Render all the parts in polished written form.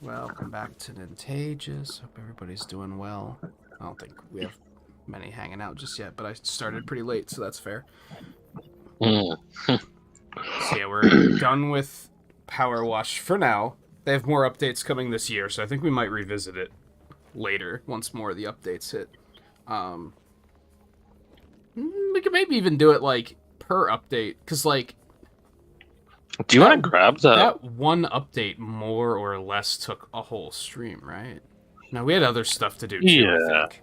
Welcome back to Nintagious. Hope everybody's doing well. I don't think we have many hanging out just yet, but I started pretty late, so that's fair. So yeah, we're done with Power Wash for now. They have more updates coming this year, so I think we might revisit it later once more of the updates hit. We could maybe even do it like per update, because like, do you want to grab that one update more or less took a whole stream, right? Now we had other stuff to do too. Yeah. I think.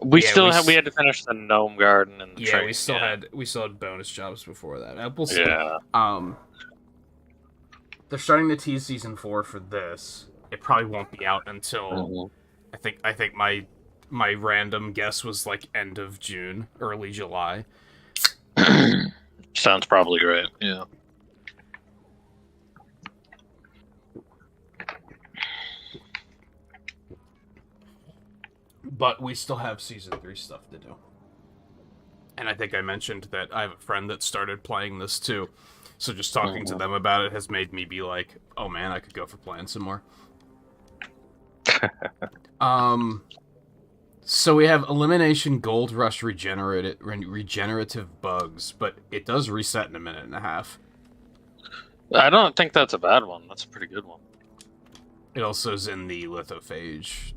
We had to finish the gnome garden and the yeah, train. we still had bonus jobs before that. We'll see. Yeah. They're starting to tease season 4 for this. It probably won't be out until I think my random guess was like end of June, early July. Sounds probably great. Yeah. But we still have season 3 stuff to do. And I think I mentioned that I have a friend that started playing this too. So just talking to them about it has made me be like, oh man, I could go for playing some more. So we have Elimination Gold Rush regenerative bugs, but it does reset in a minute and a half. I don't think that's a bad one. That's a pretty good one. It also is in the lithophage.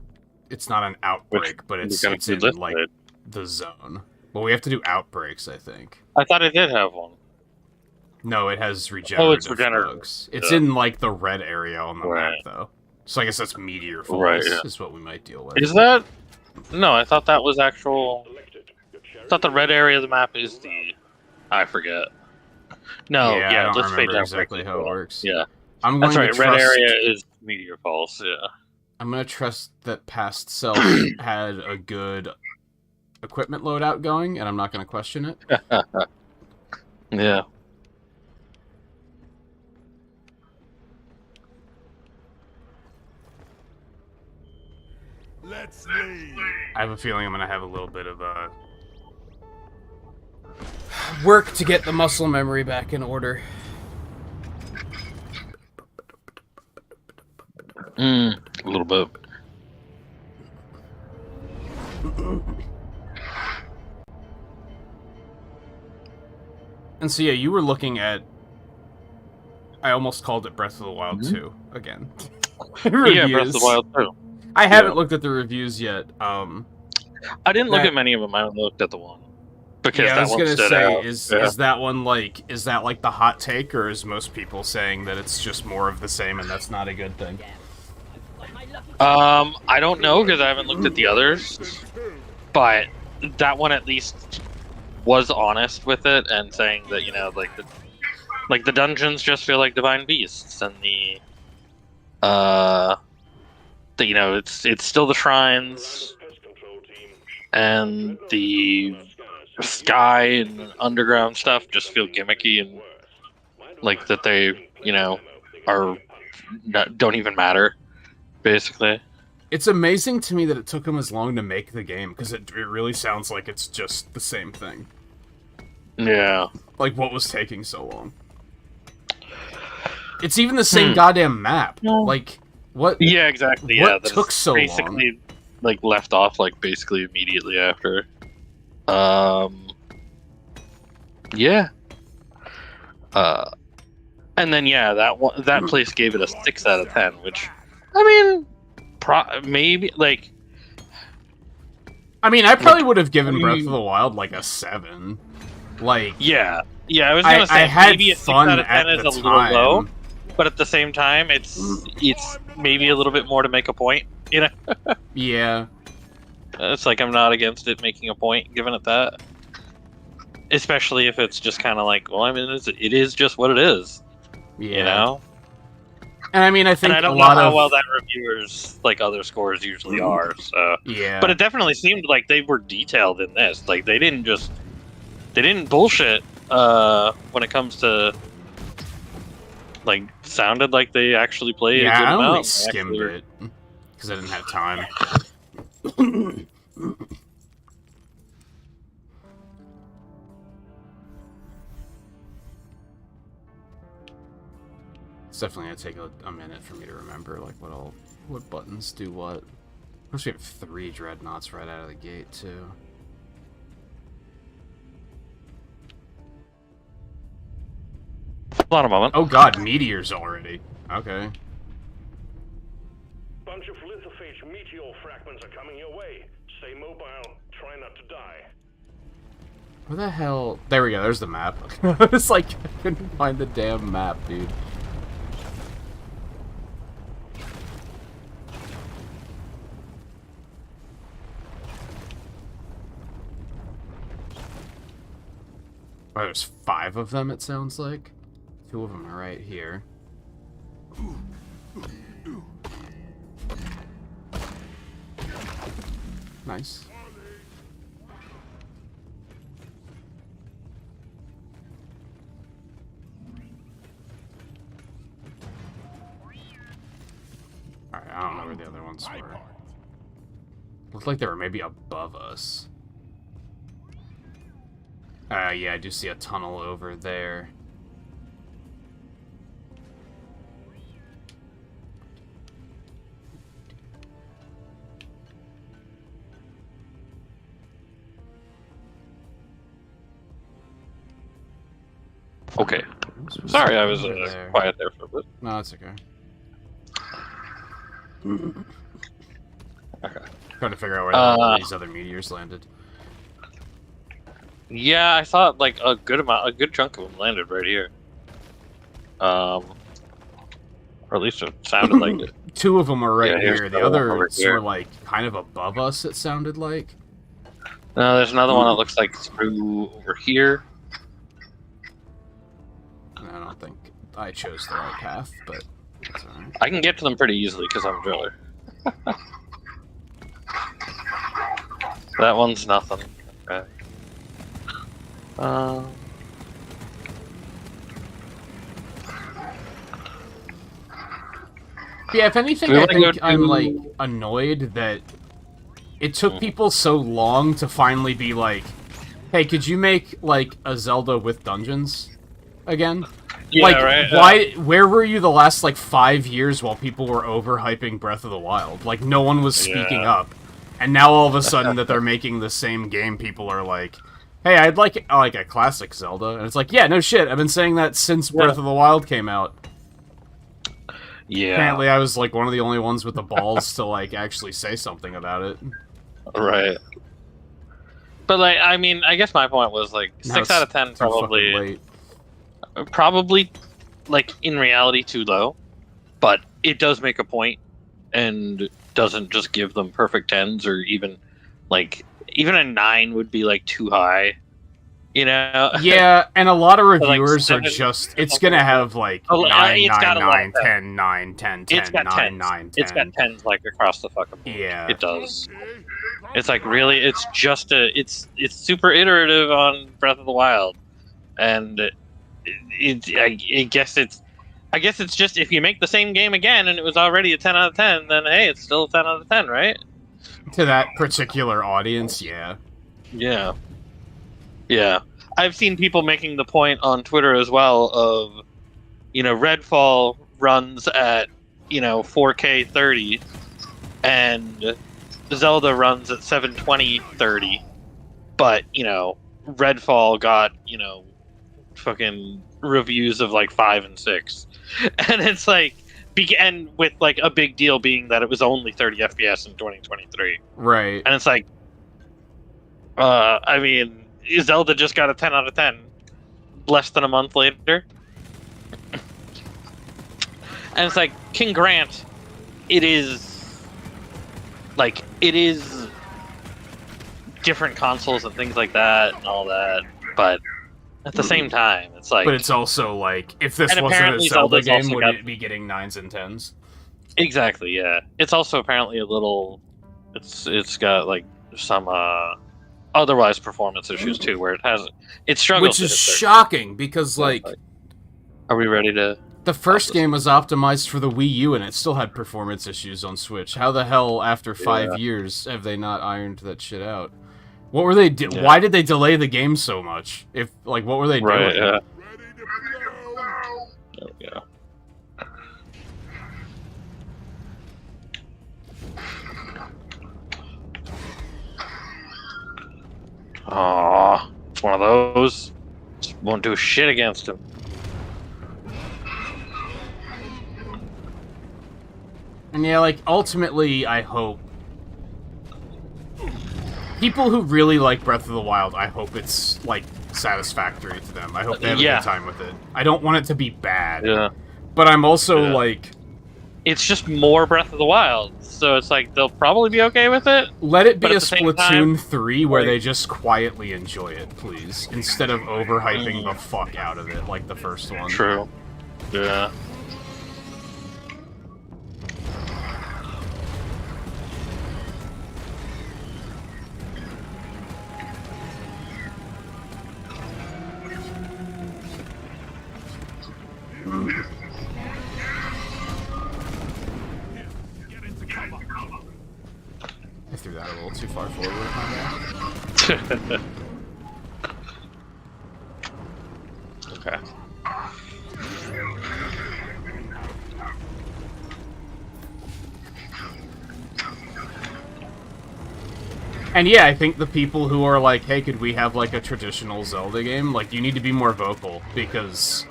It's not an outbreak, but it's in like the zone. Well, we have to do outbreaks, I think. I thought it did have one. No, it has regenerative, it's regenerative bugs. It's in like the red area on the map, though. So I guess that's meteor falls is what we might deal with. Is that? No, I thought that was actual. I thought the red area of the map is the. I forget. No, I don't remember exactly how it works. Yeah, that's right. Red area is meteor falls. Yeah. I'm gonna trust that Past Self had a good equipment loadout going, and I'm not gonna question it. Yeah. Let's leave. I have a feeling I'm gonna have a little bit of work to get the muscle memory back in order. A little bit. And so yeah, you were looking at. I almost called it Breath of the Wild 2 again. Yeah, Breath of the Wild 2. I haven't looked at the reviews yet. I didn't look at many of them. I looked at the one because I was gonna say, is that one like the hot take, or is most people saying that it's just more of the same and that's not a good thing? I don't know because I haven't looked at the others, but that one at least was honest with it and saying that like the dungeons just feel like divine beasts, and it's still the shrines and the sky and underground stuff just feel gimmicky and like that they don't even matter. Basically, it's amazing to me that it took them as long to make the game, because it really sounds like it's just the same thing. Yeah. Like, what was taking so long? It's even the same goddamn map. Like, what? Yeah, exactly. What took so long? Basically, like, left off, like, basically immediately after. Yeah. And then, that place gave it a 6 out of 10, which... I mean, maybe, like... I mean, I probably would have given Breath of the Wild, like, a 7. Like... Yeah, I was gonna say, maybe a 6 out of 10 is a little low, but at the same time, it's maybe a little bit more to make a point, you know? Yeah. It's like, I'm not against it making a point, giving it that. Especially if it's just kind of like, well, I mean, it is just what it is. Yeah. You know? And I mean, I think I don't know how well that reviewers, like other scores, usually are. So yeah, but it definitely seemed like they were detailed in this. Like they didn't bullshit when it comes to like sounded like they actually played. Yeah, a good I only amount. skimmed it because I didn't have time. definitely gonna take a minute for me to remember like what buttons do what. Plus we have 3 dreadnoughts right out of the gate too. Hold on a moment. Oh god, meteors already. Okay. Bunch of lithophage meteor fragments are coming your way. Stay mobile. Try not to die. Where the hell? There we go. There's the map. I was like, I couldn't find the damn map, dude. Oh, there's 5 of them, it sounds like. 2 of them are right here. Nice. Alright, I don't know where the other ones were. Looked like they were maybe above us. Yeah, I do see a tunnel over there. Okay. Sorry, I was quiet there for a bit. No, it's okay. Okay. Trying to figure out where these other meteors landed. Yeah, I thought like a good chunk of them landed right here. Or at least it sounded like it. 2 of them are right Yeah, here. The others were like kind of above us. It sounded like. No, there's another one that looks like through over here. I don't think I chose the right path, but that's alright. I can get to them pretty easily because I'm a driller. That one's nothing. Okay. Yeah, if anything, I think I'm like annoyed that it took people so long to finally be like, "Hey, could you make like a Zelda with dungeons again?" Yeah, like, right. Why? Where were you the last like 5 years while people were overhyping Breath of the Wild? Like, no one was speaking up, and now all of a sudden that they're making the same game, people are like, "Hey, I'd like a classic Zelda," and it's like, "Yeah, no shit. I've been saying that since Breath of the Wild came out." Yeah. Apparently, I was like one of the only ones with the balls to like actually say something about it. Right. But like, I mean, I guess my point was like Now 6 out of 10 it's too fucking late. probably like in reality too low, but it does make a point and doesn't just give them perfect 10s or even like even a 9 would be like too high. You know? Yeah, and a lot of like, reviewers are 7 just, it's gonna have like 9, it's 9, got a lot 9, of that. 10, 9, 10, 10, It's got 9, 10s. 9, 10. It's got 10s like across the fucking board. Yeah. It does. It's like really, it's just it's super iterative on Breath of the Wild, and I guess it's just if you make the same game again and it was already a 10 out of 10, then hey, it's still a 10 out of 10, right? To that particular audience, yeah. Yeah. Yeah. I've seen people making the point on Twitter as well of, Redfall runs at, 4K 30, and Zelda runs at 720 30, but, Redfall got, fucking reviews of like 5 and 6. And it's like, and with like a big deal being that it was only 30 FPS in 2023. Right. And it's like, I mean, Zelda just got a 10 out of 10 less than a month later. And it's like, King Grant, it is different consoles and things like that and all that, but at the same time, it's like... But it's also like, if this wasn't a Zelda game, would it be getting 9s and 10s? Exactly, yeah. It's also apparently a little... It's got, like, some, otherwise performance issues, too, where it struggles. Which is shocking, because, like... Are we ready to... The first game was optimized for the Wii U, and it still had performance issues on Switch. How the hell, after 5 years, have they not ironed that shit out? What were they Why did they delay the game so much? What were they doing? Yeah. There we go. Aw, it's one of those. Just won't do shit against him. And yeah, like, ultimately, I hope... people who really like Breath of the Wild, I hope it's, like, satisfactory to them. I hope they have a good time with it. I don't want it to be bad. Yeah. But I'm also, like... it's just more Breath of the Wild, so it's like, they'll probably be okay with it. Let it be a at the same Splatoon time, 3 where they just quietly enjoy it, please. Instead of overhyping the fuck out of it, like the first one. True. Yeah. I threw that a little too far forward, my bad. Okay. And yeah, I think the people who are like, hey, could we have, like, a traditional Zelda game? Like, you need to be more vocal, because...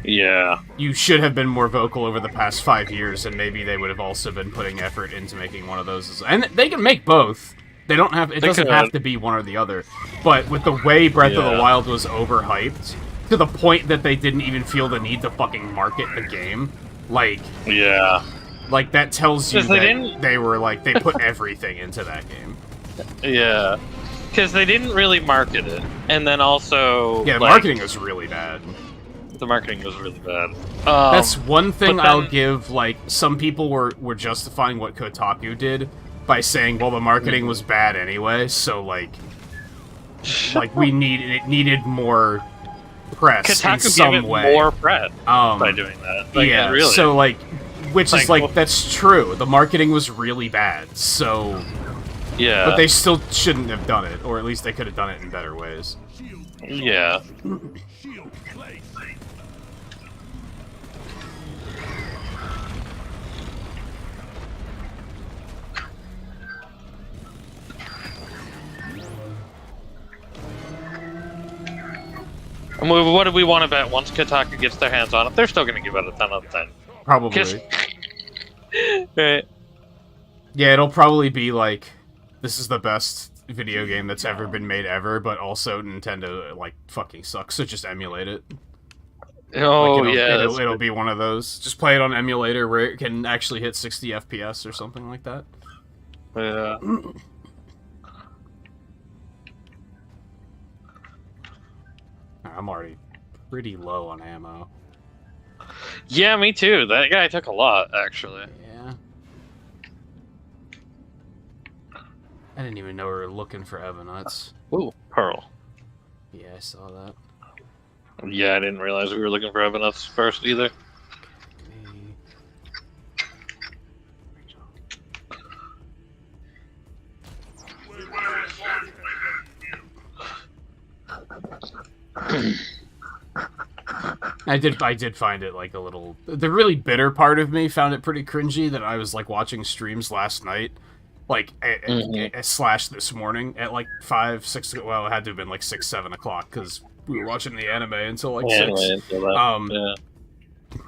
yeah. you should have been more vocal over the past 5 years, and maybe they would have also been putting effort into making one of those. And they can make both. They don't have. It doesn't have to be one or the other. But with the way Breath of the Wild was overhyped, to the point that they didn't even feel the need to fucking market the game, like... yeah. like, that tells you they they were, like, they put everything into that game. Yeah. Because they didn't really market it. And then also... Yeah, the like, marketing was really bad. the marketing was really bad. That's one thing then- I'll give, like, some people were justifying what Kotaku did by saying, well, the marketing was bad anyway, so, like, it needed more press in Kotaku some gave it way. more press by doing that. Like, yeah, really. so, like, which is, like, well- that's true. The marketing was really bad, so... yeah. But they still shouldn't have done it, or at least they could have done it in better ways. Yeah. And what do we want to bet? Once Kotaku gets their hands on it, they're still going to give it a 10 out of 10. Probably. Right. Yeah, it'll probably be like, this is the best video game that's ever been made ever, but also Nintendo, like, fucking sucks, so just emulate it. Oh, like, yeah. It'll be one of those. Just play it on emulator where it can actually hit 60 FPS or something like that. Yeah. I'm already pretty low on ammo. Yeah, me too. That guy took a lot, actually. Yeah. I didn't even know we were looking for Evanuts. Ooh, Pearl. Yeah, I saw that. Yeah, I didn't realize we were looking for evidence first either. I did find it like a little... The really bitter part of me found it pretty cringy that I was like watching streams last night, like slash this morning at like 5, 6. Well, it had to have been like 6, 7 o'clock because we were watching the anime until like 6. Yeah.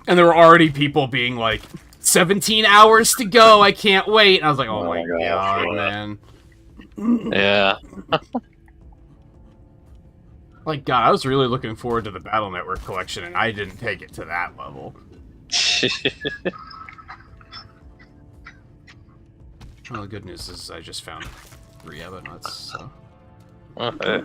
And there were already people being like, 17 hours to go, I can't wait. And I was like, oh my god, man. Yeah. Like, God, I was really looking forward to the Battle Network collection, and I didn't take it to that level. Well, the good news is I just found 3 Evanuts, so... Okay.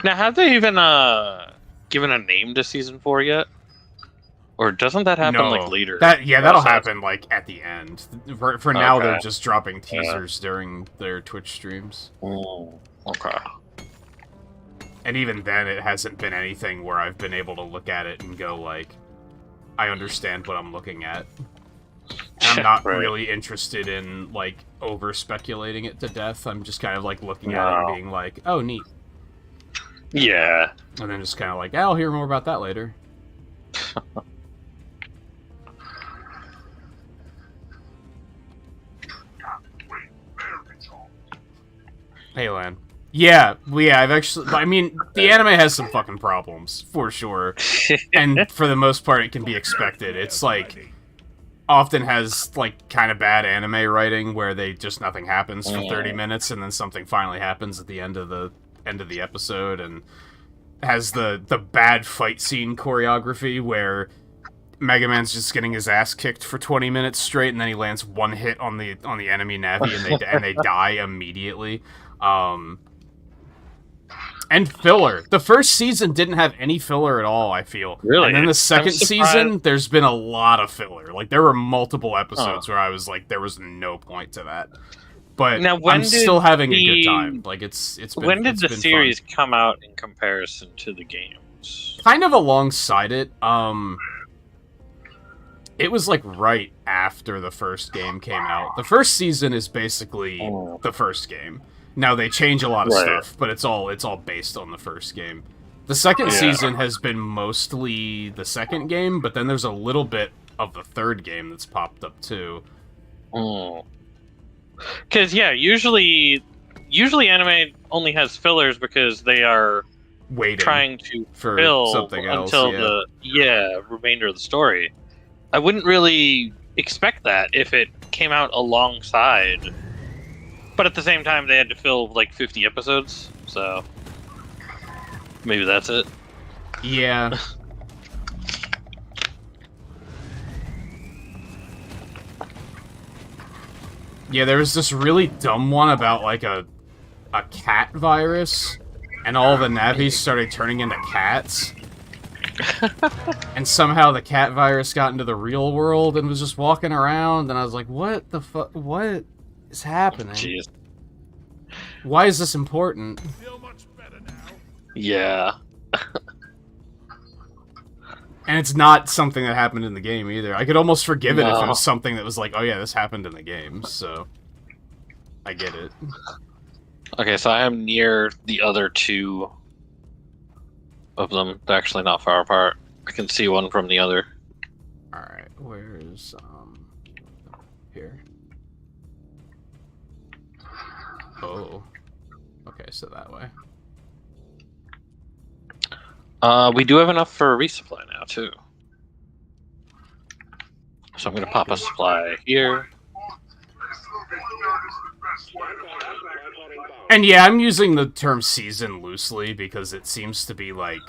Now, have they even given a name to Season 4 yet? Or doesn't that happen like later? That'll happen like at the end. For now, they're just dropping teasers during their Twitch streams. Oh, okay. And even then, it hasn't been anything where I've been able to look at it and go like, I understand what I'm looking at. I'm not really interested in like over speculating it to death. I'm just kind of like looking at it and being like, oh, neat. Yeah. And then just kind of like, I'll hear more about that later. Hey, Lan. Yeah, I've actually... I mean, the anime has some fucking problems, for sure. And for the most part, it can be expected. It's like... often has, like, kind of bad anime writing where nothing happens for 30 minutes and then something finally happens at the end of the episode, and has the bad fight scene choreography where Mega Man's just getting his ass kicked for 20 minutes straight, and then he lands one hit on the enemy Navi, and they die immediately. And filler. The first season didn't have any filler at all, I feel. Really? And then the second season, there's been a lot of filler. Like, there were multiple episodes where I was like, there was no point to that. But now, I'm still having a good time. Like, it's been When did the been series fun. come out in comparison to the games? Kind of alongside it. It was, like, right after the first game came out. The first season is basically the first game. Now, they change a lot of stuff, but it's all based on the first game. The second season has been mostly the second game, but then there's a little bit of the third game that's popped up, too. Because, usually anime only has fillers because they are Waiting trying to for fill something else, until the remainder of the story. I wouldn't really expect that if it came out alongside... But at the same time, they had to fill, like, 50 episodes, so... Maybe that's it. Yeah. Yeah, there was this really dumb one about, like, a cat virus, and all the Navis started turning into cats. And somehow the cat virus got into the real world and was just walking around, and I was like, what the fuck? What is happening? Jeez. Why is this important? Yeah. And it's not something that happened in the game either. I could almost forgive it if it was something that was like, oh yeah, this happened in the game, so... I get it. Okay, so I am near the other two of them. They're actually not far apart. I can see one from the other. Alright, where's, here. Oh. Okay, so that way. We do have enough for a resupply now, too. So I'm going to pop a supply here. And yeah, I'm using the term season loosely because it seems to be like...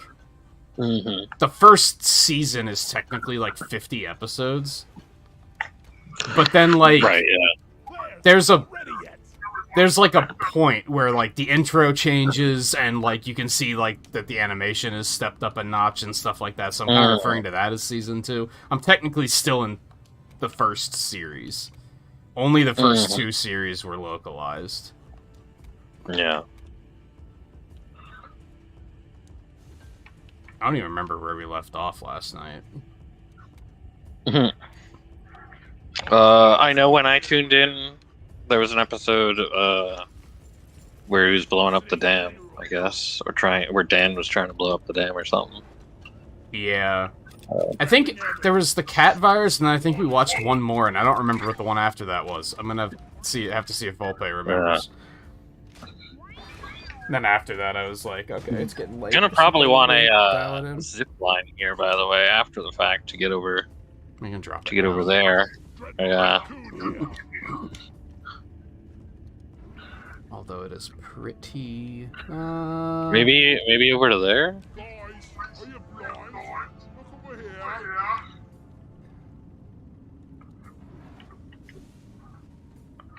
The first season is technically like 50 episodes. But then, like... Right, yeah. There's like a point where like the intro changes and like you can see like that the animation is stepped up a notch and stuff like that. So I'm kind of referring to that as season 2. I'm technically still in the first series. Only the first 2 series were localized. Yeah. I don't even remember where we left off last night. I know when I tuned in, there was an episode where he was blowing up the dam, I guess, or where Dan was trying to blow up the dam or something. Yeah. I think there was the cat virus, and then I think we watched one more, and I don't remember what the one after that was. I'm gonna have to see if Volpe remembers. And then after that, I was like, okay, it's getting late. You're gonna probably want a zip line here, by the way, after the fact, to get over. We can drop to get over there. Yeah. Although it is pretty. Maybe over to there.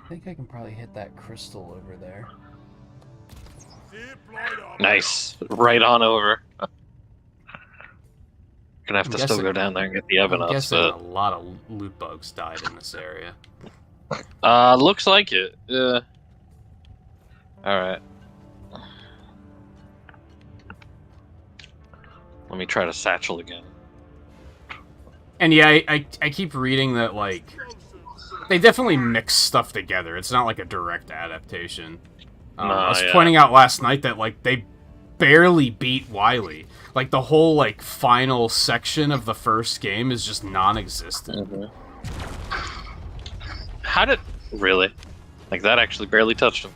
I think I can probably hit that crystal over there. Nice. Right on over. Gonna have to still go down there and get the oven up. I'm guessing a lot of loot bugs died in this area. Looks like it. Yeah. Alright. Let me try to satchel again. And yeah, I keep reading that, like, they definitely mix stuff together. It's not like a direct adaptation. I was pointing out last night that, like, they barely beat Wily. Like, the whole, like, final section of the first game is just non-existent. How did... Really? Like, that actually barely touched him.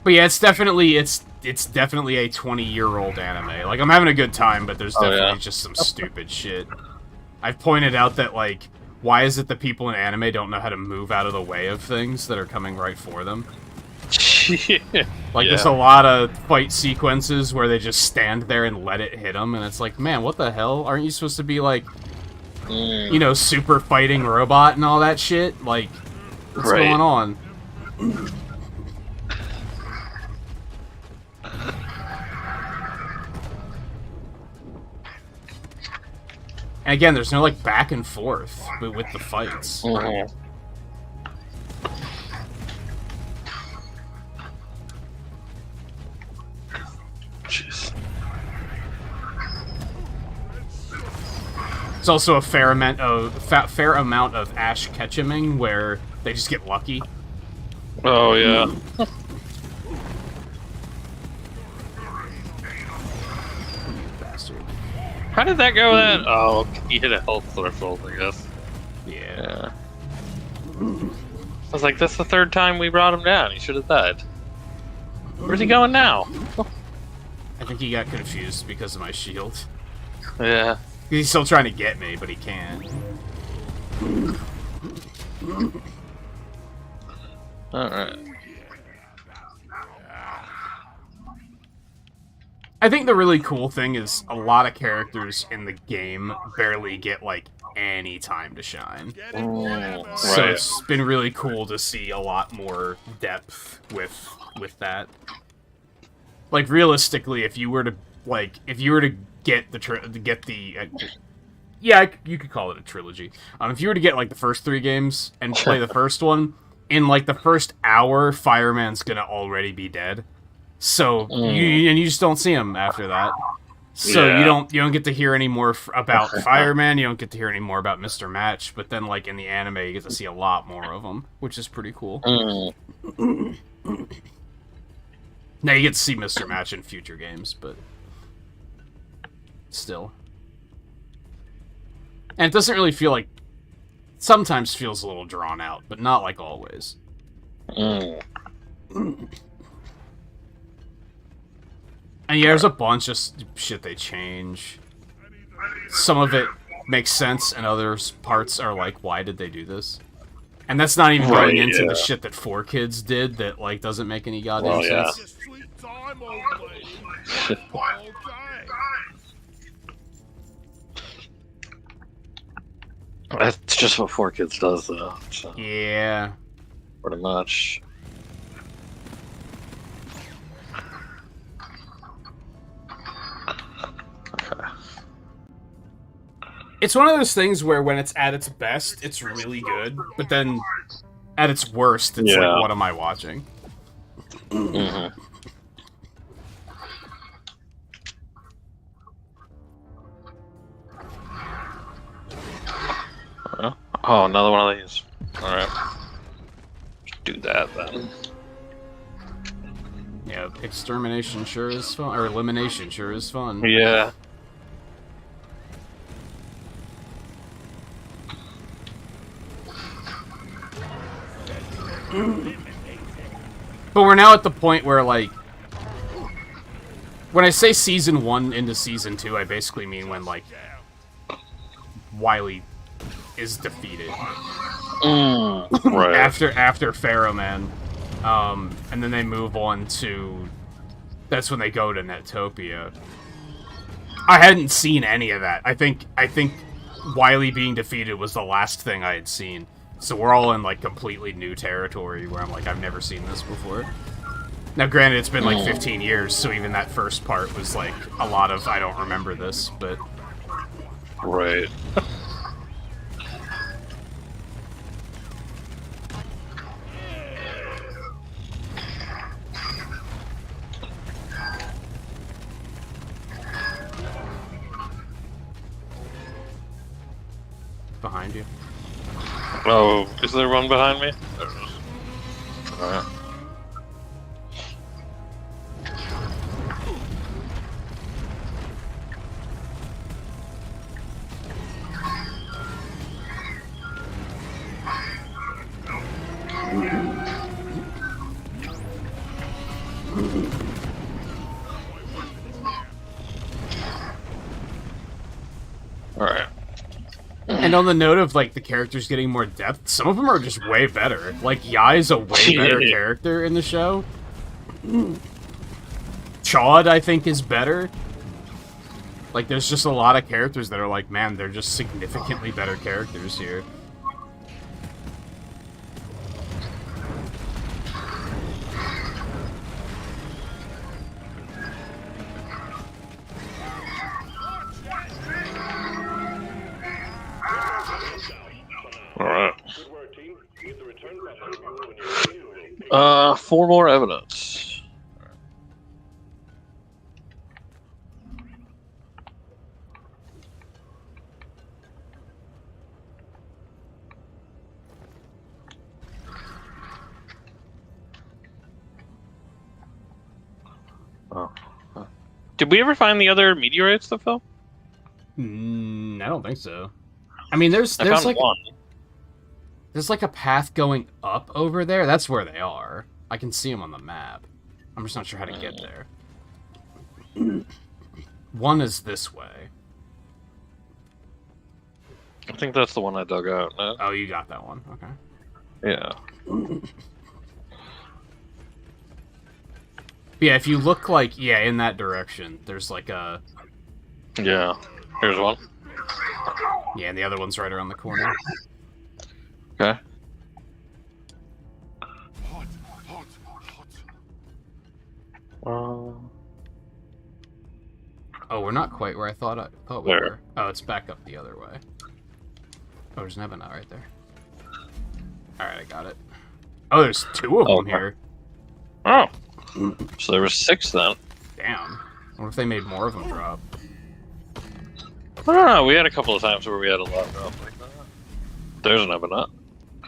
But yeah, it's definitely a 20-year-old anime. Like, I'm having a good time, but there's definitely just some stupid shit. I've pointed out that, like, why is it that people in anime don't know how to move out of the way of things that are coming right for them? Like, there's a lot of fight sequences where they just stand there and let it hit them, and it's like, man, what the hell? Aren't you supposed to be, like, you know, super fighting robot and all that shit? Like, what's going on? And again, there's no, like, back and forth with the fights. Jeez. There's also a fair amount of Ash Ketchuming where they just get lucky. Oh, yeah. Bastard. How did that go then? Oh, he hit a health threshold, I guess. Yeah. I was like, that's the third time we brought him down. He should have died. Where's he going now? I think he got confused because of my shield. Yeah. He's still trying to get me, but he can't. Alright. I think the really cool thing is a lot of characters in the game barely get, like, any time to shine. So it's been really cool to see a lot more depth with that. Like, realistically, if you were to get yeah, you could call it a trilogy. If you were to get, like, the first 3 games and play the first one, in, like, the first hour, Fireman's gonna already be dead. So, you just don't see him after that. So you don't get to hear any more about Fireman, you don't get to hear any more about Mr. Match, but then, like, in the anime, you get to see a lot more of them, which is pretty cool. Now, you get to see Mr. Match in future games, but still. And it doesn't really feel like... Sometimes feels a little drawn out, but not like always. And yeah, there's a bunch of shit they change. Some of it makes sense, and other parts are like, why did they do this? And that's not even going into the shit that 4Kids did that, like, doesn't make any goddamn sense. That's just what 4Kids does, though. So. Yeah. Pretty much. It's one of those things where when it's at its best, it's really good, but then at its worst, it's like, what am I watching? Oh, another one of these. Alright. Do that then. Yeah, extermination sure is fun. Or elimination sure is fun. Yeah. But we're now at the point where, like, when I say Season 1 into Season 2, I basically mean when, like, Wily is defeated. Right. After Pharaoh Man. And then they move on to... That's when they go to Netopia. I hadn't seen any of that. I think Wily being defeated was the last thing I had seen. So we're all in, like, completely new territory where I'm like, I've never seen this before. Now, granted, it's been, like, 15 years, so even that first part was, like, a lot of, I don't remember this, but... Right. Behind you. Oh, is there one behind me? Alright. And on the note of, like, the characters getting more depth, some of them are just way better. Like, Yai's a way better character in the show. Chaude, I think, is better. Like, there's just a lot of characters that are like, man, they're just significantly better characters here. Alright. Good work, team. Hit the return button when you're ready to roll. 4 more evidence. Oh. Did we ever find the other meteorites that fell? I don't think so. I mean, there's I found like one. there's like a path going up over there. That's where they are. I can see them on the map. I'm just not sure how to get there. One is this way. I think that's the one I dug out. No? Oh, you got that one. Okay. Yeah. Yeah, if you look like, yeah, in that direction, there's like a... Yeah. Here's one. Yeah, and the other one's right around the corner. Okay. Oh, we're not quite where I thought we There. were. Oh, it's back up the other way. Oh, there's an Evanite right there. Alright, I got it. Oh, there's 2 of them Okay. here. Oh. So there were 6 then. Damn. I wonder if they made more of them drop. I don't know. We had a couple of times where we had a lot drop like that. There's an Evanite.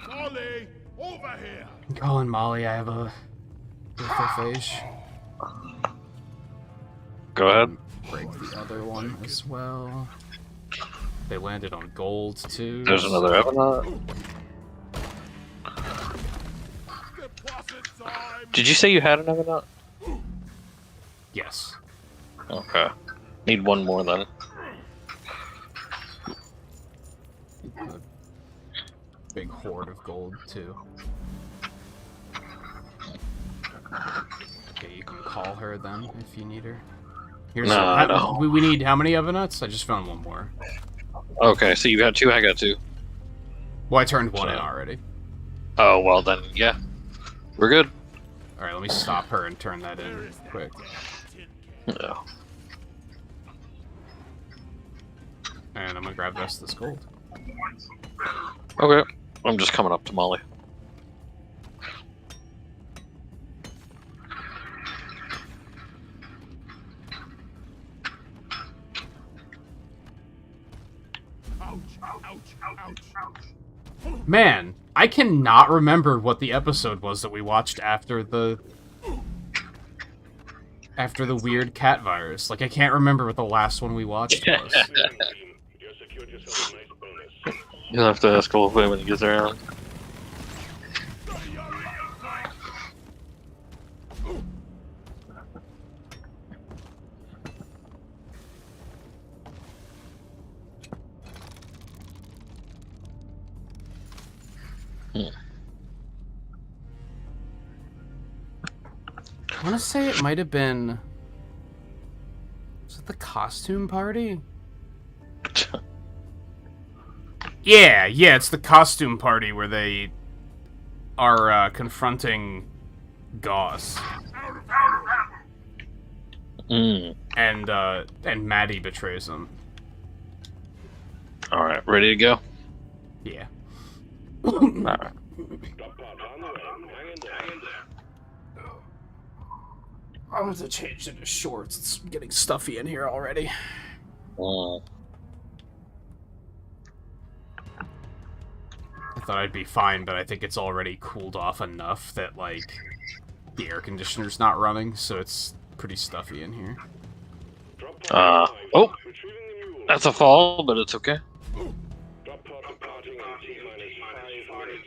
Molly, over here. Oh, and Molly, I have a face. Go ahead. Break the other one as well. They landed on gold, too. There's another Evanite. Did you say you had an Evanite? Yes. Okay. Need one more then. A big hoard of gold, too. Okay, you can call her then, if you need her. Here's No. we need how many Evanuts? I just found one more. Okay, so you got 2, I got 2. Well, I turned one in already. Oh, well then, yeah. We're good. Alright, let me stop her and turn that in quick. Yeah. And I'm gonna grab the rest of this gold. Okay. I'm just coming up to Molly. Man, I cannot remember what the episode was that we watched after the weird cat virus. Like, I can't remember what the last one we watched was. You secured yourself a nice bonus. You'll have to ask Wolfway when he gets around. I want to say it might have been... Was it the costume party? Yeah, it's the costume party where they are confronting Goss. And Maddie betrays him. Alright, ready to go? Yeah. Alright. Drop pod on the way. Hang in there. I'm going to change into shorts. It's getting stuffy in here already. I thought I'd be fine, but I think it's already cooled off enough that, like, the air conditioner's not running, so it's pretty stuffy in here. Drop pod Oh! retrieving the mule. That's a fall, but it's okay. Drop pod departing in T-minus 5 minutes.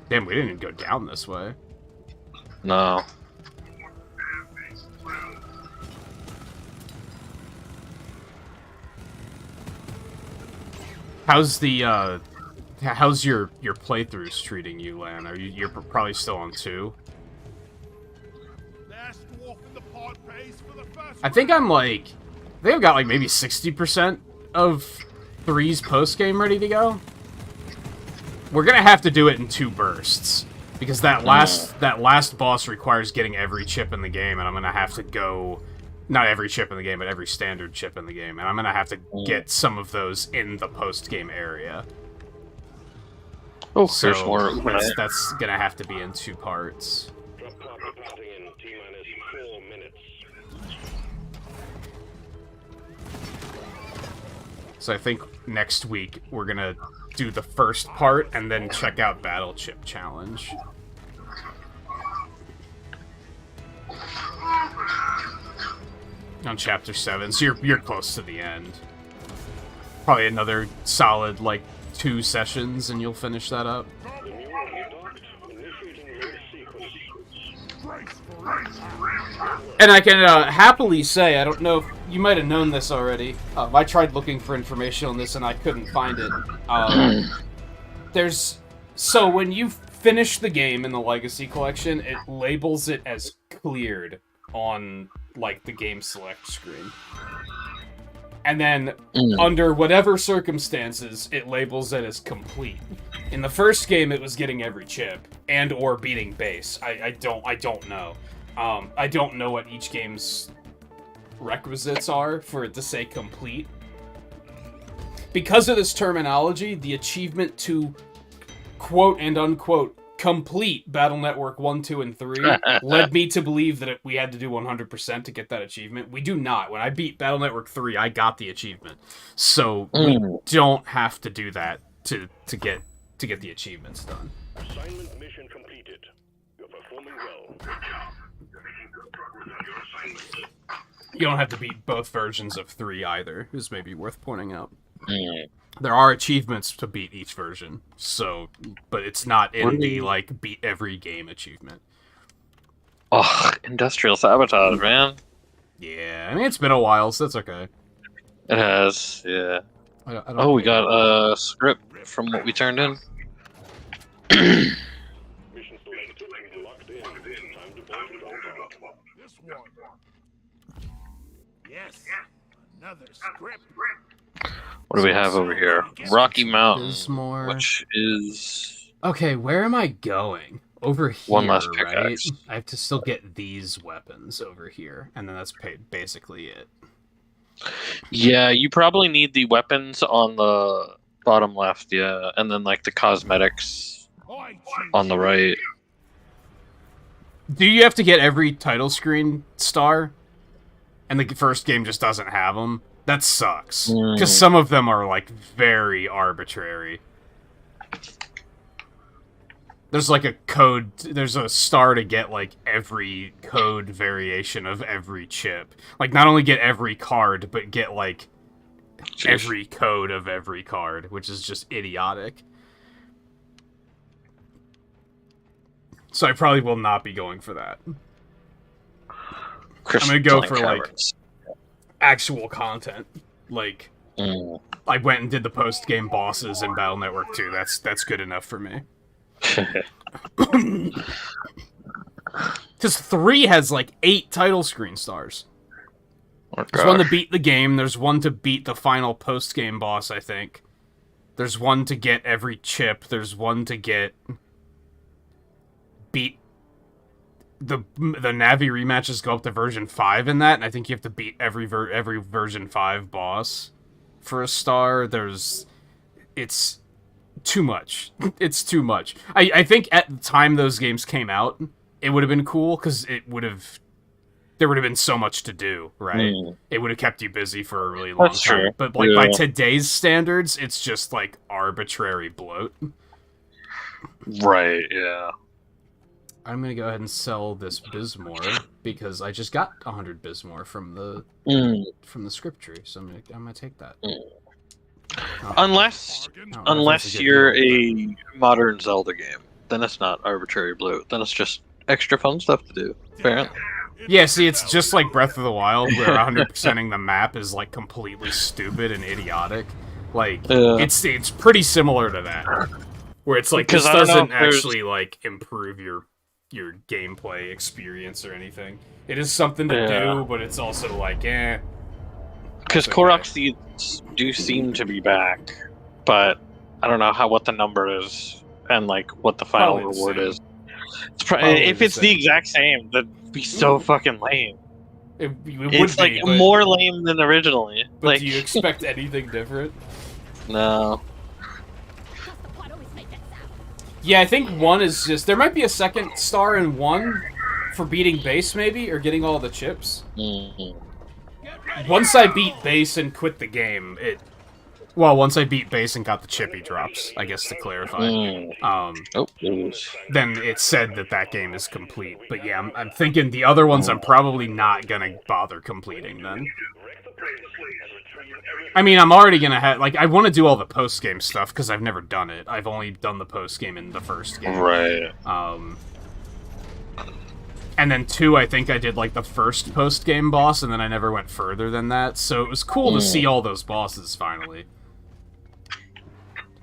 Damn, we didn't even go down this way. No. How's the how's your playthroughs treating you, Lan? You're probably still on 2? I think I've got like maybe 60% of 3's post game ready to go. We're gonna have to do it in 2 bursts because that last boss requires getting every chip in the game, and I'm gonna have to go. Not every chip in the game, but every standard chip in the game. And I'm going to have to get some of those in the post-game area. Oh, so there's more. That's going to have to be in 2 parts. Drop pod departing in T-minus 4 minutes. So I think next week we're going to do the first part and then check out Battle Chip Challenge. On Chapter 7, so you're close to the end. Probably another solid, like, 2 sessions, and you'll finish that up. And I can happily say, I don't know if you might have known this already. I tried looking for information on this, and I couldn't find it. So when you finish the game in the Legacy Collection, it labels it as cleared on, like, the game select screen. And then, under whatever circumstances, it labels it as complete. In the first game, it was getting every chip, and or beating base. I don't know. I don't know what each game's requisites are for it to say complete. Because of this terminology, the achievement to quote and unquote complete Battle Network 1, 2, and 3 led me to believe that we had to do 100% to get that achievement. We do not. When I beat Battle Network 3, I got the achievement. So we don't have to do that to get the achievements done. Assignment mission completed. You're performing well. You don't have to beat both versions of 3 either, is maybe worth pointing out. There are achievements to beat each version, so, but it's not in the, like, beat every game achievement. Oh, industrial sabotage, man. Yeah, I mean, it's been a while, so that's okay. It has, yeah. I don't Oh, we got a script from what we turned in. Mission selected and locked in. Time to bolt it on top. This one. Yes, another script. What do we have over here? Rocky Mountain, Bismore. which is... Okay, where am I going? Over here, One last right? pickaxe. I have to still get these weapons over here, and then that's basically it. Yeah, you probably need the weapons on the bottom left, yeah, and then, like, the cosmetics on the right. Do you have to get every title screen star? And the first game just doesn't have them? That sucks. Because some of them are, like, very arbitrary. There's, like, a code... There's a star to get, like, every code variation of every chip. Like, not only get every card, but get, like, every code of every card, which is just idiotic. So I probably will not be going for that. I'm gonna go for, like, actual content. Like, I went and did the post-game bosses in Battle Network 2. That's good enough for me. Because 3 has, like, 8 title screen stars. There's one to beat the game, there's one to beat the final post-game boss, I think. There's one to get every chip, there's one to beat... The Navi rematches go up to version 5 in that, and I think you have to beat every version 5 boss for a star. It's too much. It's too much. I think at the time those games came out, it would have been cool, because there would have been so much to do, right? It would have kept you busy for a really long time. True. But, like, by today's standards, it's just, like, arbitrary bloat. Right, yeah. I'm gonna go ahead and sell this Bismore because I just got 100 Bismore from the script tree, so I'm gonna take that. Unless you're a modern Zelda game, then it's not arbitrary bloat. Then it's just extra fun stuff to do. Apparently. Yeah, see, it's just like Breath of the Wild, where 100%ing the map is, like, completely stupid and idiotic. Like, it's pretty similar to that, where it's like, this doesn't actually, like, improve your gameplay experience or anything. It is something to do, but it's also like, eh. Because Korok seeds do seem to be back, but I don't know what the number is and like what the final reward is. If it's the exact same, that'd be so fucking lame. It's like more lame than originally. But like, do you expect anything different? No. Yeah, I think 1 is just... There might be a second star in 1 for beating base, maybe, or getting all the chips. Once I beat base and quit the game, Well, once I beat base and got the chippy drops, I guess to clarify. Then it said that game is complete. But yeah, I'm thinking the other ones I'm probably not gonna bother completing then. I mean, I'm already gonna have... Like, I want to do all the post-game stuff, because I've never done it. I've only done the post-game in the first game. Right. And then 2, I think I did, like, the first post-game boss, and then I never went further than that. So it was cool to see all those bosses, finally.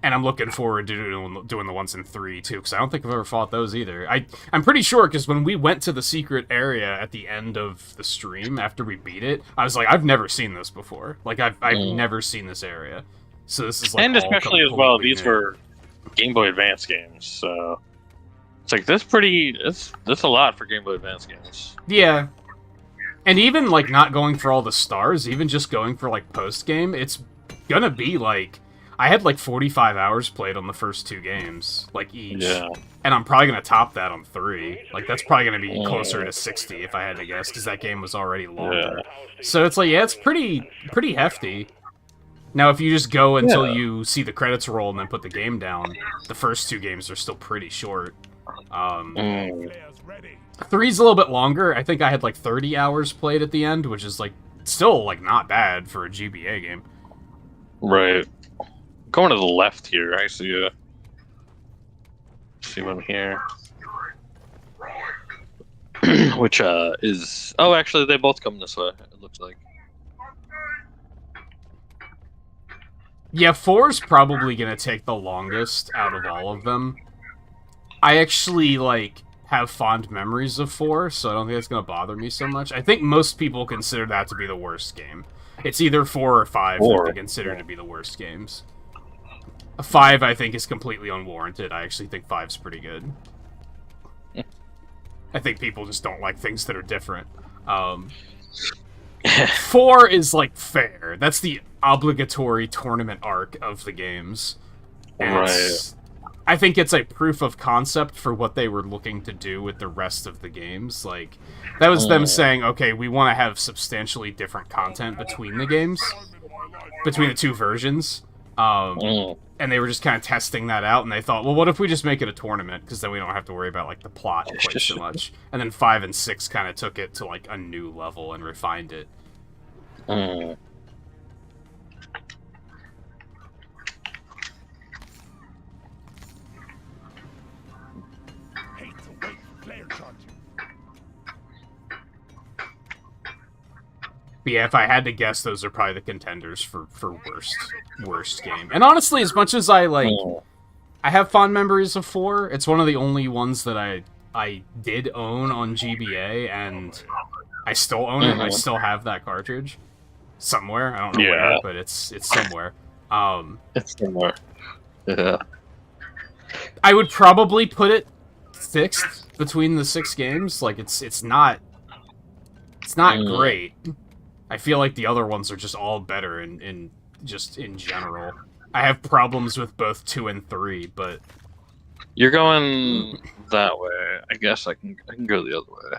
And I'm looking forward to doing the ones in 3, too, because I don't think I've ever fought those either. I'm pretty sure, because when we went to the secret area at the end of the stream, after we beat it, I was like, I've never seen this before. Like, I've never seen this area. So this is, like, and especially as well, these were Game Boy Advance games, so... It's like, that's a lot for Game Boy Advance games. Yeah. And even, like, not going for all the stars, even just going for, like, post-game, it's gonna be, like... I had, like, 45 hours played on the first 2 games, like, each. Yeah. And I'm probably gonna top that on 3. Like, that's probably gonna be closer to 60, if I had to guess, because that game was already longer. Yeah. So it's like, yeah, it's pretty hefty. Now, if you just go until you see the credits roll and then put the game down, the first 2 games are still pretty short. 3's a little bit longer. I think I had like 30 hours played at the end, which is like still like not bad for a GBA game. Right. Going to the left here, I see one here. Which is... Oh, actually, they both come this way, it looks like. Yeah, 4's probably gonna take the longest out of all of them. I actually, like, have fond memories of 4, so I don't think it's going to bother me so much. I think most people consider that to be the worst game. It's either 4 or 5 that they consider to be the worst games. 5, I think, is completely unwarranted. I actually think 5's pretty good. I think people just don't like things that are different. 4 is, like, fair. That's the obligatory tournament arc of the games. And I think it's a proof of concept for what they were looking to do with the rest of the games. Like, that was them saying, okay, we want to have substantially different content between the games, between the 2 versions. And they were just kind of testing that out, and they thought, well, what if we just make it a tournament, because then we don't have to worry about, like, the plot quite so much. And then 5 and 6 kind of took it to, like, a new level and refined it. But yeah, if I had to guess, those are probably the contenders for worst game. And honestly, as much as I, like... I have fond memories of 4. It's one of the only ones that I did own on GBA, and I still own it. I still have that cartridge. Somewhere. I don't know where, but it's somewhere. It's somewhere. Yeah. I would probably put it 6th between the 6 games. Like, it's not great. I feel like the other ones are just all better in general. I have problems with both 2 and 3, but you're going that way. I guess I can go the other way.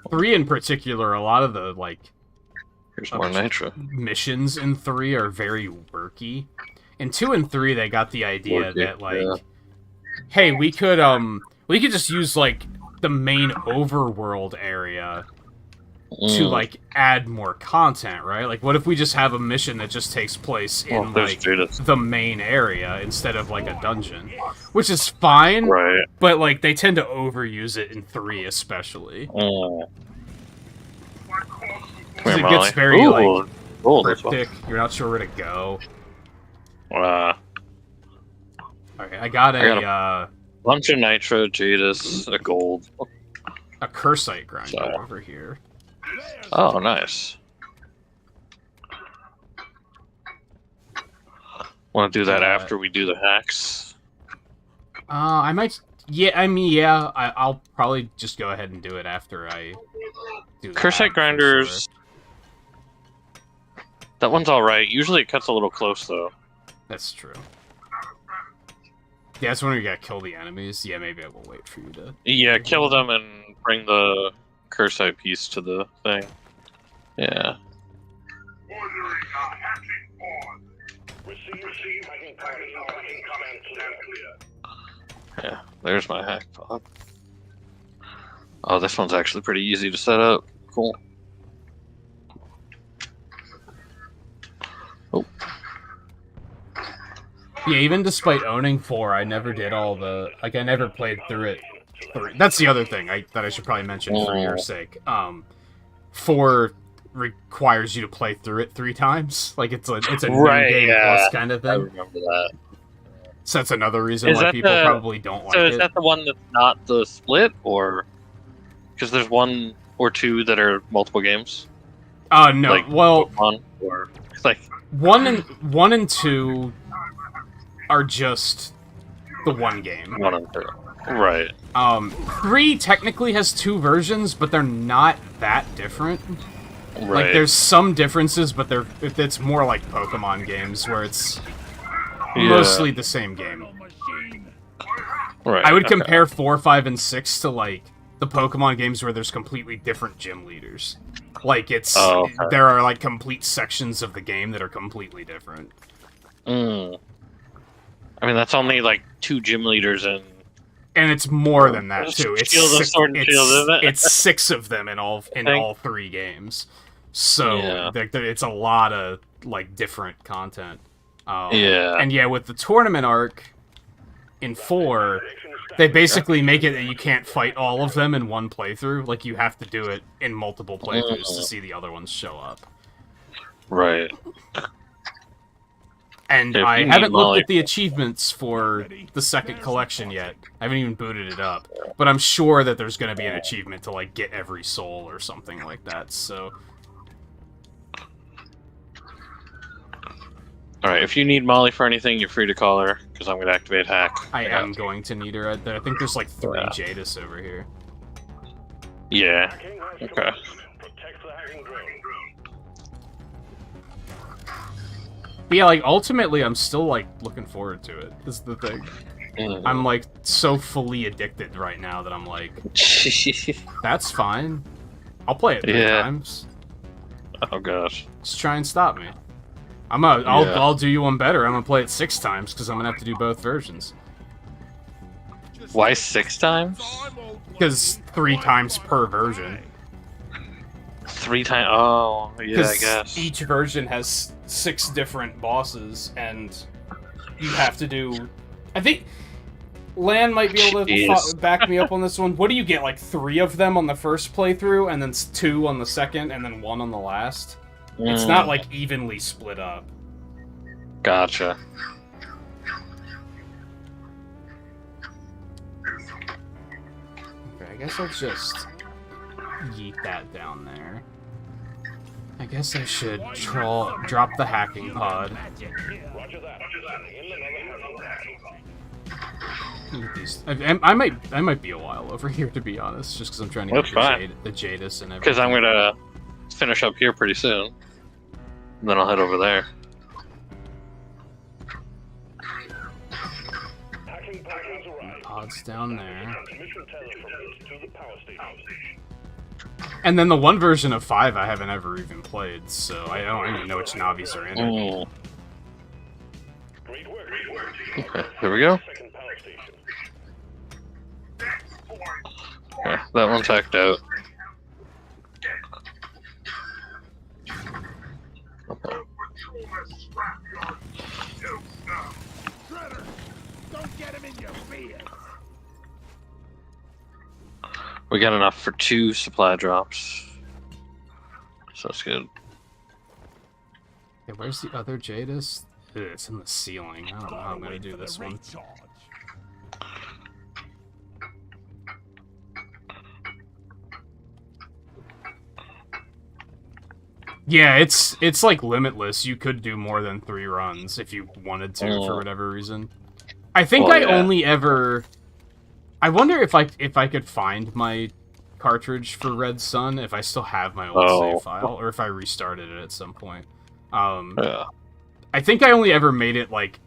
3 in particular, a lot of the like here's more nitro missions in 3 are very worky. In 2 and 3, they got the idea that like, hey, we could just use like the main overworld area to like add more content, right? Like, what if we just have a mission that just takes place in like the main area instead of like a dungeon, which is fine, right? But like they tend to overuse it in 3 especially. Because it Molly. gets very, Ooh, like, gold as well. cryptic. You're not sure where to go. Uh, Okay, I got got bunch of nitro, Jadis, a gold. a Cursite grinder So. over here. Oh, nice. Want to do that after we do the hacks? I might. Yeah, I mean, yeah. I'll probably just go ahead and do it after I do the hack, Cursite for grinders. sure. That one's all right. Usually it cuts a little close though. That's true. Yeah, that's when you gotta kill the enemies. Yeah, maybe I will wait for you to. Yeah, kill them and bring the Cursite piece to the thing. Yeah. Yeah, there's my hack pod. Oh, this one's actually pretty easy to set up. Cool. Oh. Yeah, even despite owning 4, I never did all the I never played through it. That's the other thing that I should probably mention for your sake. 4 requires you to play through it 3 times. Like it's a Right, new game yeah. plus kind of I thing. remember that. So that's another reason Is why that people the- probably don't like So it. is that the one that's not the split, or because there's 1 or 2 that are multiple games? No. like, Well, Pokemon, or like 1 and 2 are just the one game. 1 and 2. Right. 3 technically has 2 versions, but they're not that different. Right. Like, there's some differences, but it's more like Pokemon games, where it's mostly the same game. Right. I would okay. compare 4, 5, and 6 to, like, the Pokemon games where there's completely different gym leaders. Like, it's... Oh, okay. There are, like, complete sections of the game that are completely different. Mm. I mean, that's only like 2 gym leaders and. And it's more than that, too. It's Shield of six, Sword and Shield, isn't it? it's 6 of them in all 3 games. So, Yeah. it's a lot of, like, different content. Yeah. And yeah, with the tournament arc in 4, they basically make it that you can't fight all of them in one playthrough. Like, you have to do it in multiple playthroughs to see the other ones show up. Right. And If I you need haven't looked Molly- at the achievements for the second collection yet. I haven't even booted it up. But I'm sure that there's going to be an achievement to, like, get every soul or something like that, so... Alright, if you need Molly for anything, you're free to call her, because I'm going to activate hack. I am going to need her. I think there's, like, 3 Yeah. Jadis over here. Yeah. Okay. But yeah, like, ultimately, I'm still, like, looking forward to it, is the thing. Mm. I'm, like, so fully addicted right now that I'm like, that's fine. I'll play it 3 Yeah. times. Oh gosh. Just try and stop me. Yeah. I'll do you one better. I'm gonna play it 6 times, because I'm gonna have to do both versions. Why 6 times? Because 3 times per version. 3 times? Oh, yeah, I Because guess. each version has 6 different bosses, and you have to do... I think... Lan might be able to Jeez. back me up on this one. What do you get, like 3 of them on the first playthrough, and then 2 on the second, and then 1 on the last? It's not, like, evenly split up. Gotcha. Okay, I guess I'll just yeet that down there. I guess I should drop the hacking pod. Roger that. In another Look at these. I might be a while over here, to be honest, just because I'm trying to That's get fine. the Jadis and everything. Because I'm going to finish up here pretty soon. And then I'll head over there. hacking pod has arrived. Pod's down there. Transmission tether from it to the power station. And then the one version of 5 I haven't ever even played, so I don't even know which Navis are in it. Mm. Great work. Great work. Okay, here we go. Second power station. Okay, that one's hacked out. Okay. Shredder, don't get him in your beard. We got enough for 2 supply drops. So that's good. Okay, where's the other Jadis? Ugh, it's in the ceiling. I don't know how I'm gonna Wait do for the this one. recharge. Yeah, it's like limitless. You could do more than 3 runs if you wanted to for whatever reason. I think Well, I yeah. only ever. I wonder if I could find my cartridge for Red Sun if I still have my old save file or if I restarted it at some point. Yeah. I think I only ever made it like.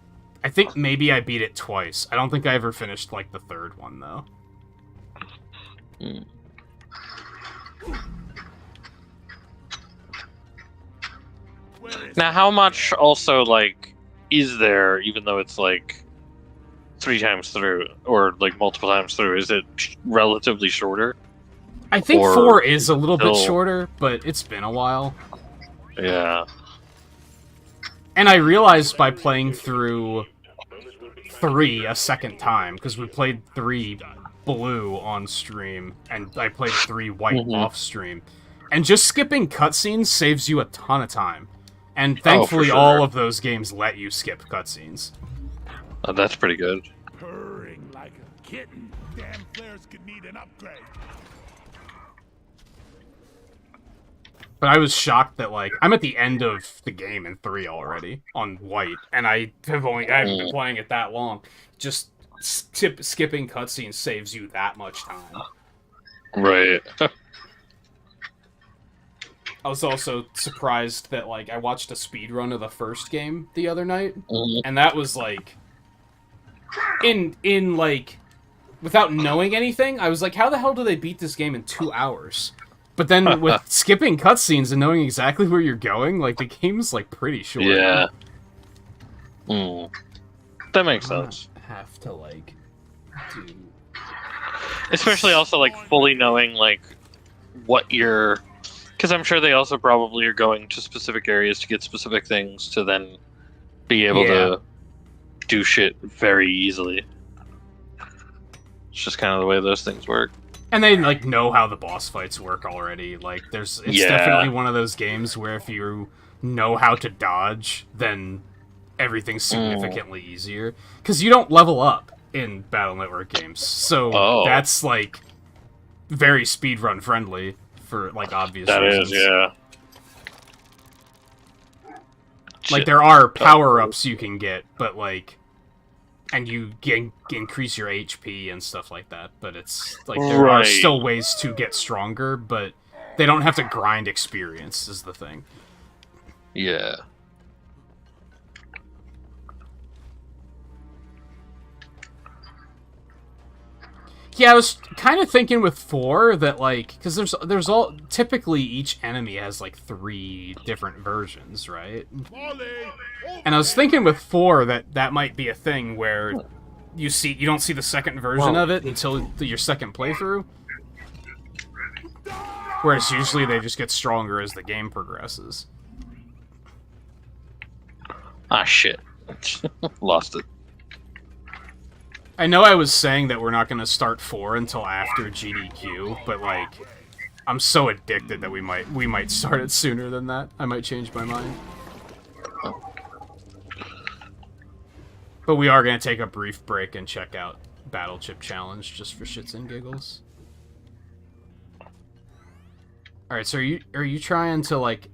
I think maybe I beat it twice. I don't think I ever finished like the 3rd one though. Mm. Where is Now, how much also like is there? Even though it's like 3 times through or like multiple times through, is it relatively shorter? I think Or 4 is a little bit still- shorter, but it's been a while. Yeah. And I realized by playing through 3 a second time, because we played 3 blue on stream, and I played 3 white off stream, and just skipping cutscenes saves you a ton of time. And thankfully, sure. all of those games let you skip cutscenes. Oh, that's pretty good. purring like a kitten? Damn flares could need an upgrade. But I was shocked that, like, I'm at the end of the game in 3 already, on white, and I haven't been playing it that long. Just skipping cutscenes saves you that much time. Right. I was also surprised that, like, I watched a speedrun of the first game the other night, and that was, like, in, like, without knowing anything, I was like, how the hell do they beat this game in 2 hours? But then with skipping cutscenes and knowing exactly where you're going, like, the game's, like, pretty short. Yeah. That makes sense. Have to, like, do... Especially also, like, fully knowing, like, what you're... Because I'm sure they also probably are going to specific areas to get specific things to then be able to do shit very easily. It's just kind of the way those things work. And they, like, know how the boss fights work already. Like, it's definitely one of those games where if you know how to dodge, then everything's significantly easier. Because you don't level up in Battle Network games. So that's, like, very speedrun friendly for, like, obvious reasons. That is, yeah. Like, Shit. there are power-ups you can get, but, like... And you increase your HP and stuff like that, but it's, like, there are still ways to get stronger, but they don't have to grind experience, is the thing. Yeah. Yeah, I was kind of thinking with 4 that, like, because there's all... Typically, each enemy has, like, 3 different versions, right? And I was thinking with 4 that might be a thing where you don't see the second version of it until your second playthrough. Whereas usually they just get stronger as the game progresses. Ah, shit. Lost it. I know I was saying that we're not going to start 4 until after GDQ, but, like, I'm so addicted that we might start it sooner than that. I might change my mind. But we are going to take a brief break and check out Battle Chip Challenge just for shits and giggles. Alright, so are you trying to, like...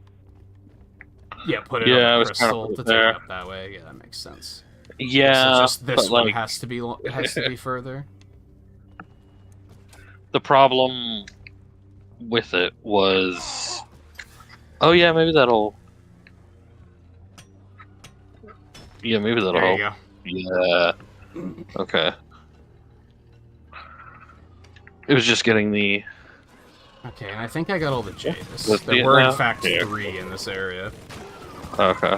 Yeah, put it on the crystal to take it up that way? Yeah, that makes sense. Yeah, so just this but, one like, has to be further. the problem with it was... Oh, yeah, maybe that'll... Yeah, maybe that'll There you help. go. Yeah. Okay. It was just getting the... Okay, and I think I got all the Jadis. With There the- were, in now? fact, Yeah. 3 in this area. Okay.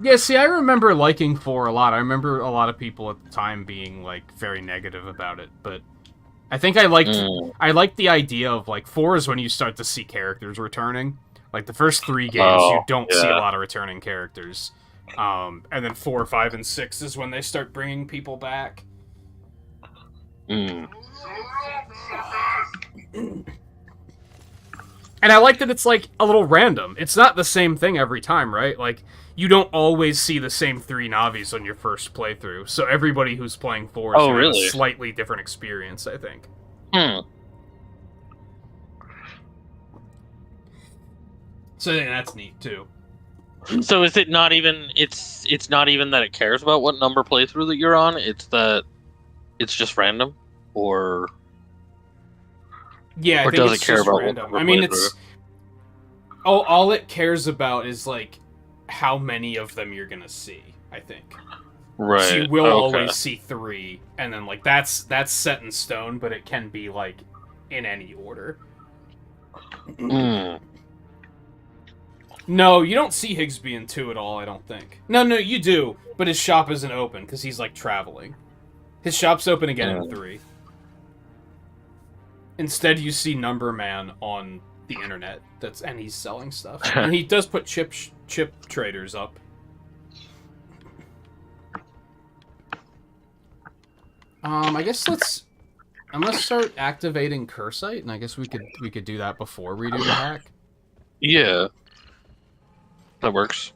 Yeah, see, I remember liking 4 a lot. I remember a lot of people at the time being, like, very negative about it, but I think I liked the idea of, like, 4 is when you start to see characters returning. Like, the first 3 games, you don't see a lot of returning characters. And then 4, 5, and 6 is when they start bringing people back. Mm. And I like that it's, like, a little random. It's not the same thing every time, right? Like, you don't always see the same 3 Navis on your first playthrough. So everybody who's playing 4 is gonna have a slightly different experience, I think. Hmm. So I think that's neat, too. So is it not even... It's not even that it cares about what number playthrough that you're on, it's that it's just random? Or... Yeah, I think does it's it care just about random. what I mean, playthrough? it's... all it cares about is, like, how many of them you're gonna see, I think. Right. So you will always see 3, and then, like, that's set in stone, but it can be, like, in any order. Mm. No, you don't see Higsby in 2 at all, I don't think. No, you do, but his shop isn't open, because he's, like, traveling. His shop's open again in 3. Instead, you see Number Man on the internet, and he's selling stuff. And he does put chip traders up. I guess I'm gonna start activating Cursite, and I guess we could do that before we do the hack. Yeah. That works.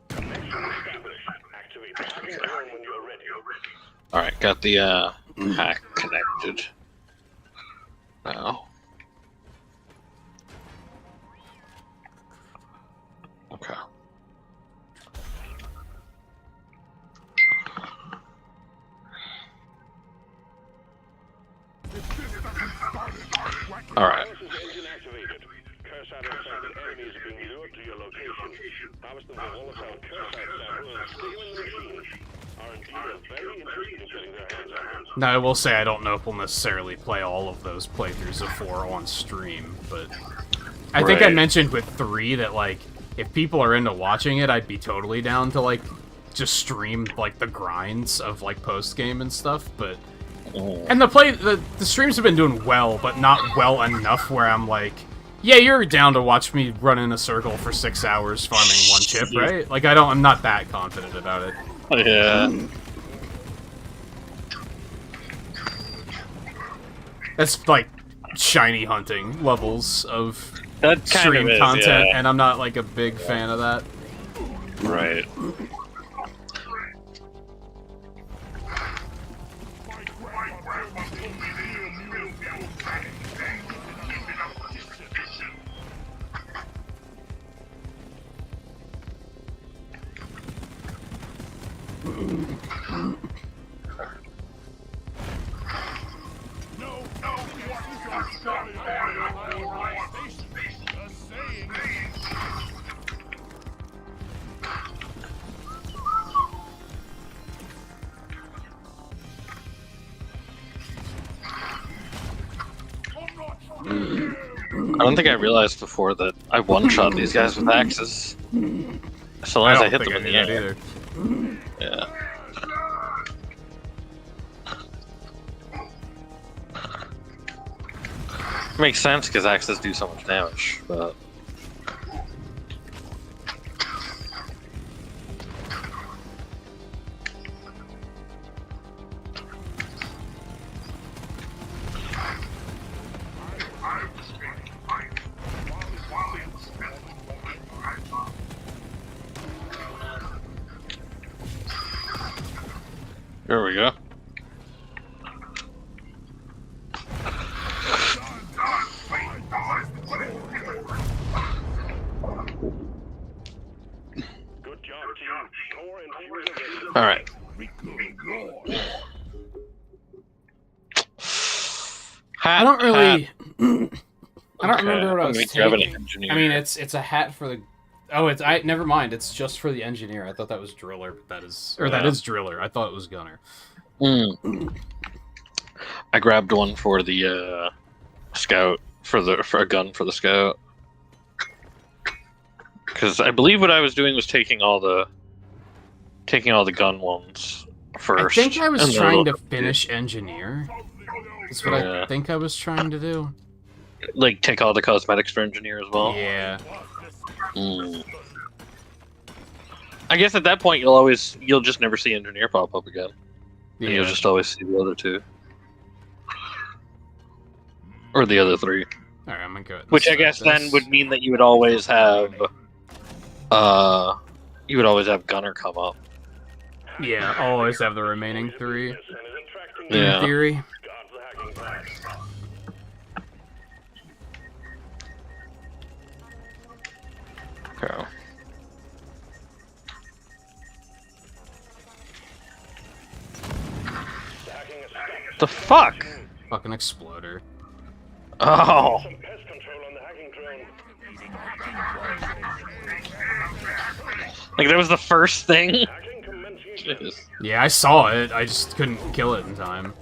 Alright, got the hack connected. Now. Okay. Alright. Now, I will say I don't know if we'll necessarily play all of those playthroughs of 4 on stream, but I think I mentioned with 3 that, like, if people are into watching it, I'd be totally down to, like, just stream, like, the grinds of, like, post-game and stuff, but... And the streams have been doing well, but not well enough where I'm like, yeah, you're down to watch me run in a circle for 6 hours farming 1 chip, right? Like, I'm not that confident about it. Yeah. That's, like, shiny hunting levels of That kind stream of is, content, yeah. and I'm not, like, a big fan of that. Right. I don't think I realized before that I one-shot these guys with axes. So long as I hit them in the air. Yeah. Makes sense because axes do so much damage, but... There we go. Good job, team. Core and fuel ready. All right. I don't really... I don't remember what I was taking. I mean, it's a hat for the... Oh, never mind. It's just for the engineer. I thought that was driller, but that is... Or that is driller. I thought it was gunner. I grabbed one for the scout, for a gun for the scout. Because I believe what I was doing was taking all the gun ones first. I think I was trying to finish engineer. That's what I think I was trying to do. Like, take all the cosmetics for engineer as well? Yeah. I guess at that point you'll just never see engineer pop up again. And you'll just always see the other two. Or the other three. Alright, I'm gonna go. Which I guess then would mean that you would always have Gunner come up. Yeah, I'll always have the remaining 3. Yeah. In theory. Okay. The fuck? Fucking exploder. Oh. Some pest control on the hacking drone. Like that was the first thing? Hacking commencing. Jeez. Yeah, I saw it. I just couldn't kill it in time.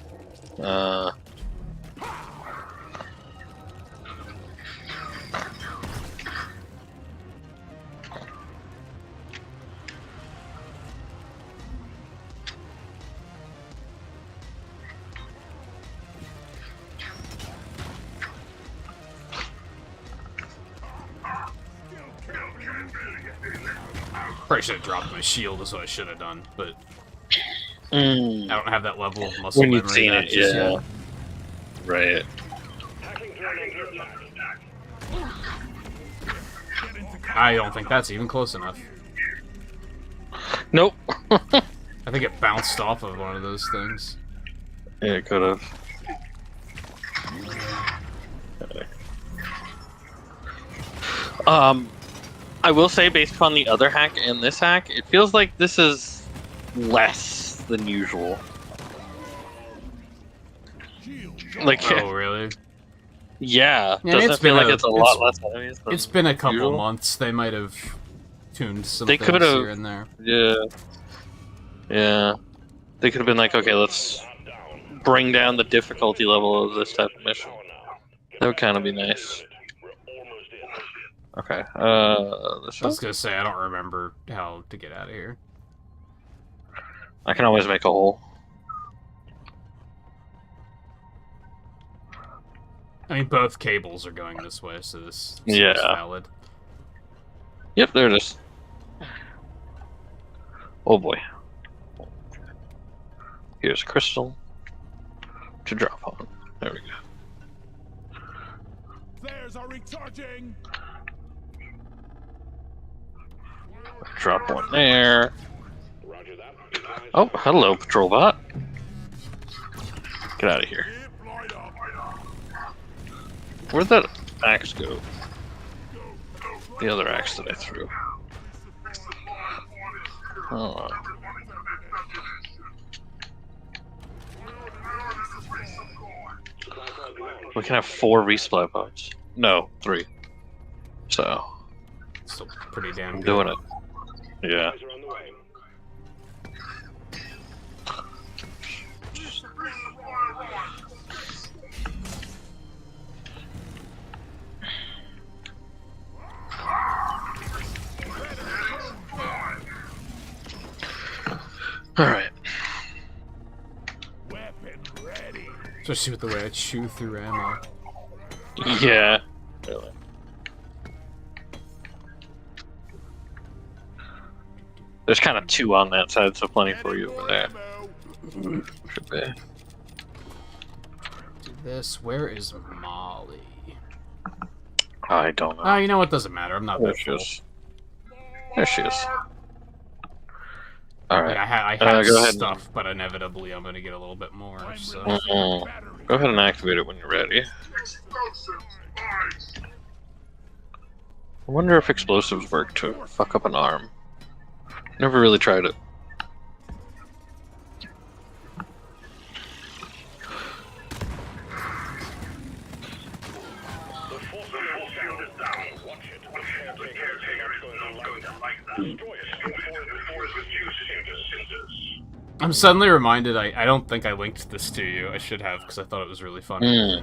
Probably should have dropped my shield is what I should have done, but I don't have that level of muscle When memory. you've seen it, just yeah. yet. Right. Hacking drone under attack. I don't think that's even close enough. Nope. I think it bounced off of one of those things. Yeah, it could have. I will say, based upon the other hack and this hack, it feels like this is less than usual. Like, Oh, really? yeah, Yeah, doesn't it's it feel been like a- it's a lot less enemies than It's been a couple usual? months. They might have tuned some They things could've- here and there. Yeah. Yeah. They could have been like, okay, let's bring down the difficulty level of this type of mission. That would kind of be nice. Okay, this I was one? gonna say I don't remember how to get out of here. I can always make a hole. I mean, both cables are going this way, so this seems Yeah. valid. Yep, there it is. Oh boy. Here's a crystal to drop on. There we go. Flares are recharging. Drop one there. Roger that. Oh, hello, patrol bot. Get out of here. Keep light up. Where'd that axe go? The other axe that I threw. Oh. We can have 4 resupply pods. No, 3. So, Still pretty damn I'm good. doing it. Yeah. Guys are on the way. Alright. Weapon ready. Especially with the way I chew through ammo. Yeah. Really. There's kind of 2 on that side, so plenty for you over there. Ammo. Should be. Do this. Where is Molly? I don't know. Oh, you know what? Doesn't matter. I'm not There that she full. is. There she is. Like, Alright. I have go ahead. stuff, but inevitably I'm gonna get a little bit more. I'm So releasing Mm-mm. batteries. Go ahead and activate it when you're ready. I wonder if explosives work to fuck up an arm. Never really tried it. The force is down. Watch it. The caretaker is going to like that. Destroy it before it reduces into cinders. I'm suddenly reminded. I don't think I linked this to you. I should have because I thought it was really funny.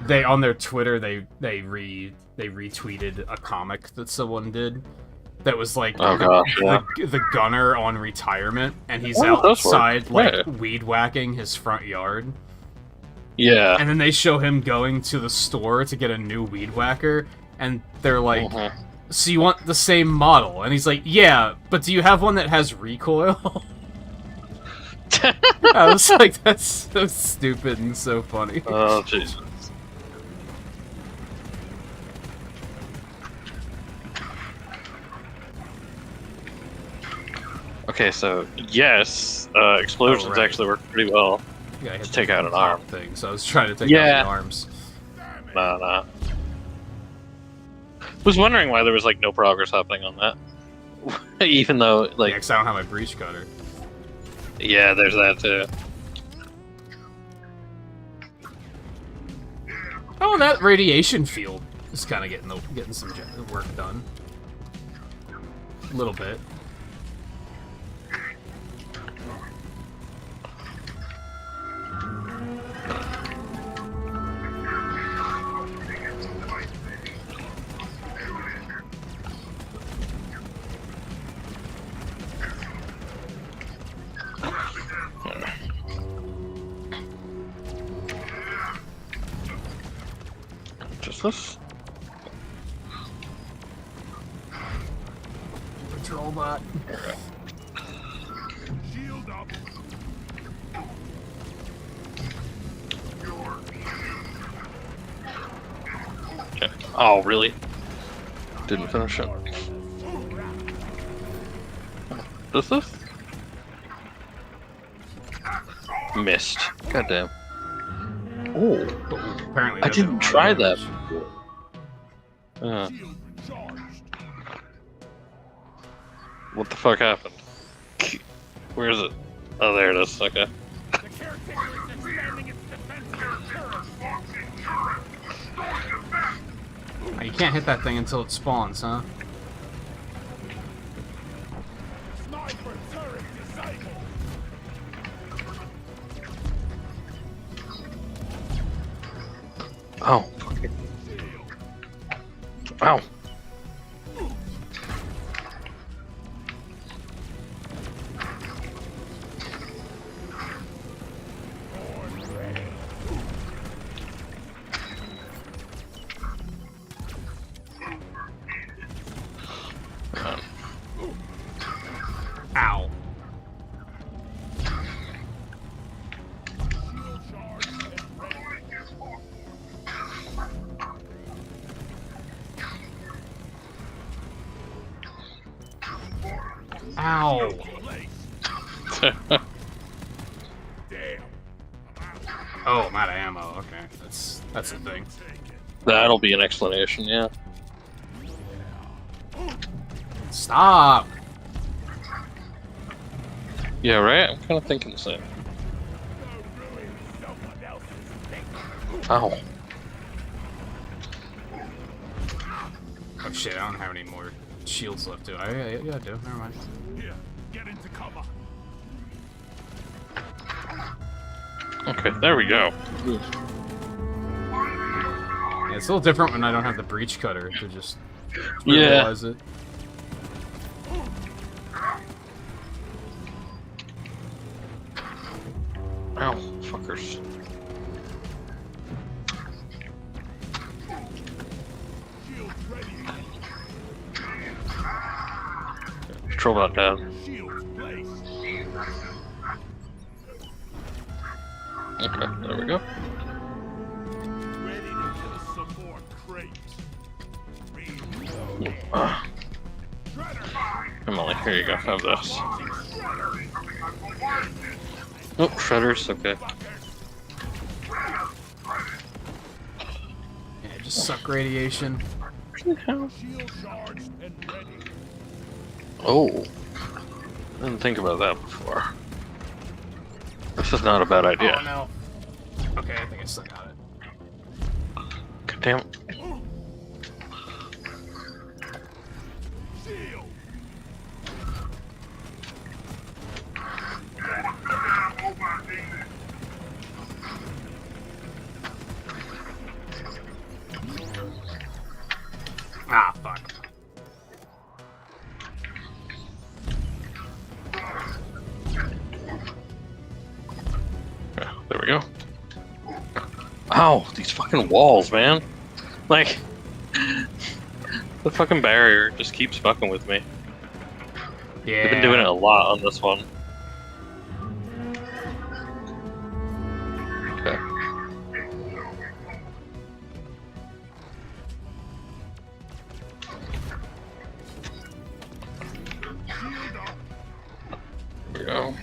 They on their Twitter they retweeted a comic that someone did that was like Oh gosh, yeah. the gunner on retirement, and he's Oh, those work. outside like Yeah. weed whacking his front yard, Yeah. and then they show him going to the store to get a new weed whacker, and they're like, Mhm. so you want the same model? And he's like, yeah, but do you have one that has recoil? I was like, that's so stupid and so funny. Oh, Jesus. Okay, so, yes, explosions right. actually work pretty well. Yeah, I hit to take the out an top arm. thing, so I was trying to take Yeah. out the arms. Nah. Was wondering why there was, like, no progress happening on that. Even though, like... Yeah, 'cause I don't have my breach cutter. Yeah, there's that, too. Oh, that radiation field is kind of getting some work done. A little bit. Just this? Patrol bot. Shield up. Okay. Oh, really? Didn't finish it. This? Missed. Goddamn. Oh, Apparently, I doesn't didn't want try damage. that before. Shield recharged. What the fuck happened? Where is it? Oh, there it is. Okay. The caretaker is expanding its defensive turret. Oh, you can't hit that thing until it spawns, huh? Sniper turret disabled. Oh. Fucking. Ow. Ow. Shield charged and ready. Ow. Place. Damn. Oh, I'm out of ammo. Okay, that's the thing. Take it. That'll be an explanation, yeah. Stop. Yeah, right? I'm kind of thinking the same. Go ruin someone else's day. Ow. Oh shit, I don't have any more shields left, do I? Yeah, I do. Never mind. Here, get into cover. Okay, there we go. Yeah, it's a little different when I don't have the breach cutter to just Yeah. realize it. Ow, fuckers. Shield ready. Control that down. Shield placed. Okay, there we go. Ready to kill some more crates. Reload. Shredder. Emily, here you go. Have this. Oh, shredders. Okay. Yeah, just suck radiation. Shield charged and ready. Oh. Didn't think about that before. This is not a bad idea. Oh no. Okay, I think I still got it. God damn. Shield. Ah, fuck. Yeah, there we go. Ow, these fucking walls, man. Like, The fucking barrier just keeps fucking with me. Yeah. I've been doing it a lot on this one. Okay. There we go.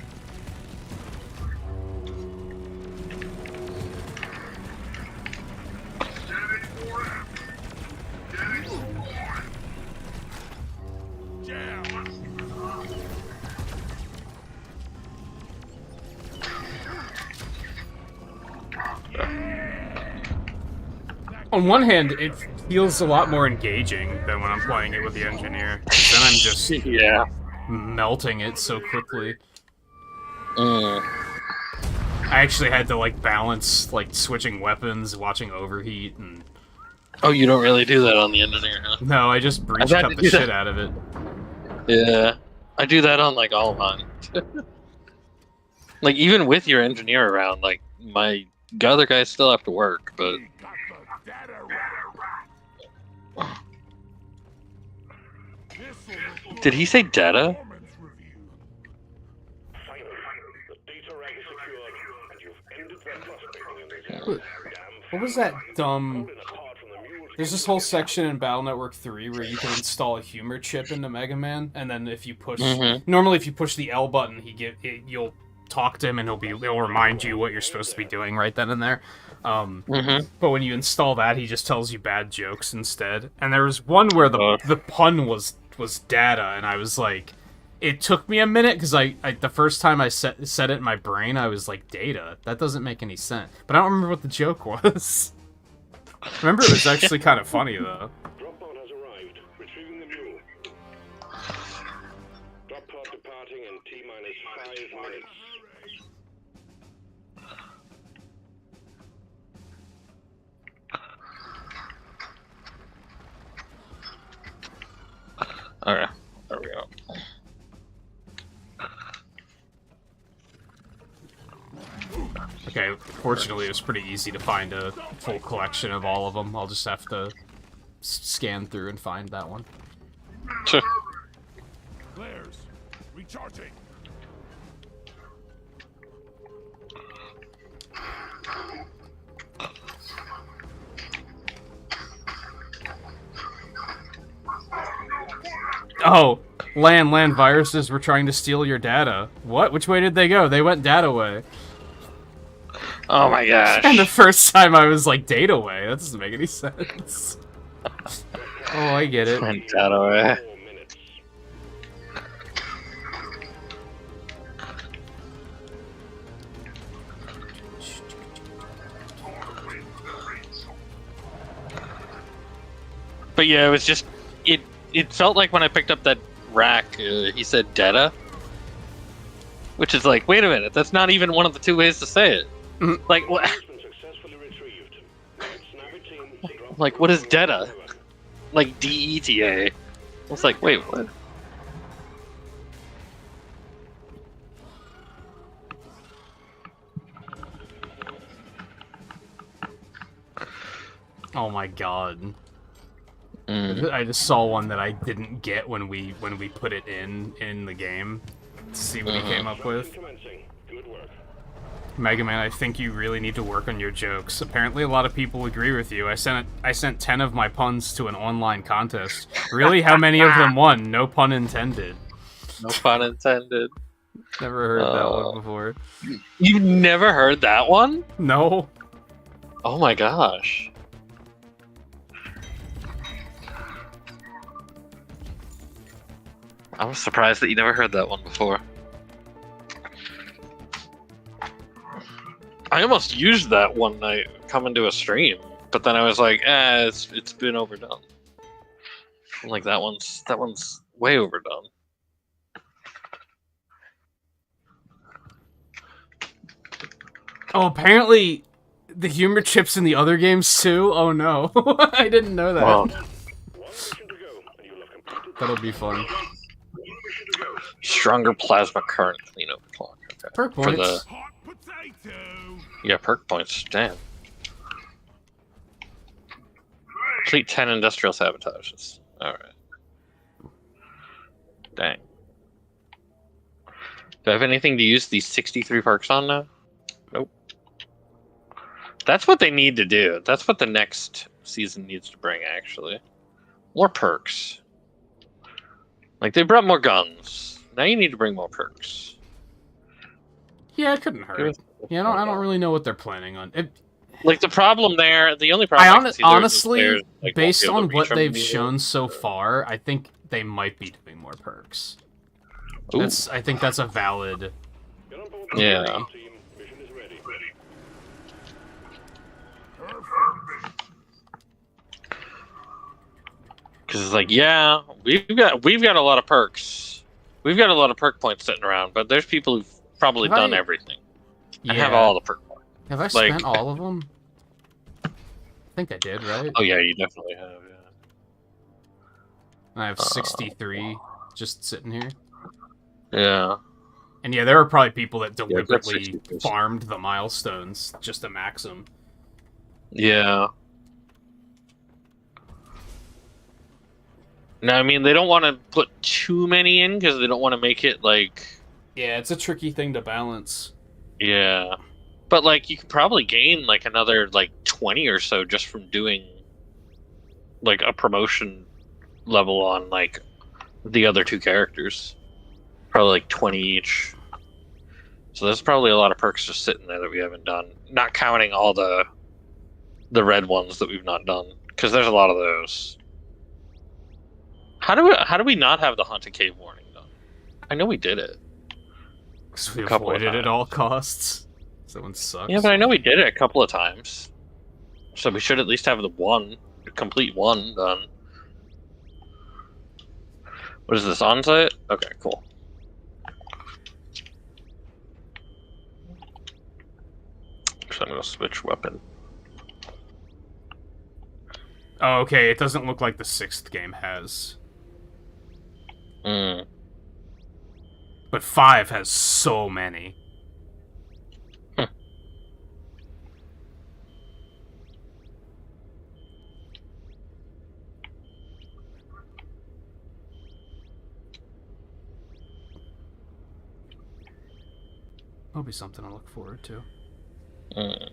On one hand, it feels a lot more engaging than when I'm playing it with the engineer. Then I'm just Yeah. melting it so quickly. Mm. I actually had to like balance like switching weapons, watching overheat, and Oh, you don't really do that on the engineer, huh? no, I just breach had cut to the do that. shit out of it. Yeah. I do that on like all of mine. Like even with your engineer around, like my other guys still have to work, but We got the data right. This'll did he say data? performance review. Finally, the data rack is secured, and you've ended that prospecting in this What- area. What was that dumb... Pulling apart from the mules. There's this whole section in Battle Network 3 where you can install a humor chip into Mega Man, and then if you push... Mhm. Normally if you push the L button, you'll talk to him and he'll remind you what you're supposed to be doing right then and there. Mm-hmm. But when you install that, he just tells you bad jokes instead. And there was one where the pun was data, and I was like... It took me a minute, because I the first time I said it in my brain, I was like, data? That doesn't make any sense. But I don't remember what the joke was. Remember, it was actually kind of funny, though. Drop pod has arrived. Retrieving the mule. Drop pod departing in T-minus 5 minutes. Okay, there we go. Okay, fortunately, it was pretty easy to find a full collection of all of them. I'll just have to scan through and find that one. Sure. Flares. Recharging. Oh, land viruses were trying to steal your data. What? Which way did they go? They went data way. Oh my gosh. And the first time I was like, data way? That doesn't make any sense. Oh, I get it. Went that away. 4 minutes. But yeah, it was just it felt like when I picked up that rack, he said data, which is like, wait a minute, that's not even one of the two ways to say it. Like what? It's been successfully retrieved. Snappy team, drop Like what is data? Like DETA. I was like, wait, what? Oh my god. Mm. I just saw one that I didn't get when we put it in the game to see what he came up with. commencing. Good work. Mega Man, I think you really need to work on your jokes. Apparently, a lot of people agree with you. I sent 10 of my puns to an online contest. Really, how many of them won? No pun intended. No pun intended. Never heard that one before. You've never heard that one? No. Oh my gosh. I was surprised that you never heard that one before. I almost used that one night coming to a stream, but then I was like, it's been overdone. I'm like that one's way overdone. Oh, apparently the humor chips in the other games too? Oh no. I didn't know that. Wow. One mission to go, and you'll have completed That'll be fun. Stronger plasma current cleanup clock. Okay. Perk For points. the Hot potato. yeah, perk points. Damn. Complete 10 industrial sabotages. Alright. Dang. Do I have anything to use these 63 perks on now? Nope. That's what they need to do. That's what the next season needs to bring, actually. More perks. Like, they brought more guns. Now you need to bring more perks. Yeah, it couldn't hurt. Yeah, I don't really know what they're planning on. Like, the problem there, the only problem I can see there is honestly, players, like, based won't be able on to what reach them they've immediately. shown so far, I think they might be doing more perks. Ooh. I think that's a valid. Get on board. Yeah. Team, mission is ready. Because it's like, yeah, we've got a lot of perks. We've got a lot of perk points sitting around, but there's people who've probably Have done I- everything. Yeah. I have all the perk points. Have I like- spent all of them? I think I did, right? Oh yeah, you definitely have. I have 63 just sitting here. Yeah. And yeah, there are probably people that got deliberately 63. farmed the milestones just to max them. Yeah. No, I mean they don't want to put too many in because they don't want to make it like. Yeah, it's a tricky thing to balance. Yeah. But like you could probably gain like another like 20 or so just from doing like a promotion level on like the other two characters. Probably like 20 each. So there's probably a lot of perks just sitting there that we haven't done. Not counting all the red ones that we've not done. Because there's a lot of those. How do we not have the haunted cave warning done? I know we did it. Because we Couple of avoided it at times. all costs. That one sucks. Yeah, but I know we did it a couple of times. So we should at least have the complete one done. What is this, on-site? Okay, cool. So I'm gonna switch weapon. Oh, okay, it doesn't look like the 6th game has. Mm. But 5 has so many. That'll be something to look forward to. Mm.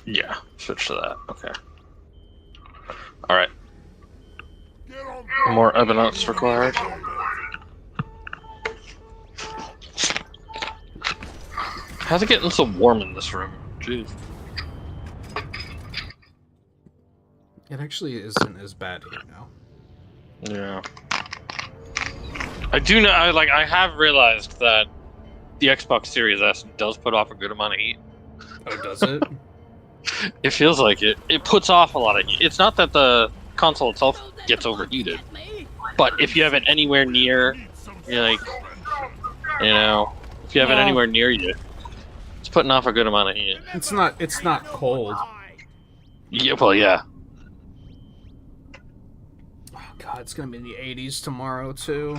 Yeah, switch to that. Okay. Alright. Get on board. More evidence required. How's it getting so warm in this room? Jeez. It actually isn't as bad here now. Yeah. I do know. I have realized that the Xbox Series S does put off a good amount of heat. Oh, does it? It feels like it. It puts off a lot of heat. It's not that the console itself gets overheated, but if you have it anywhere near, you're like, you know, if you have it Well- anywhere near you, it's putting off a good amount of heat. It's not cold. Yeah. Well, yeah. Oh god, it's gonna be in the 80s tomorrow too.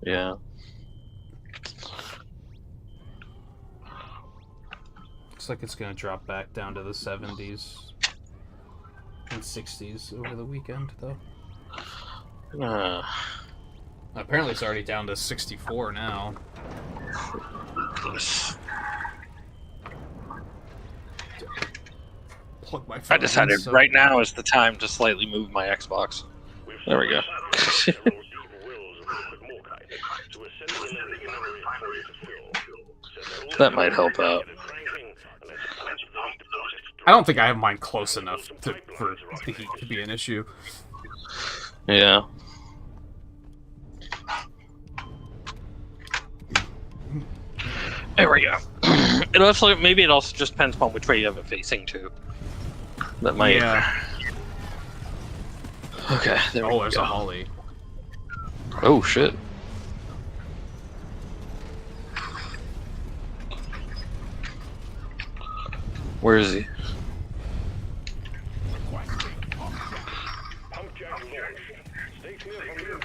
Yeah. Looks like it's gonna drop back down to the 70s and 60s over the weekend, though. Apparently, it's already down to 64 now. Plug my phone I decided in, so- right now is the time to slightly move my Xbox. We've There we go. several evil wills of liquid morkite to assemble an itinerary for you to fill. Set all That might help get out. it cranking, and let's plant those deposits I don't think I have mine close enough for the heat to be an issue. Yeah. There we go. It also maybe it also just depends upon which way you have it facing too. That might. Yeah. Okay. There Oh, we there's go. a Holly. Oh shit. Where is he?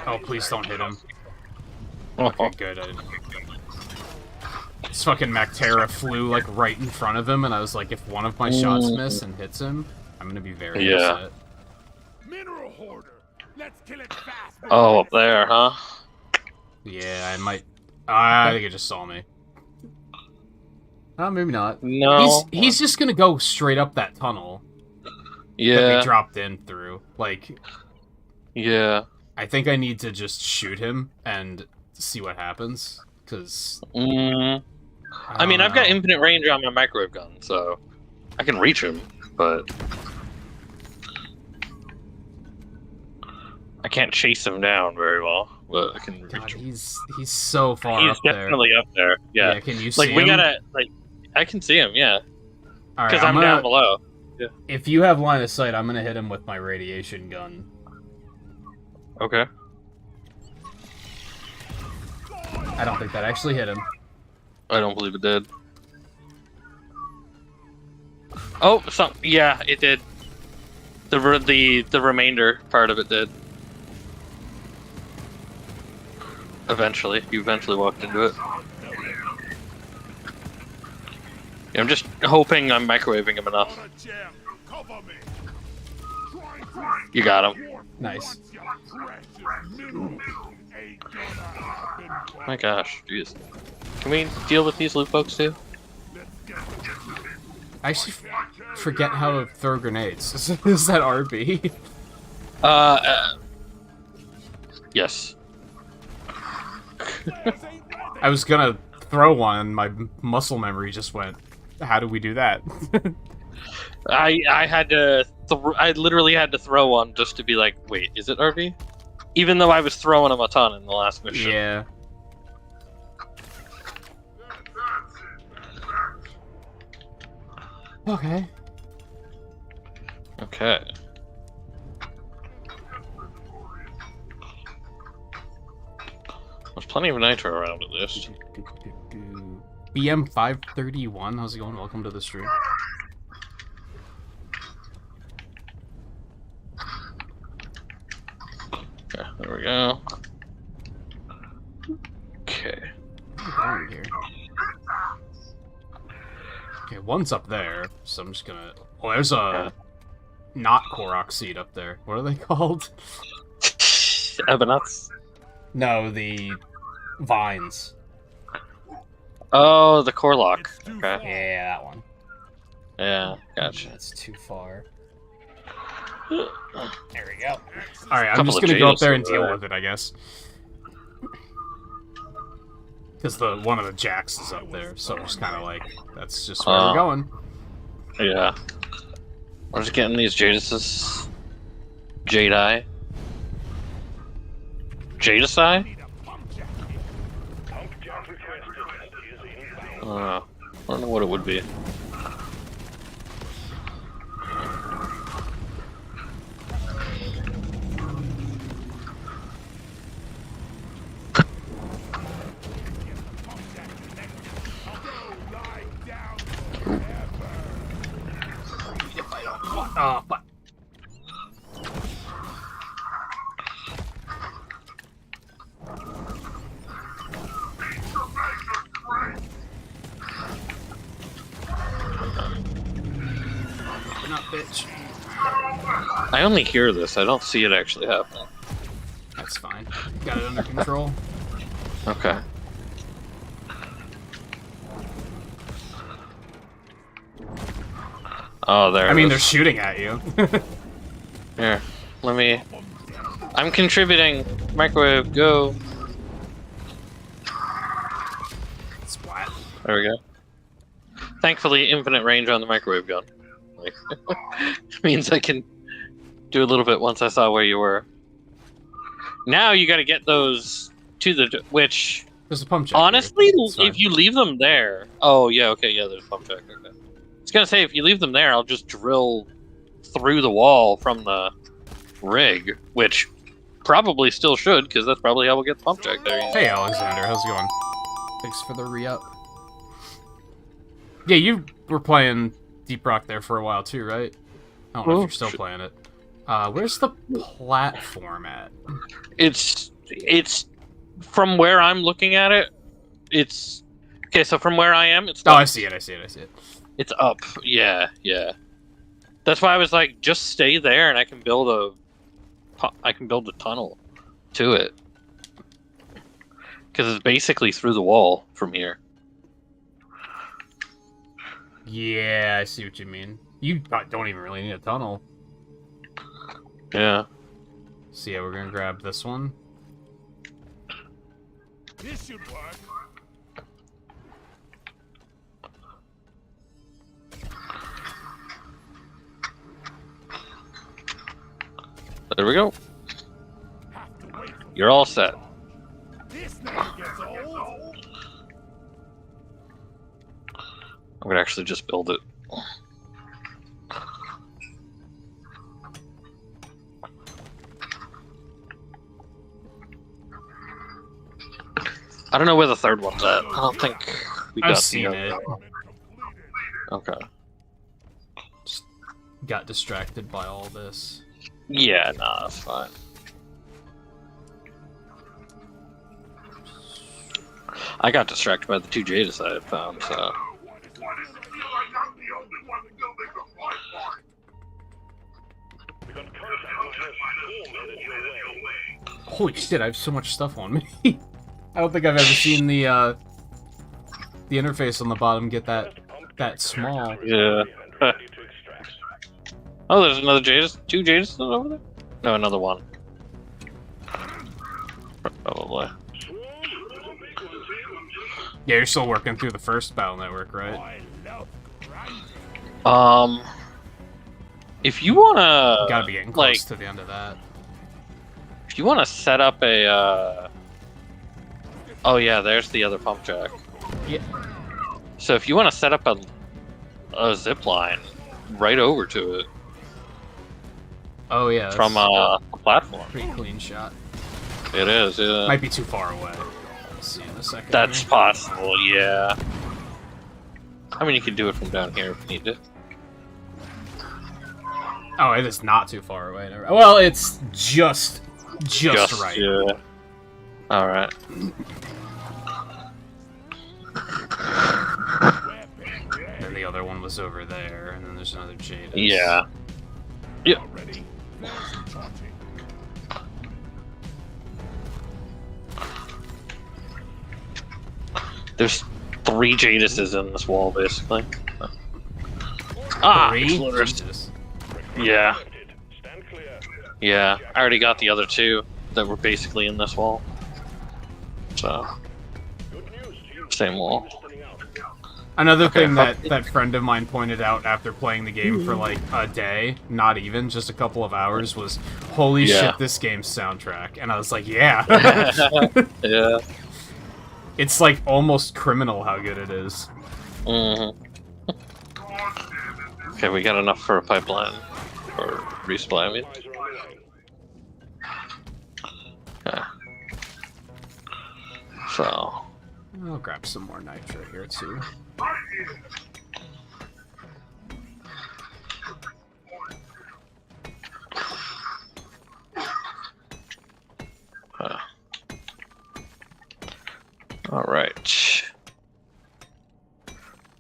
Oh, please don't hit him. Oh, Okay, good. I didn't... This fucking Mactera flew, like, right in front of him, and I was like, if one of my shots miss and hits him, I'm gonna be very upset. Mineral hoarder. Let's kill it fast. oh, up there, huh? Yeah, I might... I think it just saw me. Oh, maybe not. No. He's just gonna go straight up that tunnel that Yeah. we dropped in through. Like, Yeah. I think I need to just shoot him and see what happens, because... I mean, I've got infinite range on my microwave gun, so I can reach him, but I can't chase him down very well. But I can reach God, him. he's so far He's up there. definitely up there. Yeah. Can you see Like we him? gotta I can see him. Yeah. All right, Because I'm down below. Yeah. If you have line of sight, I'm gonna hit him with my radiation gun. Okay. I don't think that actually hit him. I don't believe it did. Oh, yeah, it did. The remainder part of it did. Eventually, you eventually walked into it. Yeah, I'm just hoping I'm microwaving him enough. You got him. Nice. My gosh, jeez. Can we deal with these loot folks too? I actually forget how to throw grenades. Is that RB? Yes. I was gonna throw one, and my muscle memory just went, how do we do that? I had to. I literally had to throw one just to be like, wait, is it RV? Even though I was throwing them a ton in the last mission. Yeah. Okay. Okay. There's plenty of nitro around at least. BM531, how's it going? Welcome to the stream. Okay, there we go. Okay. Down here. Okay, one's up there, so I'm just gonna... Oh, there's a... not Korok seed up there. What are they called? Ebonets? No, the... vines. Oh, the Corlock. Okay. Yeah, that one. Yeah, gotcha. That's too far. There we go. Alright, I'm Couple just of gonna go up there Jados and deal there. with it, I guess. Because one of the jacks is up there, so I'm just kind of like, that's just where we're going. Yeah. I'm just getting these Jadis. Jedi. Jadisi? I don't know what it would be. Oh, but... Not bitch. I only hear this, I don't see it actually happening. That's fine. Got it under control. Okay. Oh, there. I mean, it they're is. shooting at you. Here, let me. I'm contributing. Microwave, go. Splat. There we go. Thankfully, infinite range on the microwave gun. Like, means I can do a little bit once I saw where you were. Now you got to get those to the which. There's a pump jack. Honestly, here. It's fine. if you leave them there. Oh yeah, okay, yeah. There's a pump jack. Okay. I was gonna say if you leave them there, I'll just drill through the wall from the rig, which probably still should, because that's probably how we'll get the pump jack there. Hey Alexander, how's it going? Thanks for the re-up. Yeah, you were playing Deep Rock there for a while too, right? I don't know if you're still playing it. Where's the platform at? It's from where I'm looking at it. It's okay. So from where I am, it's Oh, up. I see it. I see it. I see it. It's up. Yeah, yeah. That's why I was like, just stay there, and I can build a tunnel to it. Because it's basically through the wall from here. Yeah, I see what you mean. You don't even really need a tunnel. Yeah. So yeah, we're gonna grab this one. This should work. There we go. Have to wait for You're all set. this never gets old. I'm gonna actually just build it. I don't know where the third one's at. I don't think we got I've seen the it. Okay. Just got distracted by all this. Yeah, nah, that's fine. I got distracted by the 2 Jadis I had found, so. We got contact with your swarm headed your way. Holy shit! I have so much stuff on me. I don't think I've ever seen the interface on the bottom get that small. Yeah. Ready to extract. Oh, there's another Jadis. 2 Jadis over there? No, another one. Probably. Yeah, you're still working through the first battle network, right? I love grinding. If you wanna, Gotta be getting close to the end of that. if you wanna set up a, oh yeah, there's the other pump jack. Yeah. So if you wanna set up a zip line right over to it Oh yeah. from a platform, pretty clean shot. it is. Yeah. Might be too far away. We'll see in a second. That's here. possible. Yeah. I mean, you can do it from down here if you need to. Oh, it is not too far away. Well, it's just right. Yeah. All right. And the other one was over there, and then there's another Jadis. Yeah. Yep. Ready? There's charging. There's 3 Jadises in this wall, basically. Ah, Three? exploders. Jesus. Yeah. Stand clear. Yeah. I already got the other 2 that were basically in this wall. So, Good news to you. same wall. Thinning out. Another Okay, thing that friend of mine pointed out after playing the game for like a day, not even, just a couple of hours, was, holy Yeah. shit, this game's soundtrack. And I was like, yeah. Yeah. It's like almost criminal how good it is. Mm-hmm. Okay, we got enough for a pipeline. Or resupply, I mean. Eyes are on the line. Yeah. So, I'll grab some more nitro here too. all right.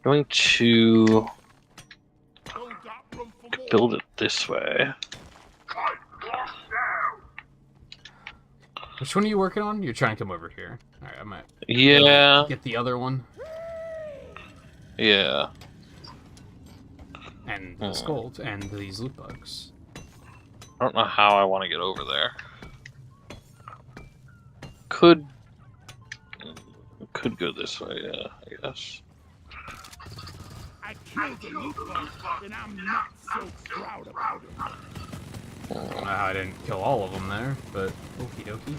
Going to Don't got room for more. build it this way. Which one are you working on? You're trying to come over here. Alright, I might Yeah. get the other one. Yeah. And this gold, and these loot bugs. I don't know how I want to get over there. Could go this way, yeah, I guess. I killed the loot bug, and I'm not so proud about it. I don't know how I didn't kill all of them there, but okie dokie.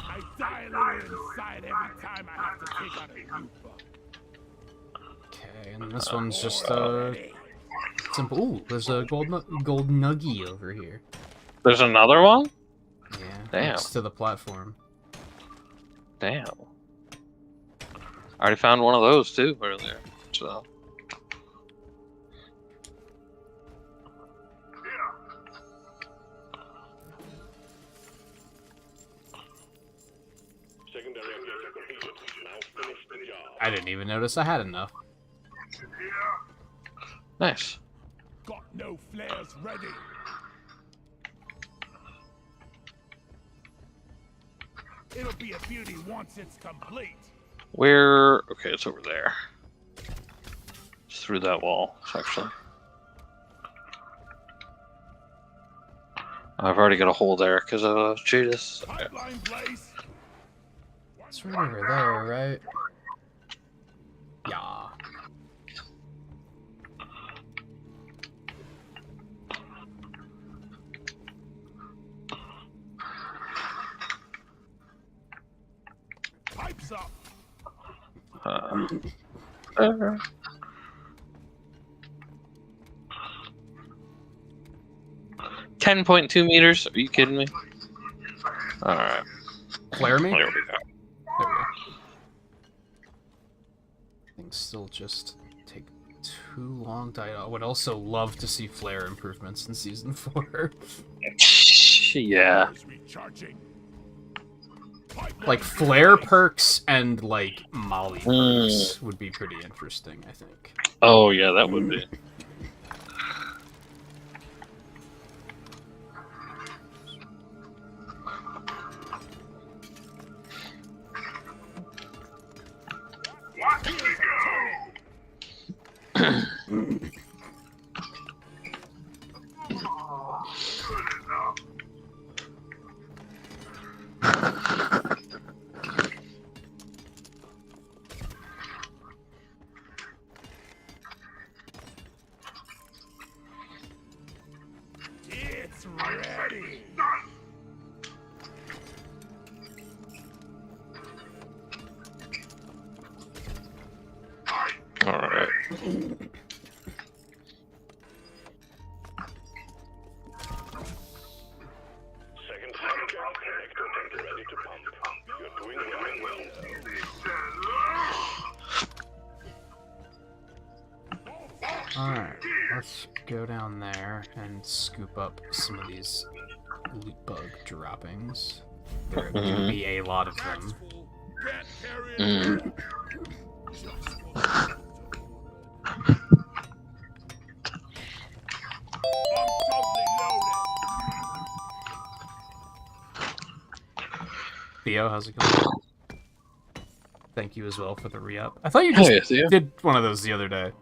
I die a little inside every time I have to take out a loot bug. Okay, and this one's just simple. Ooh, there's a gold nuggie over here. There's another one? Yeah, Damn. next to the platform. Damn. I already found one of those too earlier, so. I didn't even notice I had enough. Nice. Got no flares ready. It'll be a beauty once it's complete. Where? Okay, it's over there. Just through that wall, actually. I've already got a hole there because of Judas. Okay. Pipeline place. It's right over there, right? Yeah. Pipes up. 10.2 meters? Are you kidding me? Alright. Flare me? There we go. There we go. Things still just take too long to die. I would also love to see flare improvements in Season 4. Yeah. Recharging. Like, flare perks and, like, molly perks would be pretty interesting, I think. Oh, yeah, that would be. It's ready. Alright. Second connector ready to pump. You're doing well. Alright, let's go down there and scoop up some of these loot bug droppings. There are going to be a lot of them. Can't carry it. I'm totally loaded. Theo, how's it going? Thank you as well for the re-up. I thought you just Hey, Theo. did one of those the other day.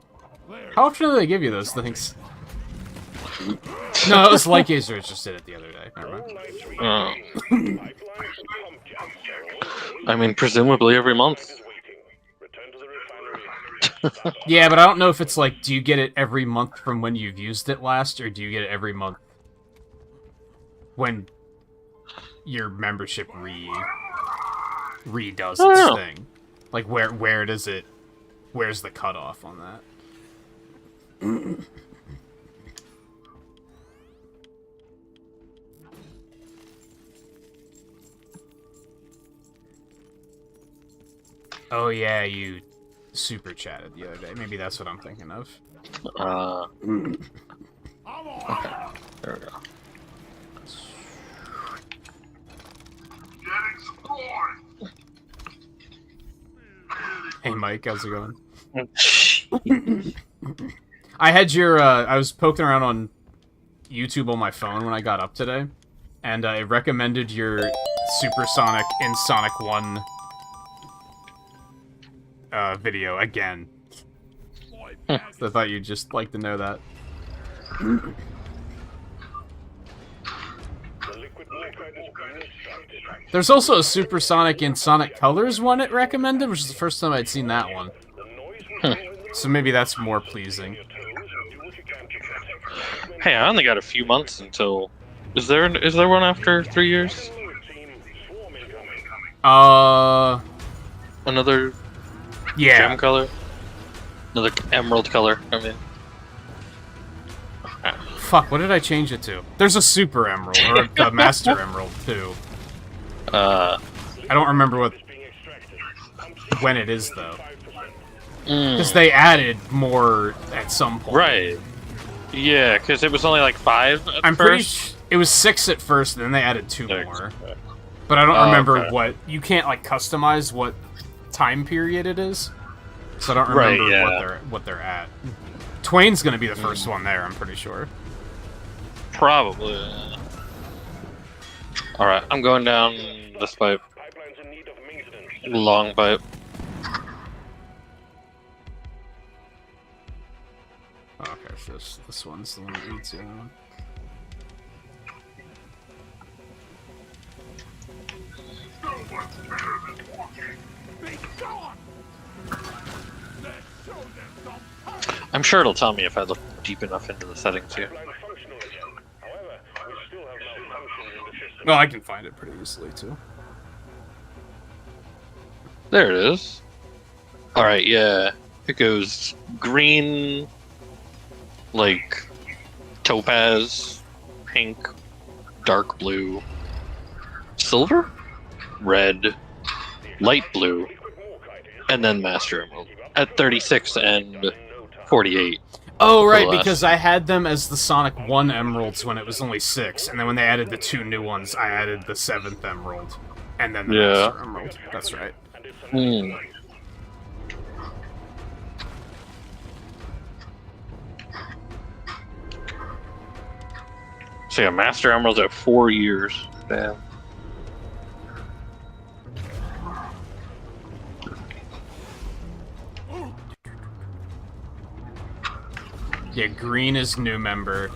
How often do they give you those things? No, it was like Acer just did it the other day. Never mind. I mean, presumably every month. Return to the refinery. Yeah, but I don't know if it's like, do you get it every month from when you've used it last, or do you get it every month when your membership redoes its thing? Like, where does it? Where's the cutoff on that? Oh yeah, you super chatted the other day. Maybe that's what I'm thinking of. Okay, there we go. Hey Mike, how's it going? I had your, I was poking around on YouTube on my phone when I got up today, and I recommended your Supersonic in Sonic 1 video again. So I thought you'd just like to know that. There's also a Supersonic in Sonic Colors one it recommended, which is the first time I'd seen that one. So maybe that's more pleasing. Hey, I only got a few months until. Is there one after 3 years? Another Yeah. gem color? Another emerald color, I mean. Fuck, what did I change it to? There's a Super Emerald, or a Master Emerald, too. I don't remember when it is, though. Because they added more at some point. Right. Yeah, because it was only like 5 at I'm first. pretty it was 6 at first, and then they added 2 6, more. okay. But I don't remember okay. what... You can't, like, customize what time period it is. So I don't Right, remember yeah. what they're at. Twain's gonna be the first one there, I'm pretty sure. Probably. Alright, I'm going down this pipe. Pipeline's in need of maintenance. Long pipe. Oh, okay, so this one's the one that needs to. Be gone! Let's show them some power! I'm sure it'll tell me if I look deep enough into the settings here. Pipeline functional again. However, we still have malfunctions in the system. Well, I can find it pretty easily too. There it is. Alright, yeah. It goes green, like topaz, pink, dark blue, silver, red, light blue, and then Master Emerald at 36 and 48. Oh, right, the last. because I had them as the Sonic 1 Emeralds when it was only 6, and then when they added the 2 new ones, I added the 7th Emerald, and then the Yeah. Master Emerald. That's right. Hmm. So yeah, Master Emerald's at 4 years. Damn. Yeah, green is new member.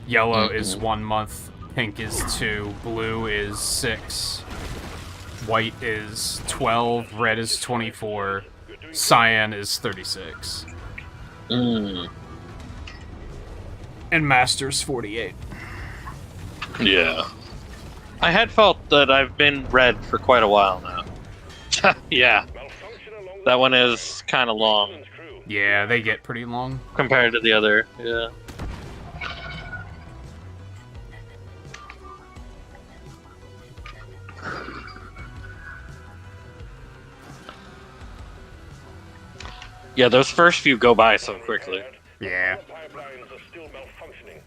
Yellow is 1 month. Pink is 2. Blue is 6. White is 12. Red is 24. Cyan is 36. Mm. And Master's 48. Yeah. I had felt that I've been red for quite a while now. Yeah, Malfunction along that one is kind of long the crew. Yeah, they get pretty long. compared to the other. Yeah. Yeah, those first few go by so quickly. Yeah. Pipelines are still malfunctioning.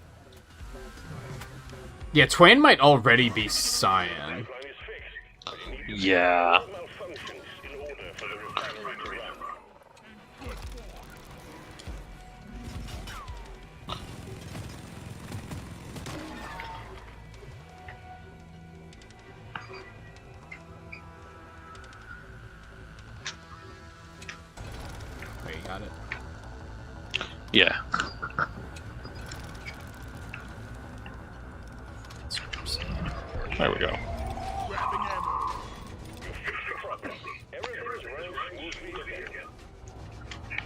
Yeah, Twain might already be Cyan. Pipeline is fixed. But you need to Yeah. malfunctions in order for the refinery to run. Wait, you got it? Yeah. There we go. Grabbing ammo. Everything is running smoothly again.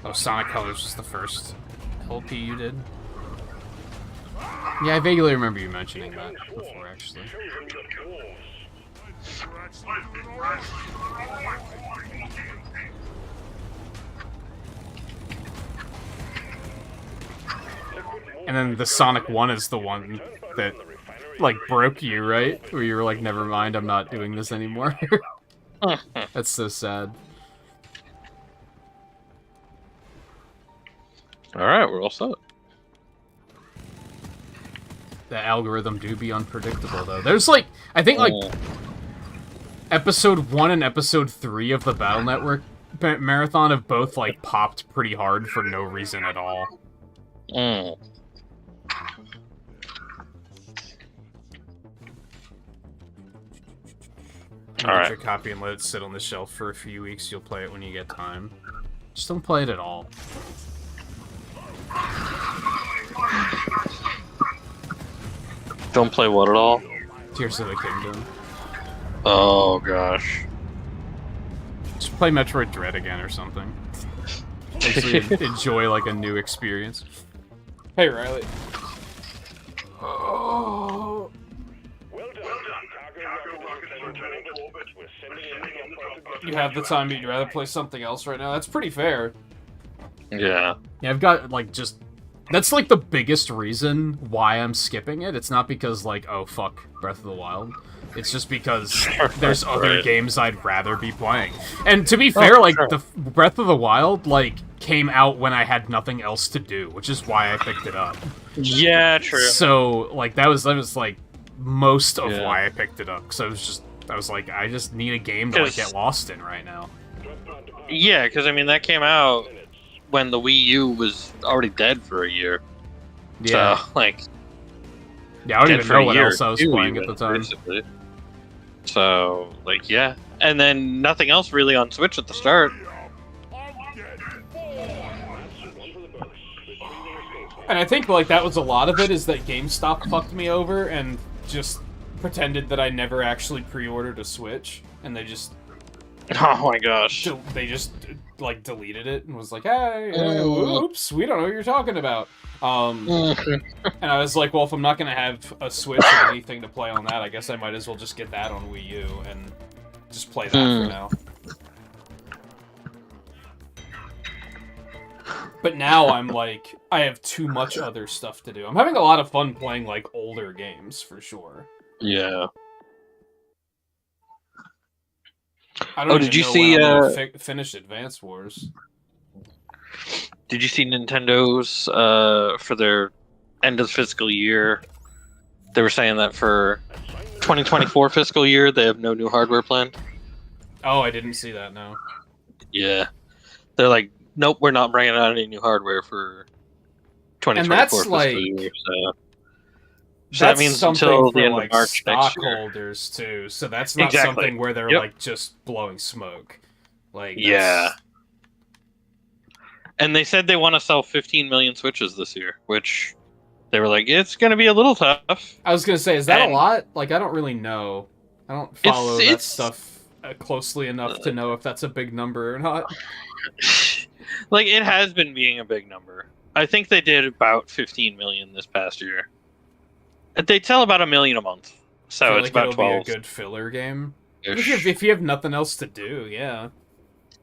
Oh, Sonic Colors was the first LP you did? Yeah, I vaguely remember you mentioning that before, actually. Show them your dwarves. We're actually doing all right. And then the Sonic 1 is the one that, like, broke you, right? Where you were like, never mind, I'm not doing this anymore. That's so sad. Alright, we're all set. The algorithm do be unpredictable, though. There's, like, I think, like, Episode 1 and Episode 3 of the Battle Network marathon have both, like, popped pretty hard for no reason at all. Mm. Get Alright. your copy and let it sit on the shelf for a few weeks. You'll play it when you get time. Just don't play it at all. Don't play what at all? Tears of the Kingdom. Oh gosh. Just play Metroid Dread again or something. Actually enjoy like a new experience. Hey Riley. Oh. Well done. Cargo rocket is returning to orbit. We're sending in the You have the time, but you'd rather play something else right now? That's pretty fair. Yeah. Yeah, I've got, like, just... That's, like, the biggest reason why I'm skipping it. It's not because, like, oh, fuck, Breath of the Wild. It's just because there's other Right. games I'd rather be playing. And to be fair, like, sure. the Breath of the Wild, like, came out when I had nothing else to do, which is why I picked it up. Yeah, true. So, like, that was like, most of Yeah. why I picked it up. Because I was like, I just need a game to, like, 'Cause- get lost in right now. Yeah, because I mean that came out when the Wii U was already dead for a year. Yeah. So, like, Yeah, I don't dead even for know a what year, else I was too, playing at even, the time. basically. So, like, yeah. And then nothing else really on Switch at the start. And I think, like, that was a lot of it, is that GameStop fucked me over and just pretended that I never actually pre-ordered a Switch, and they just... Oh my gosh. Like, deleted it and was like, hey, oops, we don't know what you're talking about. And I was like, well, if I'm not gonna have a Switch or anything to play on that, I guess I might as well just get that on Wii U and just play that for now. But now I'm like, I have too much other stuff to do. I'm having a lot of fun playing, like, older games, for sure. Yeah. I don't even did you know see, when I'm gonna finish Advance Wars. Did you see Nintendo's, for their end of fiscal year, they were saying that for 2024 fiscal year, they have no new hardware planned? Oh, I didn't see that, no. Yeah. They're like, nope, we're not bringing out any new hardware for 2024 fiscal year. So that means until the end of March next year. Stockholders too, so that's not something where they're like just blowing smoke. Like, yeah. And they said they want to sell 15 million Switches this year, which they were like, it's going to be a little tough. I was going to say, is that a lot? Like, I don't really know. I don't follow that stuff closely enough to know if that's a big number or not. Like, it has been being a big number. I think they did about 15 million this past year. They sell about 1 million a month, so it's about 12. Be a good filler game. If you have nothing else to do, yeah.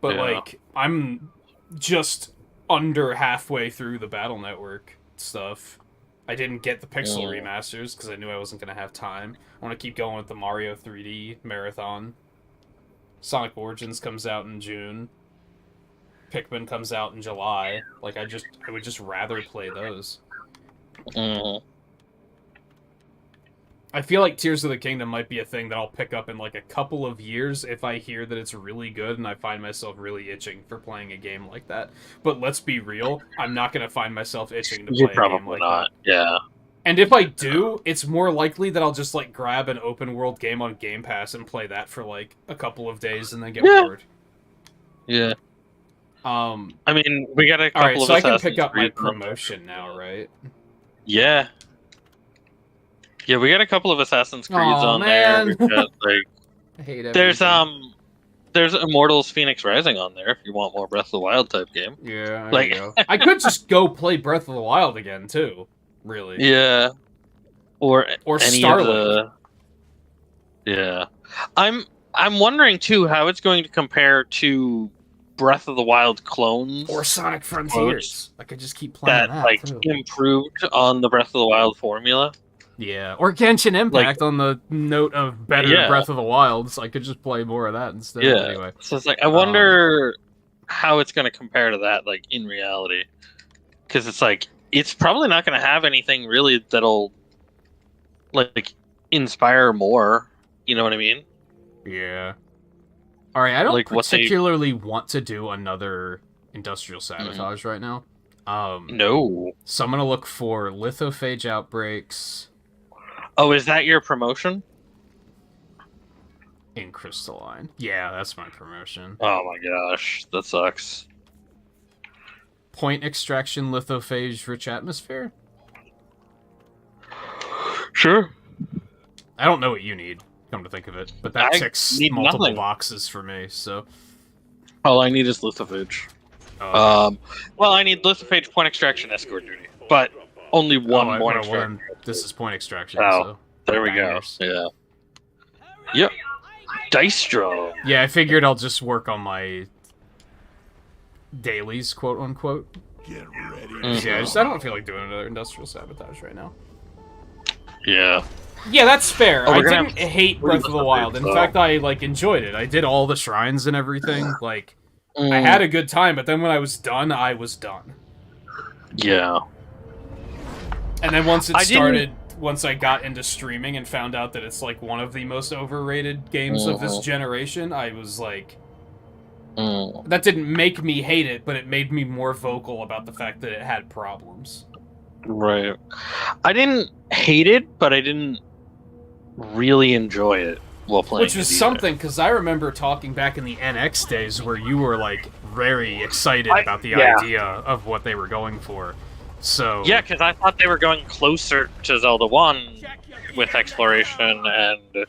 But like, I'm just under halfway through the Battle Network stuff. I didn't get the Pixel remasters because I knew I wasn't gonna have time. I want to keep going with the Mario 3D marathon. Sonic Origins comes out in June. Pikmin comes out in July. Like, I would just rather play those. I feel like Tears of the Kingdom might be a thing that I'll pick up in, like, a couple of years if I hear that it's really good and I find myself really itching for playing a game like that. But let's be real, I'm not going to find myself itching to play a game like that. Yeah. And if I do, it's more likely that I'll just, like, grab an open-world game on Game Pass and play that for, like, a couple of days and then get bored. Yeah. I mean, we got a couple of so I can pick up my promotion now, right? Yeah. Yeah, we got a couple of Assassin's Creeds on there. We've got, like, I hate everything. There's Immortals Phoenix Rising on there if you want more Breath of the Wild type game. Yeah, there you go. I could just go play Breath of the Wild again too, really. Yeah. Or any Starlink. of the... Yeah. I'm wondering too how it's going to compare to Breath of the Wild clones or Sonic Frontiers. I could just keep playing that like too. Improved on the Breath of the Wild formula. Yeah, or Genshin Impact on the note of better Breath of the Wild, so I could just play more of that instead. Yeah. Anyway. So it's like, I wonder how it's going to compare to that, like, in reality. Because it's like, it's probably not going to have anything really that'll, like, inspire more. You know what I mean? Yeah. Alright, I don't particularly want to do another Industrial Sabotage right now. No. So I'm going to look for Lithophage Outbreaks. Oh, is that your promotion? In Crystalline. Yeah, that's my promotion. Oh my gosh, that sucks. Point Extraction Lithophage Rich Atmosphere? Sure. I don't know what you need, come to think of it, but that ticks multiple boxes for me, so... All I need is Lithophage. Well, I need Lithophage, Point Extraction, Escort Duty, but only one Point Extraction. This is Point Extraction, so there we go. Yeah. Yep. Dice draw. Yeah, I figured I'll just work on my dailies, quote unquote. Get ready. Yeah, I don't feel like doing another Industrial Sabotage right now. Yeah. Yeah, that's fair. I didn't hate Breath of the Wild. In fact, I enjoyed it. I did all the shrines and everything. Like, I had a good time, but then when I was done, I was done. Yeah. And then once it started, once I got into streaming and found out that it's like one of the most overrated games of this generation, I was like, That didn't make me hate it, but it made me more vocal about the fact that it had problems. Right. I didn't hate it, but I didn't really enjoy it while playing. Which was something, because I remember talking back in the NX days where you were like very excited about the idea of what they were going for. So yeah, because I thought they were going closer to Zelda 1 with exploration and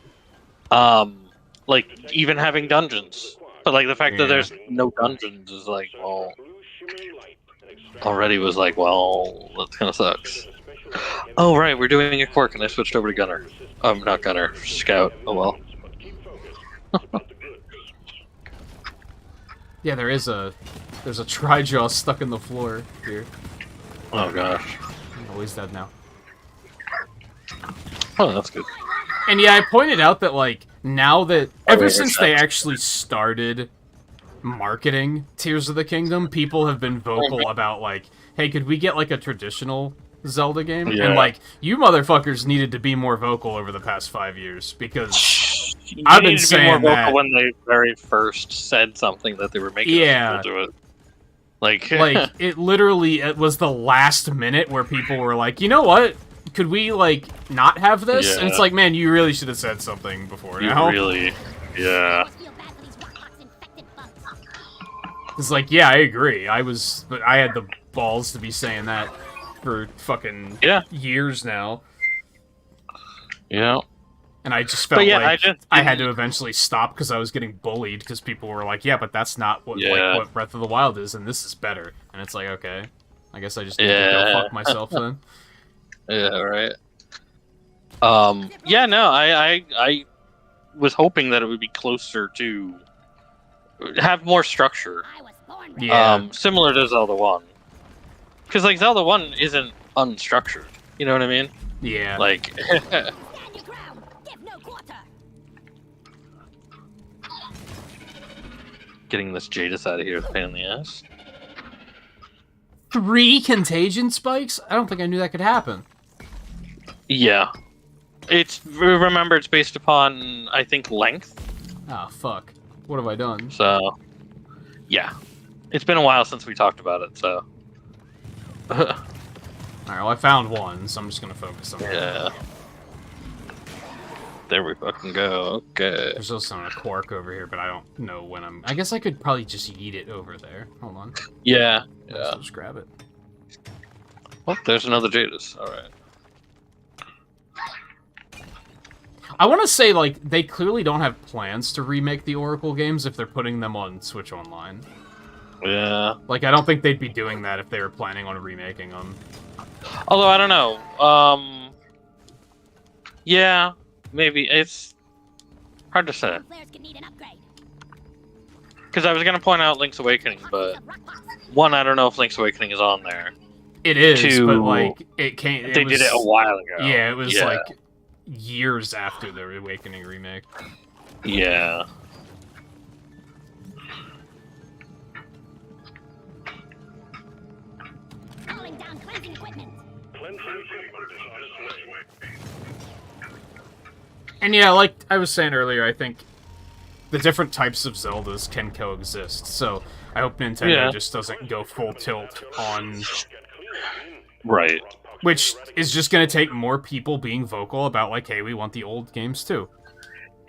like even having dungeons. But like the fact that there's no dungeons is like, well, already was like, well, that kind of sucks. Oh right, we're doing a quirk, and I switched over to Gunner. Not Gunner, Scout. Oh well. yeah, there's a Trijaw stuck in the floor here. Oh gosh. Oh, he's dead now. Oh, that's good. And yeah, I pointed out that like now that ever since they actually started marketing Tears of the Kingdom, people have been vocal about like, hey, could we get like a traditional Zelda game? Yeah. And like, you motherfuckers needed to be more vocal over the past 5 years because I've been saying more vocal that when they very first said something that they were making people do it. Like, like it literally it was the last minute where people were like, you know what? Could we like not have this? Yeah. And it's like, man, you really should have said something before now. really, yeah. It's like, yeah, I agree. But I had the balls to be saying that for fucking years now. Yeah. And I just felt yeah, like I had to eventually stop because I was getting bullied because people were like, yeah, but that's not what like, what Breath of the Wild is, and this is better. And it's like, okay, I guess I just need to go fuck myself then. Yeah, right. Yeah, no, I was hoping that it would be closer to have more structure. Yeah. Similar to Zelda 1. Because like Zelda 1 isn't unstructured. You know what I mean? Yeah. Like getting this Jadis out of here is a pain in the ass. 3 contagion spikes? I don't think I knew that could happen. Yeah. Remember, it's based upon, I think, length. Ah, fuck. What have I done? So, yeah. It's been a while since we talked about it, so. Alright, well, I found one, so I'm just gonna focus on that. Yeah. There we fucking go. Okay. There's also a quark over here, but I don't know when I guess I could probably just eat it over there. Hold on. Yeah. So Yeah. just grab it. Oh, there's another Jadis. Alright. I want to say, like, they clearly don't have plans to remake the Oracle games if they're putting them on Switch Online. Yeah. Like, I don't think they'd be doing that if they were planning on remaking them. Although, I don't know. Yeah. Maybe. It's hard to say. Because I was going to point out Link's Awakening, but... One, I don't know if Link's Awakening is on there. It is, 2, but, like, it can't... They did it a while ago. Yeah, it was, like, years after the Awakening remake. Yeah. Calling down cleansing equipment. And yeah, like I was saying earlier, I think the different types of Zeldas can coexist, so I hope Nintendo just doesn't go full tilt on... Right. Which is just going to take more people being vocal about, like, hey, we want the old games too.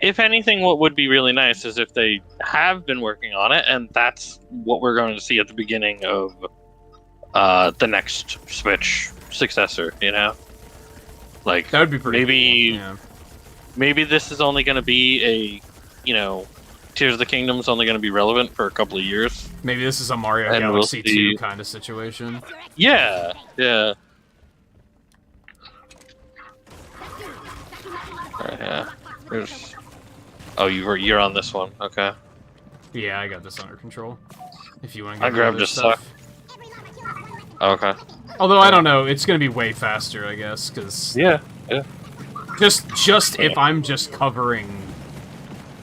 If anything, what would be really nice is if they have been working on it, and that's what we're going to see at the beginning of the next Switch successor, you know? Like, that would be pretty maybe, cool. maybe this is only going to be a, you know, Tears of the Kingdom is only going to be relevant for a couple of years. Maybe this is a Mario And Galaxy we'll see. 2 kind of situation. Yeah, yeah. Yeah. There's... Oh, you're on this one. Okay. Yeah, I got this under control. If you want to I get grabbed other just stuff. Okay. Although I don't know, it's going to be way faster, I guess, because Yeah. Yeah. just if I'm just covering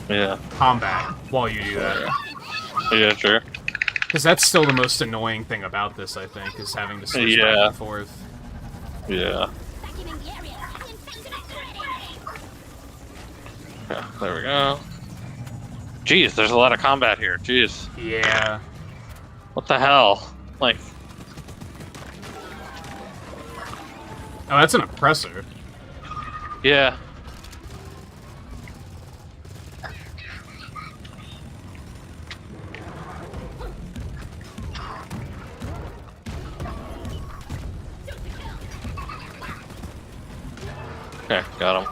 Yeah. combat while you do that. Yeah. Sure. Because that's still the most annoying thing about this, I think, is having to switch back and forth. Yeah. Yeah. There we go. Jeez, there's a lot of combat here. Jeez. Yeah. What the hell? Like, Oh, that's an oppressor. yeah. Okay, got him.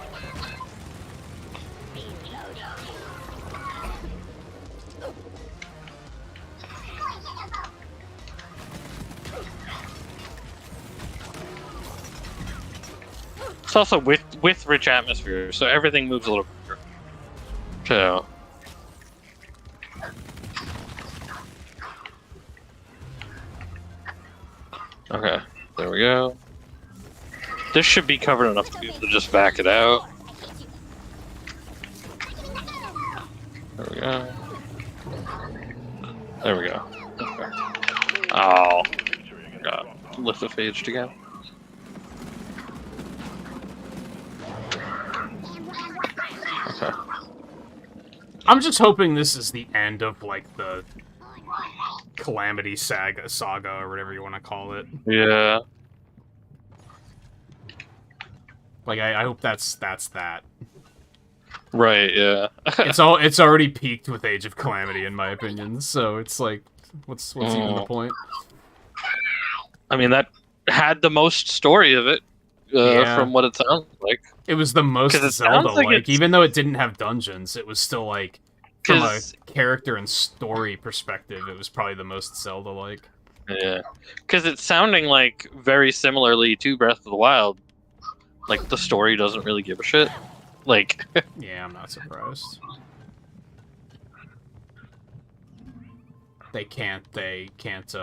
It's also with rich atmosphere, so everything moves a little quicker. So, okay, there we go. This should be covered enough to be able to just back it out. There we go. There we go. Okay. Oh, God. Lift the phage again. Okay. I'm just hoping this is the end of, like, the Calamity saga, or whatever you want to call it. Yeah. Like, I hope that's that. Right, yeah. It's already peaked with Age of Calamity, in my opinion, so it's like, what's even the point? I mean, that had the most story of it, Yeah. from what it sounds like. It was the most 'Cause it sounds Zelda-like, like it's- even though it didn't have dungeons, it was still, like, from a 'Cause- character and story perspective, it was probably the most Zelda-like. Yeah. Because it's sounding like very similarly to Breath of the Wild. Like, the story doesn't really give a shit. Like, Yeah, I'm not surprised. They can't, They can't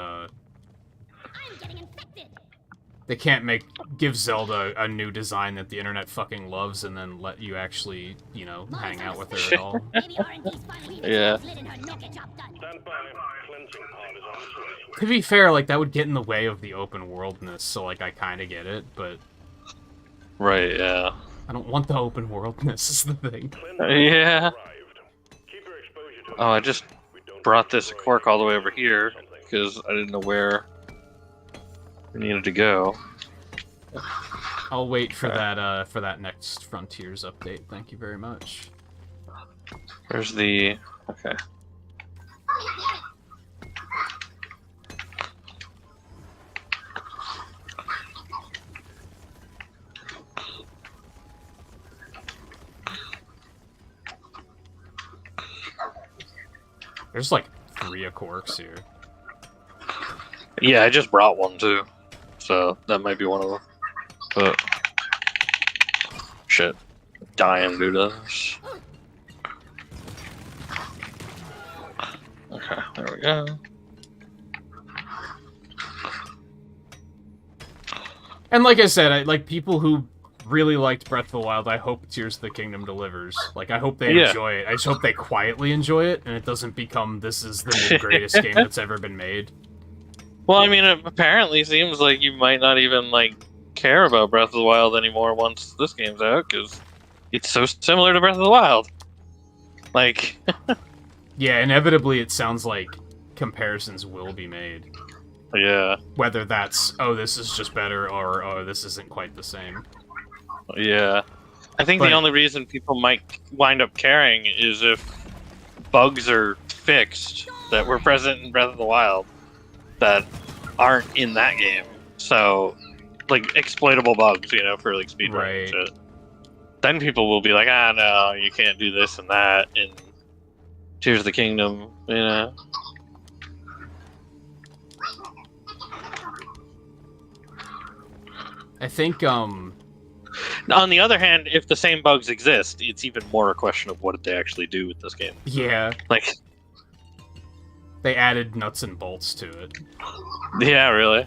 give Zelda a new design that the internet fucking loves and then let you actually, you know, hang out with her at all. yeah. Stand by. Cleansing pod is on its way. To be fair, like, that would get in the way of the open worldness, so, like, I kinda get it, but Right, yeah. I don't want the open worldness, is the thing. Yeah. Arrived. Keep your exposure to Oh, I just brought this cork all the way over here because I didn't know where we needed to go. I'll wait for that next Frontiers update, thank you very much. Where's the... Okay. There's like 3 corks here. Yeah, I just brought one too. So that might be one of them. But... Shit. Dying due to this. Okay, there we go. And like I said, like people who really liked Breath of the Wild, I hope Tears of the Kingdom delivers. Like, I hope they enjoy it. I just hope they quietly enjoy it, and it doesn't become, this is the new greatest game that's ever been made. Well, I mean, it apparently seems like you might not even, like, care about Breath of the Wild anymore once this game's out, because it's so similar to Breath of the Wild. Like... Yeah, inevitably it sounds like comparisons will be made. Yeah. Whether that's, oh, this is just better, or, oh, this isn't quite the same. Yeah. I think the only reason people might wind up caring is if bugs are fixed that were present in Breath of the Wild that aren't in that game. So, like, exploitable bugs, you know, for, like, speedrunning and shit. Then people will be like, ah, no, you can't do this and that in Tears of the Kingdom, you know? I think, On the other hand, if the same bugs exist, it's even more a question of what did they actually do with this game. Yeah. Like... They added nuts and bolts to it. Yeah, really.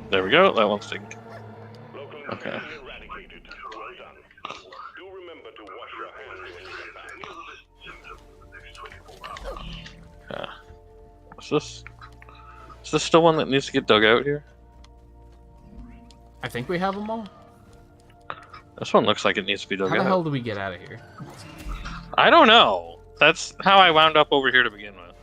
There we go, that one's taken. Okay. Do remember to wash your hands when you get back. Yeah. What's this? Is this still one that needs to get dug out here? I think we have them all. This one looks like it needs to be dug How the out. hell do we get out of here? I don't know. That's how I wound up over here to begin with.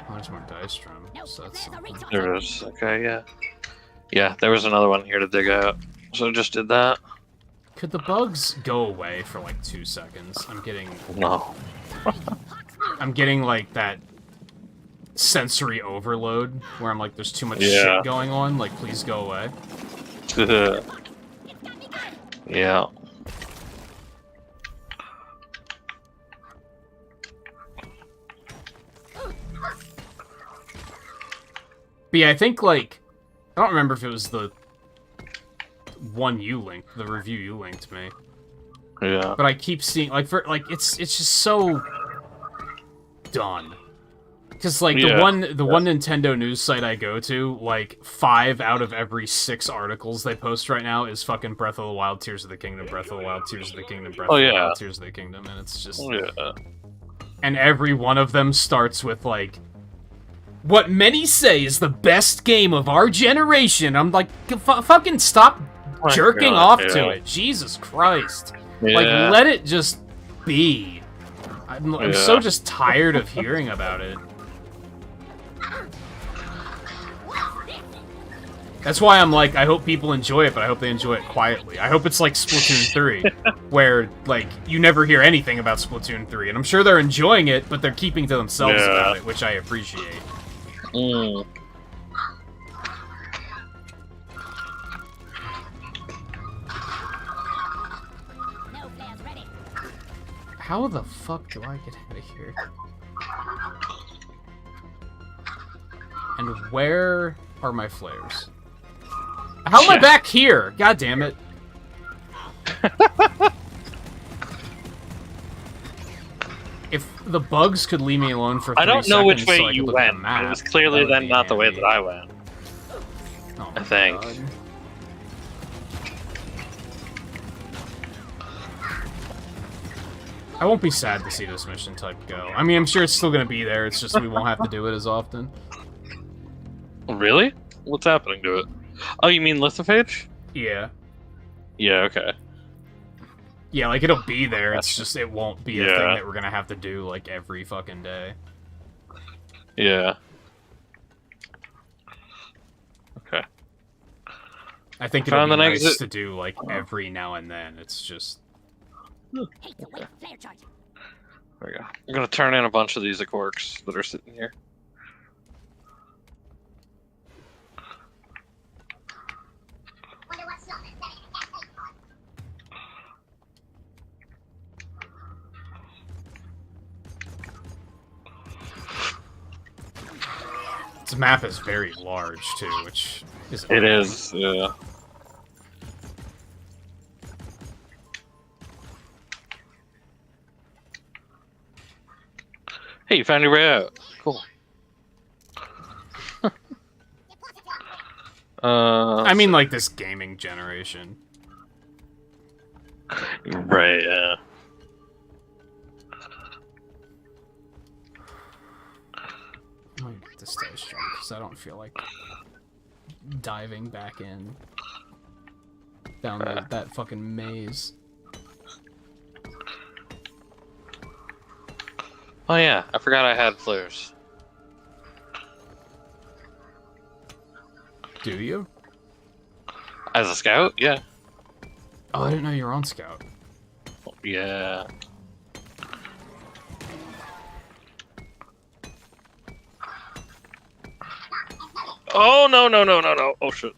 Oh, there's more dice drum. So that's something. There is. Okay, yeah. Yeah, there was another one here to dig out. So I just did that. Could the bugs go away for like 2 seconds? I'm getting like that sensory overload where I'm like, there's too much shit going on. Like, please go away. Yeah. But yeah, I think like, I don't remember if it was the one you linked, the review you linked me. Yeah. But I keep seeing it's just so done. Because like the one Nintendo news site I go to, like 5 out of every 6 articles they post right now is fucking Breath of the Wild, Tears of the Kingdom, Breath of the Wild, Tears of the Kingdom, Breath of the Wild, Tears of the Kingdom, and it's just and every one of them starts with like, what many say is the best game of our generation. I'm like, fucking stop jerking off to it. Jesus Christ. Like, let it just be. I'm so just tired of hearing about it. That's why I'm like, I hope people enjoy it, but I hope they enjoy it quietly. I hope it's like Splatoon 3, where, like, you never hear anything about Splatoon 3. And I'm sure they're enjoying it, but they're keeping to themselves about it, which I appreciate. How the fuck do I get out of here? And where are my flares? How am I back here? God damn it. If the bugs could leave me alone for 3 seconds, I don't know which way so you went. It was clearly then not the way that I went. Oh I think. God. I won't be sad to see this mission type go. I mean, I'm sure it's still gonna be there, it's just we won't have to do it as often. Really? What's happening to it? Oh, you mean lithophage? Yeah. Yeah, okay. Yeah, like, it'll be there, it's just, it won't be a thing that we're gonna have to do, like, every fucking day. Yeah. Okay. I think it'll be nice to do, like, every now and then, it's just... There we go. I'm gonna turn in a bunch of these Approx that are sitting here. This map is very large, too, which is... It is, yeah. Hey, you found your way out. Cool. I mean, like, this gaming generation. Right, yeah. I'm gonna get this dice drum, because I don't feel like diving back in down that fucking maze. Oh yeah, I forgot I had flares. Do you? As a scout? Yeah. Oh, I didn't know you were on scout. Yeah. Oh, no. Oh, shit.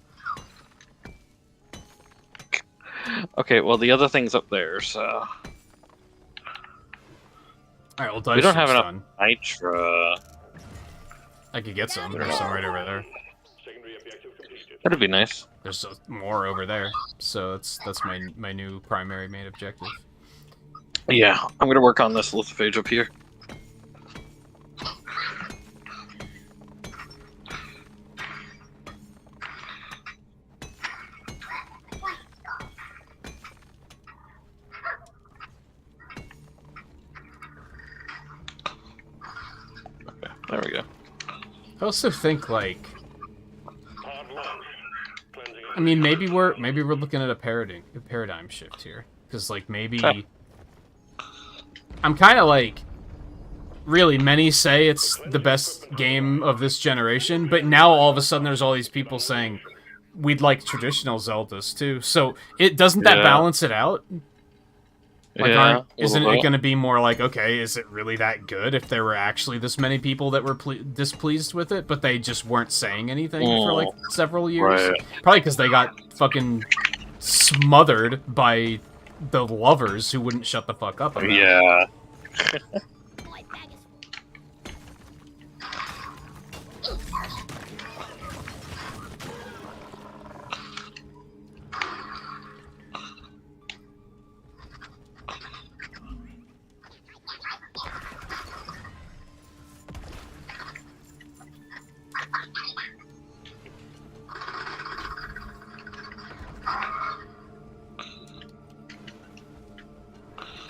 Okay, well, the other thing's up there, so... Alright, well, dice we don't have enough done. nitra. I could get some. There's some right over there. That'd be nice. There's more over there. So that's my new primary main objective. Yeah, I'm gonna work on this lithophage up here. Okay, there we go. I also think, like... I mean, maybe we're looking at a paradigm shift here, because like maybe I'm kind of like, really, many say it's the best game of this generation, but now all of a sudden there's all these people saying we'd like traditional Zeldas too. So it doesn't that balance it out? Like, isn't it going to be more like, okay, is it really that good if there were actually this many people that were displeased with it, but they just weren't saying anything for like several years? Right. Probably because they got fucking smothered by the lovers who wouldn't shut the fuck up about it. Yeah.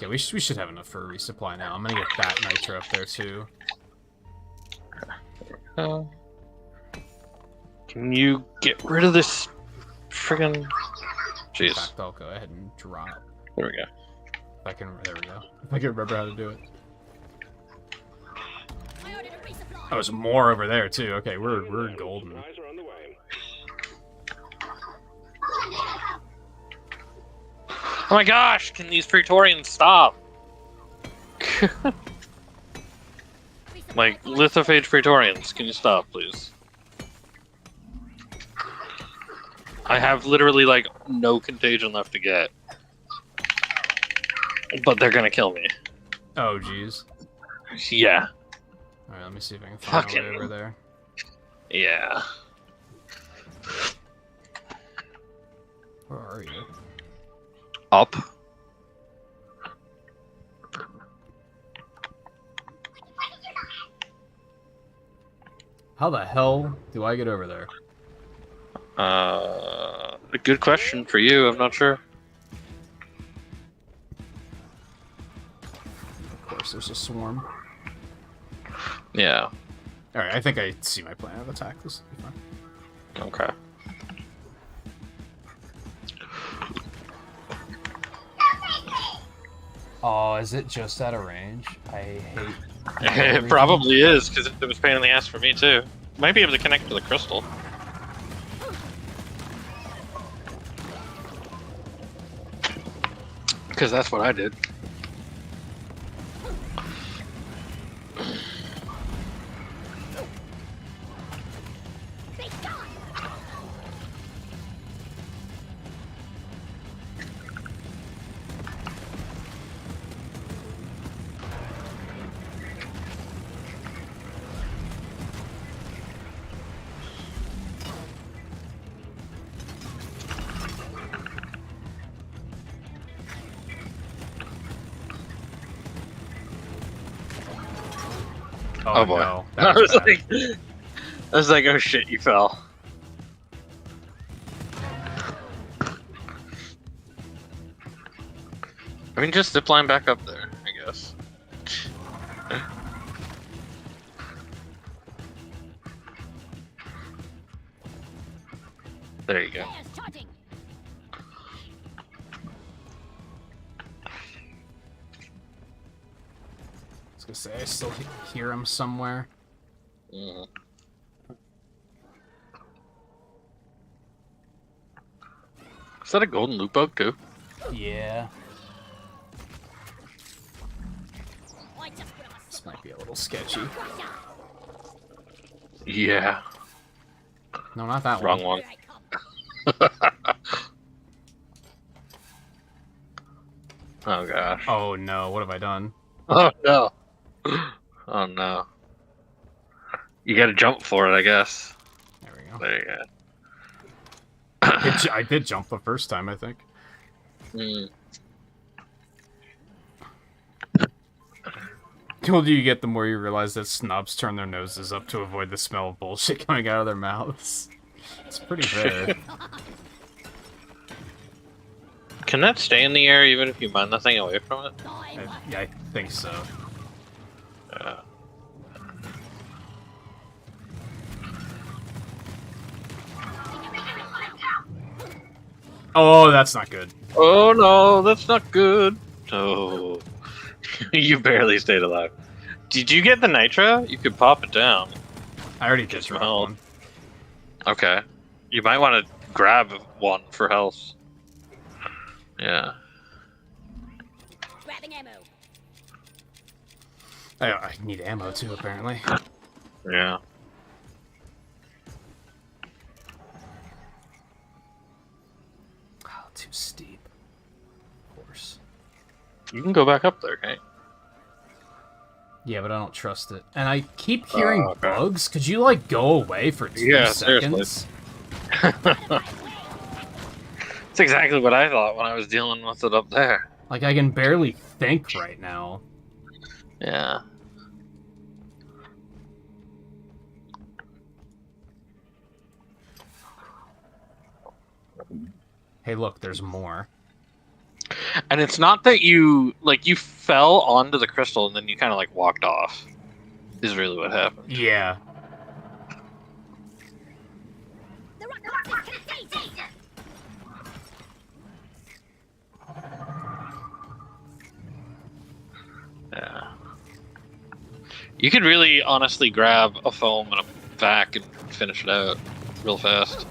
Okay, we should have enough for a resupply now. I'm gonna get that nitro up there too. Can you get rid of this friggin'... Jeez. In fact, I'll go ahead and drop. There we go. If I can, there we go. If I can remember how to do it. Oh, there's more over there too. Okay, we're golden. Supplies are on the way. Oh my gosh, can these Praetorians stop? Like, lithophage Praetorians, can you stop, please? I have literally, like, no contagion left to get. But they're gonna kill me. Oh, jeez. Yeah. Alright, let me see if I can find my way Fucking- over there. Yeah. Where are you? Up. How the hell do I get over there? A good question for you, I'm not sure. Of course, there's a swarm. Yeah. Alright, I think I see my plan of attack. This will be fine. Okay. Oh, is it just out of range? I hate... It probably is, because it was a pain in the ass for me, too. Might be able to connect to the crystal. Because that's what I did. Oh boy. No, I that was bad. like, oh shit, you fell. I mean, just zipline back up there, I guess. There you go. I was gonna say, I still hear him somewhere. Mhm. Is that a golden loot bug too? Yeah. This might be a little sketchy. Yeah. No, not that Wrong one. one. Oh gosh. Oh no, what have I done? Oh no. Oh no. You gotta jump for it, I guess. There we go. There you go. I did jump the first time, I think. Mm. The older you get, the more you realize that snobs turn their noses up to avoid the smell of bullshit coming out of their mouths. It's pretty fair. Can that stay in the air even if you mine nothing away from it? Yeah, I think so. Oh, that's not good. Oh no, that's not good. Oh, you barely stayed alive. Did you get the nitro? You could pop it down. I already did Get some drop health. one. Okay. You might want to grab one for health. Yeah. Grabbing ammo. I need ammo too, apparently. Yeah. Oh, too steep. Of course. You can go back up there, okay? Yeah, but I don't trust it. And I keep hearing okay. bugs. Could you, like, go away for 2 Yeah, seconds? That's exactly what I thought when I was dealing with it up there. Like, I can barely think right now. Yeah. Hey, look, there's more. And it's not that you fell onto the crystal and then you kind of like walked off. Is really what happened. Yeah. The rock is contained. Yeah. You could really honestly grab a foam and a vac and finish it out real fast.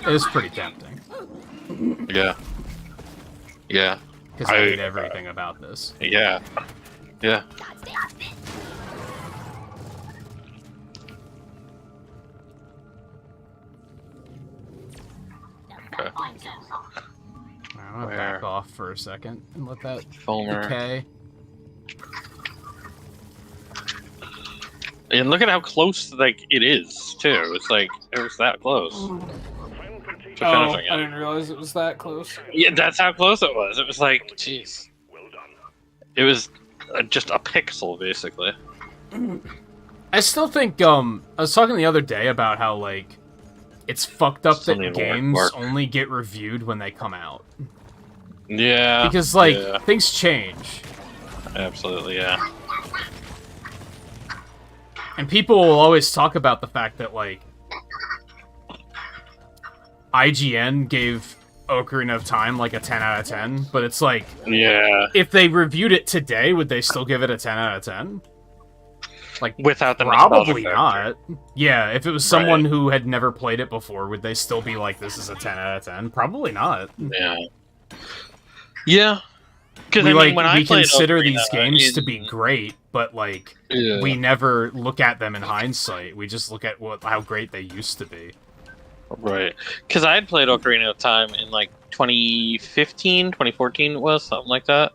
It is pretty tempting. Yeah. Yeah. Because I hate everything about this. Yeah. Yeah. Okay. I'm gonna back off for a second and let that Foamer. decay. And look at how close like it is too. It's like it was that close. To finishing it. didn't realize it was that close. Yeah, that's how close it was. It was like, jeez. Well done. It was just a pixel, basically. I still think, I was talking the other day about how, like, it's fucked up Still that need games work. only get reviewed when they come out. Yeah. Because, like, yeah, things change. absolutely, yeah. And people will always talk about the fact that, like, IGN gave Ocarina of Time, like, a 10 out of 10, but it's like, Yeah. if they reviewed it today, would they still give it a 10 out of 10? Like, Without the probably nostalgia not. Yeah, if it was someone who had never played it before, would they still be like, this is a 10 out of 10? Probably not. Yeah. Yeah. Because We, I mean, when I we played consider Ocarina these games to in- be great, but, like, Yeah. we never look at them in hindsight. We just look at how great they used to be. Right. Because I had played Ocarina of Time in like 2015, 2014 it was, something like that.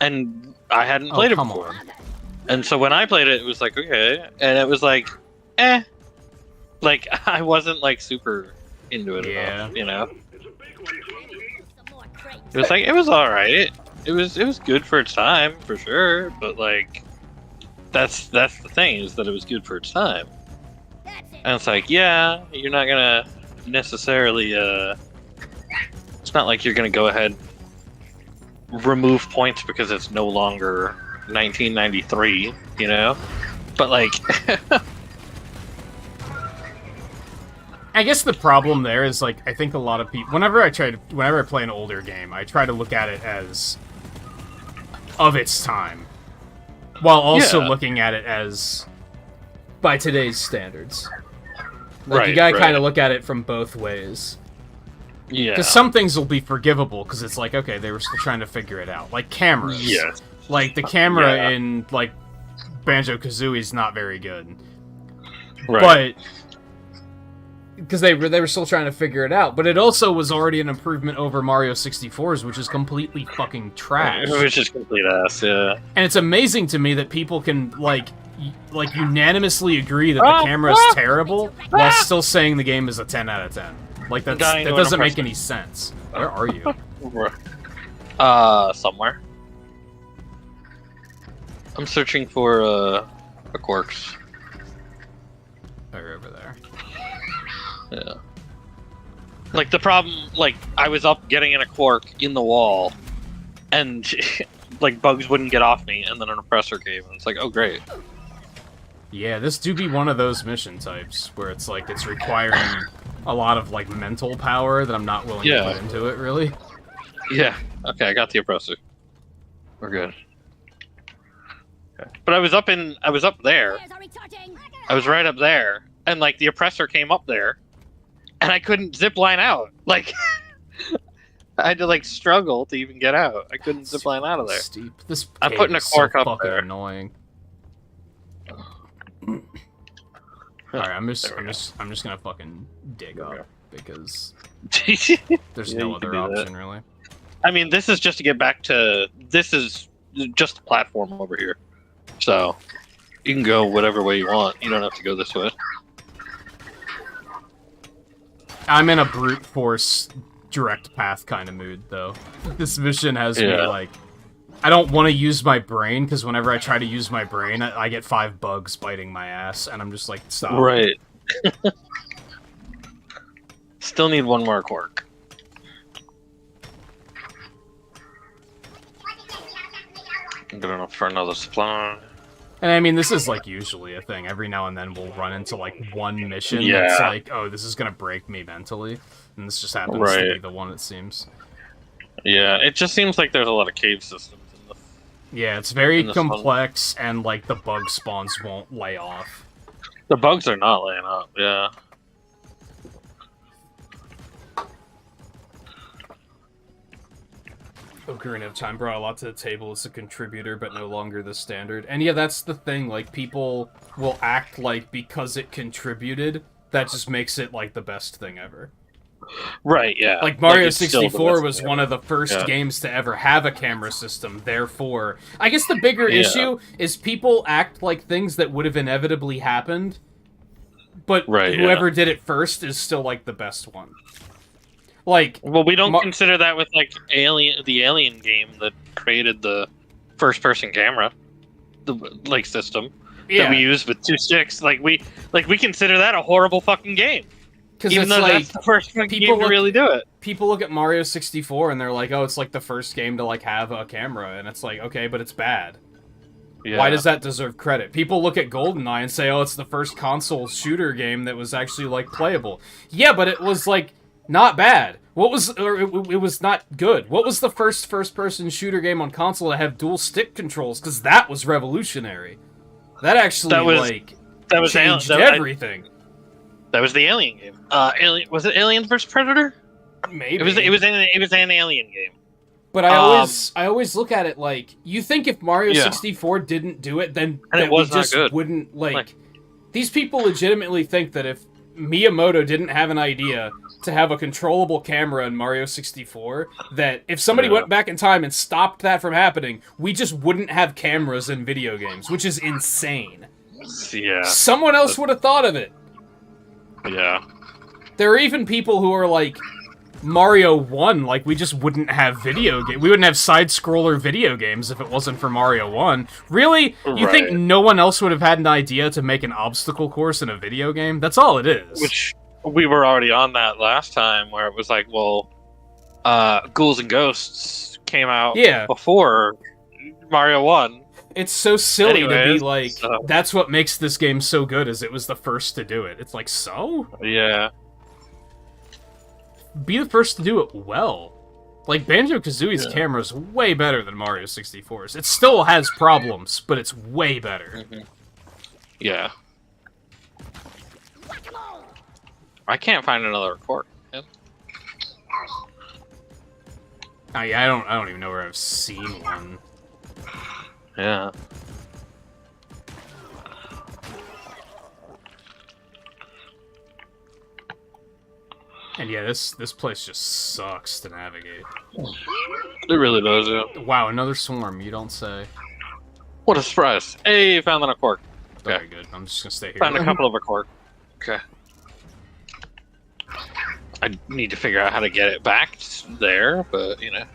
And I hadn't played it come before. on. And so when I played it, it was like, okay. And it was like, eh. Like, I wasn't like super into it Yeah. enough, you know? Some more crates. It was like, it was alright. It was good for its time, for sure. But like, that's the thing, is that it was good for its time. That's it. And it's like, yeah, you're not gonna necessarily, it's not like you're gonna go ahead remove points because it's no longer 1993, you know? But like, I guess the problem there is, like, I think a lot of people, whenever I play an older game, I try to look at it as of its time, while also Yeah. looking at it as by today's standards. Like, Right, you gotta right. kind of look at it from both ways. yeah. Because some things will be forgivable, because it's like, okay, they were still trying to figure it out. Like cameras. Yes. Like, the camera Yeah. in, like, Banjo-Kazooie is not very good. Right. But because they were still trying to figure it out, but it also was already an improvement over Mario 64's, which is completely fucking trash. Which is complete ass, yeah. And it's amazing to me that people can like unanimously agree that the camera is terrible while still saying the game is a 10 out of 10. Like that Dying to doesn't make impress any sense. Where are you? Somewhere. I'm searching for a corpse. They're over there. Yeah. Like the problem, like I was up getting in a quark in the wall, and like bugs wouldn't get off me, and then an oppressor came, and it's like, oh great. Yeah, this do be one of those mission types where it's like it's requiring a lot of like mental power that I'm not willing to put into it, really. Yeah. Okay, I got the oppressor. We're good. Okay. But I was up there. Fires are retorting. I was right up there, and like the oppressor came up there, and I couldn't zip line out. Like I had to like struggle to even get out. I couldn't zip line out of there. Steep. This I'm cave putting a is cork so up fucking there. annoying. Alright, I'm just gonna fucking dig up because there's no you can other do that. option really. I mean, this is just to get back to. This is just a platform over here, so you can go whatever way you want. You don't have to go this way. I'm in a brute force direct path kind of mood though. This mission has me like I don't want to use my brain because whenever I try to use my brain, I get 5 bugs biting my ass, and I'm just like, stop. Right. Still need one more quirk. Good enough for another supply. And I mean, this is like usually a thing. Every now and then we'll run into like one mission Yeah. that's like, oh, this is gonna break me mentally, and this just happens to be the one, it seems. Yeah, it just seems like there's a lot of cave systems in this. Yeah, it's very In this one. complex, and like the bug spawns won't lay off. The bugs are not laying up, yeah. Ocarina of Time brought a lot to the table as a contributor, but no longer the standard. And yeah, that's the thing, like, people will act like because it contributed, that just makes it, like, the best thing ever. Right, yeah. Like, Mario it's still the 64 best was thing one ever. of the first Yeah. games to ever have a camera system, therefore... I guess the bigger Yeah. issue is people act like things that would have inevitably happened, but Right, whoever did it first is still, like, the best one. Like... Well, we don't consider that with like the Alien game that created the first-person camera, the like system that we use with 2 sticks. Like we consider that a horrible fucking game, even though that's the first fucking game to really do it. People look at Mario 64 and they're like, "Oh, it's like the first game to like have a camera," and it's like, okay, but it's bad. Yeah. Why does that deserve credit? People look at GoldenEye and say, "Oh, it's the first console shooter game that was actually like playable." Yeah, but it was like not bad. What was, or it was not good. What was the first-person shooter game on console to have dual stick controls? Because that was revolutionary. That actually, changed everything. That was the Alien game. Alien, was it Alien vs Predator? Maybe. It was an Alien game. But I always look at it like, you think if Mario Yeah. 64 didn't do it, then And that it was we not just good. wouldn't, like... These people legitimately think that if Miyamoto didn't have an idea to have a controllable camera in Mario 64, that if somebody went back in time and stopped that from happening, we just wouldn't have cameras in video games, which is insane. Yeah. Someone else would have thought of it. Yeah. There are even people who are like, Mario 1, like, we just wouldn't have video game. We wouldn't have side-scroller video games if it wasn't for Mario 1. Really? You think no one else would have had an idea to make an obstacle course in a video game? That's all it is. Which, we were already on that last time, where it was like, well, Ghouls and Ghosts came out before Mario 1. It's so silly to be Anyways, like, that's what makes this game so good, is it was the first to do it. It's like, so? Yeah. Be the first to do it well. Like, Banjo-Kazooie's camera is way better than Mario 64's. It still has problems, but it's way better. Yeah. I can't find another cork. I don't even know where I've seen one. Yeah. And yeah, this place just sucks to navigate. It really does, yeah. Wow, another swarm, you don't say. What a surprise. Hey, found a cork. Okay. Very good. I'm just gonna stay here. Found a couple of a cork. Okay. I need to figure out how to get it back there, but, you know.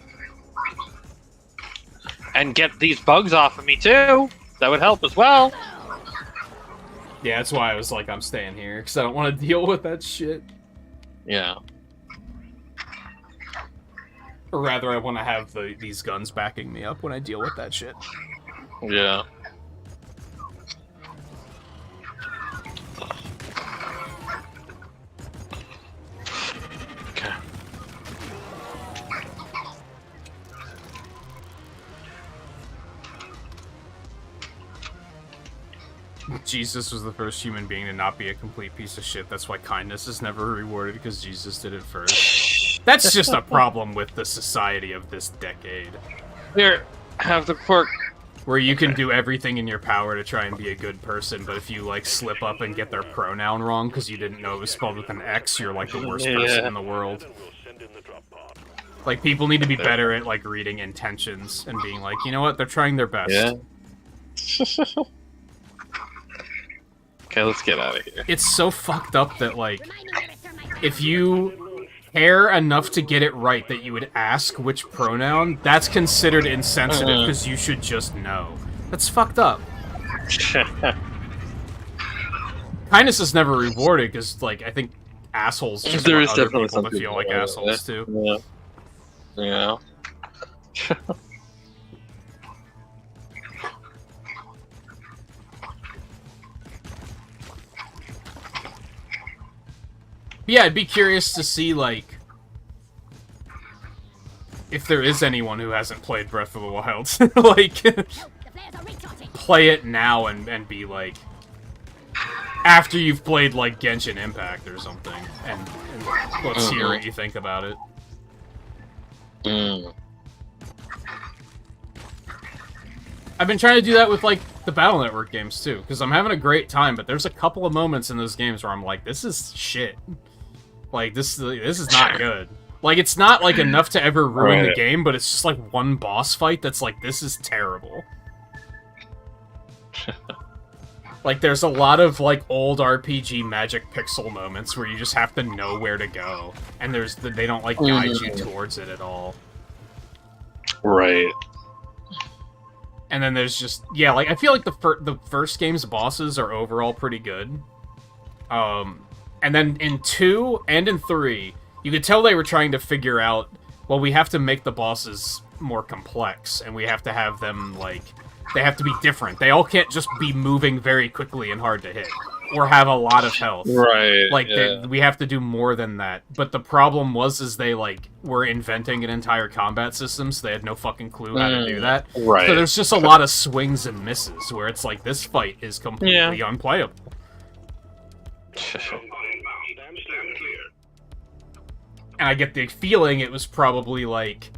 And get these bugs off of me, too! That would help as well! Yeah, that's why I was like, I'm staying here, because I don't want to deal with that shit. Yeah. Or rather, I want to have these guns backing me up when I deal with that shit. Yeah. Jesus was the first human being to not be a complete piece of shit. That's why kindness is never rewarded, because Jesus did it first. That's just a problem with the society of this decade. Here, have the pork. Where you can do everything in your power to try and be a good person, but if you, like, slip up and get their pronoun wrong because you didn't know it was spelled with an X, you're, like, the worst person in the world. Like, people need to be better at, like, reading intentions and being like, you know what, they're trying their best. Yeah. Okay, let's get out of here. It's so fucked up that, like, Remind me to return my if you care enough to get it right that you would ask which pronoun, that's considered insensitive because you should just know. That's fucked up. Kindness is never rewarded because, like, I think assholes just There want is other definitely people some to feel like people assholes too. Yeah. Yeah. Yeah, I'd be curious to see, like, if there is anyone who hasn't played Breath of the Wild. Like, the flares are recharging. play it now and be like, after you've played, like, Genshin Impact or something, and let's hear what you think about it. I've been trying to do that with, like, the Battle Network games, too, because I'm having a great time, but there's a couple of moments in those games where I'm like, this is shit. Like, this is not good. Like, it's not, like, enough to ever ruin the game, but it's just, like, one boss fight that's like, this is terrible. Like, there's a lot of, like, old RPG Magic Pixel moments where you just have to know where to go, and they don't, like, guide you towards it at all. Right. And then there's just, yeah, like, I feel like the first game's bosses are overall pretty good. And then in 2 and in 3, you could tell they were trying to figure out, well, we have to make the bosses more complex, and we have to have them, like, they have to be different. They all can't just be moving very quickly and hard to hit, or have a lot of health. Right. Like, yeah. we have to do more than that. But the problem is they, like, were inventing an entire combat system, so they had no fucking clue how to do that. Right. So there's just a lot of swings and misses, where it's like, this fight is completely unplayable. And I get the feeling it was probably, like,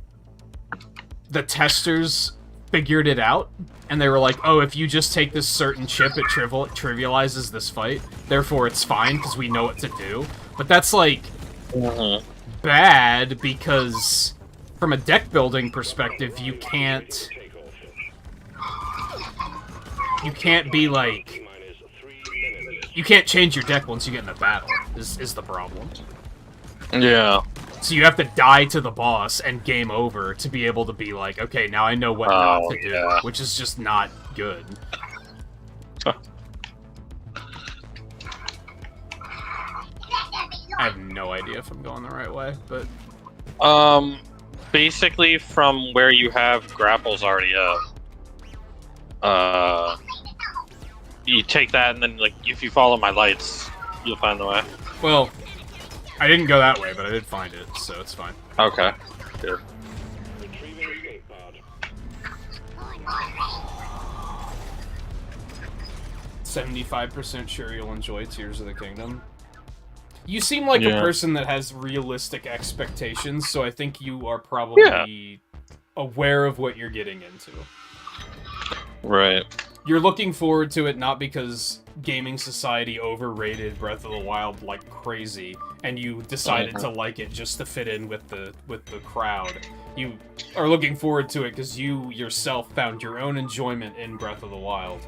the testers figured it out, and they were like, oh, if you just take this certain chip, it trivializes this fight, therefore it's fine, because we know what to do. But that's, like, bad, because from a deck-building perspective, you can't be, like... You can't change your deck once you get in a battle, is the problem. Yeah. So you have to die to the boss and game over to be able to be like, okay, now I know what not to do, which is just not good. I have no idea if I'm going the right way, but... Basically from where you have grapples already up, you take that and then, like, if you follow my lights, you'll find the way. Well, I didn't go that way, but I did find it, so it's fine. Okay. Good. 75% sure you'll enjoy Tears of the Kingdom. You seem like a person that has realistic expectations, so I think you are probably aware of what you're getting into. Right. You're looking forward to it not because gaming society overrated Breath of the Wild like crazy, and you decided to like it just to fit in with the crowd. You are looking forward to it because you yourself found your own enjoyment in Breath of the Wild,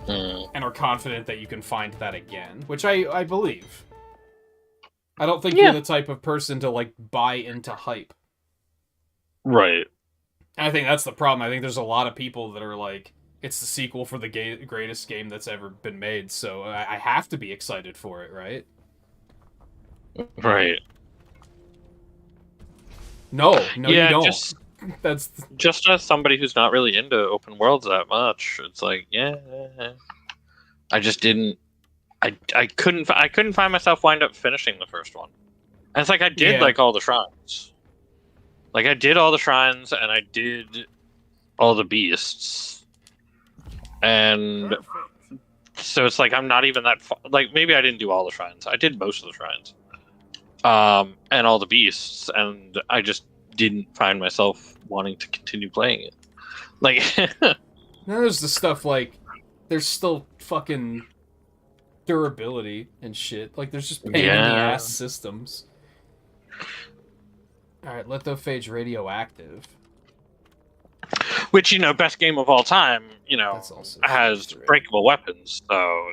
and are confident that you can find that again, which I believe. I don't think you're the type of person to, like, buy into hype. Right. And I think that's the problem. I think there's a lot of people that are like, it's the sequel for the greatest game that's ever been made, so I have to be excited for it, right? Right. No, you don't. That's just as somebody who's not really into open worlds that much. It's like, I just didn't. I couldn't find myself wind up finishing the first one. And it's like I did like all the shrines. Like I did all the shrines and I did all the beasts. And So it's like I'm not even that like maybe I didn't do all the shrines. I did most of the shrines. And all the beasts, and I just didn't find myself wanting to continue playing it. Like Now there's the stuff like there's still fucking durability and shit. Like there's just pain in the Yeah. ass systems. Alright, lithophage radioactive. which, best game of all time, That's also has phased breakable weapons. So,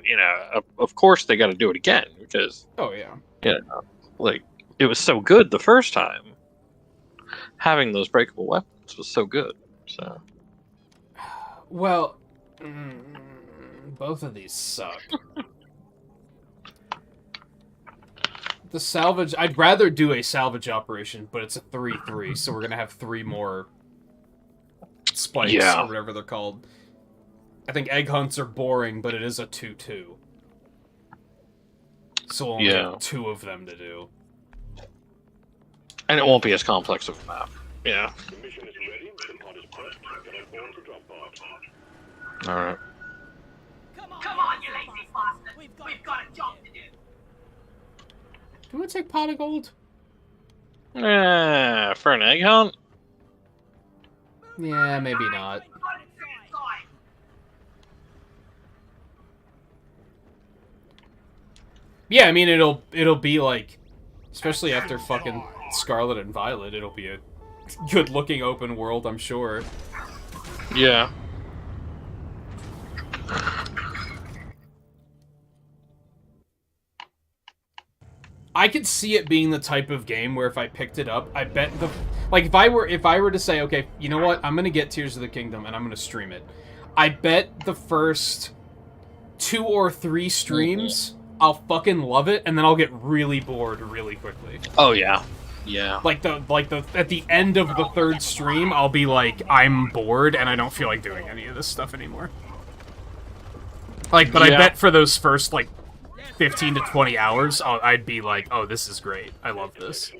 of course they got to do it again because Oh yeah. like it was so good the first time. Having those breakable weapons was so good. So Well, both of these suck. The salvage, I'd rather do a salvage operation, but it's a 3-3, so we're gonna have 3 more spikes, Yeah. or whatever they're called. I think egg hunts are boring, but it is a 2-2. So we'll only have 2 of them to do. and it won't be as complex of a map. Yeah. The mission is ready. The pod is prepped. Get on board to drop pod. All right. Come on, you lazy bastard! We've got a job to do. Do we take pot of gold? For an egg hunt? Yeah, maybe not. We've got it inside. Yeah, I mean it'll be like, especially after fucking Scarlet and Violet, it'll be a good-looking open world, I'm sure. Yeah. I could see it being the type of game where if I picked it up, I bet the like if I were to say, okay, you know what, I'm gonna get Tears of the Kingdom and I'm gonna stream it. I bet the first 2 or 3 streams I'll fucking love it, and then I'll get really bored really quickly. Oh yeah. Yeah. Like the at the end of the 3rd stream, I'll be like, I'm bored and I don't feel like doing any of this stuff anymore. Like, but I Yeah. bet for those first like 15 to 20 hours, I'd be like, oh, this is great. I love this.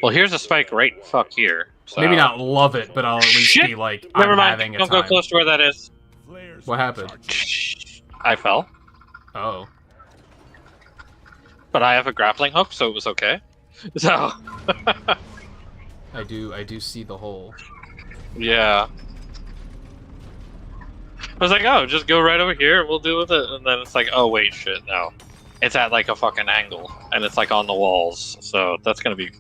Well, here's a spike right fuck here. So. Maybe not love it, but I'll at least Shit! be like, Never I'm mind. having a Don't time. go close to where that is. Flares What happened? I fell, Oh. but I have a grappling hook, so it was okay. So. I do see the hole. Yeah. I was like, oh, just go right over here and we'll deal with it. And then it's like, oh, wait, shit, no. It's at like a fucking angle, and it's like on the walls, so it's gonna be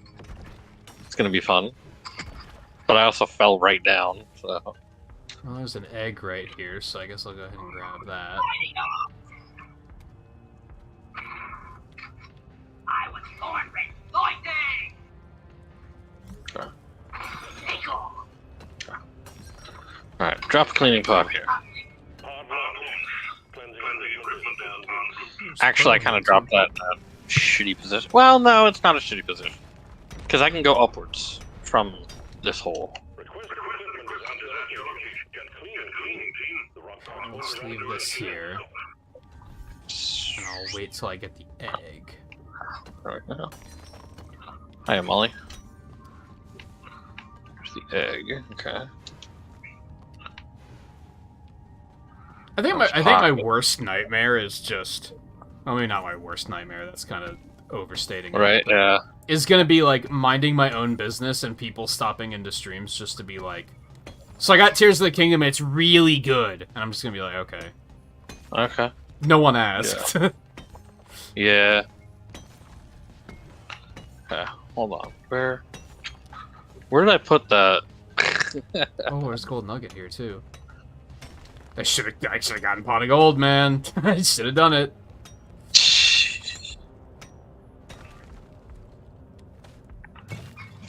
fun. But I also fell right down, so. Well, there's an egg right here, so I guess I'll go ahead and grab that. I was born ready. Lightning! Okay. Take off. Alright, drop a cleaning pot here. Pod one. Cleansing equipment down. Actually, I kind of dropped that shitty position. Well, no, it's not a shitty position. Because I can go upwards from this hole. Request equipment is under evacuation. Get clean. The rock pod will Let's leave this here. And I'll wait till I get the egg. Right now. Hiya, Molly. There's the egg. Okay. I think my worst nightmare is just, I mean, not my worst nightmare. That's kind of overstating it. Right, yeah. Is gonna be like minding my own business and people stopping into streams just to be like, so I got Tears of the Kingdom. It's really good, and I'm just gonna be like, okay. Okay. No one asked. Yeah. Okay, hold on. Where did I put that? Oh, there's a gold nugget here too. I should have gotten pot of gold, man. I should have done it. Is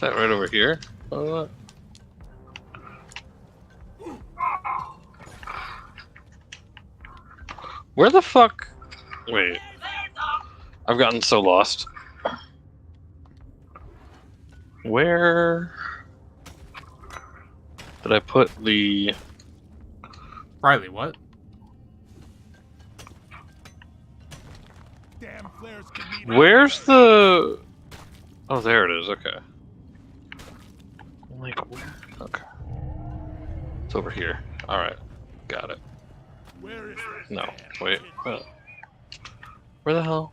that right over here? What? Where the fuck? Wait. I've gotten so lost. Where did I put the... Riley, what? damn flares can meet Where's the... Oh, there it is, okay. Like, where? Okay. It's over here. Alright. Got it. Where is that No, flare? wait. Where the hell?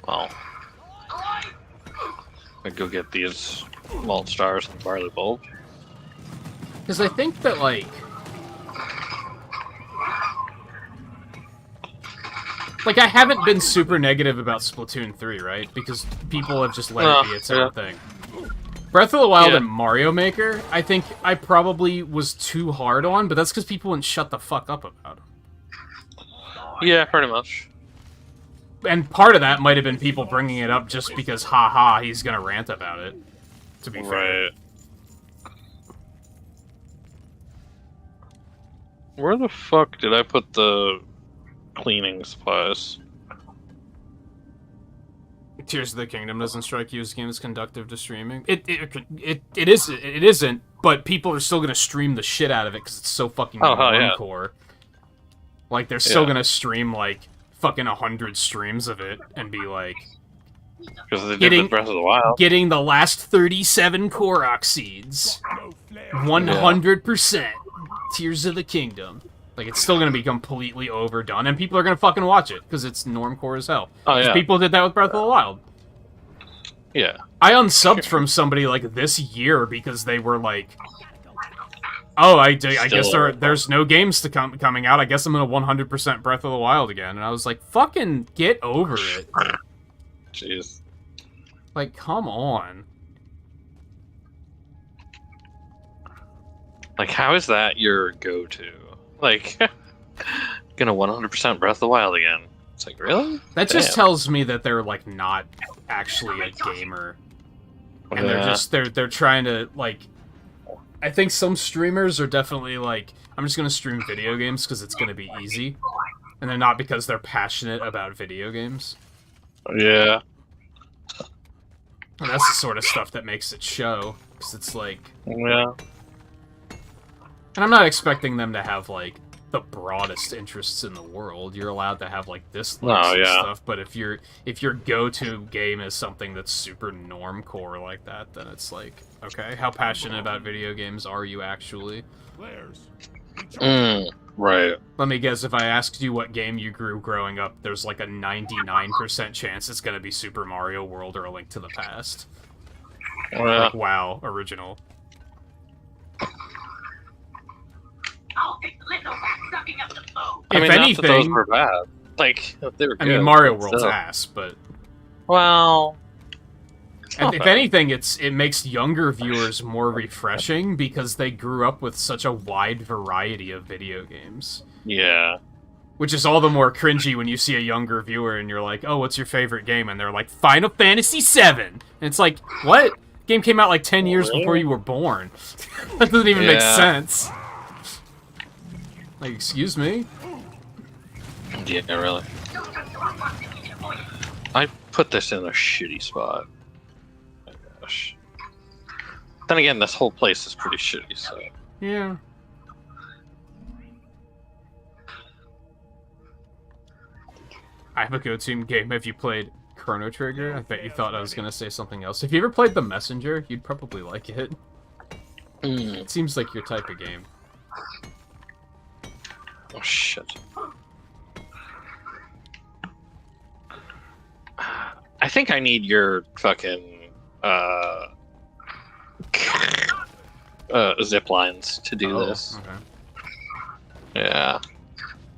Well, I go get these malt stars and barley bulb. Because I think that, like... Like, I haven't been super negative about Splatoon 3, right? Because people have just let it be its own thing. Breath of the Wild and Mario Maker, I think I probably was too hard on, but that's because people wouldn't shut the fuck up about them. Yeah, pretty much. And part of that might have been people bringing it up just because, haha, he's gonna rant about it, to be fair. Right. Where the fuck did I put the cleaning supplies? Tears of the Kingdom doesn't strike you as a game that's conductive to streaming. It isn't, but people are still gonna stream the shit out of it because it's so fucking hardcore. Like, they're still gonna stream, like, fucking 100 streams of it and be like... Because they did with Breath of the Wild. Getting the last 37 Korok seeds. 100%. Tears of the Kingdom. Like, it's still gonna be completely overdone, and people are gonna fucking watch it, because it's normcore as hell. Oh, yeah. People did that with Breath of the Wild. Yeah. I unsubbed from somebody, like, this year because they were like... Oh, I guess there's no games to coming out. I guess I'm gonna 100% Breath of the Wild again. And I was like, fucking get over it. Jeez. Like, come on. Like, how is that your go-to? Like, gonna 100% Breath of the Wild again. It's like, really? That just tells me that they're, like, not actually a gamer. And they're trying to, like... I think some streamers are definitely like, I'm just gonna stream video games because it's gonna be easy. And they're not because they're passionate about video games. Yeah. And that's the sort of stuff that makes it show. Because it's like... Yeah. And I'm not expecting them to have, like, the broadest interests in the world. You're allowed to have, like, dislikes and stuff. But if your go-to game is something that's super normcore like that, then it's like, okay, how passionate about video games are you actually? Right. Let me guess, if I asked you what game you grew growing up, there's like a 99% chance it's gonna be Super Mario World or A Link to the Past. Like, wow, original. I mean, not that those were bad. Like, they were good. I mean, Mario World's ass, but... Well... And if anything, it makes younger viewers more refreshing because they grew up with such a wide variety of video games. Yeah. Which is all the more cringy when you see a younger viewer and you're like, oh, what's your favorite game? And they're like, Final Fantasy VII! And it's like, what? Game came out like 10 years before you were born. That doesn't even make sense. Like, excuse me? Yeah, really. I put this in a shitty spot. Oh my gosh. Then again, this whole place is pretty shitty, so... Yeah. I have a go-to game. Have you played Chrono Trigger? I bet you thought I was going to say something else. If you ever played The Messenger, you'd probably like it. It seems like your type of game. Oh, shit. I think I need your fucking, zip lines to do this. Okay. Yeah.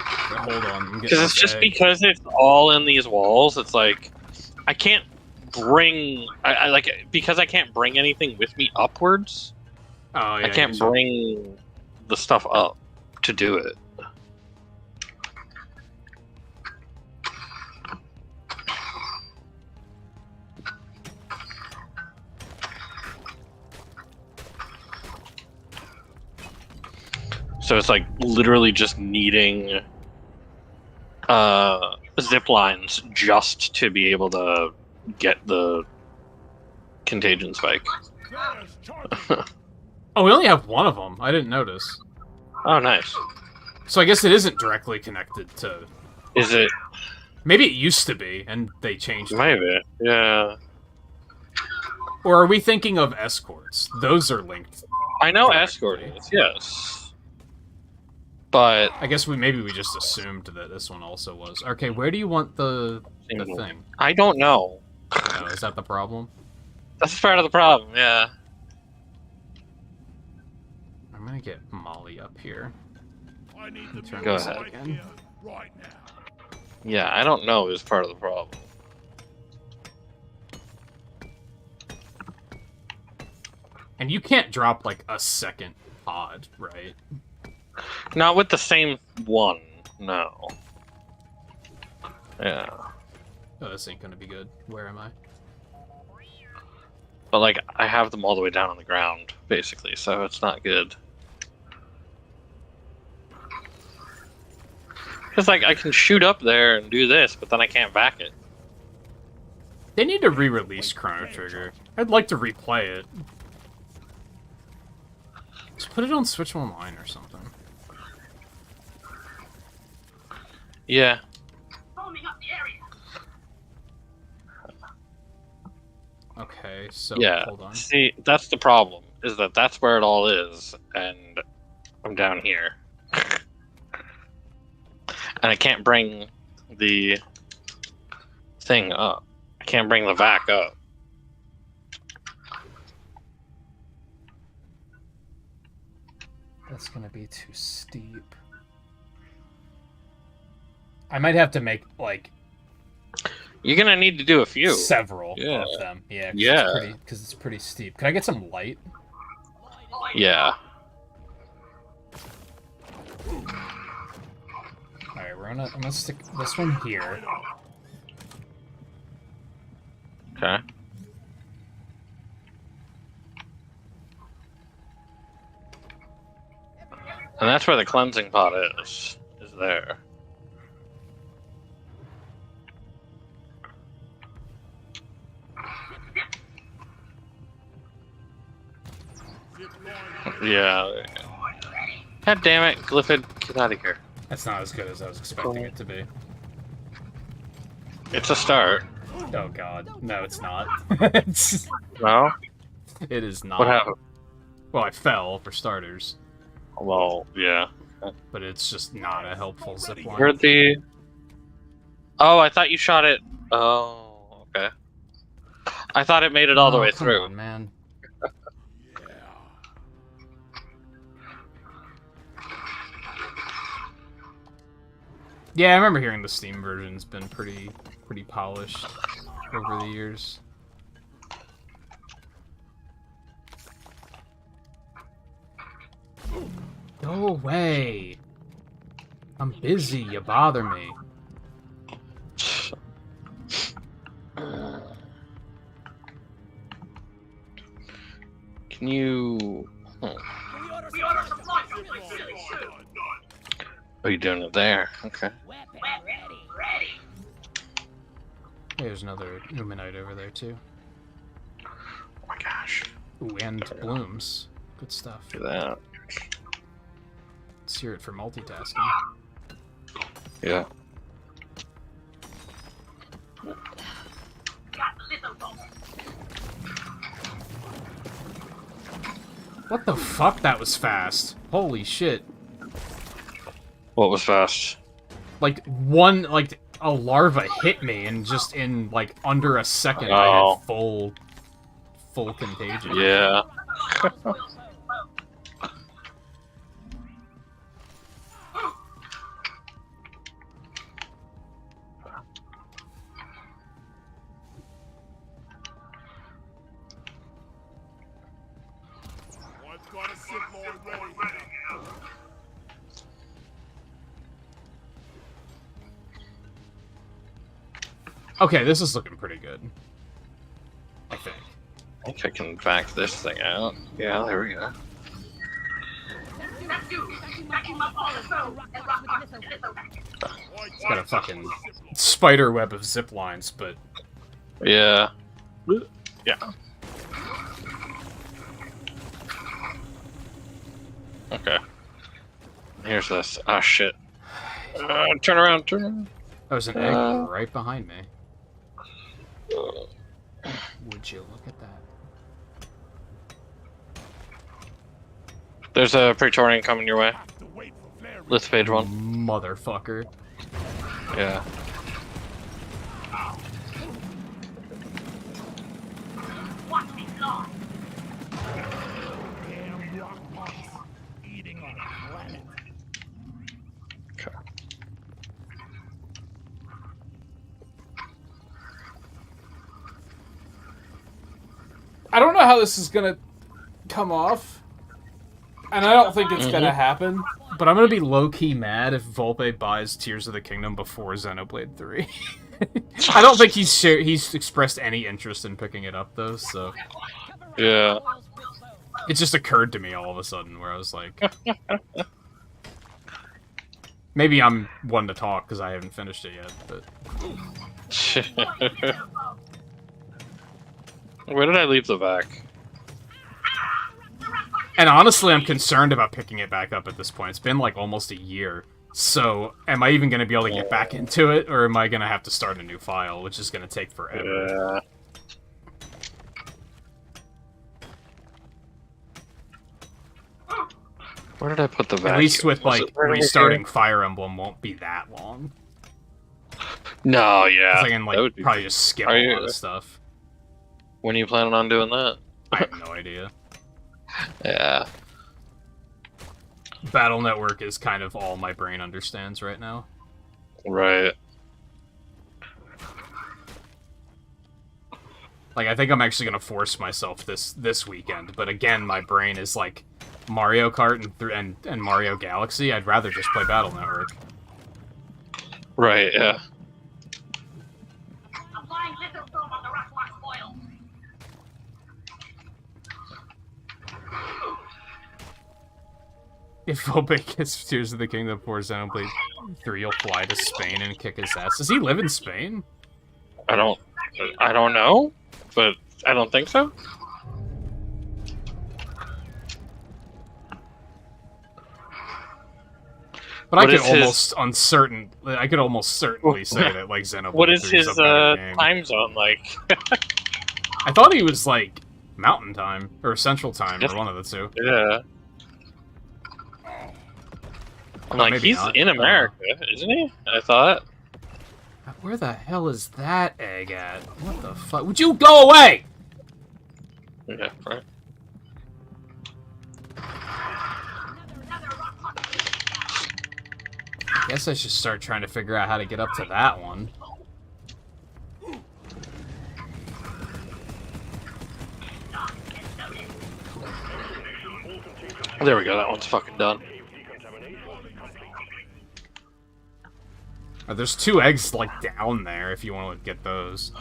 Hold on. Because it's just because it's all in these walls, it's like, I can't bring, because I can't bring anything with me upwards, oh, yeah, I can't bring the stuff up to do it. So it's like literally just needing zip lines just to be able to get the contagion spike. Oh, we only have one of them. I didn't notice. Oh, nice. So I guess it isn't directly connected to... Is it? Maybe it used to be, and they changed it. Maybe, yeah. Or are we thinking of escorts? Those are linked. I know escort is, yes. But I guess maybe we just assumed that this one also was. Okay, where do you want the thing? I don't know. Oh, is that the problem? That's part of the problem, yeah. I'm gonna get Molly up here. I need the Turn Go this ahead. right again. here, right now. Yeah, I don't know is part of the problem. And you can't drop like a second pod, right? Not with the same one, no. Yeah. Oh, this ain't gonna be good. Where am I? But, like, I have them all the way down on the ground, basically, so it's not good. Because, like, I can shoot up there and do this, but then I can't back it. They need to re-release Chrono Trigger. I'd like to replay it. Just put it on Switch Online or something. Yeah. Forming up the area. Okay, so Yeah. hold on. See, that's the problem, is that that's where it all is, and I'm down here. And I can't bring the thing up. I can't bring the vac up. That's gonna be too steep. I might have to make, like, You're gonna need to do a few. several Yeah. of them. Yeah, Yeah. because it's pretty steep. Can I get some light? Yeah. Alright, I'm gonna stick this one here. Okay. And that's where the cleansing pot is there. Yeah. God damn it, Glyphid, get out of here. That's not as good as I was expecting it to be. It's a start. Oh god. No, it's not. No? It is not. What happened? Well, I fell, for starters. Well, yeah. But it's just not a helpful zipline. Where'd the... Oh, I thought you shot it... Oh, okay. I thought it made it all the way come through. on, man. Yeah, I remember hearing the Steam version's been pretty polished over the years. Go away! I'm busy, you bother me. Can you... We order supplies someplace really soon. Oh, you're doing it there. Okay. Weapon ready. There's another Numenite over there, too. Oh my gosh. Ooh, and blooms. Good stuff. Look at that. Let's hear it for multitasking. Yeah. Got little roll. What the fuck? That was fast. Holy shit. What was fast? Like, a larva hit me, and just in, like, under a second, I Oh. had full contagion. Yeah. I've got a zipline ready here. Okay, this is looking pretty good. I think. I think I can back this thing out. Yeah, there we go. That's you. Backing up all the foe and rock on the little racket. It's got a fucking spider web of zip lines, but Yeah. Yeah. Okay. Here's this. Ah, shit. Turn around, turn around. Oh, there's an egg right behind me. Would you look at that? There's a Praetorian coming your way. Have to wait for flare This page one. Motherfucker. Yeah. Watch me fly. damn rock pops eating our planet. Okay. I don't know how this is gonna come off, and I don't think it's gonna happen. But I'm gonna be low-key mad if Volpe buys Tears of the Kingdom before Xenoblade 3. I don't think he's expressed any interest in picking it up though, so Yeah. it just occurred to me all of a sudden where I was like, maybe I'm one to talk because I haven't finished it yet. But Where did I leave the vac? and honestly, I'm concerned about picking it back up at this point. It's been like almost a year. So, am I even going to be able to get back into it, or am I going to have to start a new file, which is going to take forever? Yeah. Where did I put the vac? At least with, Was like, it right restarting here? Fire Emblem won't be that long. No, yeah. 'Cause I can, That like, would be- probably just skip Are a you- lot of stuff. When are you planning on doing that? I have no idea. Yeah. Battle Network is kind of all my brain understands right now. Right. Like, I think I'm actually going to force myself this weekend, but again, my brain is like Mario Kart and Mario Galaxy. I'd rather just play Battle Network. Right, yeah. Applying lithostorm on the rock spoil. If Volpe gets Tears of the Kingdom before Xenoblade 3, he'll fly to Spain and kick his ass. Does he live in Spain? I don't know, but I don't think so. But What I is could almost certainly say that like Xenoblade What is 3 his a better game. time zone like? I thought he was like Mountain Time or Central Time Yes. or one of the two. Yeah. I'm like, maybe he's not. in I don't know. America, isn't he? I thought. Where the hell is that egg at? What the fuck? Would you go away? Yeah, right. I guess I should start trying to figure out how to get up to that one. There we go. That one's fucking done. There's two eggs like down there if you want to get those.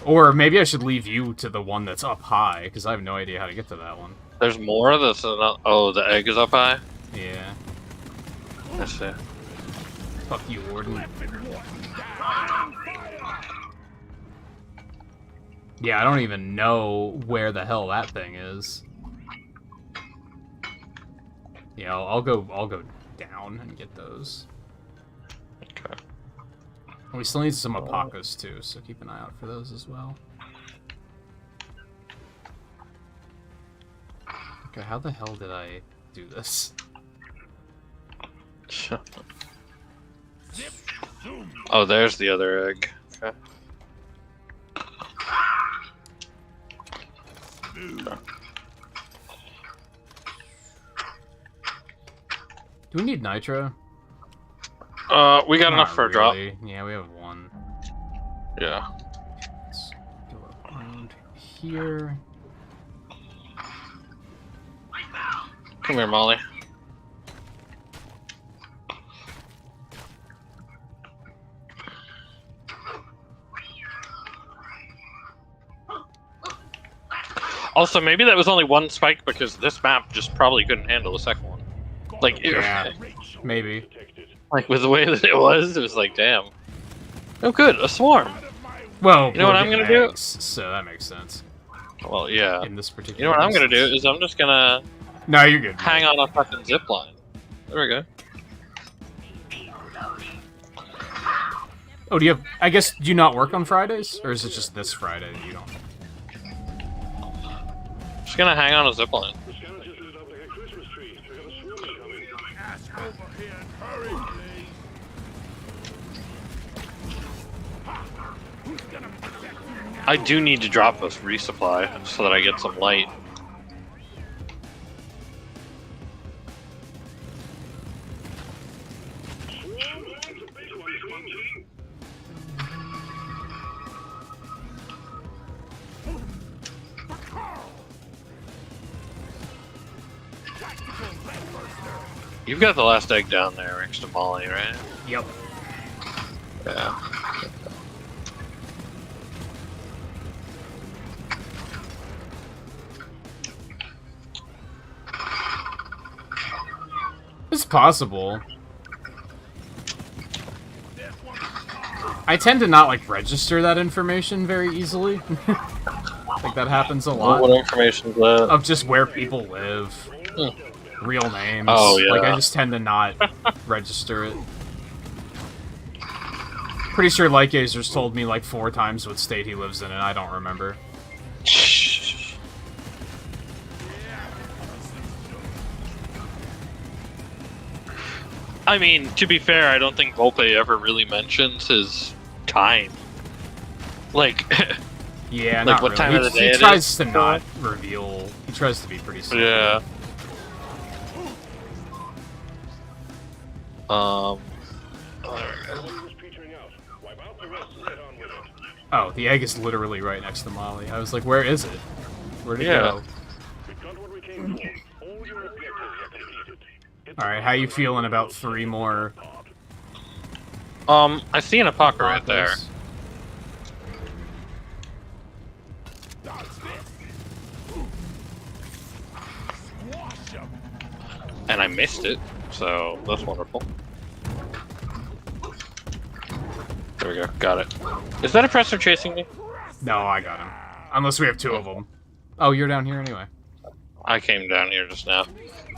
Or maybe I should leave you to the one that's up high because I have no idea how to get to that one. There's more. That's not. Oh, the egg is up high. Yeah. I see. Fuck you, Warden. Yeah, I don't even know where the hell that thing is. Yeah, I'll go down and get those. Okay. We still need some Apocos too, so keep an eye out for those as well. Okay, how the hell did I do this? Oh, there's the other egg. Okay. Do we need nitro? We got enough Not for a drop. really. Yeah, we have one. Yeah. Let's go around here. Come here, Molly. Also, maybe that was only one spike because this map just probably couldn't handle the second one. Like, Yeah, maybe. like with the way that it was like, damn. Oh, good, a swarm. Well, You know what we're I'm gonna getting do? eggs, so that makes sense. Well, yeah. In this particular. You know what I'm gonna do instance. is I'm just gonna No, you're good. hang on a fucking zip line. There we go. Oh, do you have... I guess, do you not work on Fridays? Or is it just this Friday that you don't? Just gonna hang on a zipline. The scanner just lit up like a Christmas tree. We got a swarming coming. Ass over here and hurry, please. Ha! Who's gonna protect you now? I do need to drop this resupply so that I get some light. Swarm? It's a big one, team. You've got the last egg down there next to Molly, right? Yep. Yeah. It's possible. I tend to not, like, register that information very easily. Like, that happens a lot. What information is that? Of just where people live. Real names. Oh, yeah. Like, I just tend to not register it. Pretty sure Lightgazer's told me, like, 4 times what state he lives in, and I don't remember. I mean, to be fair, I don't think Volpe ever really mentions his time. Like, Yeah, Like, not what really. time of the day He it tries is? to not reveal. He tries to be pretty simple. yeah. Everyone's petering out. Wipe out the rest and get on with it. Oh, the egg is literally right next to Molly. I was like, where is it? Where'd it Yeah. go? We've got what we came for. All your objectives are completed. Hit the Alright, how you feeling about 3 more I see an Approx right there. Apocos? Dodge this. Squash him. And I missed it, so that's wonderful. There we go, got it. Is that oppressor chasing me? No, I got him. Unless we have 2 of them. Oh, you're down here anyway. I came down here just now.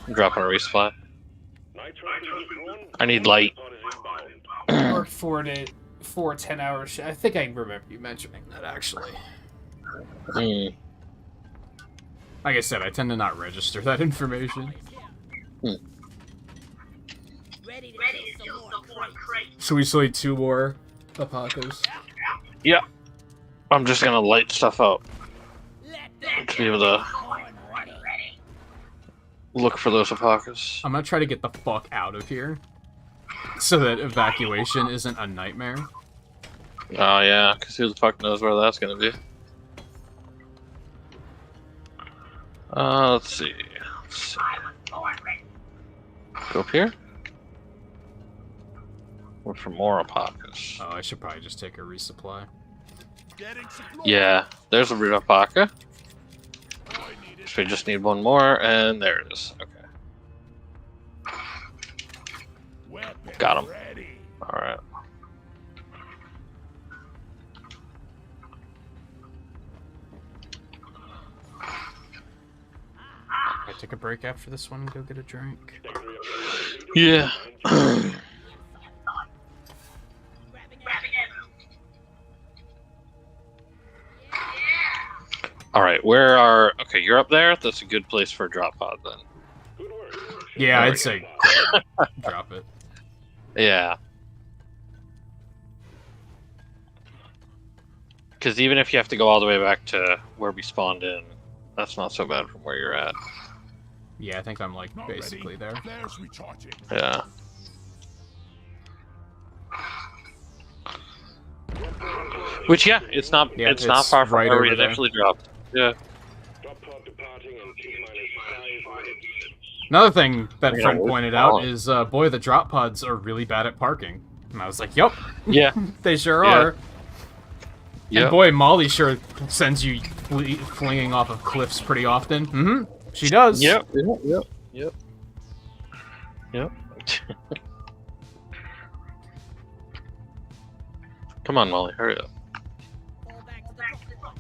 I'm dropping a resupply. Nitro has been withdrawn. I need light. Pod is inbound. Worked 4 10-hour shifts. I think I remember you mentioning that, actually. Hmm. Like I said, I tend to not register that information. Ready to kill some more crates. So we still need 2 more Apocos. Yeah. I'm just gonna light stuff up Let them to be able to ready. look for those Apocos. I'm gonna try to get the fuck out of here. So that evacuation isn't a nightmare. Oh yeah, because who the fuck knows where that's gonna be. Let's see. Go up here? Look for more Apocos. Oh, I should probably just take a resupply. Getting supplies. Yeah, there's a root Apoca. All I need is So we just need one more, and there it is. Okay. weapons Got 'em. ready. Alright. I take a break after this one and go get a drink. Yeah. Alright, where are... Okay, you're up there? That's a good place for a drop pod, then. Good work. Yeah, There I'd we say drop it. Yeah. Because even if you have to go all the way back to where we spawned in, that's not so bad from where you're at. Yeah, I think I'm like Not basically ready. there. Flares recharging. Yeah. Which, yeah, it's not Yeah, it's not it's far from right where we over there. initially dropped. Yeah. Drop pod departing in T-minus 5 minutes. Another thing that Yeah, friend we're pointed out falling. is, boy, the drop pods are really bad at parking. And I was like, yup, Yeah. they sure Yeah. are. Yeah. And boy, Molly sure sends you flinging off of cliffs pretty often. Mm-hmm. She does. Yep. Yep. Yep. Yep. Yep. Come on, Molly, hurry up. Fall back to the front.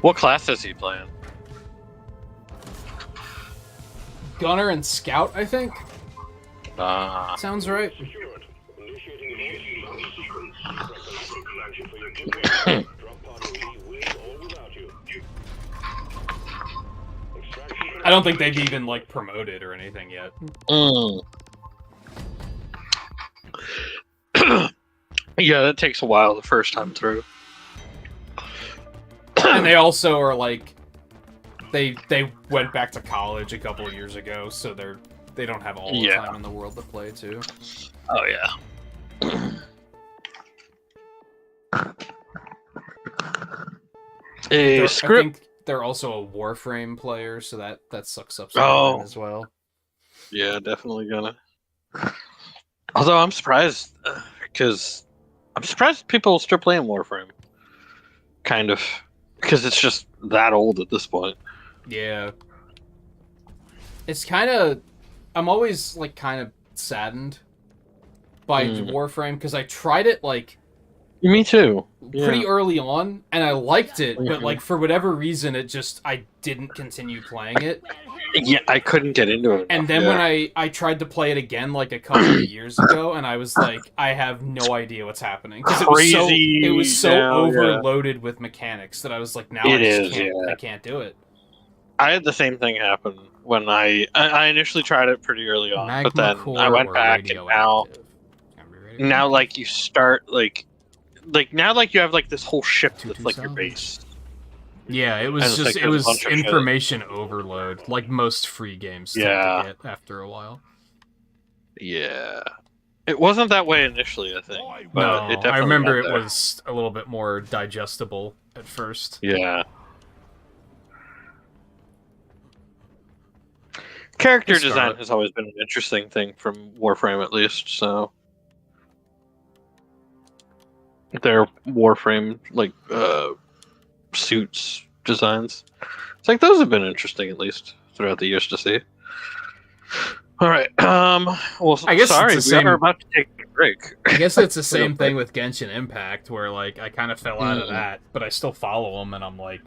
What class is he playing? Gunner and Scout, I think. Ah. Sounds right. Secured. Initiating launch sequence. Press the micro action for your giveaway. Drop pod will leave with or without you. Extraction. I don't think they've even like promoted or anything yet. Yeah, that takes a while the first time through. And they also are like, they went back to college a couple of years ago, so they don't have all the time in the world to play too. Oh yeah. I Script. think they're also a Warframe player, so that sucks up some time as well. Yeah, definitely gonna. Although I'm surprised, because I'm surprised people are still playing Warframe. Kind of, because it's just that old at this point. Yeah. It's kind of... I'm always, like, kind of saddened by Warframe, because I tried it, like... Me too. Pretty early on, and I liked it, but, like, for whatever reason, I didn't continue playing it. Yeah, I couldn't get into it. And then when I tried to play it again, like, a couple of years ago, and I was like, I have no idea what's happening. Because it was so overloaded with mechanics that I was like, now I can't do it. I had the same thing happen when I initially tried it pretty early on, Magma but then core I went or back and now like you start like now like you have like this whole ship that's like your base. Yeah, it was And just like, it there's a was bunch of shit. information overload, like most free games tend to get after a while. Yeah. It wasn't that way initially, I think. But No, it definitely I remember it got there. was a little bit more digestible at first. Yeah. Character Let's start design it. has always been an interesting thing from Warframe, at least. So their Warframe like suits designs, it's like those have been interesting at least throughout the years to see. All right. Well, I guess sorry, it's the we are same- about to take a break. I guess it's the same thing with Genshin Impact, where like I kind of fell out of that, but I still follow them, and I'm like,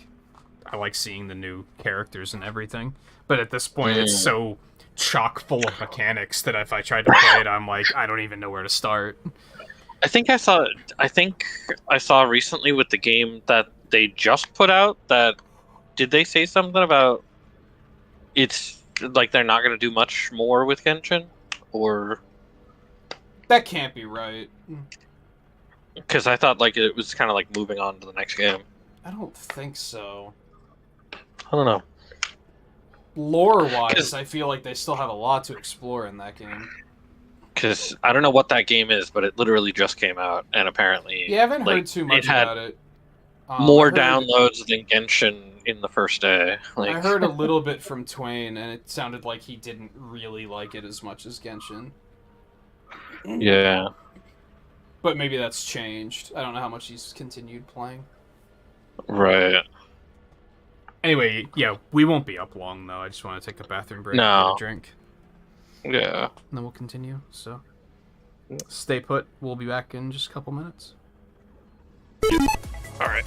I like seeing the new characters and everything. But at this point, it's so chock full of mechanics that if I tried to play it, I'm like, I don't even know where to start. I think I saw recently with the game that they just put out that did they say something about it's like they're not going to do much more with Genshin, or That can't be right. because I thought like it was kind of like moving on to the next game. I don't think so. I don't know. Lore-wise, I feel like they still have a lot to explore in that game. Because I don't know what that game is, but it literally just came out, and apparently Yeah, I haven't like, heard too much it had about it. more I heard- downloads than Genshin in the first day. Like, I heard a little bit from Twain, and it sounded like he didn't really like it as much as Genshin. yeah. But maybe that's changed. I don't know how much he's continued playing. Right. Anyway, yeah, we won't be up long, though. I just want to take a bathroom break and No. get a drink. Yeah. And then we'll continue, so... Stay put. We'll be back in just a couple minutes. All right.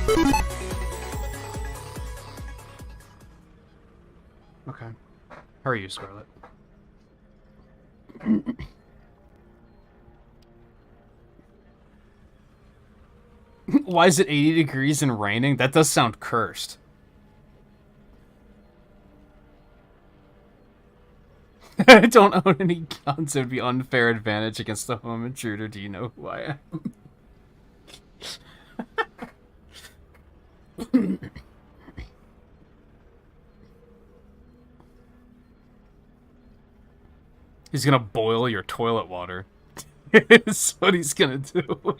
Okay. How are you, Scarlet? Why is it 80 degrees and raining? That does sound cursed. I don't own any guns. It would be unfair advantage against the home intruder. Do you know who I am? He's gonna boil your toilet water. That's what he's gonna do.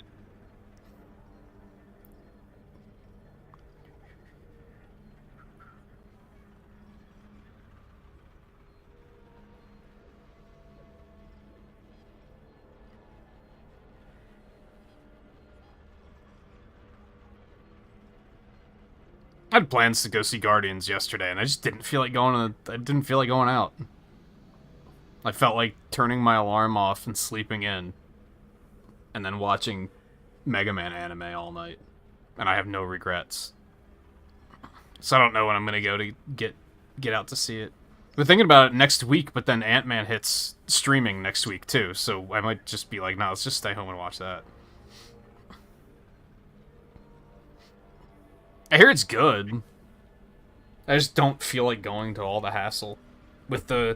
I had plans to go see Guardians yesterday, and I just didn't feel like going. I didn't feel like going out. I felt like turning my alarm off and sleeping in, and then watching Mega Man anime all night, and I have no regrets. So I don't know when I'm gonna go to get out to see it. We're thinking about it next week, but then Ant-Man hits streaming next week too, so I might just be like, nah, let's just stay home and watch that. I hear it's good. I just don't feel like going to all the hassle with the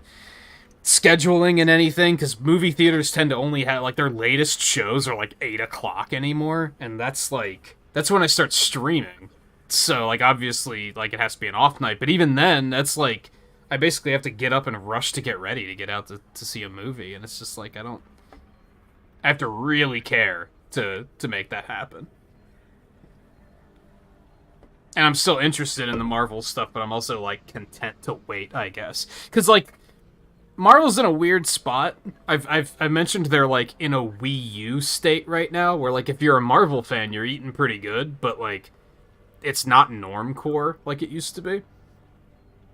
scheduling and anything, because movie theaters tend to only have, like, their latest shows are, like, 8 o'clock anymore, and that's, like, that's when I start streaming. So, like, obviously, like, it has to be an off night, but even then, that's, like, I basically have to get up and rush to get ready to get out to see a movie, and it's just, like, I have to really care to make that happen. And I'm still interested in the Marvel stuff, but I'm also, like, content to wait, I guess. Because, like, Marvel's in a weird spot. I've mentioned they're, like, in a Wii U state right now, where, like, if you're a Marvel fan, you're eating pretty good, but, like, it's not normcore like it used to be.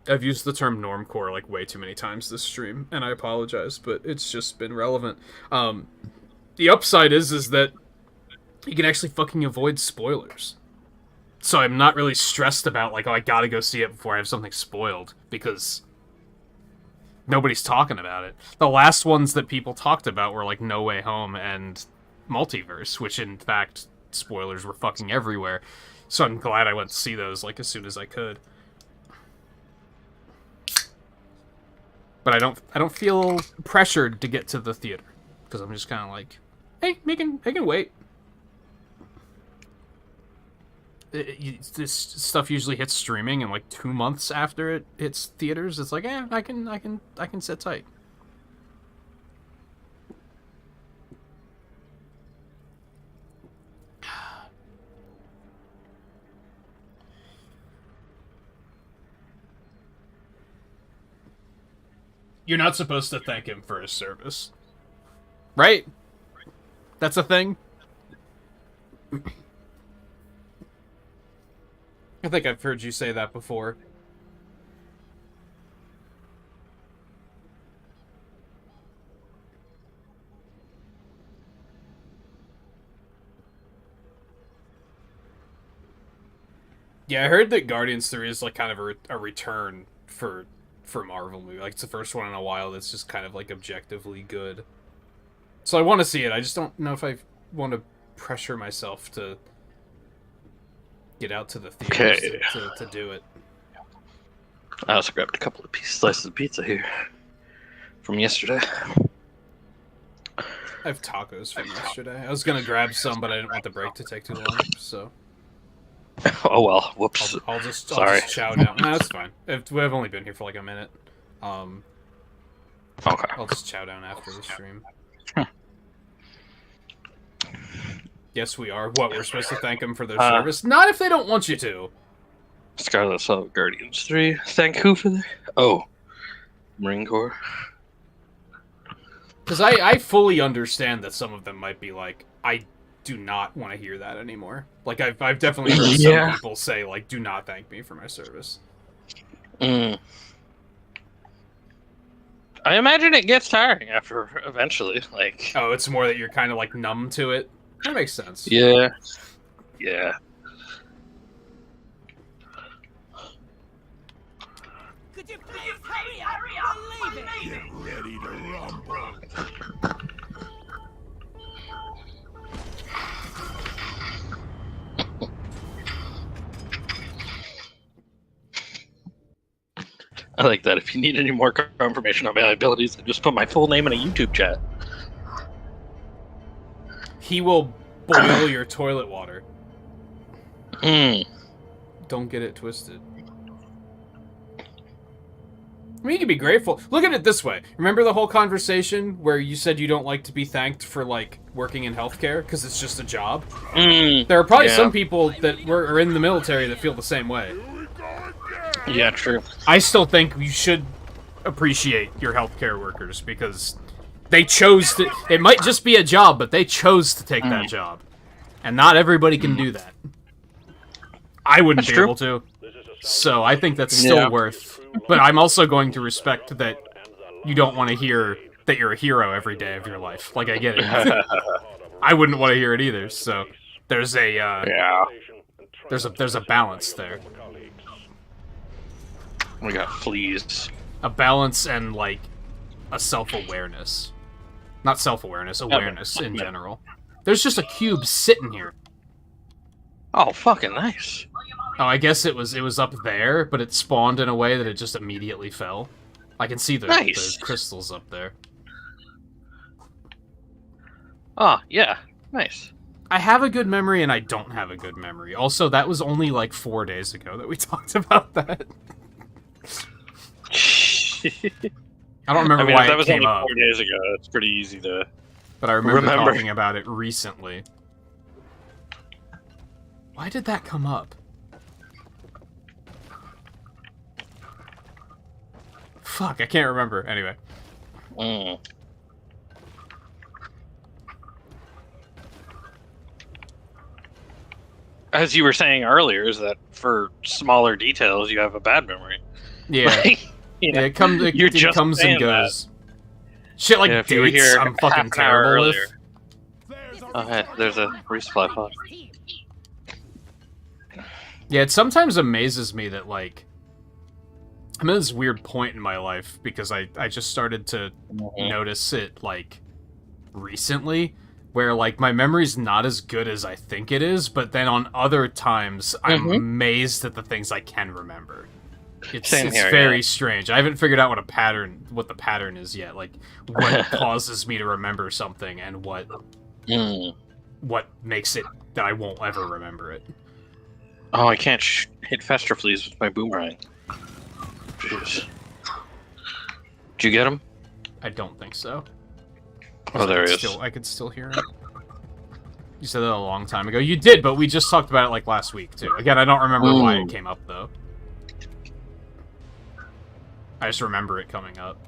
I've used the term normcore, like, way too many times this stream, and I apologize, but it's just been relevant. The upside is that you can actually fucking avoid spoilers. So I'm not really stressed about, like, oh, I gotta go see it before I have something spoiled, because nobody's talking about it. The last ones that people talked about were, like, No Way Home and Multiverse, which, in fact, spoilers were fucking everywhere. So I'm glad I went to see those, like, as soon as I could. But I don't feel pressured to get to the theater, because I'm just kind of like, hey, I can wait. This stuff usually hits streaming, and like 2 months after it hits theaters, it's like, I can sit tight. You're not supposed to thank him for his service, right? That's a thing. I think I've heard you say that before. Yeah, I heard that Guardians 3 is like kind of a return for Marvel movie. Like, it's the first one in a while that's just kind of like objectively good. So I want to see it. I just don't know if I want to pressure myself to get out to the theaters to do it. I also grabbed a couple of slices of pizza here from yesterday. I have tacos from yesterday. I was gonna grab some, but I didn't want the break to take too long, so. Oh well, whoops. I'll just Sorry. chow down. No, that's fine. We've only been here for like a minute. Okay. I'll just chow down after the stream. Yes, we are. What, we're supposed to thank them for their service? Not if they don't want you to. Scarlet saw Guardians 3. Thank who for the... Oh. Marine Corps. Because I fully understand that some of them might be like, I do not want to hear that anymore. Like, I've definitely heard some people say, like, do not thank me for my service. I imagine it gets tiring after, eventually. Like, oh, it's more that you're kind of, like, numb to it? That makes sense. Yeah. Yeah. Could you please hurry up? We're leaving. Get ready to rumble. I like that. If you need any more confirmation on my abilities, then just put my full name in a YouTube chat. He will boil your toilet water. Hmm. Don't get it twisted. I mean, you can be grateful. Look at it this way. Remember the whole conversation where you said you don't like to be thanked for, like, working in healthcare because it's just a job? There are probably some people that are in the military that feel the same way. Yeah, true. I still think you should appreciate your healthcare workers because they chose to... It might just be a job, but they chose to take that job. And not everybody can do that. I wouldn't be able to. So I think that's still worth... But I'm also going to respect that you don't want to hear that you're a hero every day of your life. Like, I get it. I wouldn't want to hear it either, so... There's a, There's a balance there. We got fleas. A balance and, like, a self-awareness. Not self-awareness, awareness in general. There's just a cube sitting here. Oh, fucking nice. Oh, I guess it was up there, but it spawned in a way that it just immediately fell. I can see the crystals up there. Oh, yeah. Nice. I have a good memory and I don't have a good memory. Also, that was only like 4 days ago that we talked about that. I don't remember why that was it came only up. 4 days ago. It's pretty easy to. But I remember talking about it recently. Why did that come up? Fuck, I can't remember. Anyway. As you were saying earlier, is that for smaller details, you have a bad memory. Yeah. Like, you know, It comes and goes. Shit like if you were dates, here I'm fucking half an hour terrible with. earlier. Oh, hey, there's a resupply pod. Yeah, it sometimes amazes me that, like, I'm at this weird point in my life because I just started to notice it, like, recently, where, like, my memory's not as good as I think it is, but then on other times, I'm amazed at the things I can remember. It's very strange. I haven't figured out what the pattern is yet, like, what causes me to remember something and what makes it that I won't ever remember it. Oh, I can't hit faster fleas with my boomerang. Jeez. Did you get him? I don't think so. Oh, there he is. I could still hear him. You said that a long time ago. You did, but we just talked about it like last week, too. Again, I don't remember why it came up, though. I just remember it coming up.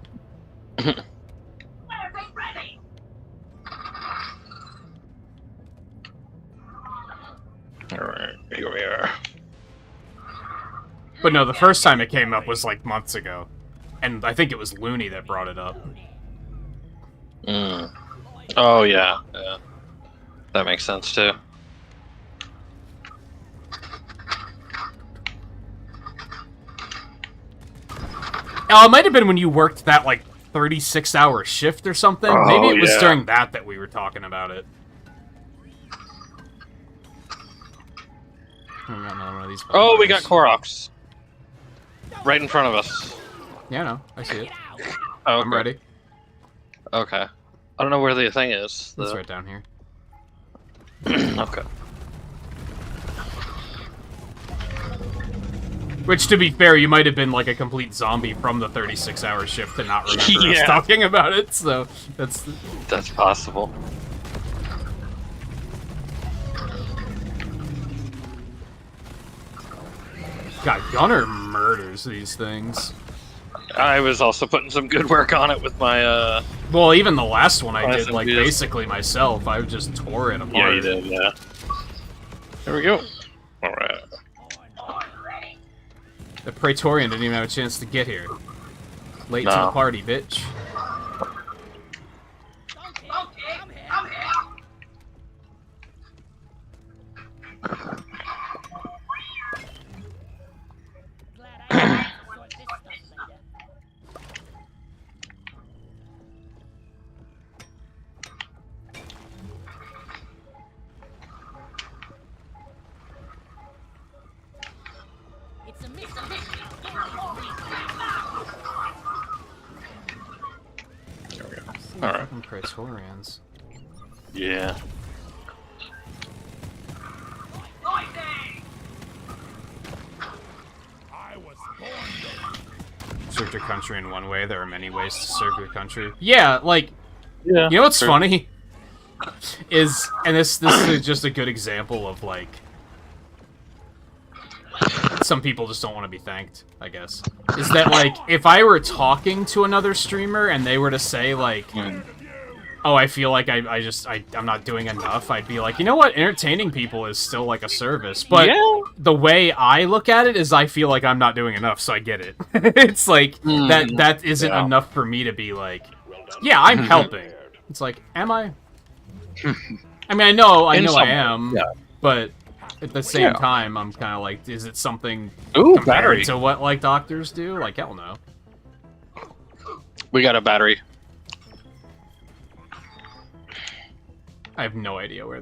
Alright, here we are. But no, the first time it came up was like months ago. And I think it was Looney that brought it up. Oh, yeah. That makes sense, too. Oh, it might have been when you worked that, like, 36-hour shift or something. Oh, Maybe it was during that we were talking about it. We got another one of these. Oh, we got Koroks. Right in front of us. Yeah, no, I see it. Oh, okay. I'm ready. Okay. I don't know where the thing is. It's right down here. Okay. Which, to be fair, you might have been like a complete zombie from the 36-hour shift and not remember us talking about it, so that's possible. God, Gunner murders these things. I was also putting some good work on it with my, Well, even the last one I did, SMGs. like, basically myself. I just tore it apart. Yeah, you did, yeah. There we go. Alright. The Praetorian didn't even have a chance to get here. Late to the party, bitch. It's a mission. There we go. Some All right. fucking Praetorians. Yeah. I was born ready. Serve your country in one way. There are many ways to serve your country. Yeah, like, Yeah. you know what's sure. funny? Is, and this is just a good example of, like, some people just don't want to be thanked, I guess. Is that, like, if I were talking to another streamer and they were to say, like, oh, I feel like I'm not doing enough, I'd be like, you know what? Entertaining people is still, like, a service. But Yeah. the way I look at it is I feel like I'm not doing enough, so I get it. It's like, that isn't Yeah. enough for me to be like, yeah, I'm helping. It's like, am I? I mean, I know I am, yeah. but at the same Yeah. time, I'm kind of like, is it something Ooh, compared battery. to what, like, doctors do? Like, hell no. We got a battery. I have no idea where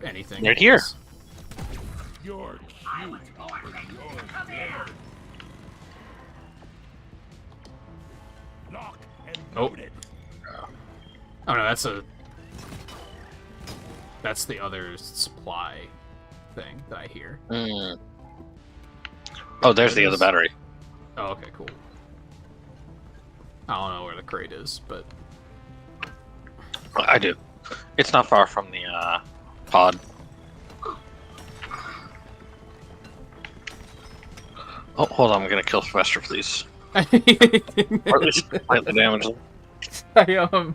anything Right here. is. You're cute. Lock and Oh. load it. Oh no, that's the other supply thing that I hear. Mm. Oh, there's the other battery. Oh, okay, cool. I don't know where the crate is, but I do. It's not far from the pod. Oh, hold on. I'm gonna kill Sylvester, please. Or at least slightly damage them. I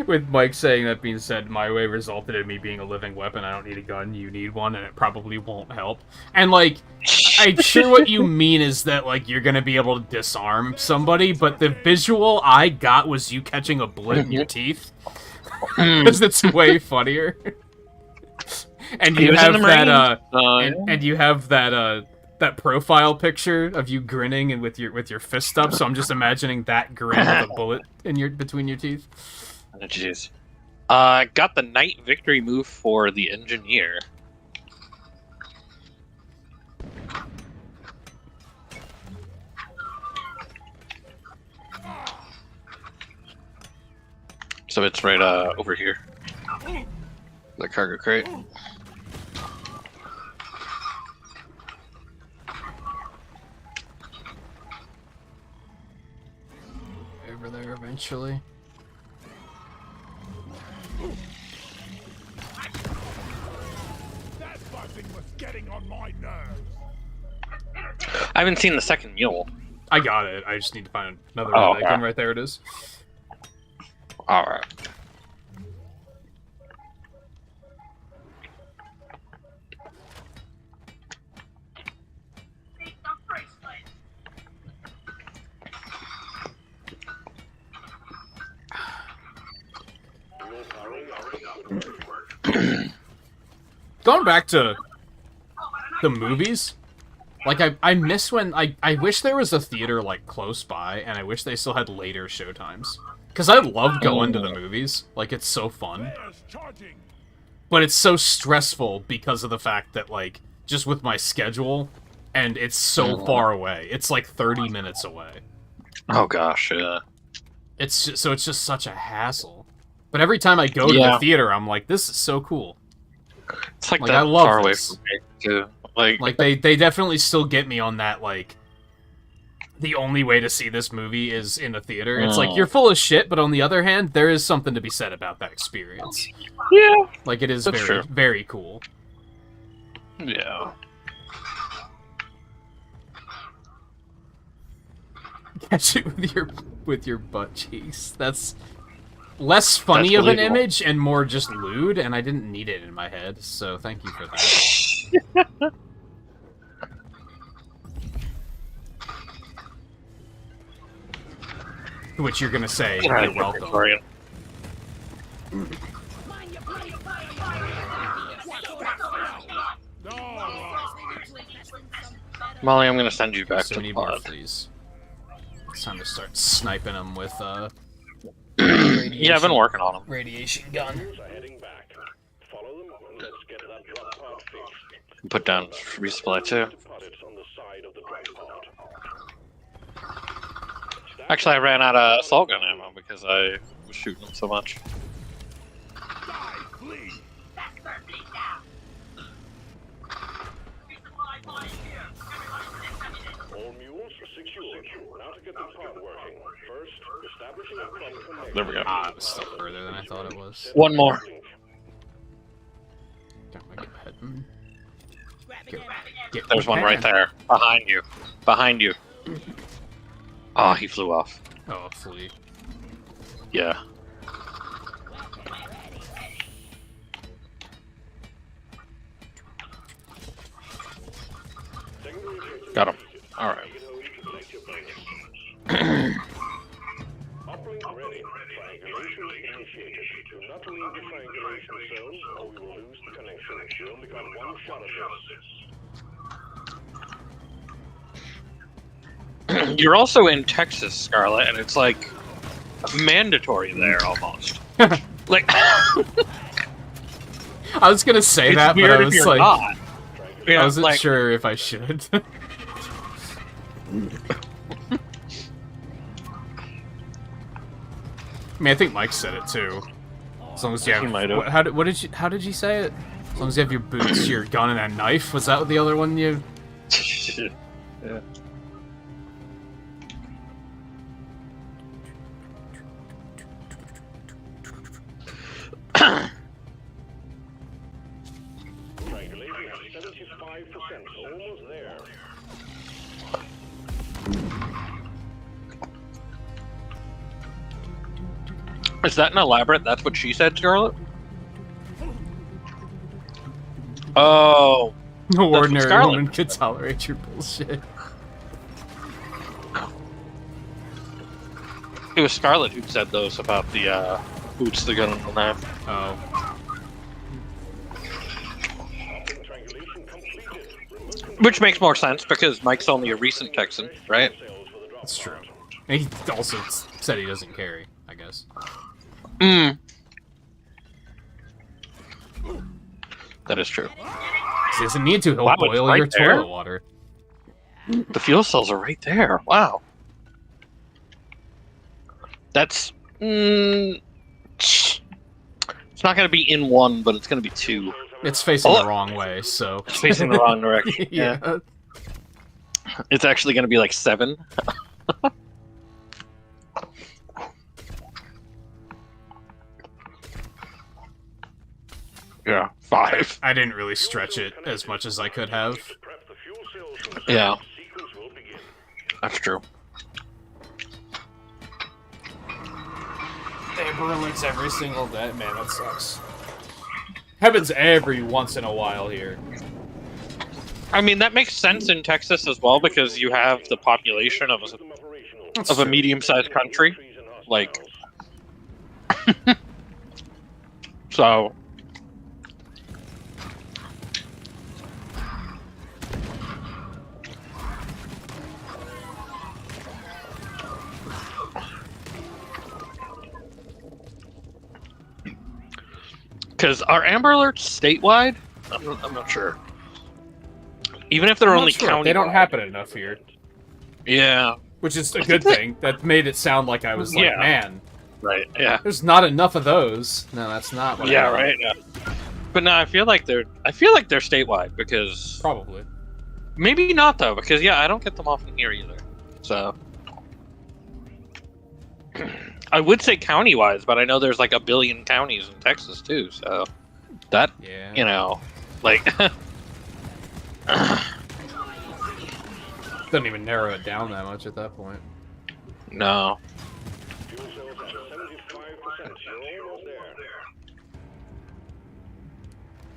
with Mike saying that being said, my way resulted in me being a living weapon. I don't need a gun, you need one, and it probably won't help. And, like, I'm sure what you mean is that, like, you're gonna be able to disarm somebody, but the visual I got was you catching a bullet in your teeth. Because it's way funnier. And He you was in have the that, Marines. and you have that, that profile picture of you grinning and with your fist up, so I'm just imagining that grin with a bullet in between your teeth. Oh, jeez. Got the Knight Victory move for the Engineer. So it's right over here. The cargo crate. Over there eventually. That buzzing was getting on my nerves. I haven't seen the second mule. I got it. I just need to find another Oh, one. okay. Right there it is. Alright. Going back to the movies, like, I miss when I wish there was a theater, like, close by, and I wish they still had later showtimes. Because I love going to the movies. Like, it's so fun. Flares charging. But it's so stressful because of the fact that, like, just with my schedule, and it's so far away. It's like 30 minutes away. Oh gosh, yeah. It's just such a hassle. But every time I go to the theater, I'm like, this is so cool. It's like Like, that I love far away this. from me too. Like they definitely still get me on that, like, the only way to see this movie is in the theater. It's like, you're full of shit, but on the other hand, there is something to be said about that experience. yeah, Like, it is That's very, true. very cool. yeah. Catch it with your butt cheeks. That's less funny That's of an believable. image and more just lewd, and I didn't need it in my head, so thank you for that. To which you're gonna say, you're welcome. Victorian. Molly, I'm gonna send you back So to we the need more, pod. please. It's time to start sniping them with, Yeah, I've been working on them. radiation gun. Heading back. Follow them. Let's get it that drop pod fixed. Put down resupply too. Pod it on the side of the drop pod. Actually, I ran out of assault gun ammo because I was shooting them so much. Die, flee. All mules secured. Now to get the pod working. First, establishing a prompt connection. There we go. Ah, it was still further than I thought it was. One more. Don't make it ahead. Grabbing ammo. Get There's one right there. Behind you. Behind you. Oh, he flew off. Oh, flee. Yeah. Got him. Alright. Uplink ready. Triangulation initiated. Do not leave the triangulation zone or we will lose the connection. You only got one shot at this. You're also in Texas, Scarlet, and it's like mandatory there almost. Like, I was gonna say it's that, but weird I if was you're like, not. You know, I wasn't like, sure if I should. I mean, I think Mike said it too. As long as you have, He might have. how did you say it? As long as you have your boots, your gun, and a knife. Was that the other one you? Yeah. Triangulation at 75%. Almost there. Is that an elaborate? That's what she said, Scarlet? Oh. No what ordinary Scarlet woman could tolerate your bullshit. It was Scarlet who said those about the boots, the gun, and the knife. Oh. Triangulation completed. Which makes more sense because Mike's only a recent Texan, right? That's true. And he also said he doesn't carry, I guess. Mm. That is true. He doesn't need to. He'll Wow, it's boil right your there? toilet water. The fuel cells are right there. Wow. That's... it's not going to be in one, but it's going to be two. It's facing Oh. the wrong way, so. It's facing the wrong direction. Yeah. It's actually going to be like 7. Yeah, 5. I didn't really stretch it as much as I could have. Prep the fuel cells. Yeah, Sequence will begin. that's true. Amber alerts every single day. Man, that sucks. Happens every once in a while here. I mean, that makes sense in Texas as well because you have the population of a medium-sized country. Like, so... Because are Amber Alerts statewide? I'm not sure. Even if they're I'm only not sure. county. They don't happen enough here. Yeah. Which is a good thing. That made it sound like I was like, Yeah. man, Right. Yeah. there's not enough of those. No, that's not what I Yeah. meant. Right. Yeah. But no, I feel like they're statewide because Probably. maybe not though because yeah, I don't get them often here either. So I would say county-wise, but I know there's like a billion counties in Texas too. So that Yeah. you know, like. Doesn't even narrow it down that much at that point. No. Fuel cells at 75%. You're almost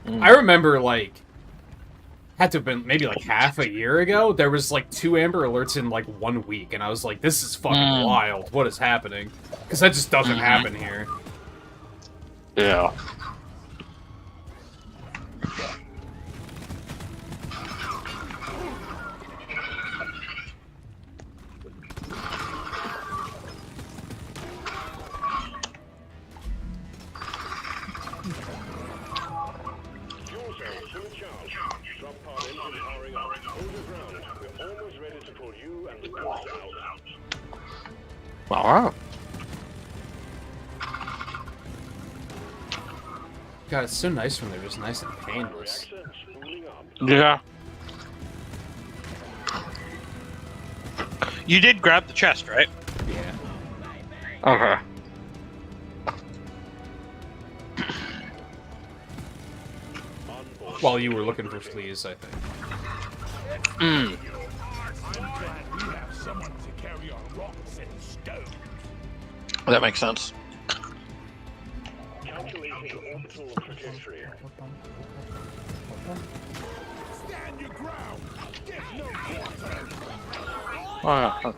there. I remember, like, had to have been maybe like half a year ago, there was like 2 Amber Alerts in like 1 week, and I was like, this is fucking wild. What is happening? Because that just doesn't happen here. Yeah. Fuel cells Alright. God, it's so nice when they're just nice and painless. Yeah. You did grab the chest, right? Yeah. Okay. While you were looking for fleas, I think. Mm. I'm glad we have someone to carry our rocks and stones. That makes sense. Calculating orbital trajectory. Stand your ground. Get no quarter. Alright.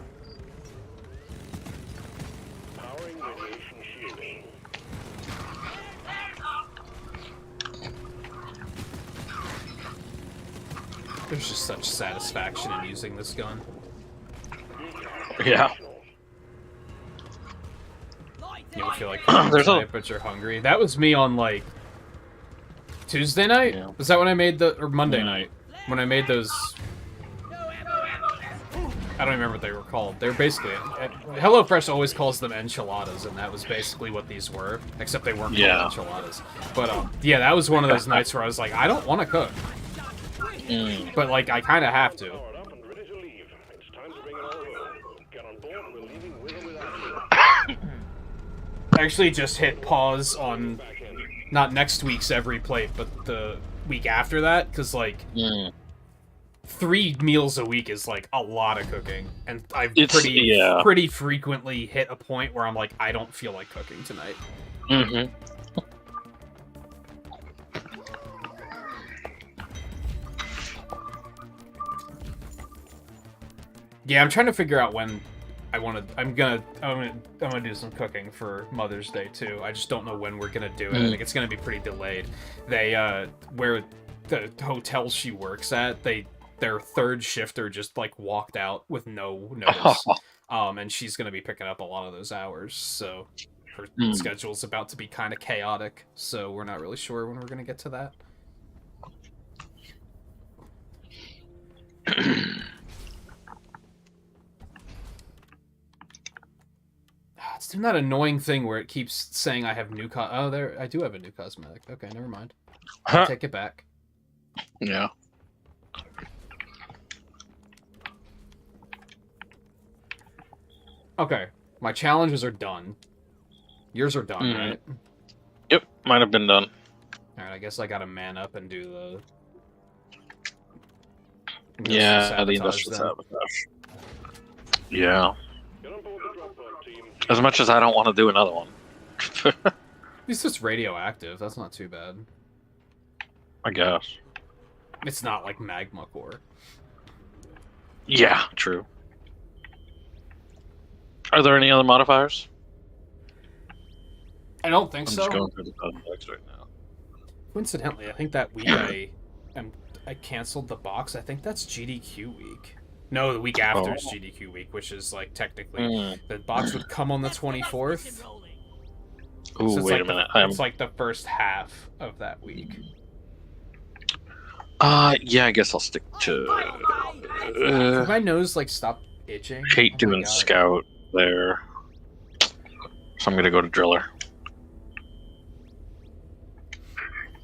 Powering radiation shielding. There's just such satisfaction in using this gun. Yeah. You don't feel like cooking There's a- tonight, but you're hungry. That was me on, like, Tuesday night? Yeah. Was that when I made the... or Monday Yeah. night? When I made those... I don't remember what they were called. They were basically... HelloFresh always calls them enchiladas, and that was basically what these were. Except they weren't Yeah. called enchiladas. But, yeah, that was one of those nights where I was like, I don't want to cook. Mm. But, like, I kind of have to. Powered up and ready to leave. It's time to bring it all home. Get on board and we're leaving with or without you. I actually just hit pause on... Back in. not next week's every plate, but the week after that, because, like... Mm. 3 meals a week is like a lot of cooking, and I've It's- pretty yeah. pretty frequently hit a point where I'm like, I don't feel like cooking tonight. Mm-hmm. Yeah, I'm trying to figure out when I want to. I'm gonna do some cooking for Mother's Day too. I just don't know when we're gonna do it. I think it's gonna be pretty delayed. They where the hotel she works at, their third shifter just like walked out with no notice. And she's gonna be picking up a lot of those hours, so her schedule's about to be kind of chaotic. So we're not really sure when we're gonna get to that. It's doing that annoying thing where it keeps saying I have new oh, there, I do have a new cosmetic. Okay, never mind. I'll take it back. Yeah. Okay, my challenges are done. Yours are done, right? Yep, might have been done. Alright, I guess I gotta man up and do the... Yeah, the industrial sabotage. Yeah. Get on board the drop pod, team. As much as I don't want to do another one. At least it's radioactive, that's not too bad. I guess. It's not like magma core. Yeah, true. Are there any other modifiers? I don't think I'm so. just going through the cosmetics right now. Coincidentally, I think that week I canceled the box. I think that's GDQ week. No, the week after is GDQ week, which is like technically the box would come on the 24th. Ooh, So it's wait like a minute. It's like the first half of that week. Yeah, I guess I'll stick to. Did my nose like stop itching? Hate Oh my doing God. scout there, so I'm gonna go to driller.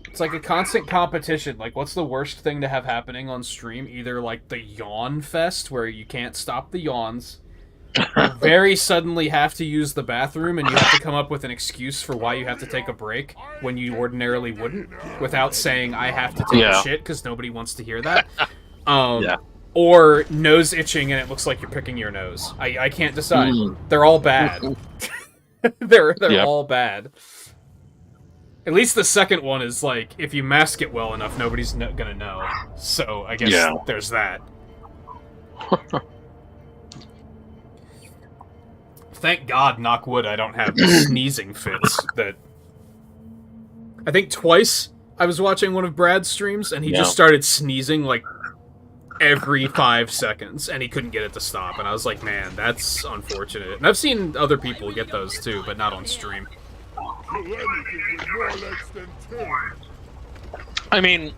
It's like a constant competition. Like, what's the worst thing to have happening on stream? Either like the yawn fest, where you can't stop the yawns, or very suddenly have to use the bathroom and you have to come up with an excuse for why you have to take a break when you ordinarily wouldn't, without saying I have to take a shit, because nobody wants to hear that. Or nose itching and it looks like you're picking your nose. I can't decide. They're all bad. they're all bad. At least the second one is like, if you mask it well enough, nobody's gonna know. So I guess there's that. Thank God, knock wood, I don't have sneezing fits. That I think twice I was watching one of Brad's streams and he just started sneezing like every 5 seconds and he couldn't get it to stop. And I was like, man, that's unfortunate. And I've seen other people get those too, but not on stream. I mean,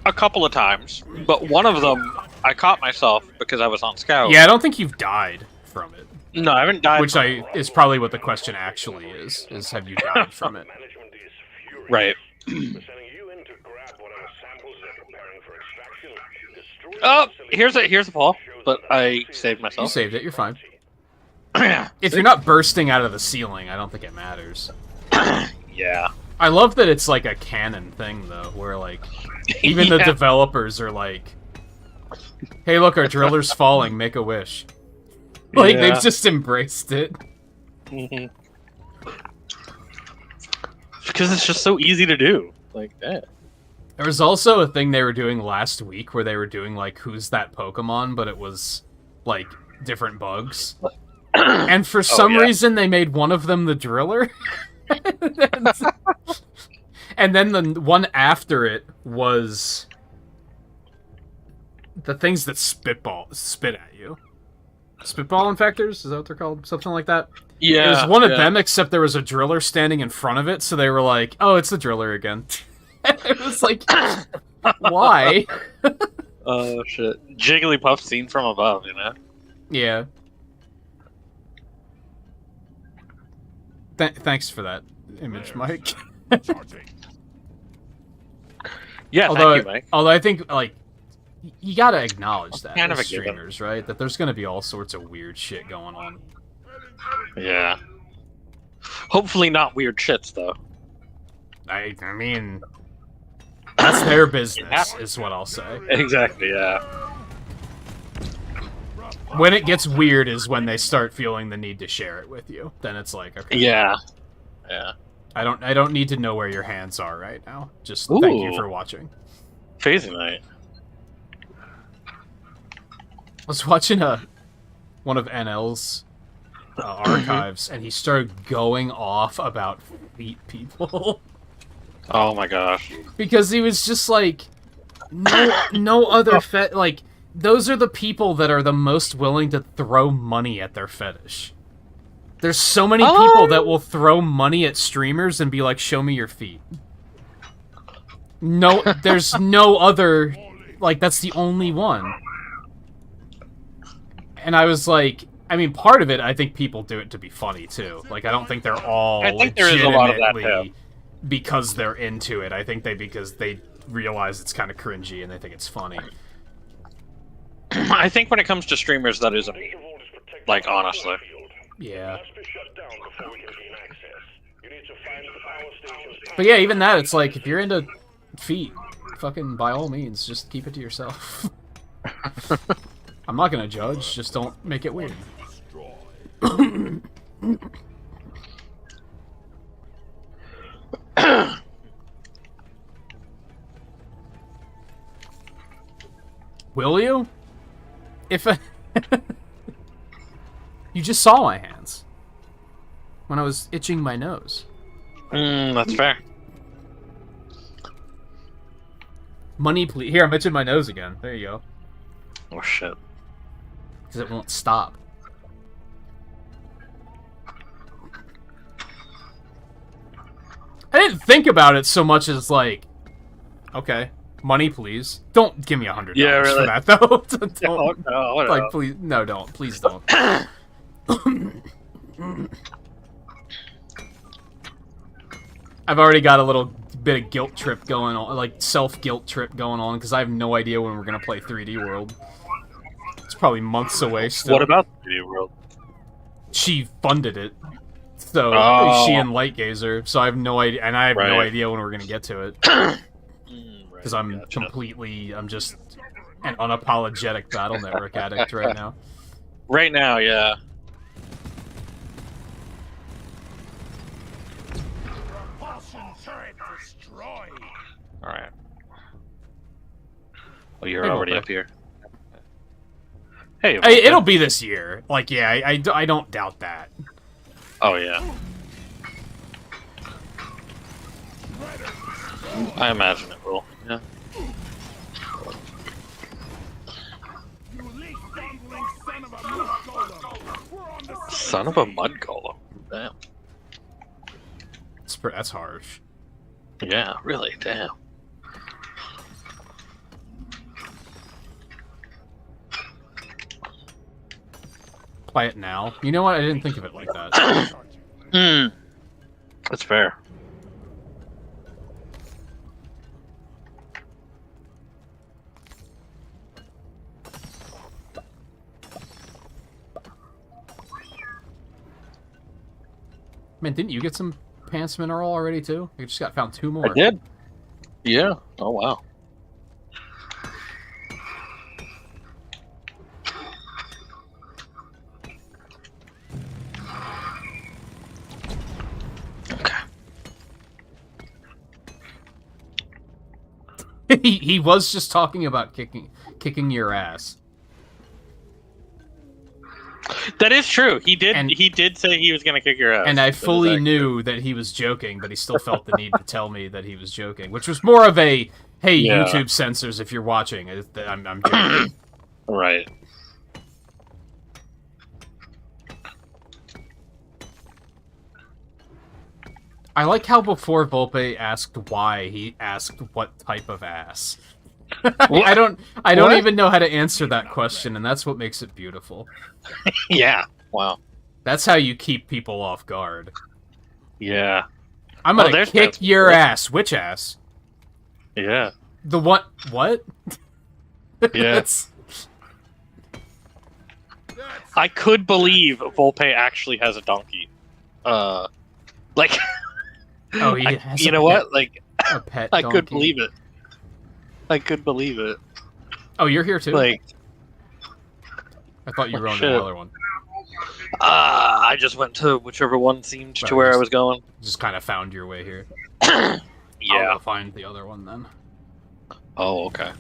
a couple of times, but one of them I caught myself because I was on scout. Yeah, I don't think you've died from it. No, I haven't died. Which is probably what the question actually is have you died from it? Management is furious. Right. We're sending you in to grab whatever samples they're preparing for extraction. Destroy Oh, the facility. here's a fall, but I saved You myself. saved it, you're fine. Yeah. If you're not bursting out of the ceiling, I don't think it matters. Yeah. I love that it's like a canon thing, though, where, like, even the developers are like, hey, look, our driller's falling, make a wish. Like, Yeah. they've just embraced it. Mhm. Because it's just so easy to do. Like that. There was also a thing they were doing last week where they were doing, like, who's that Pokemon, but it was, like, different bugs. And for some yeah. reason, they made one of them the driller. And then the one after it was the things that spit at you. Spitball infectors? Is that what they're called? Something like that? Yeah. It was one of them, except there was a driller standing in front of it, so they were like, oh, it's the driller again. It was like, why? Oh, shit. Jigglypuff seen from above, you know? Yeah. Thanks for that image, Mike. Charging. Yeah, although, thank you, Mike. although I think, like, you gotta acknowledge that Kind of as a given. streamers, right? That there's gonna be all sorts of weird shit going on. Yeah. Hopefully not weird shits, though. I mean, that's their business, is what I'll say. Exactly, yeah. When it gets weird is when they start feeling the need to share it with you. Then it's like, okay, Yeah. Yeah. I don't need to know where your hands are right now. Just thank you Ooh. for watching. Phasing night. I was watching one of NL's archives, and he started going off about feet people. Oh my gosh. Because he was just like, no other like, those are the people that are the most willing to throw money at their fetish. There's so many people that will throw money at streamers and be like, show me your feet. No, there's no other, like, that's the only one. And I was like, I mean, part of it, I think people do it to be funny, too. Like, I don't think they're all I think there is a lot of that, legitimately because they're into it. I think because they realize it's kind of cringy and they think it's funny. I think when it comes to streamers, that is a meme. Like, honestly. Yeah. Must be shut down before we can gain access. You need to find the power station's But yeah, even that, it's like, if you're into feet, fucking by all means, just keep it to yourself. I'm not gonna judge, just don't make it weird. Will you? If you just saw my hands when I was itching my nose. That's fair. Money, please. Here, I'm itching my nose again. There you go. Oh shit. Because it won't stop. I didn't think about it so much as like, okay, money, please. Don't give me $100 Yeah, really. for that, though. Don't, No, like, please, no, don't. Please don't. I've already got a little bit of guilt trip going on, like self-guilt trip going on, because I have no idea when we're gonna play 3D World. It's probably months away still. What about the video world? She funded it, so Oh. she and Lightgazer. So I have no idea, and I have no Right. idea when we're gonna get to it, because I'm completely, I'm just an unapologetic Battle Network addict right now. Right now, yeah. Propulsion turret destroyed. Alright. Oh, you're Hey, already Volpe. up here. Hey, It'll be this year. Like, yeah, I don't doubt that. Oh, yeah. I imagine it will. Yeah. You leaf fondling son of a mud golem. We're on the Son of a mud golem. Damn. That's harsh. Yeah, really, damn. play it now. You know what? I didn't think of it like that. That's fair. Man, didn't you get some pants mineral already too? You just found 2 more. I did. Yeah. Oh wow. He was just talking about kicking your ass. That is true. He did say he was gonna kick your ass. And I fully knew that he was joking, but he still felt the need to tell me that he was joking, which was more of a, hey, Yeah. YouTube censors if you're watching. I'm joking. Right. I like how before Volpe asked why, he asked what type of ass. I don't What? even know how to answer that question, and that's what makes it beautiful. Yeah. Wow. That's how you keep people off guard. Yeah. I'm gonna there's kick that. your ass. Which ass? Yeah. The what? What? Yeah. That's... I could believe Volpe actually has a donkey. Like. Oh, he has you a know pet- what? Like, a pet I donkey. could believe it. I could believe it. Oh, you're here too? Like, I thought you were on shit. the other one. I just went to whichever one seemed to where I was going. Just kind of found your way here. Yeah. I'll go find the other one then. Oh, okay.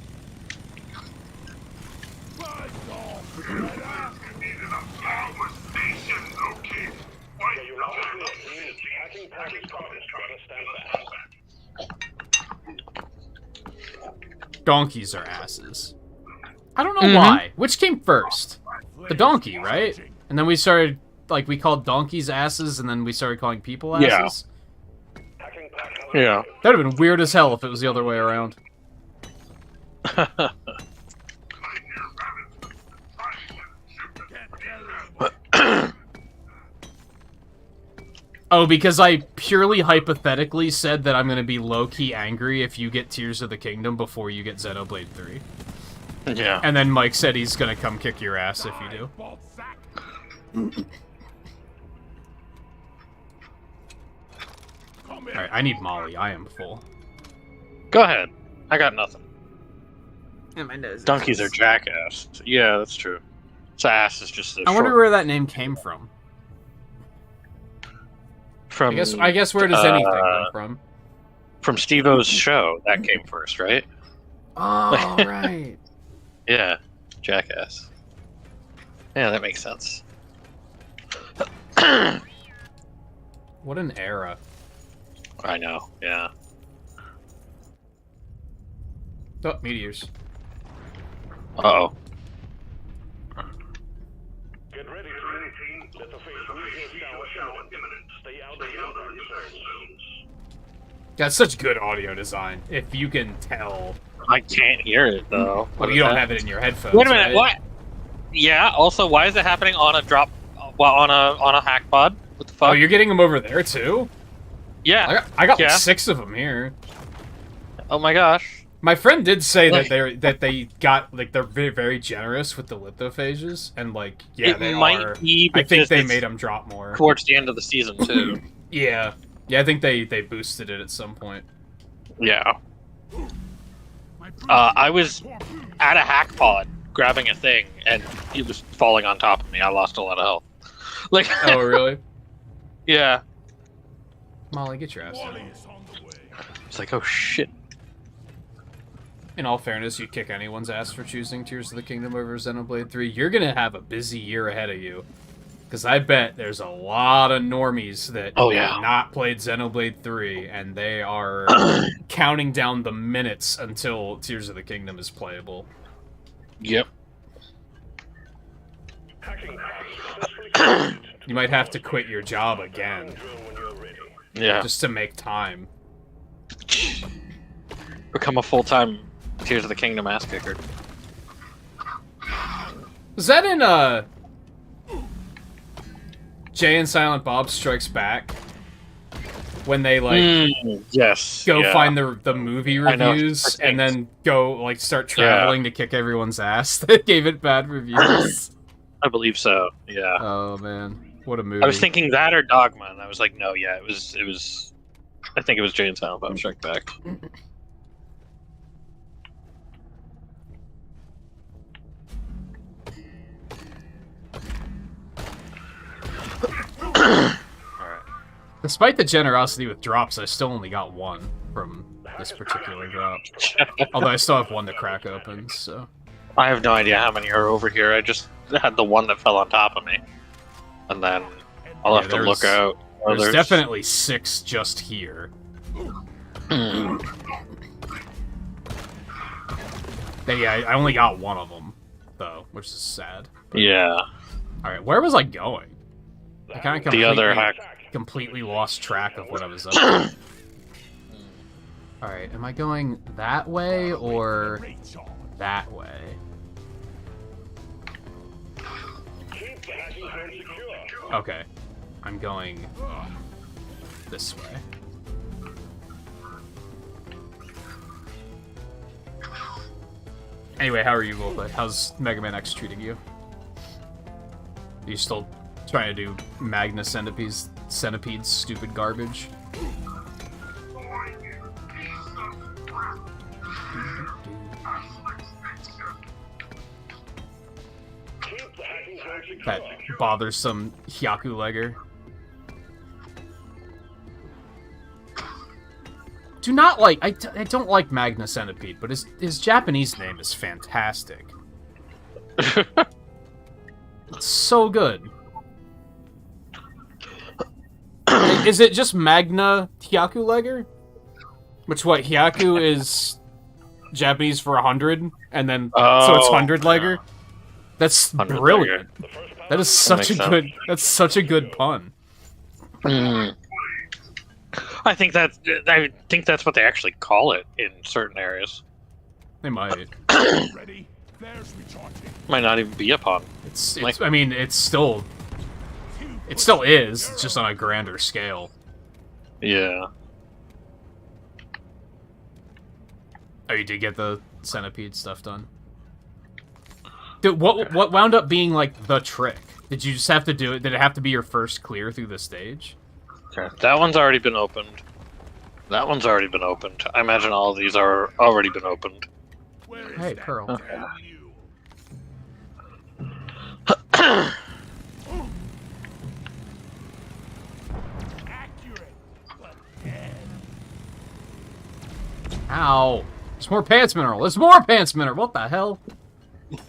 Yeah, you're not in the community. Hacking pack is coming. Gotta stand back. Donkeys are asses. I don't know why. Which came first? The donkey, right? And then we started, like, we called donkeys asses, and then we started calling people Yeah. asses? Hacking pack. Yeah. That would have been weird as hell if it was the other way around. Oh, because I purely hypothetically said that I'm going to be low-key angry if you get Tears of the Kingdom before you get Xenoblade 3. Yeah. And then Mike said he's going to come kick your ass if you do. Alright, I need Molly. I am full. Go ahead. I got nothing. Yeah, my nose. Donkeys are jackass. Yeah, that's true. So ass is just a I wonder short- where that name came from. from I guess where does anything come from? from Steve-O's show. That came first, right? Oh, right. Yeah. Jackass. Yeah, that makes sense. What an era. I know, yeah. Oh, meteors. Uh-oh. Get ready, team. Let the face shower imminent. Stay out of the zones. That's such good audio design. If you can tell. I can't hear it, though. Well, you don't have it in your headphones. Wait a minute, right? what? Yeah, also, why is it happening on a drop... Well, on a hack pod? What the fuck? Oh, you're getting them over there, too? Yeah. I got Yeah. like 6 of them here. Oh my gosh. My friend did say Like- that they got, like, they're very, very generous with the lithophages, and, like, yeah, It they might are. be I think because they it's made them drop more. towards the end of the season, too. Yeah. Yeah, I think they boosted it at some point. Yeah. I was at a hack pod grabbing a thing, and he was falling on top of me. I lost a lot of health. Like, Oh, really? yeah. Molly, get your ass down. It's like, oh shit. In all fairness, you kick anyone's ass for choosing Tears of the Kingdom over Xenoblade 3. You're gonna have a busy year ahead of you. Because I bet there's a lot of normies that have not played Xenoblade 3, and they are counting down the minutes until Tears of the Kingdom is playable. Yep. Hacking pack successfully completed. You might have to quit your job again, When you're ready. Yeah. just to make time. Become a full-time Tears of the Kingdom ass kicker. Was that in, Jay and Silent Bob Strikes Back, when they like yes, go yeah. find the movie I know. reviews and then go like start traveling to kick everyone's ass. They gave it bad reviews. I believe so. Yeah. Oh man, what a movie! I was thinking that or Dogma, and I was like, no, yeah, it was. I think it was Jay and Silent Bob Strike Back. Despite the generosity with drops, I still only got one from this particular drop. Although I still have one to crack open, so... I have no idea how many are over here. I just had the one that fell on top of me. And then I'll have to look out. There's definitely 6 just here. Then, yeah, I only got one of them, though, which is sad. Yeah. Alright, where was I going? I kind of The other hack. completely lost track of what I was up to. Alright, am I going that way or that way? Okay. I'm going this way. Anyway, how are you, Volpe? How's Mega Man X treating you? Are you still trying to do Magna Centipede's stupid garbage? That bothersome Hyaku legger. Do not like... I don't like Magna Centipede, but his Japanese name is fantastic. It's so good. Is it just Magna Hyaku legger? Which, what, Hyaku is Japanese for 100, and then so it's 100 legger? That's brilliant. That is such a good. That's such a good pun. I think that's what they actually call it in certain areas. They might. Ready? There's recharging. Might not even be a pun. It's I mean, it still is. It's just on a grander scale. Yeah. Oh, you did get the centipede stuff done. Dude, what wound up being like the trick? Did you just have to do it? Did it have to be your first clear through the stage? Okay. That one's already been opened. That one's already been opened. I imagine all of these are already been opened. Hey, Pearl. Okay. Ow! There's more pants mineral. There's more pants mineral. What the hell?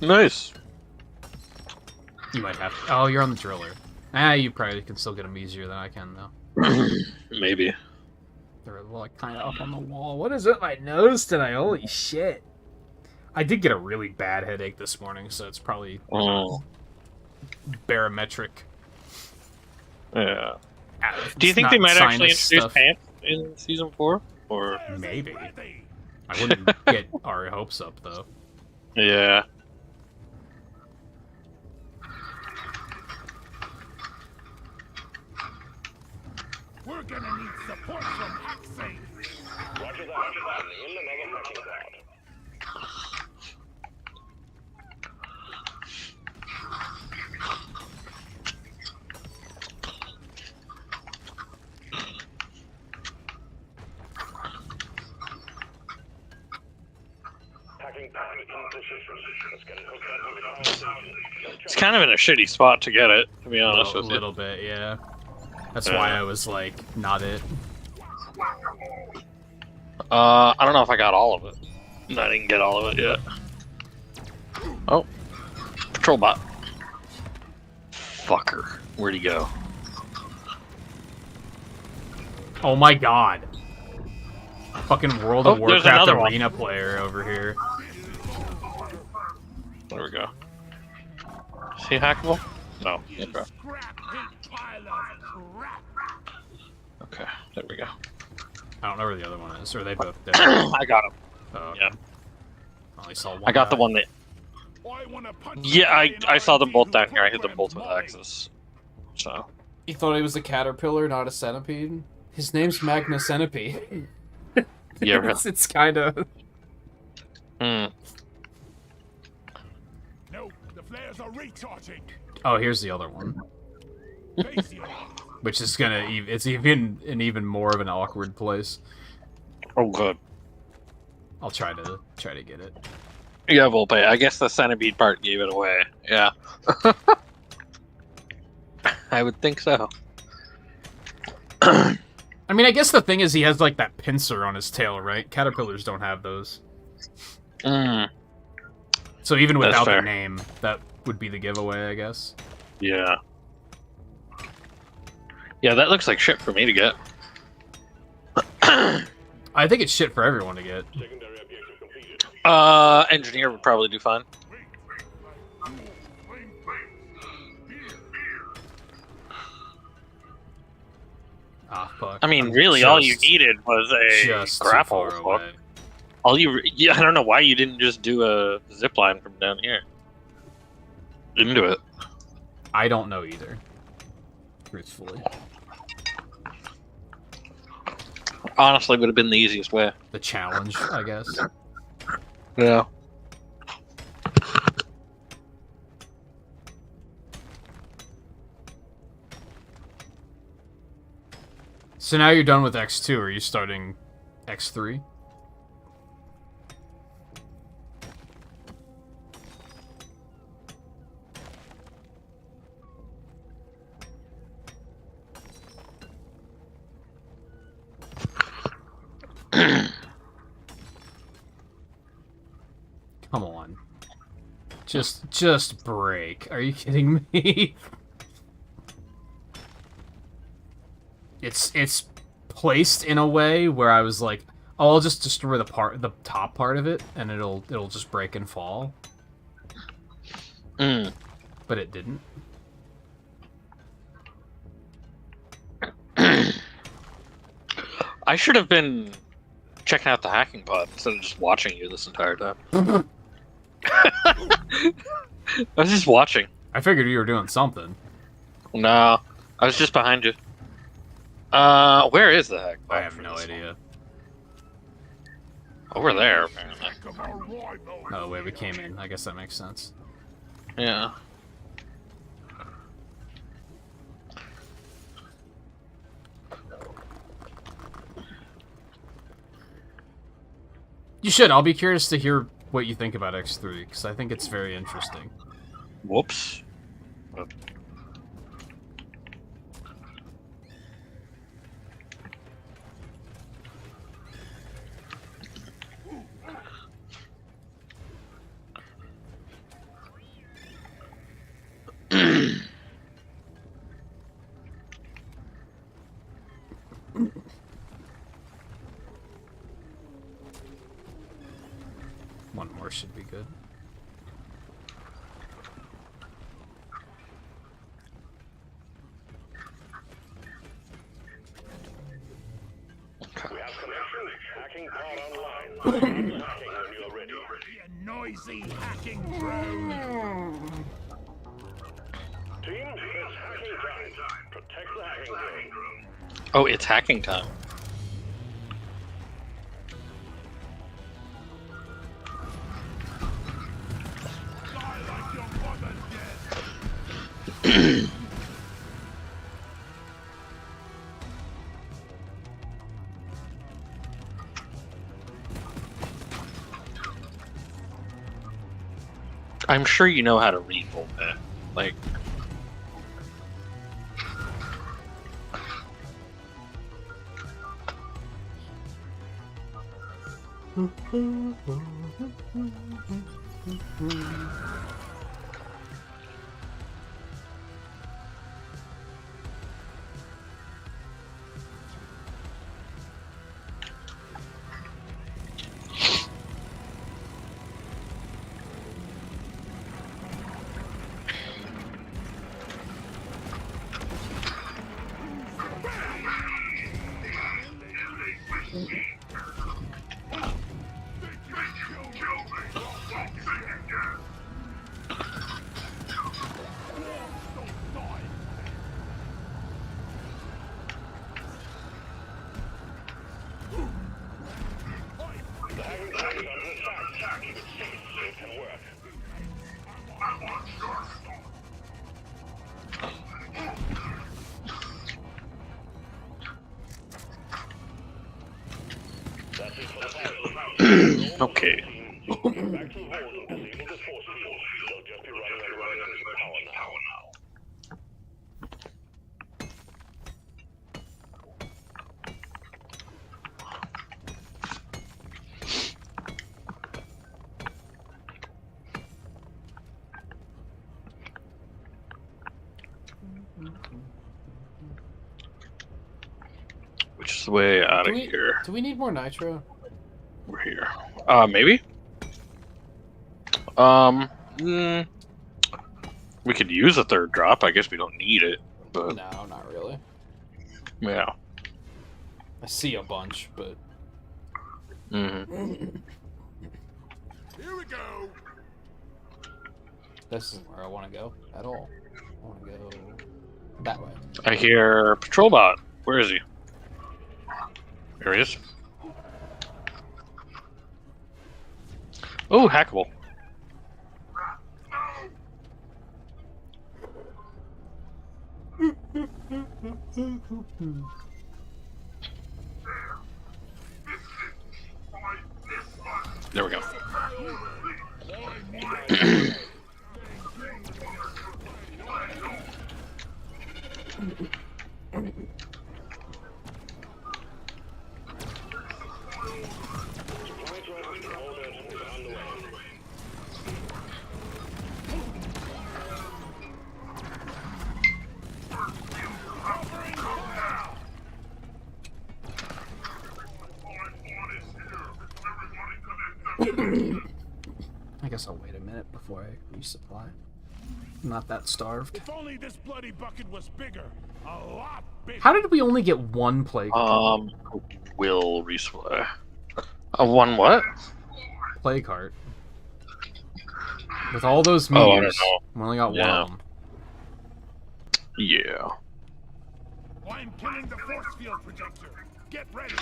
Nice. You might have. Oh, you're on the driller. You probably can still get them easier than I can, though. Maybe. They're like kind of up on the wall. What is it? My nose tonight? Holy shit! I did get a really bad headache this morning, so it's probably barometric. Yeah. Do you think they might actually introduce pants in season 4? Or maybe. I wouldn't get our hopes up, though. Yeah. We're gonna need support from Hacksay. Roger that. In another hacking pod. Hacking pod in position. Let's get it hooked up with the power station. It's kind of in a shitty spot to get it, to be honest with you. A little bit, yeah. That's why I was like, not it. I don't know if I got all of it. I didn't get all of it yet. Oh. Patrol bot. Fucker. Where'd he go? Oh my god. Fucking World of there's Warcraft another arena player over here. There we go. Is he hackable? No. Okay. Okay, there we go. I don't know where the other one is. Or are they both dead? I got him. Oh, okay. Yeah. I only saw one. I got the guy. one that... Yeah, I saw them both down here. I hit them both with axes. So... He thought he was a caterpillar, not a centipede. His name's Magna Centipede. Yeah, really. It's kind of. Hmm. No, the flares are recharging. Oh, here's the other one, Face the alarm. which is gonna. It's even more of an awkward place. Oh, good. I'll try to get it. Yeah, Volpe. I guess the centipede part gave it away. Yeah. I would think so. I mean, I guess the thing is he has like that pincer on his tail, right? Caterpillars don't have those. Mm, So even That's without the fair. name, that would be the giveaway, I guess. yeah. Yeah, that looks like shit for me to get. I think it's shit for everyone to get. Secondary objective completed. Engineer would probably do fine. Ah, fuck. I mean, I'm really, all you just- needed was a just too grapple far hook. away. Yeah, I don't know why you didn't just do a zip line from down here. Didn't do it. I don't know either. Truthfully, Honestly, would have been the easiest way. the challenge, I guess. Yeah. So now you're done with X2. Are you starting X3? Come on. Just break. Are you kidding me? It's placed in a way where I was like, oh, I'll just destroy the top part of it, and it'll just break and fall. Mm. But it didn't. I should have been checking out the hacking pod instead of just watching you this entire time. I was just watching. I figured you were doing something. No, I was just behind you. Where is the hack pod? I have for no this idea. one? Over there, apparently. Come on, rival. Oh wait, we came in. I guess that makes sense. Yeah. You should. I'll be curious to hear what you think about X3 because I think it's very interesting. Whoops. One more should be good. We have connection. Hacking pod online. Hacking when you're ready. You noisy hacking drone. Team, it's hacking time. Protect the hacking drone. Oh, it's hacking time. Die like your mother dead. I'm sure you know how to read Volpe. Like, Okay. Back to the hold and disable the force field. They'll just be running on emergency power now. Which is the way out of here? Do we need more nitro? We're here. Maybe? We could use a third drop. I guess we don't need it, but No, not really. yeah. I see a bunch, but Here we go. this isn't where I want to go at all. I want to go that way. I hear patrol bot. Where is he? There he is. Oh, hackable. There we go. Supply drop in orbit is underway. I guess I'll wait a minute before I resupply. I'm not that starved. If only this bloody bucket was bigger. A lot bigger. How did we only get one plague? Will resupply. One what? Plague heart. With all those Oh, I don't meteors, know. we only got one Yeah. of them. Yeah. I'm killing the force field projector. Get ready.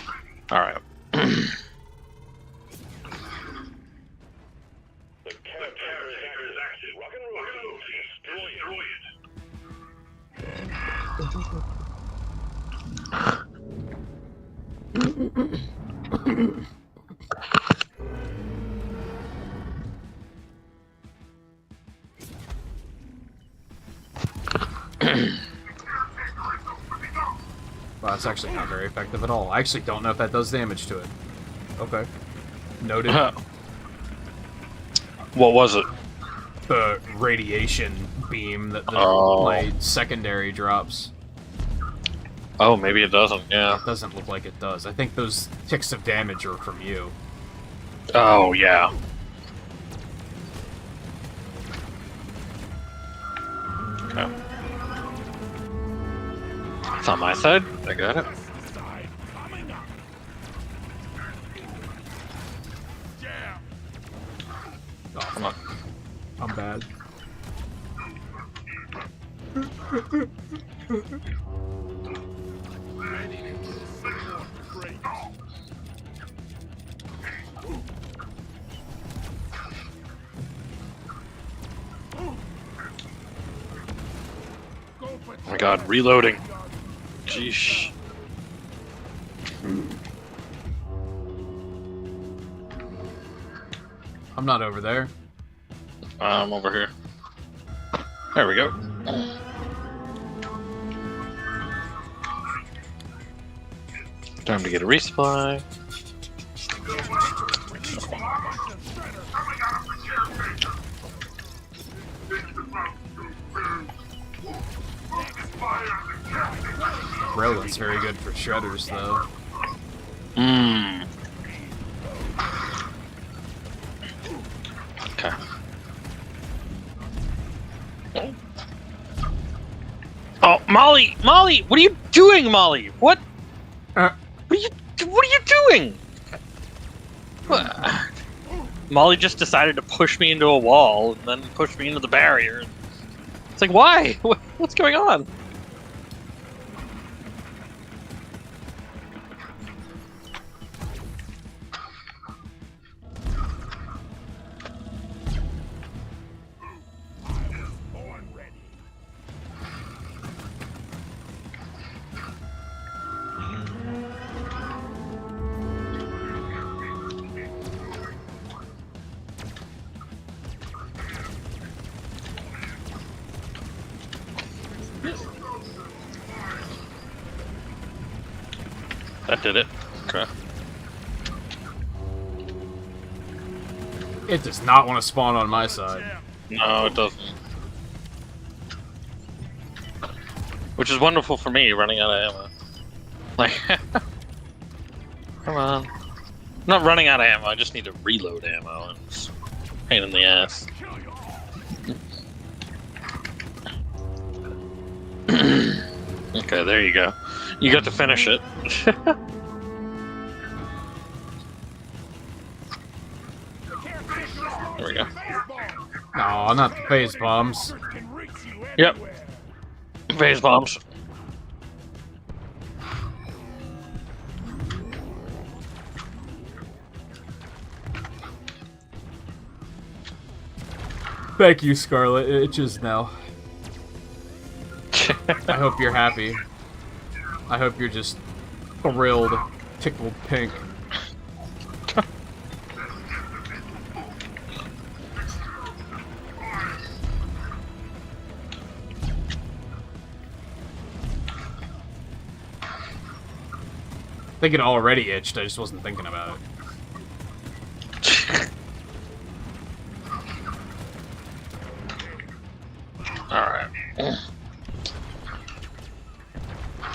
Alright. The carrier is active. Rock and roll. Destroy it. Wow, that's actually not very effective at all. I actually don't know if that does damage to it. Okay. Noted. What was it? The radiation beam that the, Oh. my secondary drops. Oh, maybe it doesn't, yeah. It doesn't look like it does. I think those ticks of damage are from you. Oh, yeah. Okay. It's on my side. I got it. Side coming up. Jam. Oh, Come on. I'm bad. Ready to kill some more crates. Go for Oh my god, reloading. Jeez. I'm not over there. I'm over here. There we go. Time to get a resupply. Roland's very good for shredders, though. Mmm. Okay. Oh, Molly! Molly! What are you doing, Molly? What? What are you doing? What? Molly just decided to push me into a wall and then push me into the barrier. It's like, why? What's going on? born ready. That did it. Okay. It does not want to spawn on my side. No, it doesn't. Which is wonderful for me, running out of ammo. Like, come on. I'm not running out of ammo, I just need to reload ammo, and it's a pain in the ass. Okay, there you go. You got to finish it. There we go. No, not the phase bombs. Yep. Phase bombs. Thank you, Scarlet. It itches now. I hope you're happy. I hope you're just thrilled, tickled pink. I think it already itched, I just wasn't thinking about it. Alright.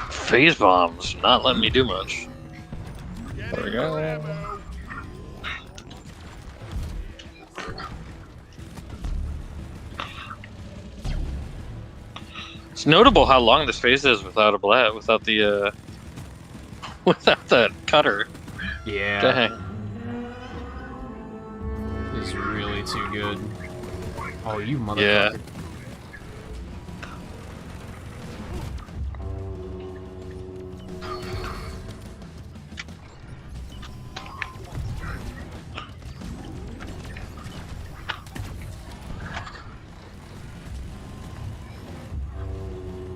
Phase bombs, not letting me do much. There we go. It's notable how long this phase is without a without the without that cutter. Yeah. Dang. This is really too good. Oh, you motherfucker. Yeah.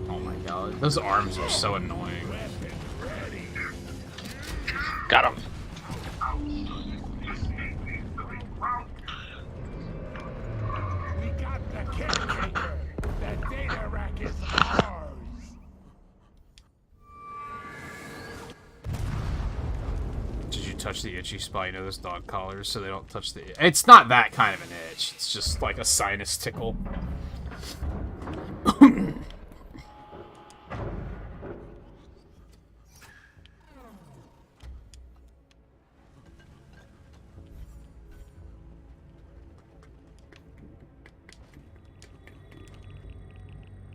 Oh my god. Those arms are so annoying. Got him. We got the caretaker. The data rack is ours. Did you touch the itchy spot? You know those dog collars, so they don't touch the... It's not that kind of an itch. It's just like a sinus tickle.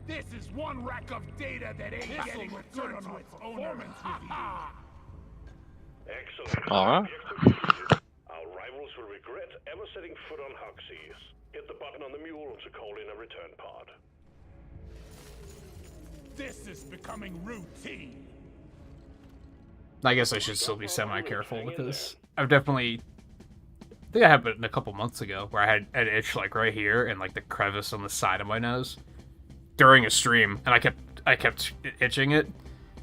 This is one rack of data that ain't getting returned to its owner. Excellent. Alright. Our rivals will regret ever setting foot on Hoxie's. Hit the button on the mule to call in a return pod. This is becoming routine. I guess I should still be semi-careful with this. I've definitely... I think I had it a couple months ago, where I had an itch like right here and like the crevice on the side of my nose during a stream, and I kept itching it.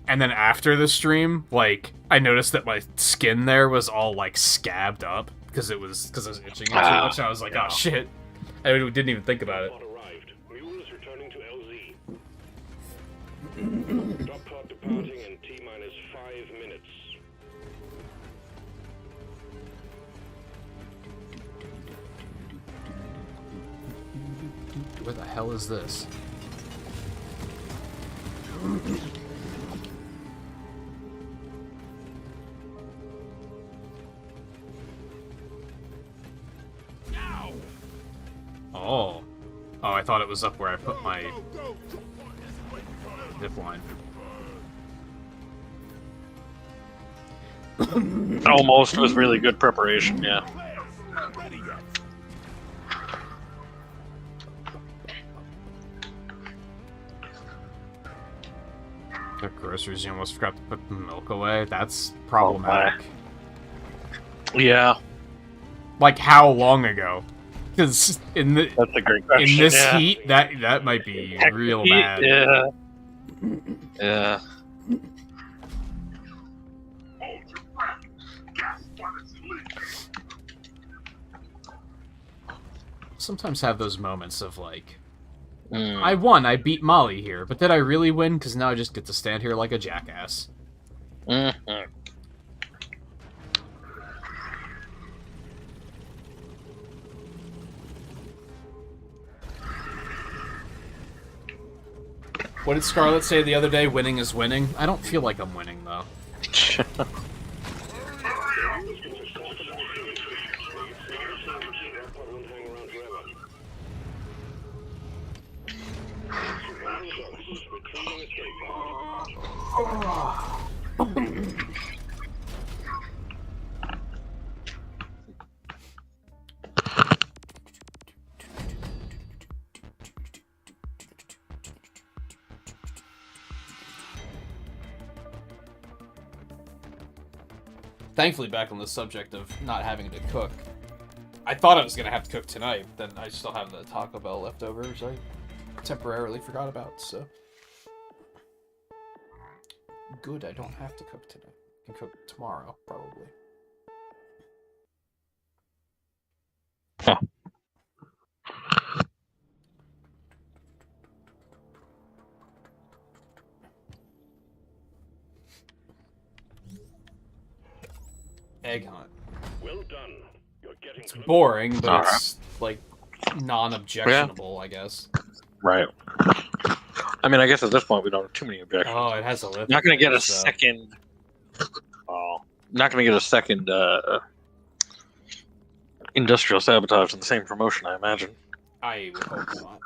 And then after the stream, like, I noticed that my skin there was all like scabbed up because I was itching it too much. And I was like, oh shit. I didn't even think about it. Pod arrived. Mule is returning to LZ. Drop pod departing in T-minus 5 minutes. Where the hell is this? Oh. Oh, I thought it was up where I put my zip line. Almost was really good preparation, yeah. The groceries, you almost forgot to put the milk away. That's problematic. Yeah. Like, how long ago? Because in the That's a great question. in this yeah. heat, that might be real Heat, bad. Yeah. Yeah. Sometimes have those moments of like, Mm. I won, I beat Molly here, but did I really win? Because now I just get to stand here like a jackass. Mhm. What did Scarlett say the other day? Winning is winning. I don't feel like I'm winning though. Thankfully, back on the subject of not having to cook. I thought I was going to have to cook tonight, but then I still have the Taco Bell leftovers I temporarily forgot about, so... Good, I don't have to cook tonight. I can cook tomorrow, probably. Huh. Egg hunt. Well done. You're getting It's close. boring, but Alright. it's, like, non-objectionable, I guess. Right. I mean, I guess at this point we don't have too many objections. Oh, it has a lip. Not gonna get a so- second. Oh, not gonna get a second industrial sabotage in the same promotion, I imagine. I would hope not.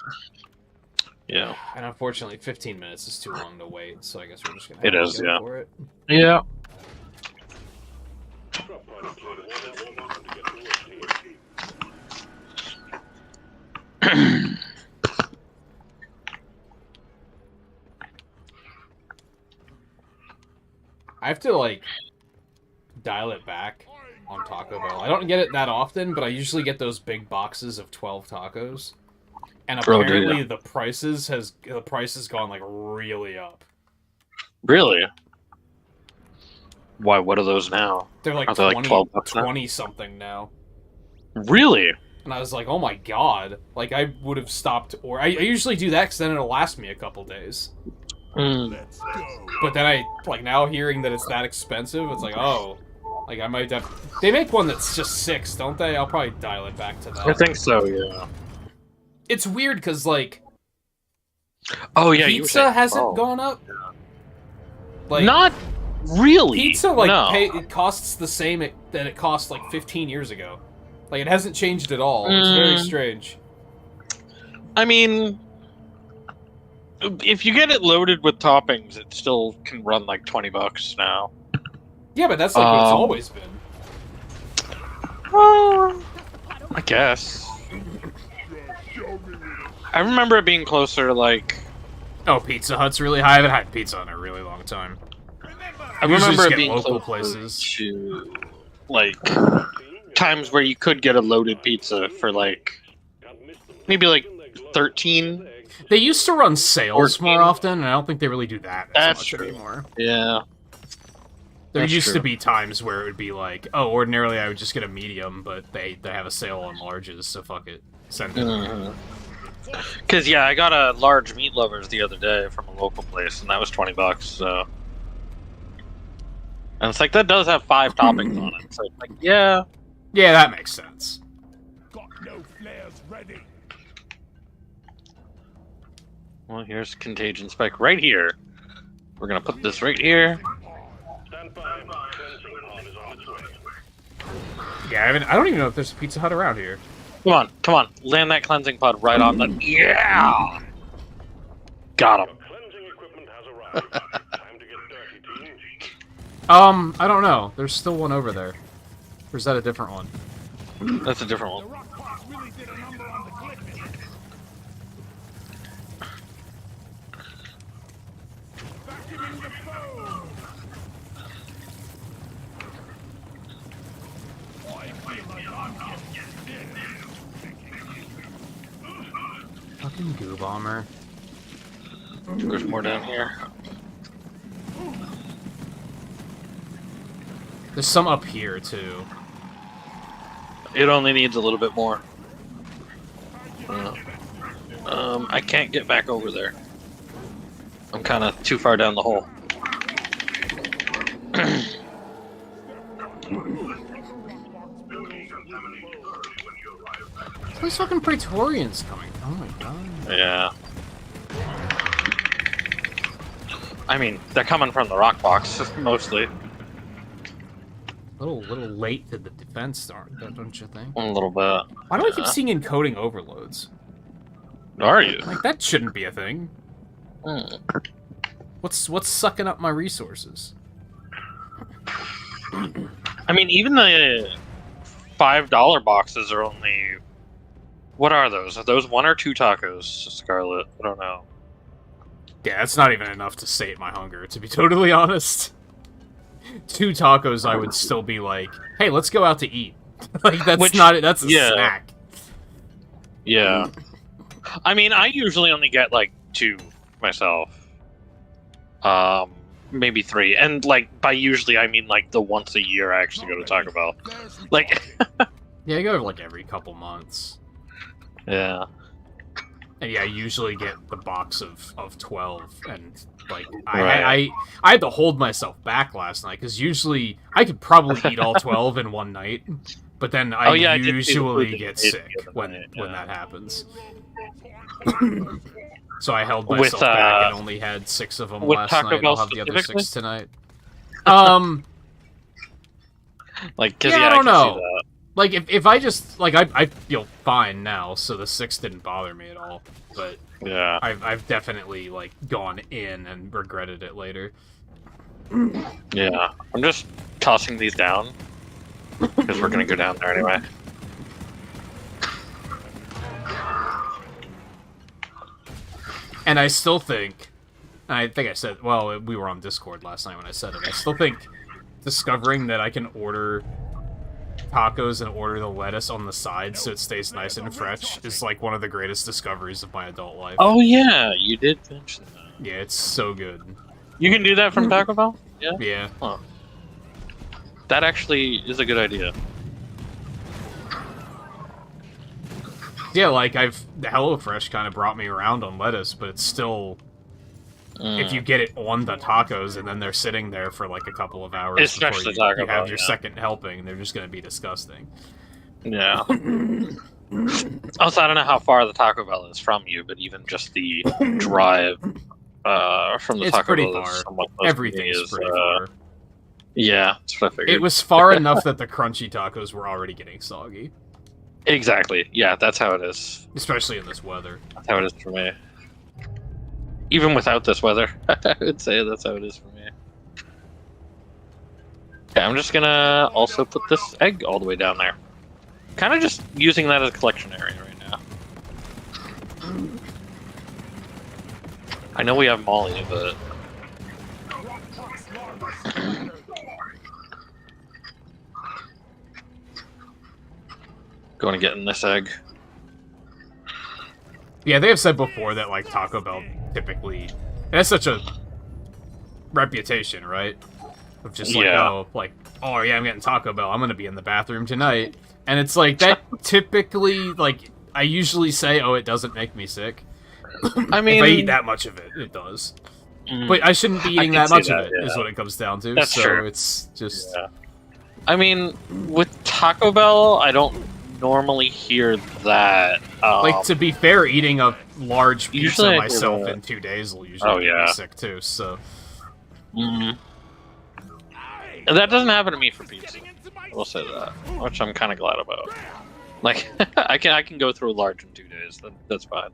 Yeah. And unfortunately, 15 minutes is too long to wait, so I guess we're just gonna It have is, to go yeah. for it. Yeah. Drop pod is clear to one out, to get towards here. I have to, like, dial it back on Taco Bell. I don't get it that often, but I usually get those big boxes of 12 tacos. And Oh, do apparently ya? the price has gone, like, really up. Really? Why? What are those now? They're like Are they, like, 12 bucks now? 20 something now. Really? And I was like, oh my god. Like, I would have stopped, or I usually do that because then it'll last me a couple days. Mm. Let's go. But then I, like, now hearing that it's that expensive, it's like, oh. Like, I might have... They make one that's just 6, don't they? I'll probably dial it back to that. I think so. Yeah. It's weird because, like, Oh yeah. you were pizza saying- hasn't oh. gone up. Like, Not really. pizza, like, no. it costs the same that it cost, like, 15 years ago. Like, it hasn't changed at all. It's very strange. I mean, if you get it loaded with toppings, it still can run like $20 now. Yeah, but that's, like, what it's always been. I guess. I remember it being closer to like. Oh, Pizza Hut's really high. I haven't had pizza in a really long time. I usually remember just it get being local closer places. to like times where you could get a loaded pizza for like maybe like 13. They used to run sales 14. more often, and I don't think they really do that as That's much true. anymore. Yeah. There That's used to true. be times where it would be like, oh, ordinarily I would just get a medium, but they have a sale on larges, so fuck it. Send it. Because yeah, I got a large meat lovers the other day from a local place, and that was $20. So, and it's like that does have 5 toppings on it. So it's like, yeah, Yeah, that makes sense. Got no flares ready. well, here's Contagion Spike right here. We're gonna put this right here. Stand by. Cleansing pod is on its way. Yeah, I don't even know if there's a Pizza Hut around here. Come on, land that cleansing pod right on the. Yeah, got him. Your cleansing equipment has arrived. Time to get dirty, team. I don't know. There's still one over there. Or is that a different one? That's a different The one. rock pot really did a number on the clipping. Vacuuming the foam. I feel like I'm getting Fucking Goo Bomber. There's more down here. There's some up here, too. It only needs a little bit more. I can't get back over there. I'm kind of too far down the hole. Those fucking Praetorians coming. Oh my god. Yeah. I mean, they're coming from the rock box, mostly. Little late to the defense, don't you think? A little bit. Why do I keep seeing encoding overloads? Are you? Like, that shouldn't be a thing. Hmm. What's sucking up my resources? I mean, even the $5 boxes are only... What are those? Are those 1 or 2 tacos, Scarlet? I don't know. Yeah, that's not even enough to sate my hunger, to be totally honest. 2 tacos, I would still be like, hey, let's go out to eat. Like, that's a snack. Yeah. I mean, I usually only get, like, 2 myself. Maybe 3. And, like, by usually, I mean, like, the once a year I actually go to Taco Bell. Like... Yeah, I go, like, every couple months. Yeah. And yeah, I usually get the box of 12, and like Right. I had to hold myself back last night because usually I could probably eat all 12 in one night, but then I I did see the usually food get that you ate sick the other when night, that happens. Point. So I held With, myself back and only had 6 of them with last Taco night. Bell I'll have the other specifically? 6 tonight. Like, 'cause, Yeah, I I don't can see know. that. Like if I just like I feel fine now, so the 6 didn't bother me at all. But Yeah. I've definitely like gone in and regretted it later. Yeah. I'm just tossing these down. Because we're gonna go down there anyway. And I still think, I think I said, well, we were on Discord last night when I said it. I still think discovering that I can order tacos and order the lettuce on the side so it stays nice and fresh is like one of the greatest discoveries of my adult life. Oh yeah, you did mention that. Yeah, it's so good. You can do that from Taco Bell? Yeah? Yeah. Huh. That actually is a good idea. Yeah, like the HelloFresh kind of brought me around on lettuce, but it's still, if you get it on the tacos and then they're sitting there for like a couple of hours Especially before Taco you have Bell, your yeah. second helping, they're just going to be disgusting. Yeah. Also, I don't know how far the Taco Bell is from you, but even just the drive from the It's Taco pretty Bell far. is somewhat close to me Everything's is, pretty far. Yeah, that's what I figured. It was far enough that the crunchy tacos were already getting soggy, Exactly. Yeah, that's how it is. especially in this weather. That's how it is for me. Even without this weather, I would say that's how it is for me. Okay, I'm just gonna also put this egg all the way down there. Kind of just using that as a collection area right now. I know we have Molly, but... Going to get in this egg. Yeah, they have said before that like Taco Bell typically, it has such a reputation, right? Of just like, Yeah. oh yeah, I'm getting Taco Bell. I'm gonna be in the bathroom tonight, and it's like that typically like I usually say, oh, it doesn't make me sick. I mean, If I eat that much of it, it does. mm, But I shouldn't be eating can that see much that, of it, is yeah. what it comes down to. That's so true. it's just yeah. I mean, with Taco Bell, I don't normally hear that. like, to be fair, eating a large Usually pizza I do myself that. in 2 days will usually Oh, make yeah. me sick too. So mm, that doesn't happen to me for pizza. I will say that, which I'm kind of glad about. Like, I can go through a large in 2 days. That's fine.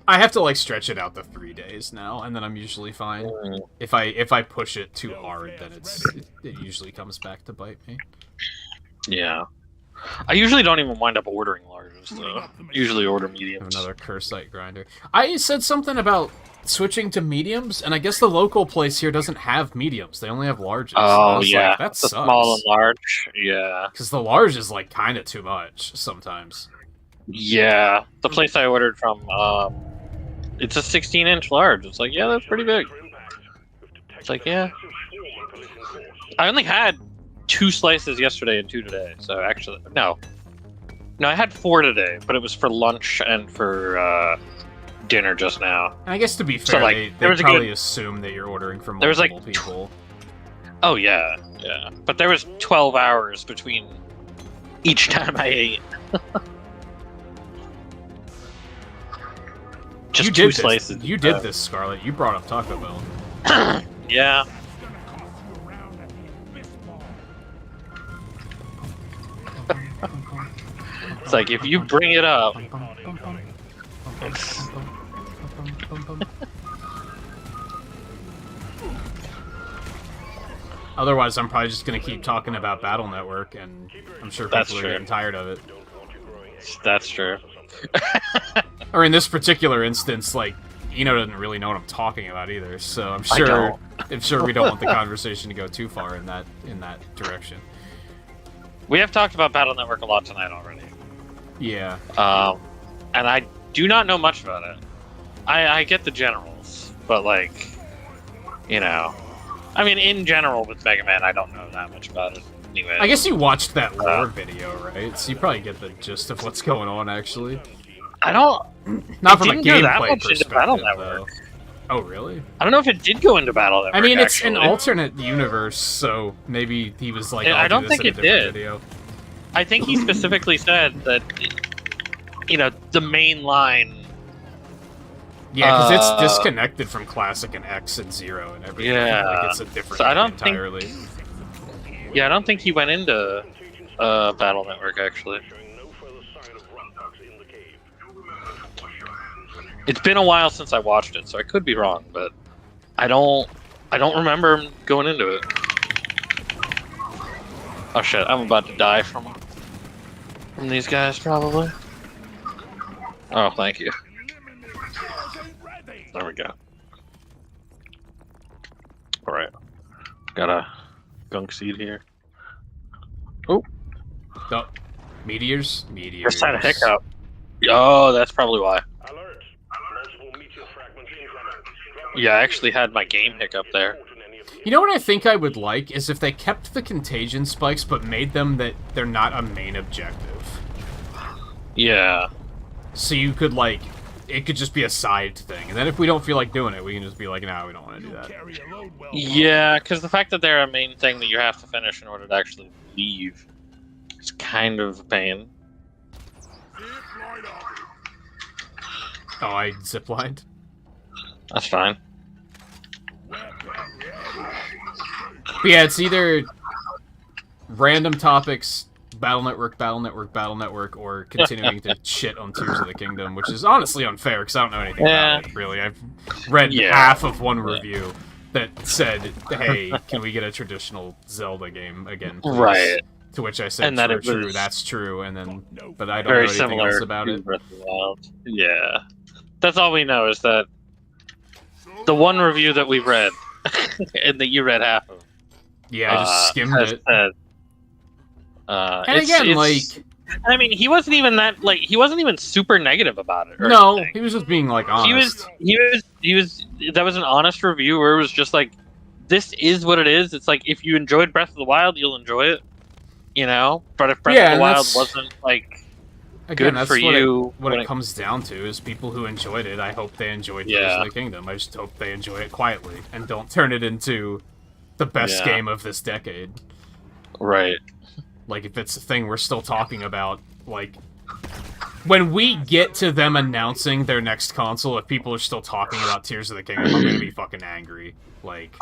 I have to like stretch it out to 3 days now, and then I'm usually fine. Mm, If I push it too hard, then it usually comes back to bite me. yeah. I usually don't even wind up ordering larges, though. Usually order I have mediums. another Cursite grinder. I said something about switching to mediums, and I guess the local place here doesn't have mediums. They only have larges. And I Oh was yeah, like, that the sucks. small and large. Yeah, Because the large is like kind of too much sometimes. yeah. The place I ordered from, it's a 16-inch large. It's like, yeah, that's pretty big. It's like, yeah. I only had 2 slices yesterday and 2 today. So actually, no, I had 4 today, but it was for lunch and for dinner just now. And I guess to be So, fair, like, they there was a probably good- assume that you're ordering from There was, like, multiple people. Oh yeah, yeah. But there was 12 hours between each time I ate. Just You 2 did this. slices. You did this, Scarlet. You brought up Taco Bell. Yeah. That's gonna cost you around at the abyss ball. It's like if you bring it up, Otherwise, I'm probably just gonna keep talking about Battle Network, and I'm sure That's people are true. getting tired of it. that's true. Or in this particular instance, like, Eno doesn't really know what I'm talking about either, so I'm I sure don't. we don't want the conversation to go too far in that direction. We have talked about Battle Network a lot tonight already. Yeah. And I do not know much about it. I get the generals, but like, you know, I mean, in general with Mega Man, I don't know that much about it. Anyway, I guess you watched that lore video, right? So you probably get the gist of what's going on, actually. I don't. Not from a didn't go that gameplay much into perspective, Battle though. Network. Oh, really? I don't know if it did go into Battle Network. I mean, it's an actually. alternate universe, so maybe he was like, I I'll don't do this think in a it different did. video. I think he specifically said that, you know, the main line. Yeah, because it's disconnected from Classic and X and Zero and everything. Yeah. Like, it's a different So I game don't think- entirely. Yeah, I don't think he went into Battle Network actually. Showing no further sign of rockbugs in the cave. It's been a while since I watched it, so I could be wrong, but I don't remember him going into it. Oh shit, I'm about to die from these guys probably. Oh, thank you. There we go. Alright. Got a gunk seed here. Oh, Oh, meteors? Meteors. just had a hiccup. Oh, that's probably why. Alert! Multiple meteor fragments incoming. Yeah, I actually had my game hiccup there. You know what I think I would like is if they kept the contagion spikes, but made them that they're not a main objective. Yeah. So you could, like, it could just be a side thing. And then if we don't feel like doing it, we can just be like, no, we don't want to do that. Carry a load well. Yeah, because the fact that they're a main thing that you have to finish in order to actually leave is kind of a pain. Oh, I ziplined. That's fine. But yeah, it's either random topics, Battle Network, Battle Network, Battle Network, or continuing to shit on Tears of the Kingdom, which is honestly unfair because I don't know anything about it, really. I've read half of one review that said, hey, can we get a traditional Zelda game again, please? Right. To which I said, And that true, it true, was that's true, and then, but I don't know Very anything similar else about to it. Breath of the Wild. Yeah. That's all we know is that the one review that we read, and that you read half of, Yeah, I just skimmed has it. said, And again, like, I mean, he wasn't even that, like, he wasn't even super negative about it. Or no, anything. he was just being, like, honest. He was, that was an honest review where it was just like, this is what it is. It's like, if you enjoyed Breath of the Wild, you'll enjoy it, you know? But if Breath of the Wild wasn't, like, Again, good that's for what you. What it comes down to is people who enjoyed it. I hope they enjoyed Tears Yeah. of the Kingdom. I just hope they enjoy it quietly and don't turn it into the best Yeah. game of this decade. Right. Like, if it's a thing we're still talking about, like, when we get to them announcing their next console, if people are still talking about Tears of the Kingdom, I'm gonna be fucking angry. Like,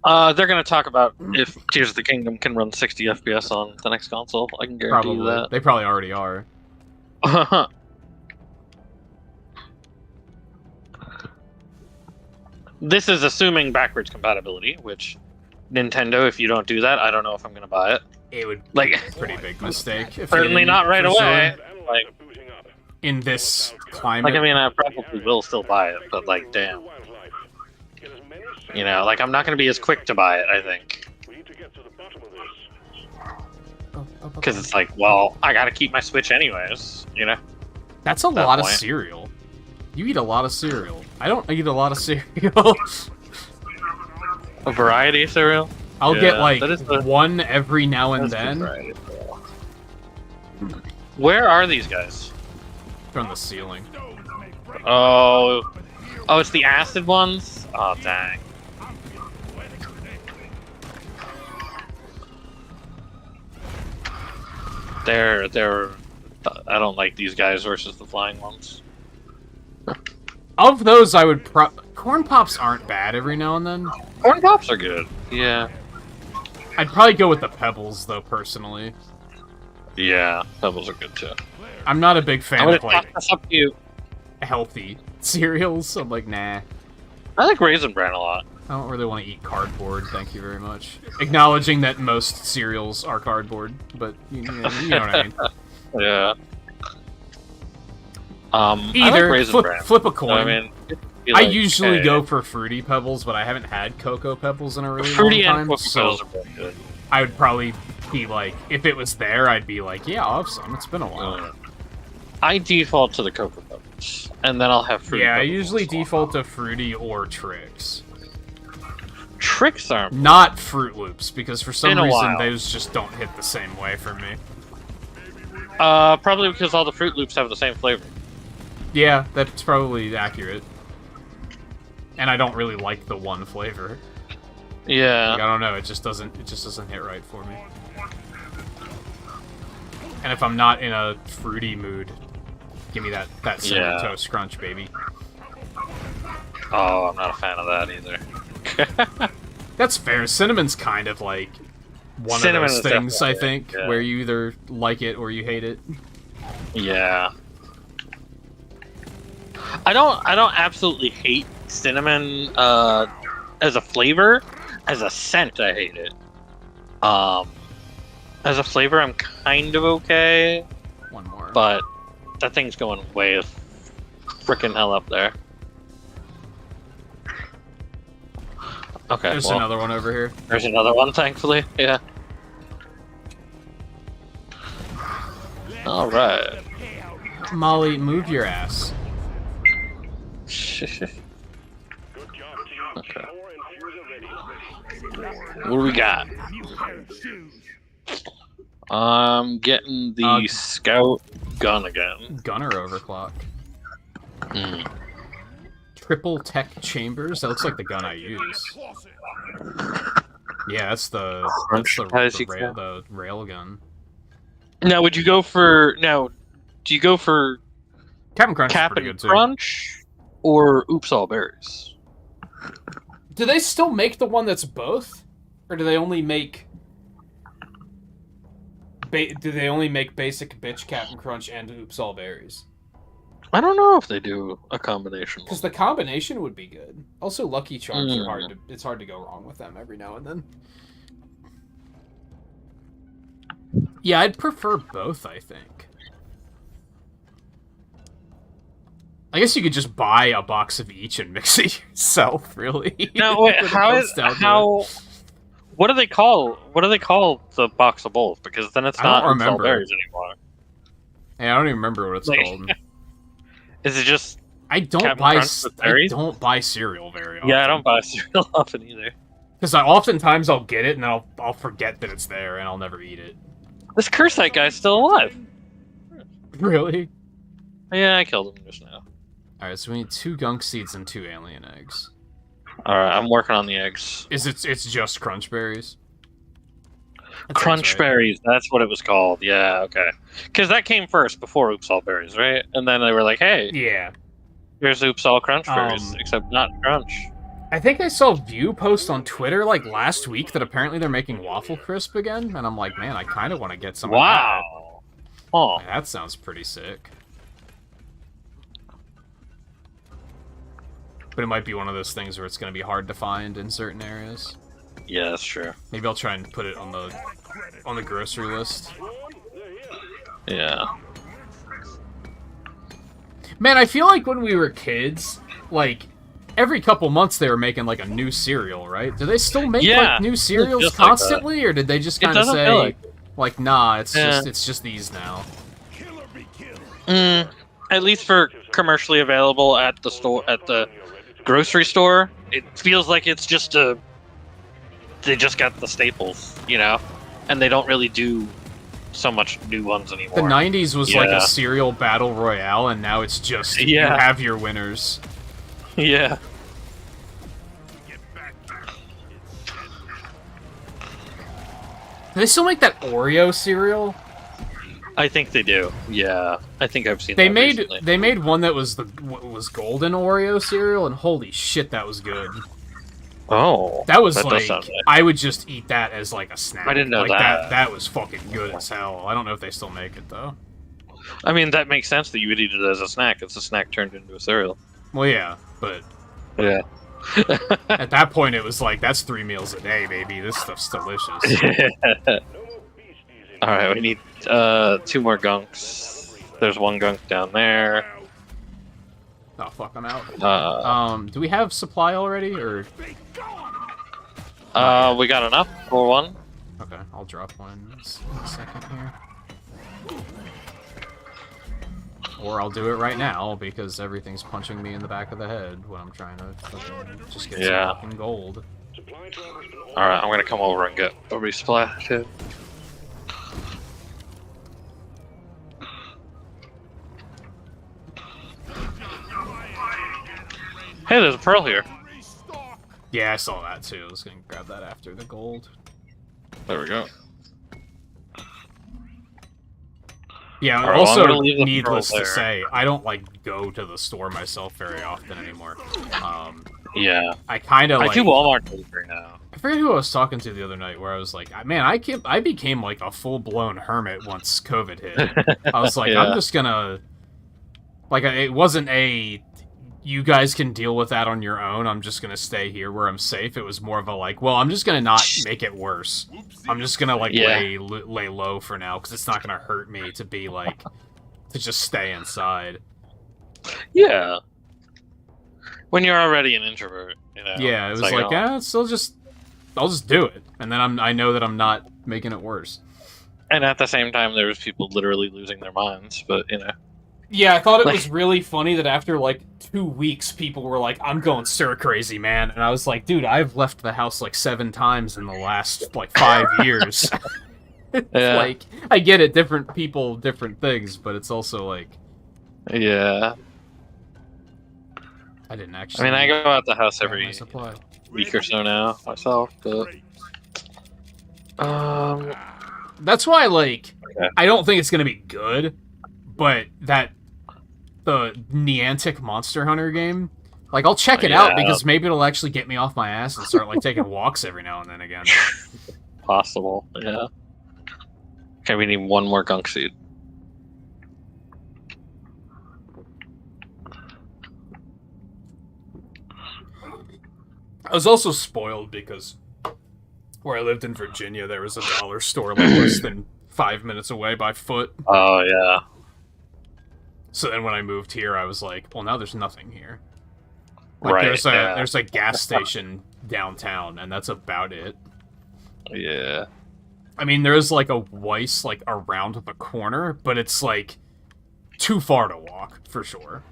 They're gonna talk about if Tears of the Kingdom can run 60 FPS on the next console. I can guarantee you probably. They probably already are. that. This is assuming backwards compatibility, which Nintendo, if you don't do that, I don't know if I'm gonna buy it. It would Like- be a pretty big mistake. If you Certainly didn't, not right for away. sure. Like, In this climate. I mean, I probably will still buy it, but like, damn. You know, like, I'm not gonna be as quick to buy it, I think. We need to get to the bottom of this. Because it's like, well, I gotta keep my Switch anyways, you know? That's a that lot of point. cereal. You eat a lot of cereal. I don't eat a lot of cereal. A variety of cereal? I'll Yeah, get like that is the- one every now and That's good then variety of cereal. Where are these guys? from the ceiling. Oh, it's the acid ones? Oh, dang. They're I don't like these guys versus the flying ones. Of those, I would Corn Pops aren't bad every now and then. Corn Pops are good. Yeah. I'd probably go with the Pebbles, though, personally. Yeah, Pebbles are good too. I'm not a big fan I'm of, gonna like, toss this up to you. healthy cereals. I'm like, nah. I like Raisin Bran a lot. I don't really want to eat cardboard, thank you very much. Acknowledging that most cereals are cardboard, but you know what I mean. Yeah. I like Either, Raisin Bran. flip a coin. I mean, I usually go for Fruity Pebbles, but I haven't had Cocoa Pebbles in a really Fruity long and time, Cocoa so Pebbles are both good. I would probably be like, if it was there, I'd be like, yeah, I'll have some. It's been a while. I default to the Cocoa Pebbles, and then I'll have Fruity Yeah, I Pebbles usually as well. default to Fruity or Trix. Tricks are Not Fruit Loops, because for some Been a reason while. those just don't hit the same way for me. probably because all the Fruit Loops have the same flavor. Yeah, that's probably accurate. And I don't really like the one flavor. Yeah. Like, I don't know, it just doesn't hit right for me. And if I'm not in a fruity mood, give me that cinnamon Yeah. toast crunch, baby. Oh, I'm not a fan of that either. That's fair. Cinnamon's kind of like one Cinnamon of those is things, I definitely, think, yeah. where you either like it or you hate it. Yeah. I don't absolutely hate cinnamon as a flavor. As a scent, I hate it. As a flavor, I'm kind of okay, One more. but that thing's going way frickin' hell up there. Okay, There's well, another one over here. there's another one, thankfully. Yeah. All right. Molly, move your ass. Good job, team. Okay. Power and fuse are ready. What do we got? New pair of shoes. I'm getting the scout gun again. Gunner overclock. Mm. Triple tech chambers? That looks like the gun I use. Closet. Yeah, that's the rail gun. Now, would you go for do you go for Captain Crunch is pretty Captain good too. Crunch or Oops All Berries? Do they still make the one that's both, or do they only make? Do they only make basic bitch Captain Crunch and Oops All Berries? I don't know if they do a combination. Because the combination would be good. Also, Lucky Charms are Mm. hard to. It's hard to go wrong with them every now and then. Yeah, I'd prefer both, I think. I guess you could just buy a box of each and mix it yourself, really. No, wait, When it how comes is down to it. how? What do they call the box of both? Because then it's I don't not Oops All remember. Berries anymore. Yeah, I don't even remember what it's Like- called. Is it just? I don't Captain buy. Crunch with I berries? don't buy cereal very often. Yeah, I don't buy cereal often either. Because oftentimes I'll get it and then I'll forget that it's there and I'll never eat it. This Cursite guy's still alive. Really? Yeah, I killed him just now. All right, so we need 2 gunk seeds and 2 alien eggs. All right, I'm working on the eggs. It's just crunch berries? That sounds Crunch right. berries, that's what it was called. Yeah, okay. Because that came first before Oops All Berries, right? And then they were like, hey, Yeah. here's Oops All Crunch Berries, Um, except not crunch. I think I saw View post on Twitter like last week that apparently they're making waffle crisp again, and I'm like, man, I kind of want to get some. Wow. Oh, Of that. That sounds pretty sick. But it might be one of those things where it's going to be hard to find in certain areas. yeah, that's true. Maybe I'll try and put it on the grocery list. Yeah. Man, I feel like when we were kids, like every couple months they were making like a new cereal, right? Do they still make Yeah, like new cereals just like that. constantly, or did they just It kind of doesn't say, feel like like, nah, it's Yeah. just these now? Killer be killed. At least for commercially available at the store, at the grocery store, it feels like it's just they just got the staples, you know, and they don't really do so much new ones anymore. The 90s was like Yeah. a cereal battle royale, and now it's just you Yeah. have your winners. Yeah. Get back here. Do they still make that Oreo cereal? I think they do. Yeah, I think I've seen. They that made recently. they made one that was was golden Oreo cereal, and holy shit, that was good. Oh, That was does like sound nice. I would just eat that as like a snack. I didn't know like, that. That was fucking good as hell. I don't know if they still make it though. I mean, that makes sense that you would eat it as a snack. It's a snack turned into a cereal. Well, yeah, but Yeah. at that point it was like that's 3 meals a day, baby. This stuff's delicious. All right, we need 2 more gunks. There's 1 gunk down there. Oh fuck, I'm out. Do we have supply already, or? We got enough for 1. Okay, I'll drop one in a second here. Or I'll do it right now, because everything's punching me in the back of the head when I'm trying to fucking just get some fucking gold. Alright, I'm gonna come over and get a resupply too. Hey, there's a pearl here. Yeah, I saw that too. I was gonna grab that after the gold. There we go. Yeah, Alright, well, I'm also, gonna leave the needless pearl to there. say, I don't, like, go to the store myself very often anymore. Yeah. I kind of, like... I do Walmart delivery now. I forget who I was talking to the other night, where I was like, man, I became, like, a full-blown hermit once COVID hit. I was like, Yeah. I'm just gonna... Like, it wasn't a... You guys can deal with that on your own, I'm just gonna stay here where I'm safe. It was more of a, like, well, I'm just gonna not make it worse. I'm just gonna, like, Yeah. lay low for now, because it's not gonna hurt me to be, like... To just stay inside. Yeah. When you're already an introvert, you know. Yeah, it it's was like, oh. yeah, I'll just do it. And then I know that I'm not making it worse. And at the same time, there was people literally losing their minds, but, you know. Yeah, I thought it Like- was really funny that after, like, 2 weeks, people were like, I'm going stir crazy, man. And I was like, dude, I've left the house, like, 7 times in the last, like, 5 years. Yeah. Like, I get it, different people, different things, but it's also, like, Yeah. I didn't I actually... mean, I go out the house grab every my supply. week or so now, myself, but... That's why, like, Okay. I don't think it's gonna be good, but the Niantic Monster Hunter game, like, I'll check it out Yeah. because maybe it'll actually get me off my ass and start, like, taking walks every now and then again. Possible, yeah. Okay, we need 1 more gunk seed. I was also spoiled because where I lived in Virginia, there was a dollar store like less than 5 minutes away by foot. Oh, yeah. So then when I moved here, I was like, well, now there's nothing here. Like, Right, there's a gas station downtown, and that's about it. Yeah. I mean, there's, like, a Weiss, like, around the corner, but it's, like, too far to walk, for sure.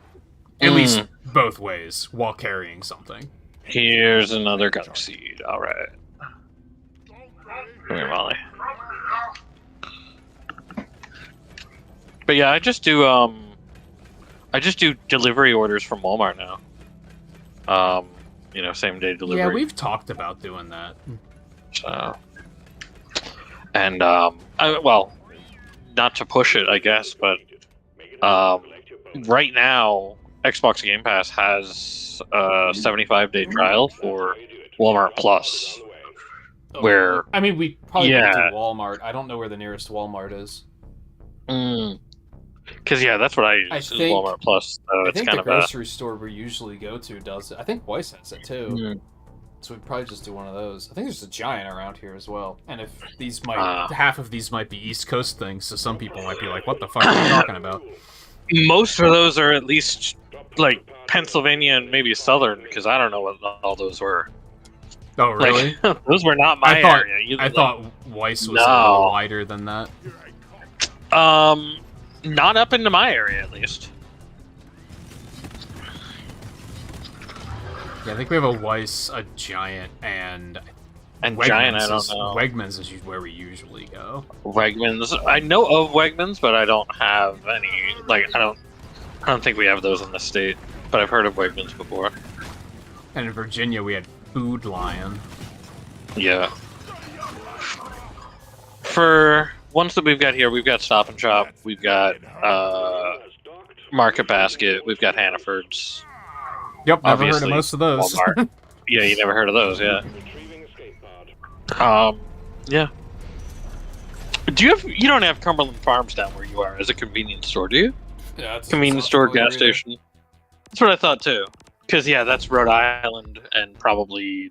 At least both ways, while carrying something. Here's another gunk seed. Alright. Come here, Molly. But yeah, I just do delivery orders from Walmart now. You know, same day delivery. Yeah, we've talked about doing that. So, and well, not to push it, I guess, but right now Xbox Game Pass has a 75-day trial for Walmart Plus, where I mean, we probably Yeah. could do Walmart. I don't know where the nearest Walmart is. because yeah, that's what I use I is think- Walmart Plus. So I it's think kind the of grocery store we usually go to does it. I think Weiss has it too. Mm. So we'd probably just do one of those. I think there's a Giant around here as well. And if these might, half of these might be East Coast things, so some people might be like, what the fuck are you talking about? most of those are at least like Pennsylvania and maybe Southern, because I don't know what all those were. Oh, really? Like, those were not my I thought, area either. I thought Weiss was a No. little wider than that. Not up into my area at least. Yeah, I think we have a Weiss, a Giant, and And Wegmans Giant, I don't is, know. Wegmans is where we usually go. Wegmans. I know of Wegmans, but I don't have any. Like, I don't think we have those in the state. But I've heard of Wegmans before. And in Virginia, we had Food Lion. Yeah. For ones that we've got here, we've got Stop and Shop, we've got Market Basket, we've got Hannaford's. Yep, never heard of Obviously, most of those. Walmart. Yeah, you never heard of those, yeah. Retrieving escape pod. Yeah. You don't have Cumberland Farms down where you are as a convenience store, do you? Yeah, it's Convenience store, gas station. That's what I thought too. Because yeah, that's Rhode Island and probably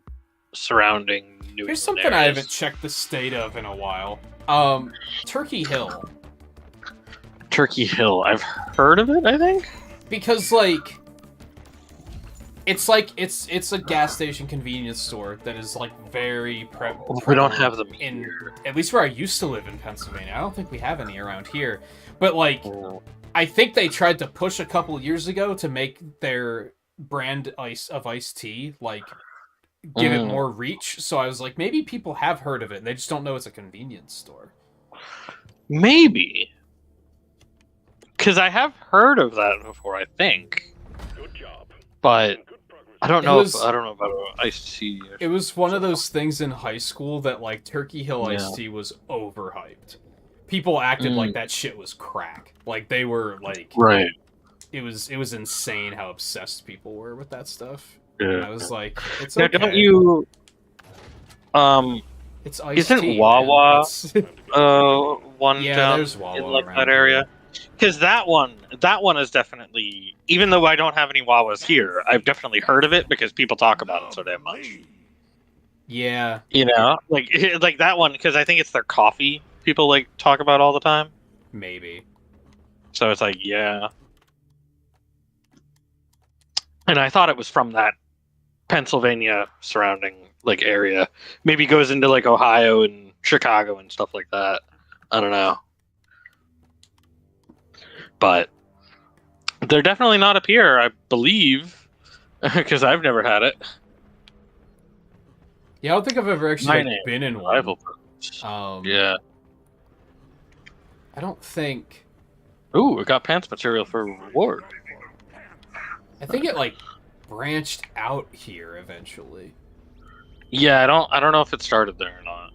surrounding New England Here's something areas. I haven't checked the state of in a while. Turkey Hill. Turkey Hill. I've heard of it, I think. Because like it's a gas station convenience store that is like very We don't have them in here. at least where I used to live in Pennsylvania. I don't think we have any around here. But like Oh. I think they tried to push a couple years ago to make their brand of iced tea like give it more reach. So I was like, maybe people have heard of it and they just don't know it's a convenience store. Maybe. Because I have heard of that before, I think. Good job. But Good progress. I don't It know was- I don't know about iced tea. It was one of those things in high school that like Turkey Hill iced Yeah. tea was overhyped. People acted like that shit was crack. Like they were like Right. it was insane how obsessed people were with that stuff. And I Yeah. was like, it's Now, okay. don't you It's iced isn't tea, Wawa man. one Yeah, down there's Wawa in like around that here. area? Because that one is definitely, even though I don't have any Wawas here, I've definitely heard of it because people talk about it so damn much. Yeah, You know, like that one, because I think it's their coffee people like talk about all the time. maybe. So it's like, yeah. And I thought it was from that Pennsylvania surrounding like area. Maybe goes into like Ohio and Chicago and stuff like that. I don't know. But they're definitely not up here, I believe, because I've never had it. Yeah, I don't think I've ever actually My like, name, been in one. Rival. Yeah. Yeah. I don't think. Ooh, it got pants material for reward. I think it like branched out here eventually. Yeah, I don't know if it started there or not.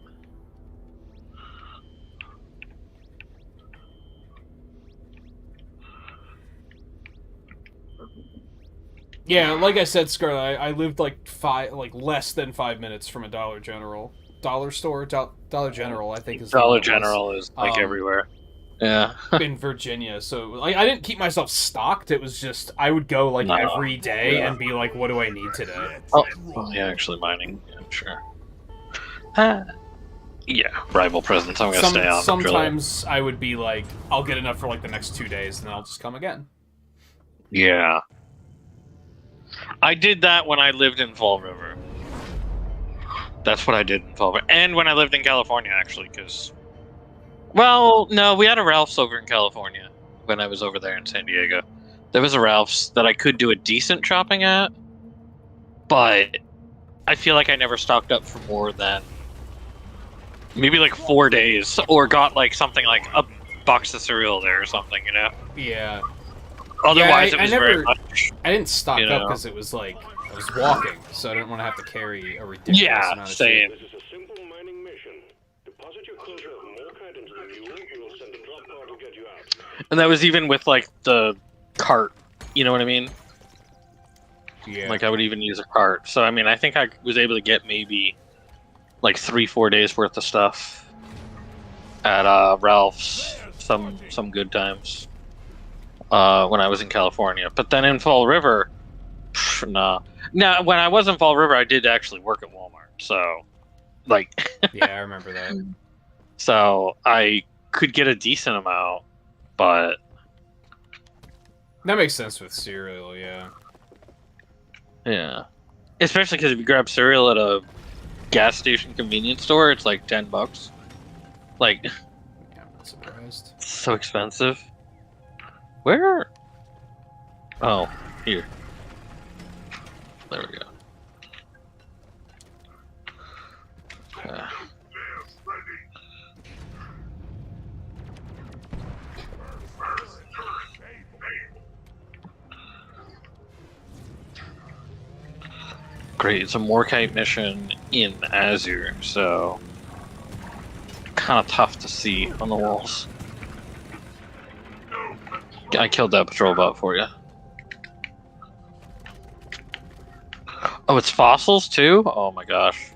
Yeah, like I said, Scarlett, I lived like less than 5 minutes from a Dollar General. Dollar store? Dollar General, I think is the Dollar one it was, General is like everywhere. Yeah. in Virginia. So like I didn't keep myself stocked. It was just I would go like No. every day Yeah. and be like, what do I need today? Oh, yeah, actually mining. Yeah, sure. Yeah, rival presence. I'm gonna stay on. Sometimes I would be like, I'll get enough for like the next 2 days, and then I'll just come again. Yeah. I did that when I lived in Fall River. That's what I did in Fall River. And when I lived in California, actually, because... Well, no, we had a Ralph's over in California when I was over there in San Diego. There was a Ralph's that I could do a decent shopping at, but I feel like I never stocked up for more than maybe like 4 days, or got like something like a box of cereal there or something, you know? Yeah. Otherwise, I it was never- very much... I didn't stock You up know. because it was like I was walking, so I didn't want to have to carry a ridiculous Yeah, amount of same. This is a simple mining mission. Deposit your quota of Morkite into the mule. We will send a drop car to get you out. And that was even with like the cart, you know what I mean? shit. Yeah. Like I would even use a cart. So I mean, I think I was able to get maybe like 3-4 days worth of stuff at Ralph's. Some good times when I was in California. But then in Fall River, nah. Now when I was in Fall River, I did actually work at Walmart. So like, Yeah, I remember that. so I could get a decent amount, but That makes sense with cereal, yeah. yeah. Especially because if you grab cereal at a gas station convenience store, it's like $10. Like, Yeah, I'm not surprised. it's so expensive. Where? Oh, here. There we go. Okay. Great, it's a Morkite mission in Azure, so kind of tough to see on the walls. I killed that patrol bot for you. Oh, it's fossils too? Oh my gosh.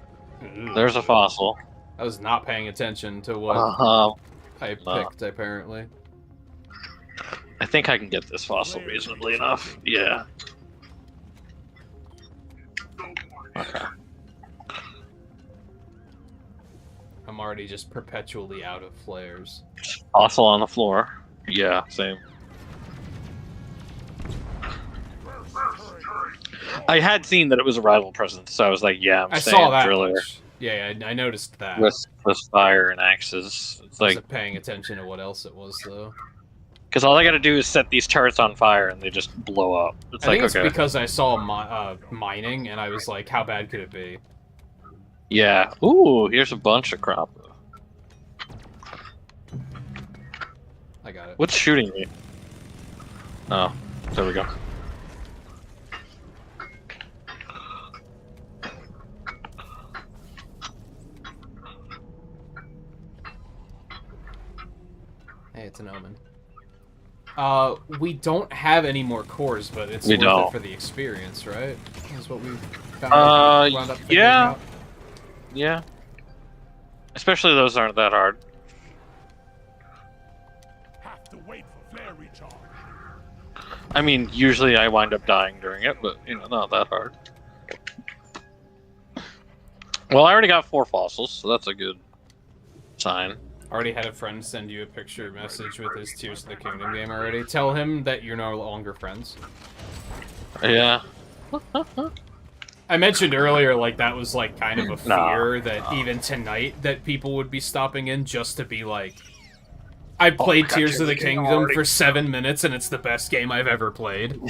There's a fossil. I was not paying attention to what I picked, apparently. I think I can get this fossil reasonably enough. Yeah. Okay. I'm already just perpetually out of flares. Fossil on the floor. Yeah, same. I had seen that it was a rival presence, so I was like, yeah, I staying saw that driller. much. Yeah, I noticed that. With fire and axes. It's I like, wasn't paying attention to what else it was, though. because all I gotta do is set these turrets on fire and they just blow up. It's I like, think it's okay. because I saw mining, and I was like, how bad could it be? Yeah. Ooh, here's a bunch of crop. I got it. What's shooting me? Oh, there we go. Hey, it's an omen. We don't have any more cores, but it's We worth don't. it for the experience, right? That's what we found. Wound up figuring yeah. out. Yeah. Especially those aren't that hard. Have to wait for flare recharge. I mean, usually I wind up dying during it, but, you know, not that hard. Well, I already got 4 fossils, so that's a good sign. Already had a friend send you a picture message with his Tears of the Kingdom game already. Tell him that you're no longer friends. Yeah. I mentioned earlier, like, that was, like, kind of a fear No. that even tonight that people would be stopping in just to be like, I played God, Tears of the you're getting Kingdom already- for 7 minutes and it's the best game I've ever played.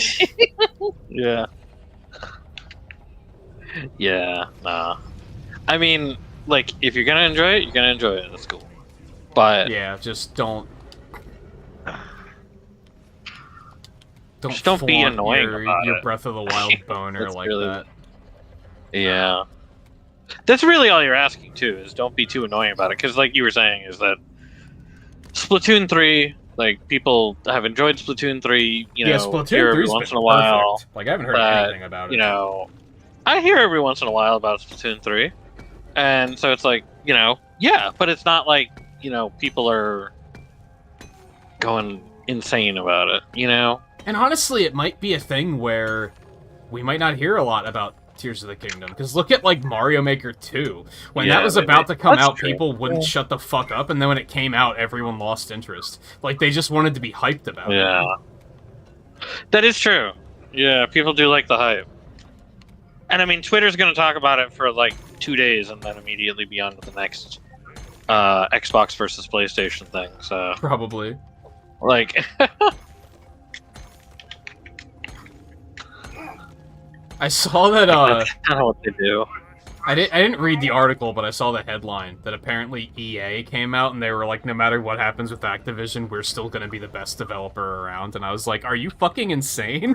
Yeah. Yeah, nah. I mean, like, if you're gonna enjoy it, you're gonna enjoy it. That's cool. But Yeah, just don't... Just don't be flaunt annoying your, about your it. Breath of the Wild boner That's like really- that. yeah, that's really all you're asking too. Is don't be too annoying about it, because like you were saying, is that Splatoon 3, like people have enjoyed Splatoon 3. You know, Yeah, Splatoon hear every 3's once been in a while. perfect. Like, I haven't heard but, anything about it. You know, I hear every once in a while about Splatoon 3, and so it's like, you know, yeah, but it's not like, you know, people are going insane about it, you know? And honestly, it might be a thing where we might not hear a lot about Tears of the Kingdom. Because look at, like, Mario Maker 2. When Yeah, that was but about to come that's out, true. people wouldn't shut the fuck up, and then when it came out, everyone lost interest. Like, they just wanted to be hyped about it. Yeah. That is true. Yeah, people do like the hype. And I mean, Twitter's going to talk about it for like 2 days and then immediately be on to the next Xbox versus PlayStation thing. So, Probably. like, I saw that, that's kind of what they do. I didn't read the article, but I saw the headline that apparently EA came out and they were like, no matter what happens with Activision, we're still gonna be the best developer around. And I was like, are you fucking insane?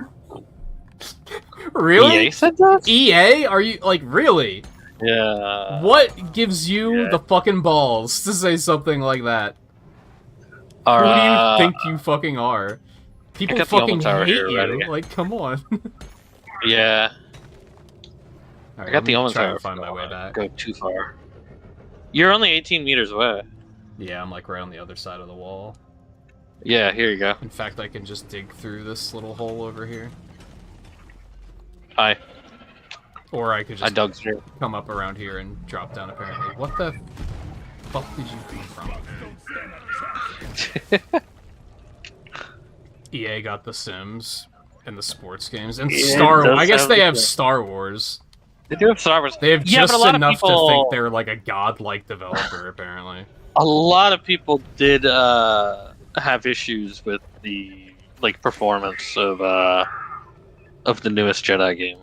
Really? EA said that? EA? Are you, like, really? Yeah. What gives you yeah. the fucking balls to say something like that? Or, Who do you think you fucking are? People got the fucking Omen Tower hate here you. already. Like, come on. Yeah. Alright, I got the I'm Omen trying Tower. to find my way back. Go too far. You're only 18 meters away. Yeah, I'm like right on the other side of the wall. Yeah, here you go. In fact, I can just dig through this little hole over here. Hi. Or I could I just dug through. come up around here and drop down, apparently. What the fuck did you come from? Don't stand a chance. EA got The Sims and the sports games. And Yeah, Star it does Wars. I guess sound they like have that. Star Wars. They do have Star Wars. They have Yeah, just but a lot of enough to people- think they're like a godlike developer, apparently. A lot of people did have issues with the performance of the newest Jedi game.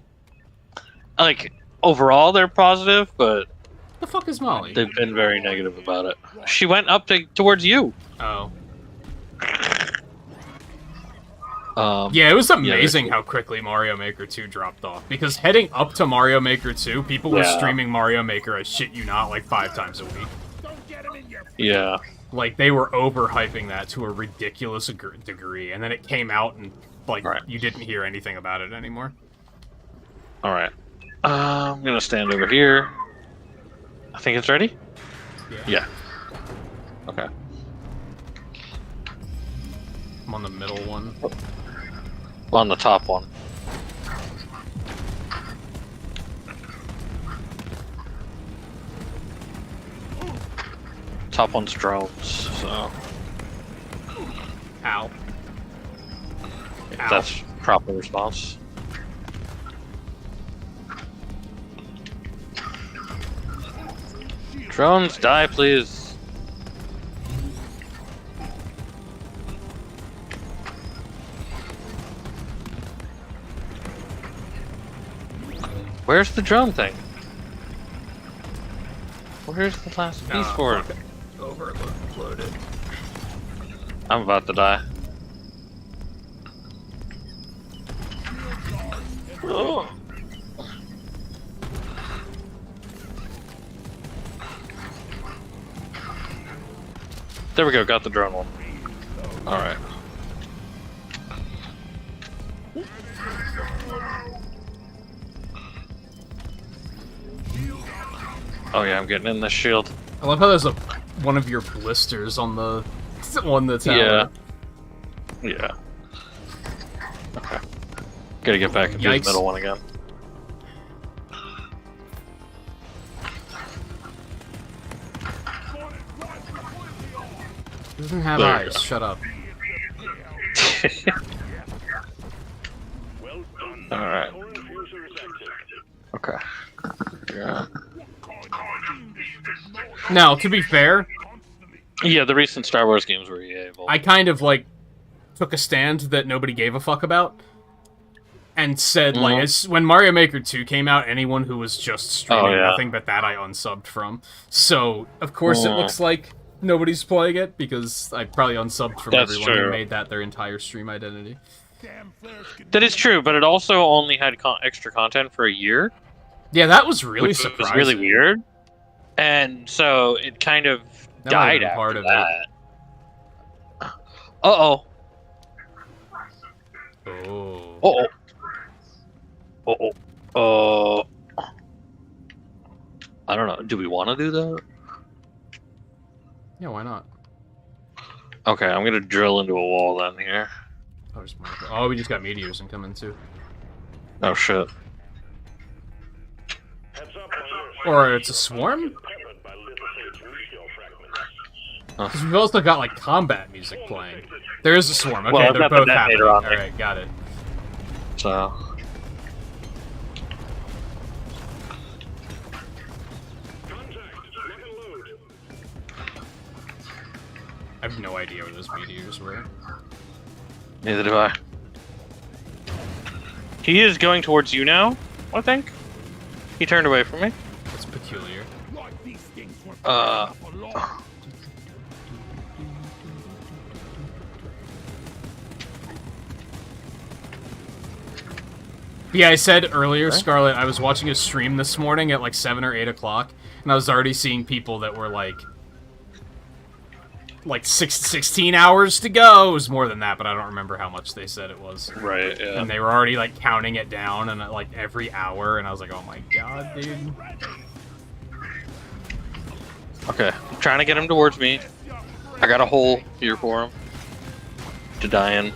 Like overall, they're positive, but The fuck is Molly? they've been very negative about it. She went up towards you. Oh. Um, Yeah, it was Yeah, amazing how quickly Mario Maker 2 dropped off. Because heading up to Mario Maker 2, people were Yeah. streaming Mario Maker, I shit you not, like 5 times a week. Don't get him in your Yeah. Like, they were overhyping that to a ridiculous degree, and then it came out and, like, Right. you didn't hear anything about it anymore. Alright. I'm gonna stand over here. I think it's ready? Yeah. Okay. I'm on the middle one. On the top one. Top one's drones, so Ow. Ow. that's proper response. Drones, die, please. Where's the drone thing? Where's the last piece for it? Overloaded. I'm about to die. Oh. There we go, got the drone one. Alright. Oh yeah, I'm getting in the shield. I love how there's one of your blisters on the tower. Yeah. Yeah. Okay. Gotta get back into the Yikes. middle one again. It doesn't have There you eyes. go. Shut up. Well done. Alright. Core infuser is active. Okay. Yeah. Now, to be fair, Yeah, the recent Star Wars games were EA. I kind of, like, took a stand that nobody gave a fuck about. And said, like, when Mario Maker 2 came out, anyone who was just streaming nothing but that I unsubbed from. So, of course it looks like nobody's playing it, because I probably unsubbed from That's everyone true. who made that their entire stream identity. That is true, but it also only had extra content for a year, Yeah, that was really which surprising. was really weird. And so it kind of That might have died been after part of that. Uh-oh. Oh. Uh-oh. Uh-oh. I don't know. Do we want to do that? Yeah, why not? Okay, I'm gonna drill into a wall then here. Oh, we just got meteors incoming too. Oh shit. Heads up, Or it's a swarm? peppered by little fake meteor fragments. Because we've also got, like, combat music playing. There is a swarm. Okay, Well, I've they're got the both happening. detonator on there. Alright, got it. So Contact. Lock and load. I have no idea where those meteors were. neither do I. He is going towards you now, I think. He turned away from me. That's peculiar. Like these things were Uh. for long. Yeah, I said earlier, Scarlet, I was watching a stream this morning at like 7 or 8 o'clock, and I was already seeing people that were like 16 hours to go. It was more than that, but I don't remember how much they said it was. Right, yeah. And they were already like counting it down and like every hour, and I was like, oh my god, dude. Okay, I'm trying to get him towards me. I got a hole here for him to die in.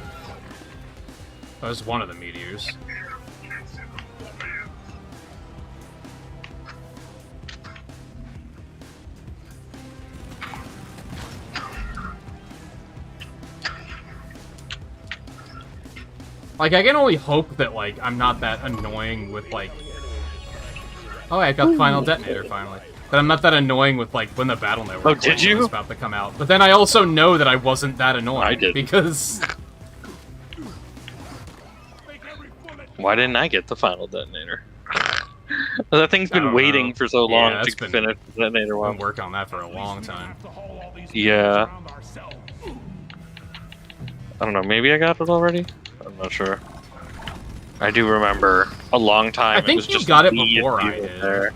That was one of the meteors. Like, I can only hope that, like, I'm not that annoying with, like... Oh, I got the final detonator, finally. That I'm not that annoying with, like, when the Battle Network Oh, did you? was about to come out. But then I also know that I wasn't that annoying. I did. Because... Why didn't I get the final detonator? That thing's I been don't waiting know. for so Yeah, long that's to been- finish the detonator I've one. been working on that for a long time. Yeah. I don't know, maybe I got it already? I'm not sure. I do remember a long time. I think it was you just got it the before I achievement did. there.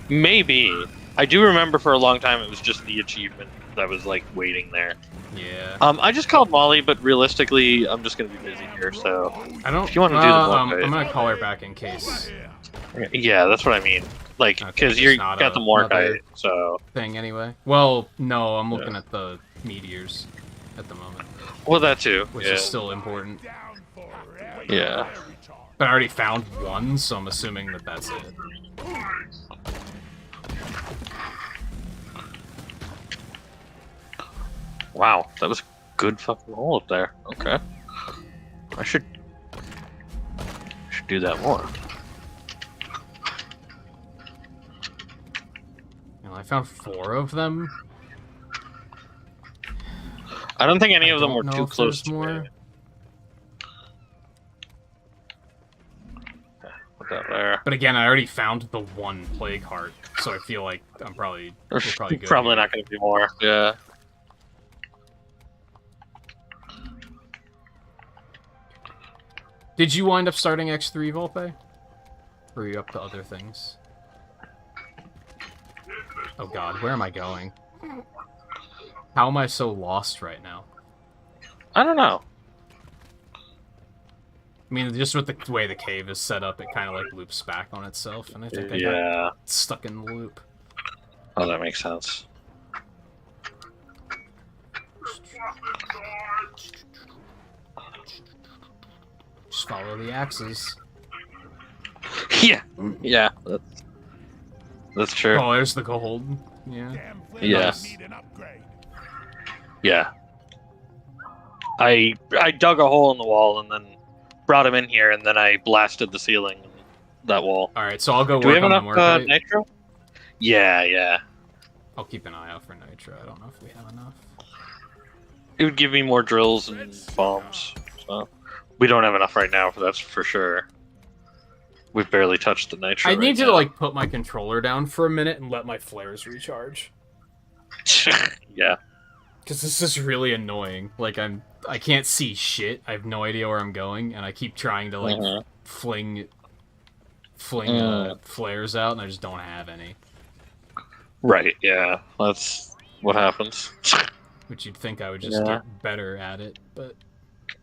Maybe. I do remember for a long time it was just the achievement that was like waiting there. Yeah. I just called Molly, but realistically, I'm just gonna be busy here. So I don't. if you want to do the I'm morgue, gonna call her back in case yeah, that's what I mean. Like, Okay, because there's you not got the morgue, another- so thing anyway. Well, no, I'm looking at the meteors at the moment, well that too. which Yeah, is still important. Down forever. yeah. But I already found one, so I'm assuming that that's it. Wow, that was a good fucking roll up there. Okay, I should do that more. And I found 4 of them. I don't think any I of them don't were know too if close there's to more. me. Put that there. But again, I already found the one plague heart, so I feel like we're probably good. Probably here. not going to be more. Yeah. Did you wind up starting X3, Volpe? Or are you up to other things? Oh god, where am I going? How am I so lost right now? I don't know. I mean, just with the way the cave is set up, it kind of like loops back on itself, and I think I got Yeah. stuck in the loop. Oh, that makes sense. Just follow the axes. Yeah. Yeah. That's true. Oh, there's the gold. Yeah. Damn Yeah. flares need an upgrade. Yeah. I dug a hole in the wall and then brought him in here, and then I blasted the ceiling in that wall. Alright, so I'll go Do we work have on the enough morgue. nitro? Yeah, yeah. I'll keep an eye out for nitro. I don't know if we have enough. It would give me more drills and bombs. So we don't have enough right now, that's for sure. We've barely touched the nitro. I need right to now. like put my controller down for a minute and let my flares recharge. Yeah. Because this is really annoying. Like I can't see shit. I have no idea where I'm going, and I keep trying to like Mhm. fling flares out, and I just don't have any. Right, yeah. That's what happens. Which you'd think I would just Yeah. get better at it, but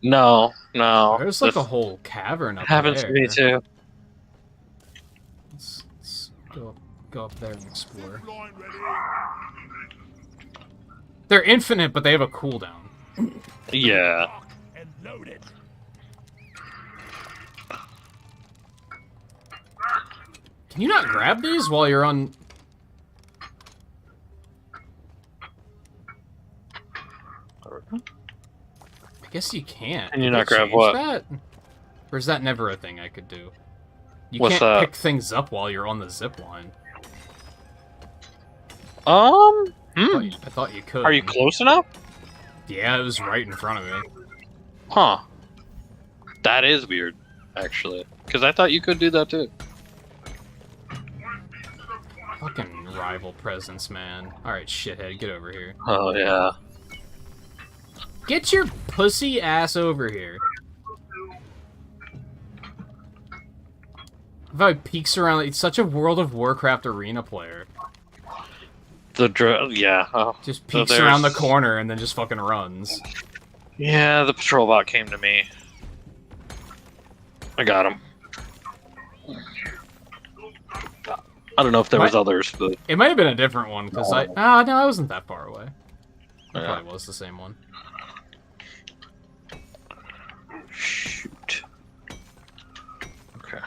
No, no. there's like This a whole cavern up happens there. to me too. Let's go up there and explore. Line ready. They're infinite, but they have a cooldown. Yeah. Lock and load it. Can you not grab these while you're on? I guess you can't. Can you Did not they grab change what? That? Or is that never a thing I could do? You What's can't that? pick things up while you're on the zip line. I thought you could. Are you close enough? Yeah, it was right in front of me. Huh. That is weird, actually. Because I thought you could do that too. Fucking rival presence, man. Alright, shithead, get over here. Oh, yeah. Get your pussy ass over here. If I peeks around, it's such a World of Warcraft arena player. Yeah. Oh. Just So peeks around the there's- corner and then just fucking runs. Yeah, the patrol bot came to me. I got him. I don't know if there was What? others, but It might have been a different one, because no, I wasn't that far away. It yeah. probably was the same one. Shoot. Okay.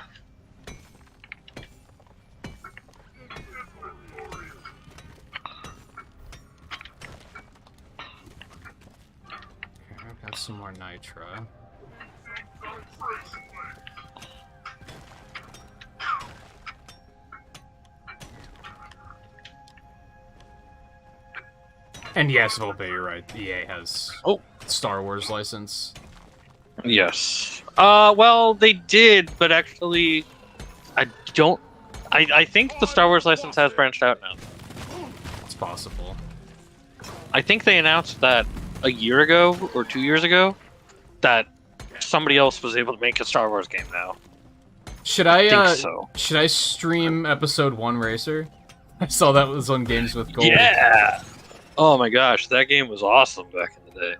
Okay, I've got some more nitro. And yes, Volpe, you're right. EA has Star Wars license. Yes. Well, they did, but actually, I don't. I think the Star Wars license has branched out now. It's possible. I think they announced that a year ago or 2 years ago that somebody else was able to make a Star Wars game now. Should I think so. should I stream episode 1 Racer? I saw that was on Games with Gold. Yeah. Oh my gosh, that game was awesome back in the day.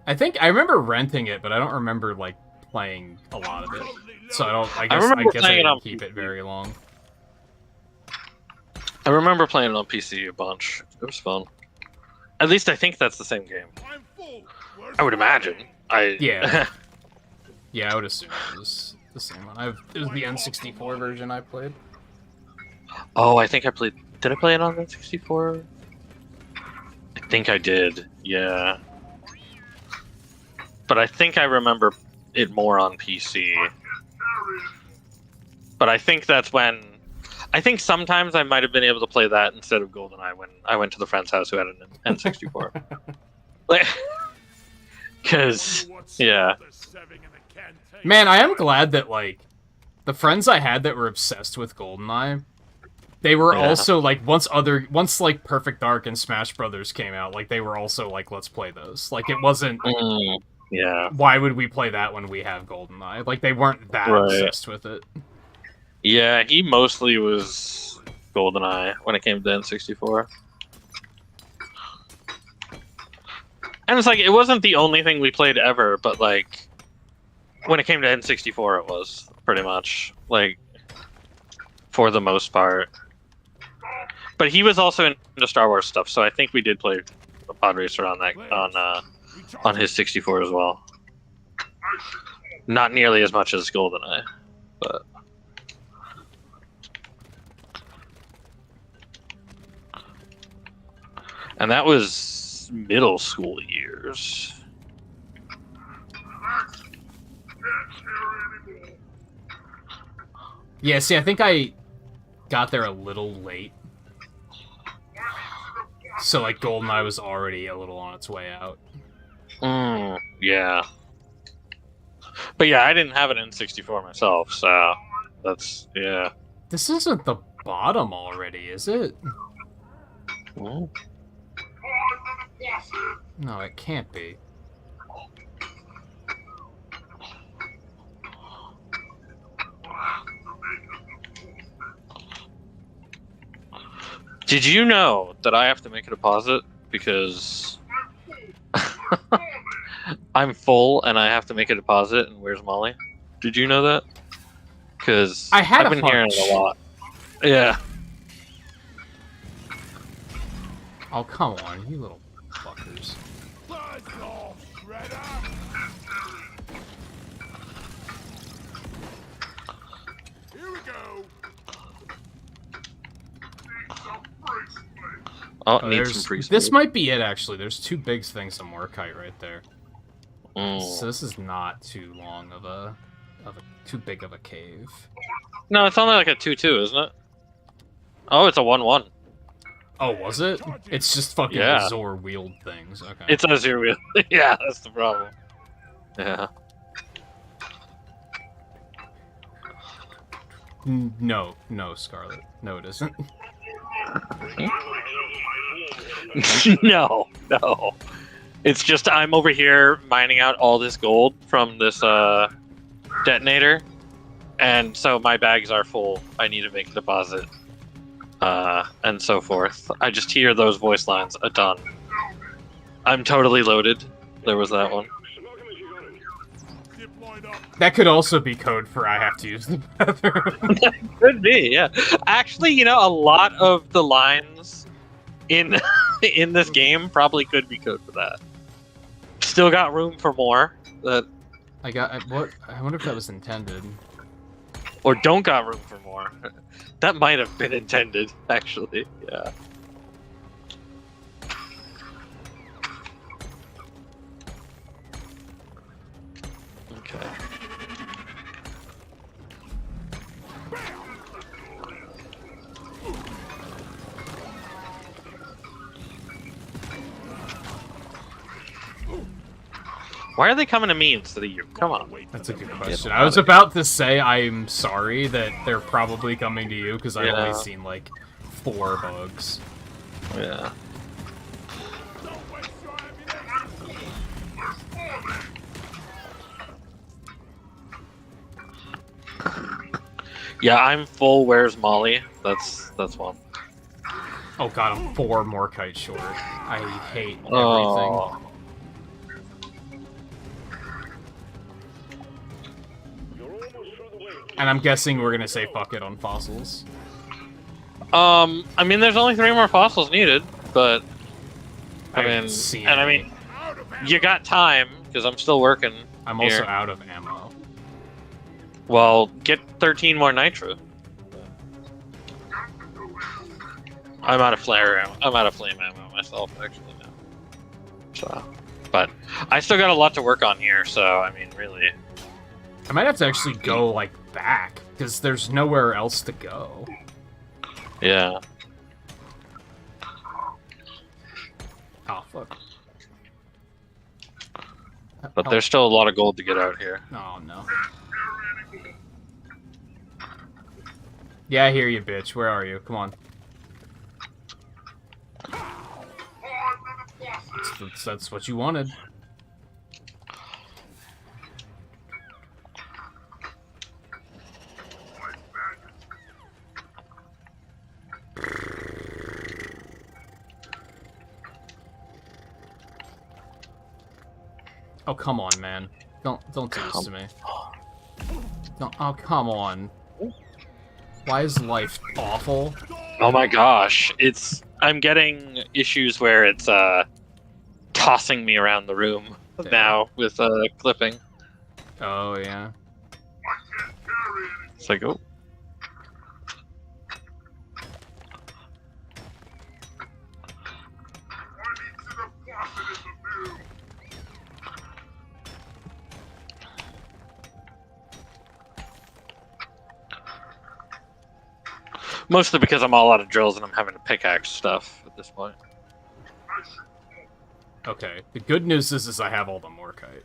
I think I remember renting it, but I don't remember like playing a lot of it. So I don't. I remember guess I playing it on didn't keep it PC. very long. I remember playing it on PC a bunch. It was fun. At least I think that's the same game. I'm full. Where's I would the imagine. Yeah. Yeah, I would assume it was the same one. It was the N64 version I played. Oh, I think I played. Did I play it on the 64? I think I did. Yeah. But I think I remember it more on PC. But I think that's when. I think sometimes I might have been able to play that instead of GoldenEye when I went to the friend's house who had an N64. Because, yeah. Man, I am glad that like the friends I had that were obsessed with GoldenEye, they were also like once like Perfect Dark and Smash Brothers came out, like they were also like let's play those. Like it wasn't. Yeah. Why would we play that when we have GoldenEye? Like they weren't that obsessed with it. Yeah, he mostly was GoldenEye when it came to N64. And it's like, it wasn't the only thing we played ever, but like, when it came to N64, it was, pretty much. Like, for the most part. But he was also into Star Wars stuff, so I think we did play Pod Racer on that, on his 64 as well. Not nearly as much as GoldenEye, but... And that was middle school years. Yeah, see, I think I got there a little late. So, like, GoldenEye was already a little on its way out. Yeah. But yeah, I didn't have an N64 myself, so that's, yeah. This isn't the bottom already, is it? Mm. No, it can't be. Did you know that I have to make a deposit because I'm full and I have to make a deposit? And where's Molly? Did you know that? Because I've been hearing it a lot. Yeah. Oh, come on, you little fuckers. Here we go. Oh, Oh, need some free this might be it, actually. There's two big things of Morkite right there. Mm. So this is not too long of a too big of a cave. No, it's only like a 2-2, isn't it? Oh, it's a 1-1. Oh, was it? It's just fucking Azor wheeled things. Okay. It's a 0 wheel. Yeah, that's the problem. Yeah. No, Scarlet. No, it isn't. No. It's just I'm over here mining out all this gold from this detonator, and so my bags are full. I need to make a deposit, and so forth. I just hear those voice lines a ton. I'm totally loaded. There was that one. That could also be code for I have to use the bathroom. Could be, yeah. Actually, you know, a lot of the lines in in this game probably could be code for that. Still got room for more. That what? I wonder if that was intended. or don't got room for more. That might have been intended, actually. Yeah. Okay. Why are they coming to me instead of you? Come on. That's a good question. I was about to say I'm sorry that they're probably coming to you because I've only seen like 4 bugs. Yeah. Yeah, I'm full. Where's Molly? That's one. Oh god, I'm 4 more kites short. I hate everything. Oh. You're almost through the wave. And I'm guessing we're gonna say fuck it on fossils. I mean, there's only 3 more fossils needed, but I I haven't mean, seen and I any. mean, you got time because I'm still working. I'm here. also out of ammo. Well, get 13 more nitro. I'm out of flare ammo. I'm out of flame ammo myself, actually now. So, but I still got a lot to work on here. So, I mean, really. I might have to actually go like back because there's nowhere else to go. Yeah. Oh fuck. But there's still a lot of gold to get out here. Oh no. Yeah, I hear you, bitch. Where are you? Come on. That's what you wanted. Oh, come on, man. Don't do this to me. Don't, oh, come on. Why is life awful? Oh my gosh, I'm getting issues where it's tossing me around the room now with clipping. Oh, yeah. It's like, oh. Mostly because I'm all out of drills and I'm having to pickaxe stuff at this point. Okay. The good news is I have all the morkite.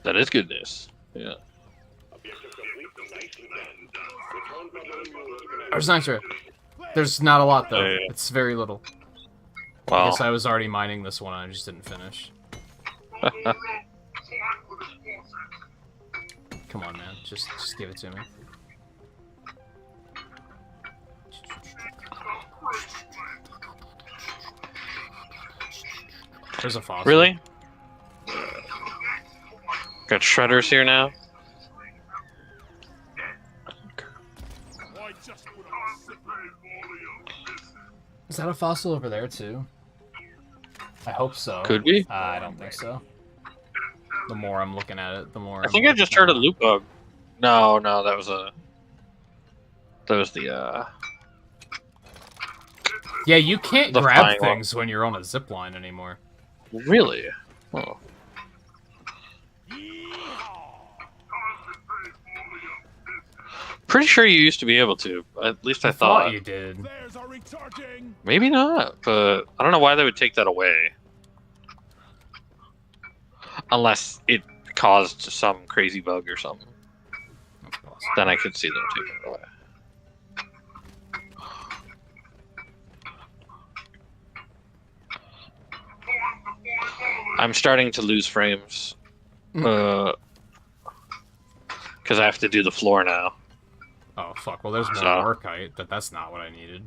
That is good news. Yeah. Objective complete. Nicely done. Return button. There's nitro. There's not a lot, though. Yeah. It's very little. I Wow. guess I was already mining this one and I just didn't finish. Come on, man. Just give it to me. There's a fossil. Really? Got shredders here now. Why just put on a separate Is that a fossil over there, too? I hope so. Could be. I don't think so. The more I'm looking at it, the more I think I just heard a loot bug. No, that was the Yeah, you can't the grab flying one. things when you're on a zip line anymore. Really? Oh. Pretty sure you used to be able to. At least I thought. You did. Flares are recharging. Maybe not, but I don't know why they would take that away. Unless it caused some crazy bug or something. That's possible. Then I could see them taking it away. I'm starting to lose frames. Because I have to do the floor now. Oh, fuck. Well, there's more So- morkite, but that's not what I needed.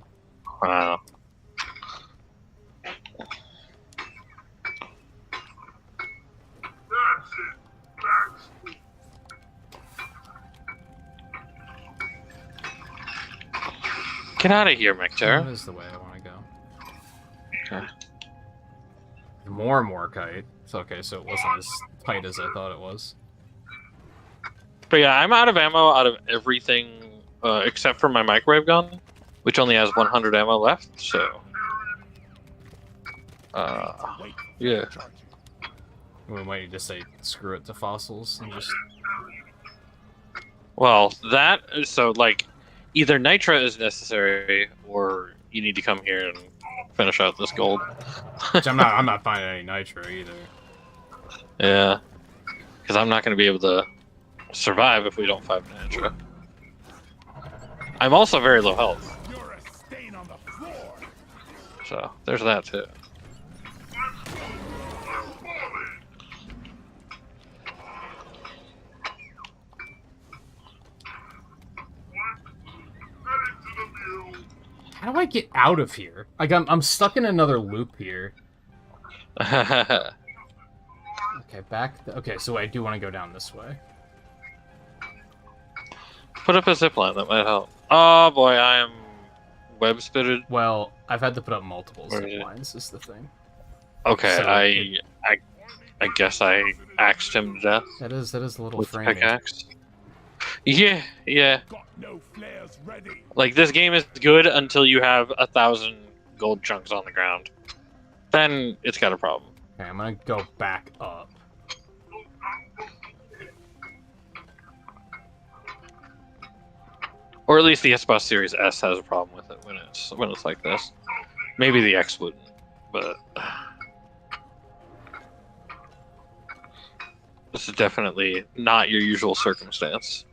Get out of here, That Mictar. is the way I want to go. Okay. More morkite. It's okay, so it wasn't as tight as I thought it was. But yeah, I'm out of ammo out of everything except for my microwave gun, which only has 100 ammo left, so... yeah. We might just say screw it to fossils and just... Well, so, like, either nitra is necessary, or you need to come here and finish out this gold. Which I'm not finding any nitro either. Yeah. Because I'm not going to be able to survive if we don't find nitra. I'm also very low health, You're a stain on the floor. so there's that too. How do I get out of here? Like, I'm stuck in another loop here. Okay, back... Okay, so I do want to go down this way. Put up a zipline, that might help. Oh boy, I am web spitted. Well, I've had to put up multiple Where zip is it? lines, is the thing. Okay, So I guess I axed him to death That is a little with the framey. pickaxe. Yeah. Got no flares ready. Like, this game is good until you have 1,000 gold chunks on the ground. Then it's got a problem. Okay, I'm gonna go back up. Or at least the Xbox Series S has a problem with it when it's like this. Maybe the X wouldn't, but this is definitely not your usual circumstance.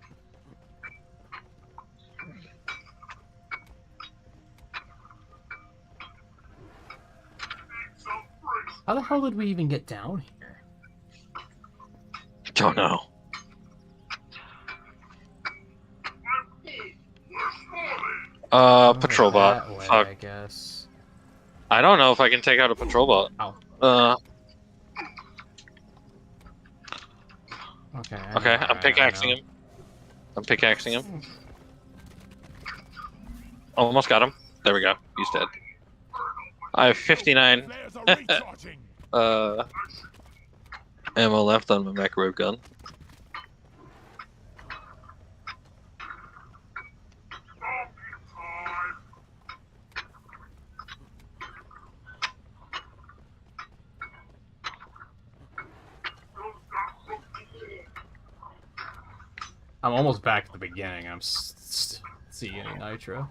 How the hell did we even get down here? Don't know. Patrol bot. That way, Fuck. I guess. I don't know if I can take out a patrol bot. Ow. Okay. Okay, I'm pickaxing him. I'm pickaxing him. Almost got him. There we go. He's dead. I have 59 Flares are recharging. ammo left on my microwave gun. I'm almost back at the beginning. I'm seeing any nitro.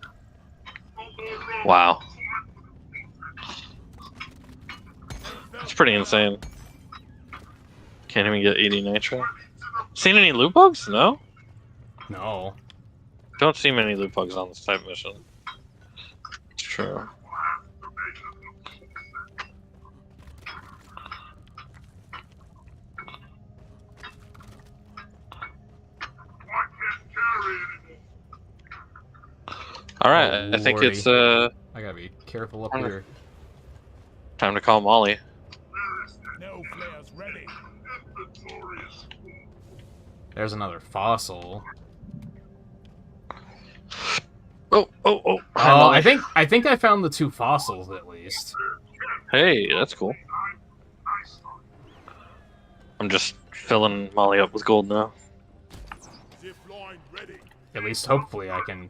Wow. That's pretty insane. Can't even get 80 nitro. Seen any loot bugs? No? No. Don't see many loot bugs on this type mission. It's true. Alright, Oh, I think lordy. it's I gotta be careful up I'm- here. time to call Molly. No flares ready. There's another fossil. Oh! Oh, Molly. I think I found the 2 fossils at least. Hey, that's cool. I'm just filling Molly up with gold now. Zip line ready. At least hopefully I can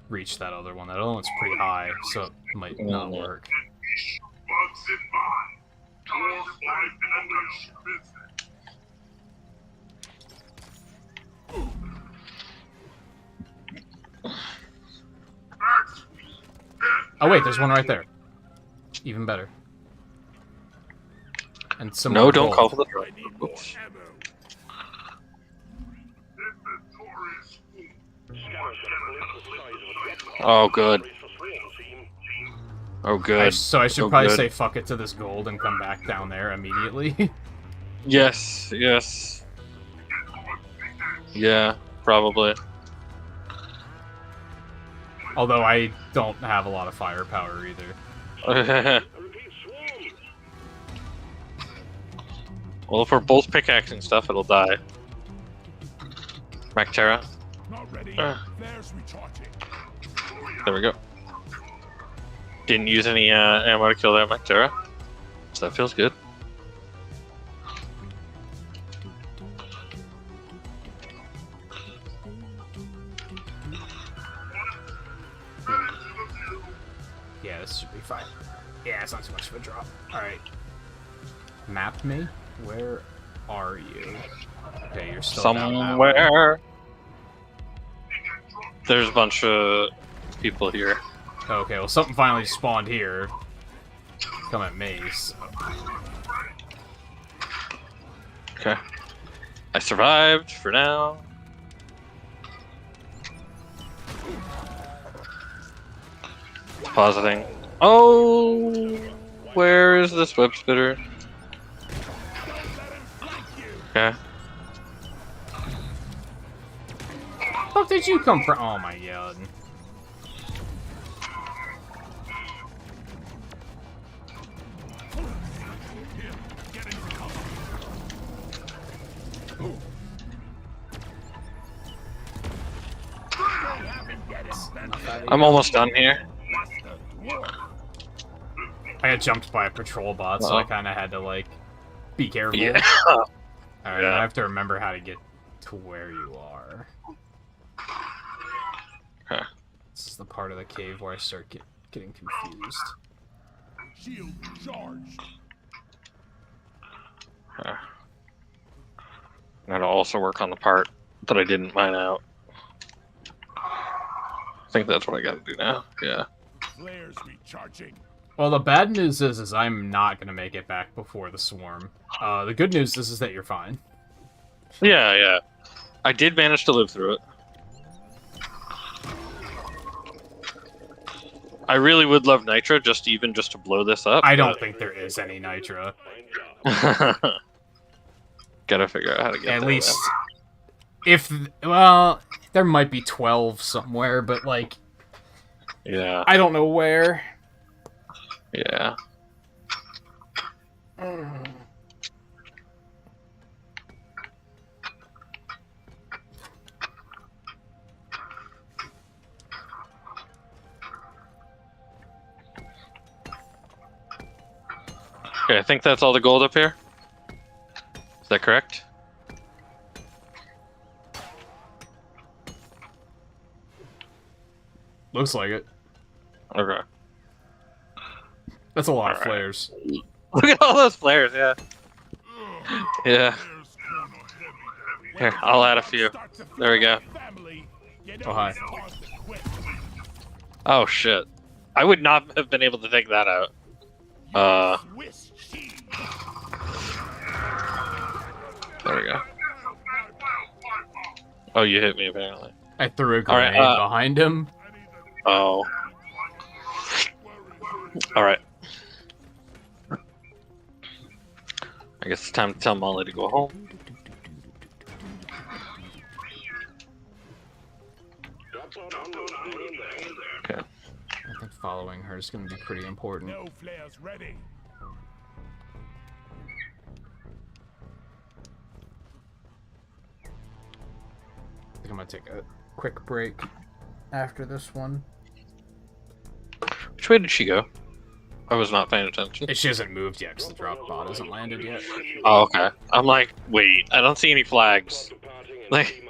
reach that other one. That other one's pretty high, so it might not Yeah. work. Oh wait, there's one right there. Even better. And some No, more don't gold. call for the I need more Oops. ammo. Oh, good. Oh, good. So I should Oh, probably good. say fuck it to this gold and come back down there immediately. Yes, yes. Yeah, probably. Although I don't have a lot of firepower either. Well, if we're both pickaxing stuff, it'll die. Mactera. Not ready. Uh. Flares recharging. There we go. Didn't use any ammo to kill that Mactera. So that feels good. Yeah, this should be fine. Yeah, it's not too much of a drop. Alright. Map me? Where are you? Okay, you're still down that way. Somewhere. There's a bunch of people here. Okay, well something finally spawned here. Come at me, so... Okay. I survived for now. Depositing. Oh, where is this web spitter? Okay. Where the fuck did you come from? Oh my god. enough out of I'm you. almost done here. I got jumped by a patrol bot, so I kind of had to, like, be careful. Yeah. Alright, Yeah. now I have to remember how to get to where you are. Huh. This is the part of the cave where I start getting confused. Shield charged. Gotta also work on the part that I didn't mine out. I think that's what I gotta do now. Yeah. Flares recharging. Well, the bad news is I'm not gonna make it back before the swarm. The good news is that you're fine. Yeah, yeah. I did manage to live through it. I really would love Nitra just to blow this up. I don't think there is any Nitra. Gotta figure out how to get At there, least, if, well, there might be 12 somewhere, but, like, then. Yeah, I don't know where. yeah. Okay, I think that's all the gold up here. Is that correct? Looks like it. Okay. That's a lot of Alright. flares. Look at all those flares, yeah. Yeah. Here, I'll add a few. There we go. Oh, hi. Oh shit. I would not have been able to take that out. There we go. Oh, you hit me apparently. I threw a Alright, grenade behind him. Oh. Alright. I guess it's time to tell Molly to go home. Okay. I think following her is going to be pretty important. No flares ready. I think I'm going to take a quick break after this one. Which way did she go? I was not paying attention. She hasn't moved yet because the drop bot hasn't landed yet. Oh, okay. I'm like, wait, I don't see any flags. Like,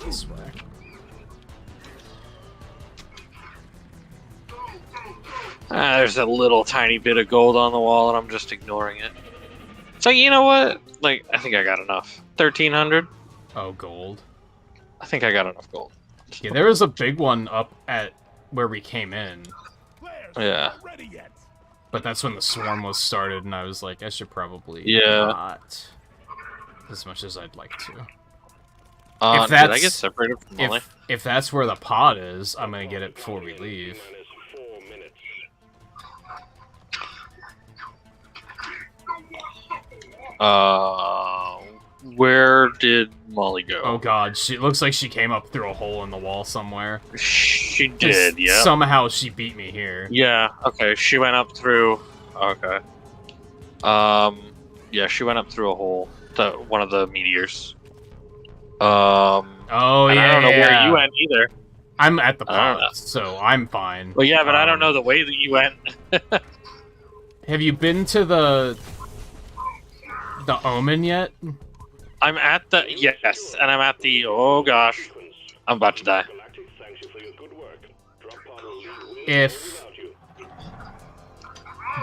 This way. there's a little tiny bit of gold on the wall and I'm just ignoring it. So, you know what? Like, I think I got enough. 1,300? Oh, gold. I think I got enough gold. Yeah, there was a big one up at where we came in. Flares Yeah. not ready yet. But that's when the swarm was started, and I was like, I should probably Yeah. not. As much as I'd like to. If Did I that's- get separated from Molly? If that's where the pod is, I'm gonna get it before we leave. Where did Molly go? Oh god, it looks like she came up through a hole in the wall somewhere. She did, yeah. Somehow she beat me here. Yeah, okay, she went up through... Okay. Yeah, she went up through a hole. One of the meteors. Oh, and yeah, I don't know where yeah. you went either. I'm at the I don't know. pod, so I'm fine. Well, yeah, but I don't know the way that you went. Have you been to the Omen yet? I'm at the... Yes, and I'm at the... Oh, gosh. I'm about to die. Galactic, thanks you for your good work. Drop pod will leave If without you.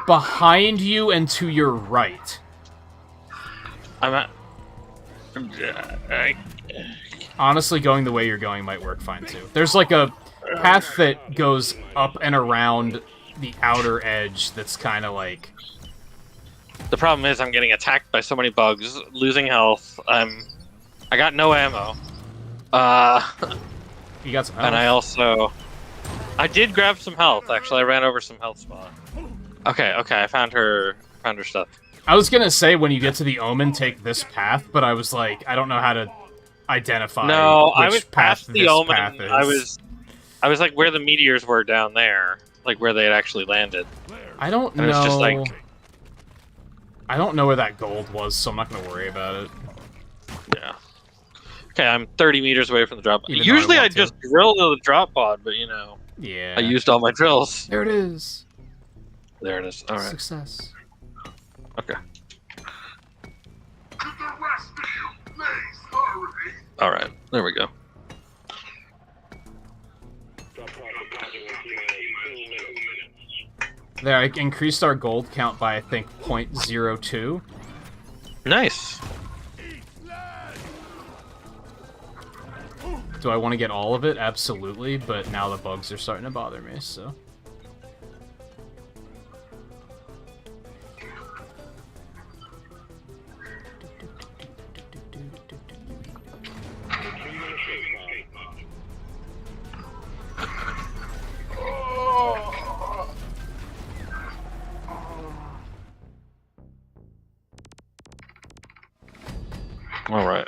behind you and to your right. I'm at... Honestly, going the way you're going might work fine, too. There's like a path that goes up and around the outer edge that's kind of like... The problem is I'm getting attacked by so many bugs, losing health. I got no ammo. You got some health. And I did grab some health, actually. I ran over some health spot. Okay, I found her stuff. I was gonna say when you get to the Omen, take this path, but I was like, I don't know how to identify. No, which I was path past the this Omen. path is. I was like where the meteors were down there, like where they had actually landed. I don't know. And it was just like, I don't know where that gold was, so I'm not gonna worry about it. yeah. Okay, I'm 30 meters away from the drop. Even though Usually I I want to. just drill to the drop pod, but you know, Yeah. I used all my drills. There it is. There it is. All right. Success. Okay. All right. There we go. Drop pod departing in T-minus 2 minutes. There, I increased our gold count by, I think, 0.02. Nice. Do I want to get all of it? Absolutely, but now the bugs are starting to bother me, so... All right.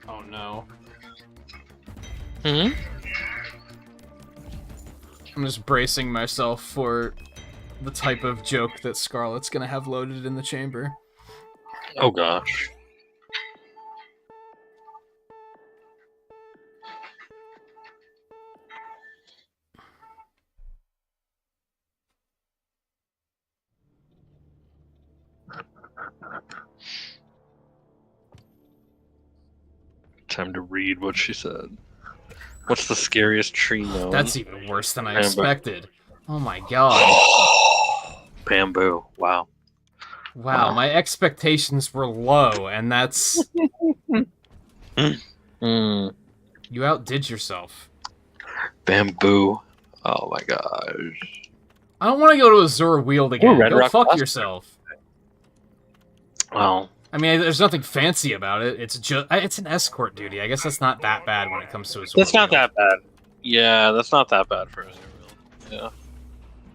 Oh no. Hmm. I'm just bracing myself for the type of joke that Scarlet's gonna have loaded in the chamber. Oh gosh. Time to read what she said. What's the scariest tree known? That's even worse than I Bamboo. expected. Oh my god. Bamboo. Wow. Wow, my expectations were low, and that's... Mm. You outdid yourself. Bamboo. Oh my gosh. I don't want to go to Azure Wield again. Red Go Rock fuck Cluster. yourself. Well, I mean, there's nothing fancy about it. It's just it's an escort duty. I guess that's not that bad when it comes to Azure that's not Wield. that bad. Yeah, that's not that bad for us. Yeah.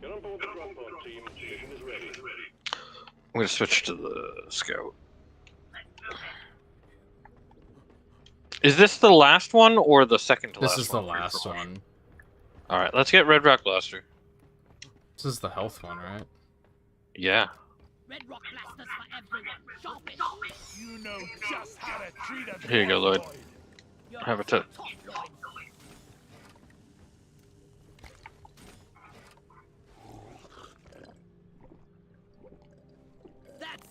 Get on board the drop pod, team. Mission is ready. I'm gonna switch to the scout. Is this the last one or the second to last This is one? the last one. Alright, let's get Red Rock Blaster. This is the health one, right? Yeah. Red rock blasters for everyone. Sharpish. You know just how to treat a Here you go, Lloyd. You're Have a tip. top, Lloyd. That's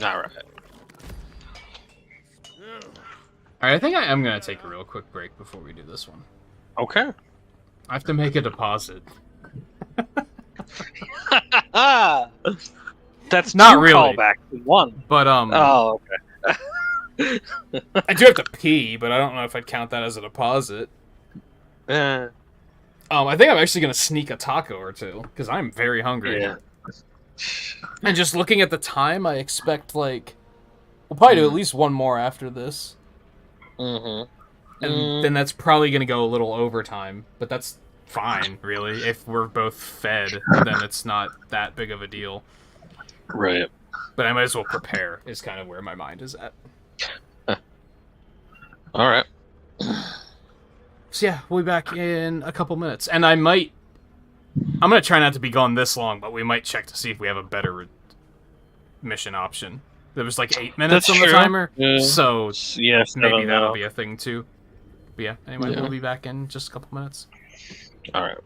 Alright. Alright, I think I am going to take a real quick break before we do this one. Okay. I have to make a deposit. That's Not two really. callbacks in one. But, Oh, okay. I do have to pee, but I don't know if I'd count that as a deposit. Eh, I think I'm actually going to sneak a taco or two, because I'm very hungry. yeah. And just looking at the time, I expect, like... We'll probably do at least one more after this. Mm-hmm. And then that's probably going to go a little overtime, but that's fine, really. If we're both fed, then it's not that big of a deal. Right. But I might as well prepare, is kind of where my mind is at. Alright. So yeah, we'll be back in a couple minutes. And I'm going to try not to be gone this long, but we might check to see if we have a better mission option. There was like 8 minutes That's on the true. timer, Yeah. so Yes, maybe that'll be a thing too. But yeah, anyway, Yeah. we'll be back in just a couple minutes. Alright.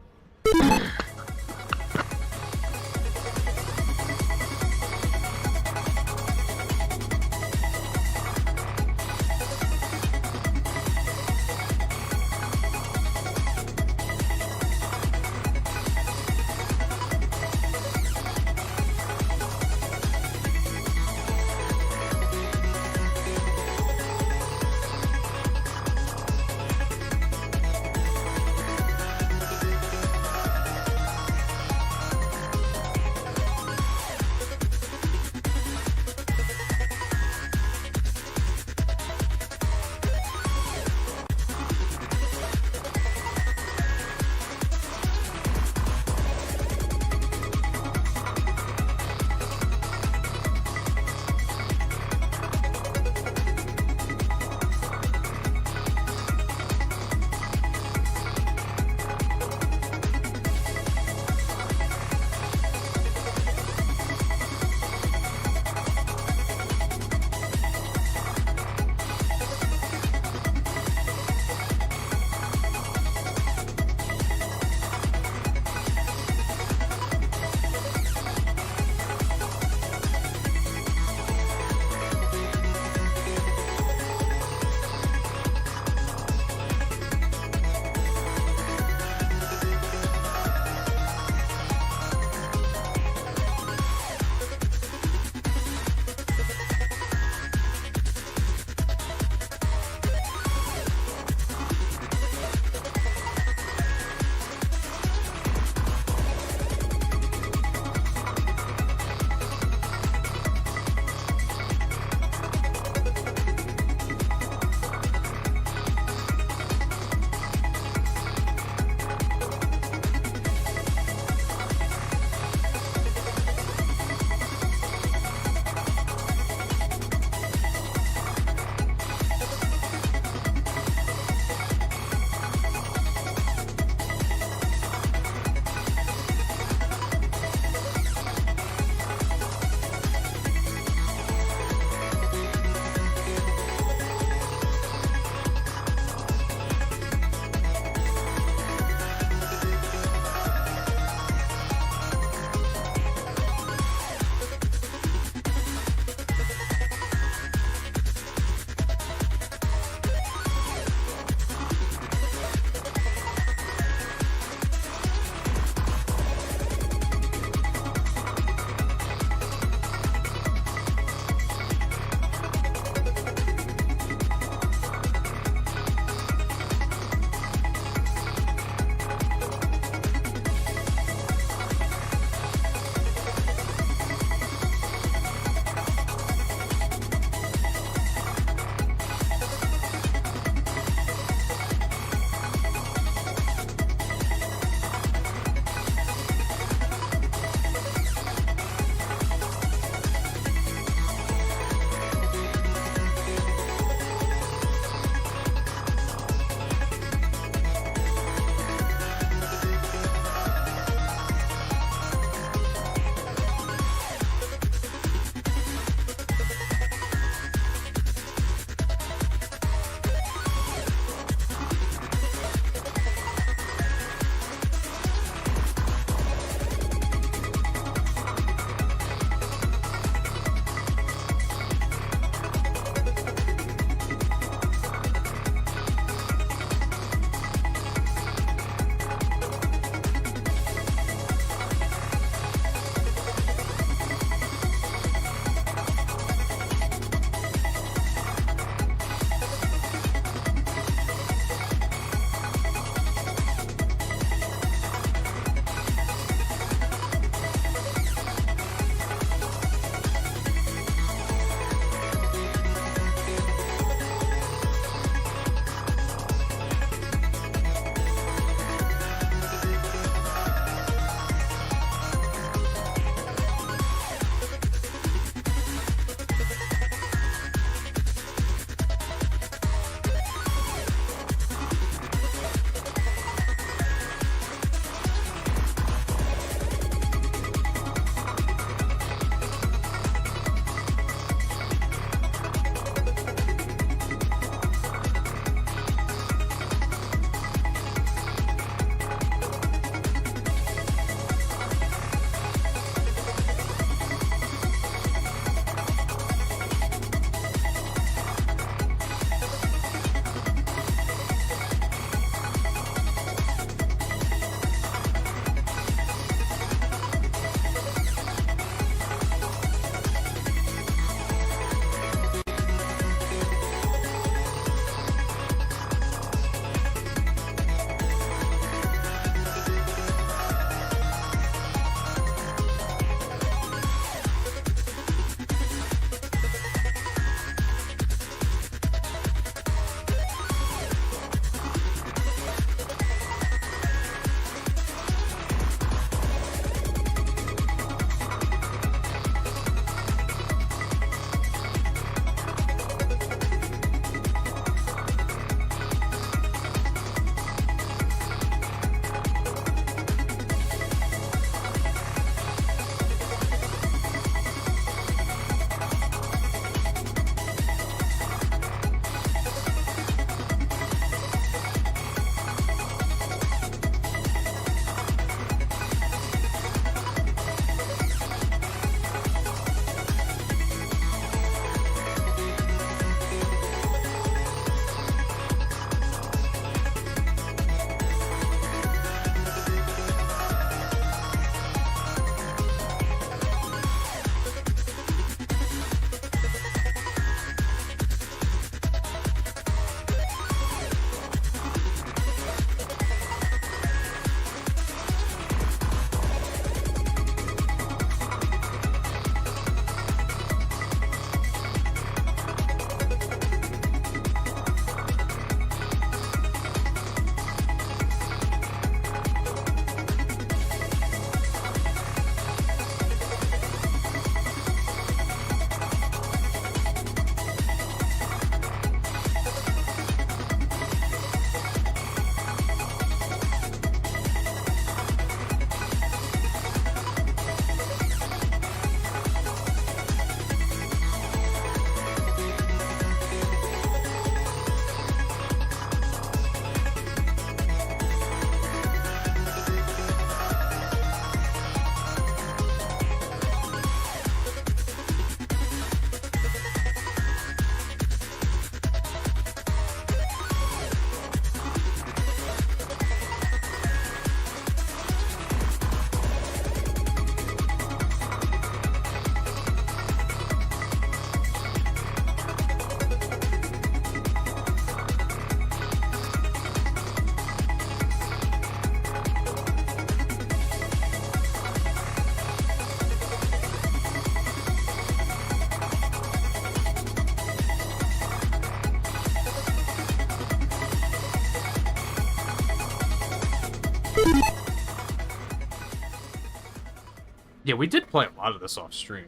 Yeah, we did play a lot of this off stream.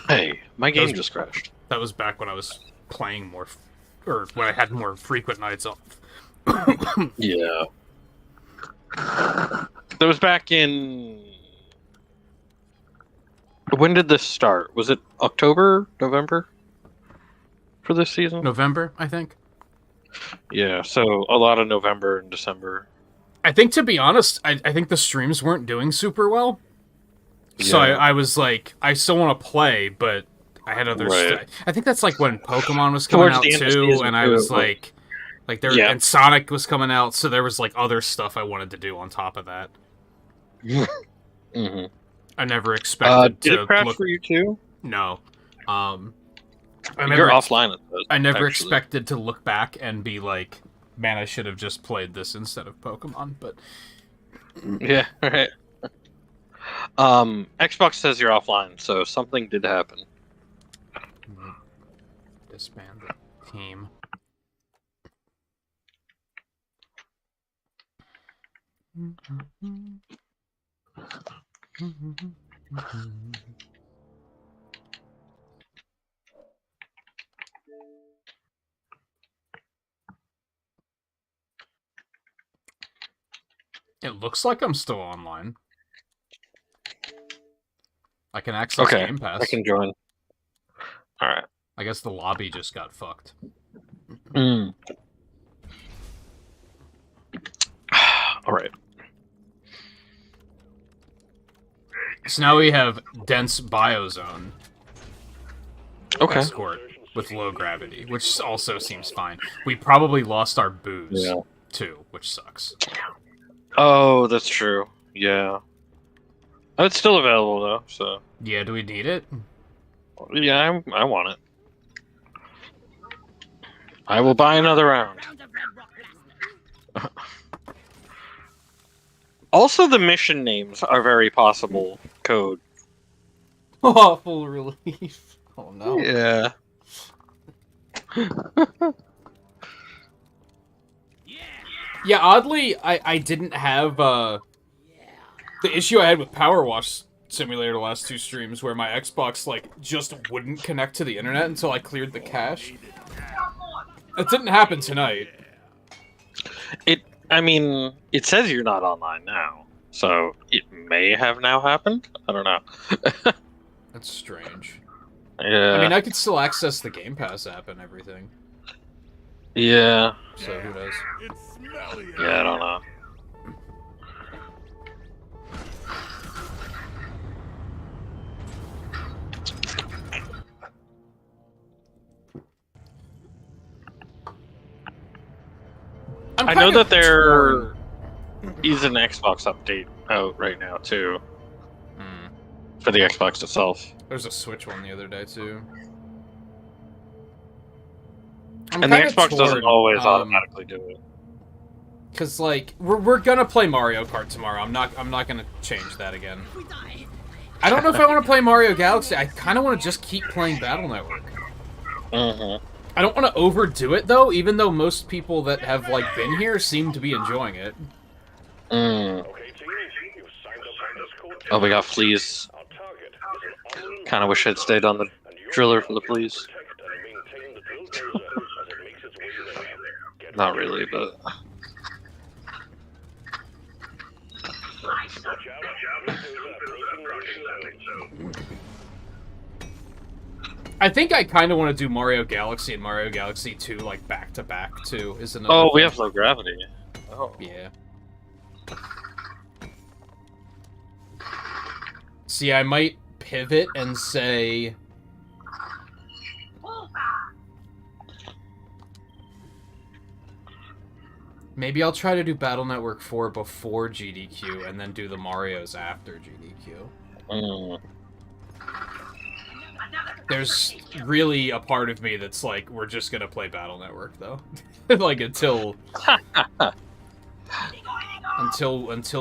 Hey, my game just crashed. That was back when I was playing more, or when I had more frequent nights off. Yeah. That was back in... When did this start? Was it October? November? For this season? November, I think. Yeah, so a lot of November and December. I think, to be honest, I think the streams weren't doing super well. So Yeah. I was like, I still want to play, but I had other Right. stuff. I think that's like when Pokemon was coming Towards out the end of too, season and I two, was but- like there, Yeah. and Sonic was coming out, so there was like other stuff I wanted to do on top of that. Mm-hmm. I never expected Did to it crash look. for you too? No, I You're never, offline at those. I never actually. expected to look back and be like, man, I should have just played this instead of Pokemon. But Yeah, right. Xbox says you're offline, so something did happen. disband the team. It looks like I'm still online. I can access Okay, Game Pass. I can join. Alright. I guess the lobby just got fucked. Alright. So now we have dense biozone Okay. escort with low gravity, which also seems fine. We probably lost our booze Yeah. too, which sucks. Oh, that's true. Yeah. Oh, it's still available though, so Yeah, do we need it? yeah, I want it. I will buy another round. Round of red rock blast. Also, the mission names are very possible code. Awful relief. Oh no. Yeah. Yeah, oddly, I didn't have the issue I had with Power Wash Simulator the last two streams, where my Xbox like just wouldn't connect to the internet until I cleared the cache. That didn't happen tonight. I mean, it says you're not online now, so it may have now happened. I don't know. That's strange. Yeah. I mean, I could still access the Game Pass app and everything. Yeah. So who knows? It's smelly. Yeah, I don't know. I know that there is an Xbox update out right now too for the Xbox itself. There's a Switch one the other day too. And the Xbox doesn't always automatically do it. Cause like we're gonna play Mario Kart tomorrow. I'm not gonna change that again. We die. I don't know if I want to play Mario Galaxy. I kind of want to just keep playing Battle Network. Mm-hmm. I don't want to overdo it though, even though most people that have like been here seem to be enjoying it. Mm. Okay, team, you've signed up for Discord. Oh, we got fleas. Our target is an unknown Kind of wish I'd stayed on the driller for the fleas. protect and maintain the drill dozer as it makes its way there. Get Not really, but watch out. Drill dozer approaching landing zone. I think I kind of want to do Mario Galaxy and Mario Galaxy 2 like back to back too. Is another. oh, we thing. have low gravity. Oh, Yeah. See, I might pivot and say... Maybe I'll try to do Battle Network 4 before GDQ, and then do the Marios after GDQ. mm. There's really a part of me that's like, we're just gonna play Battle Network, though. Like, until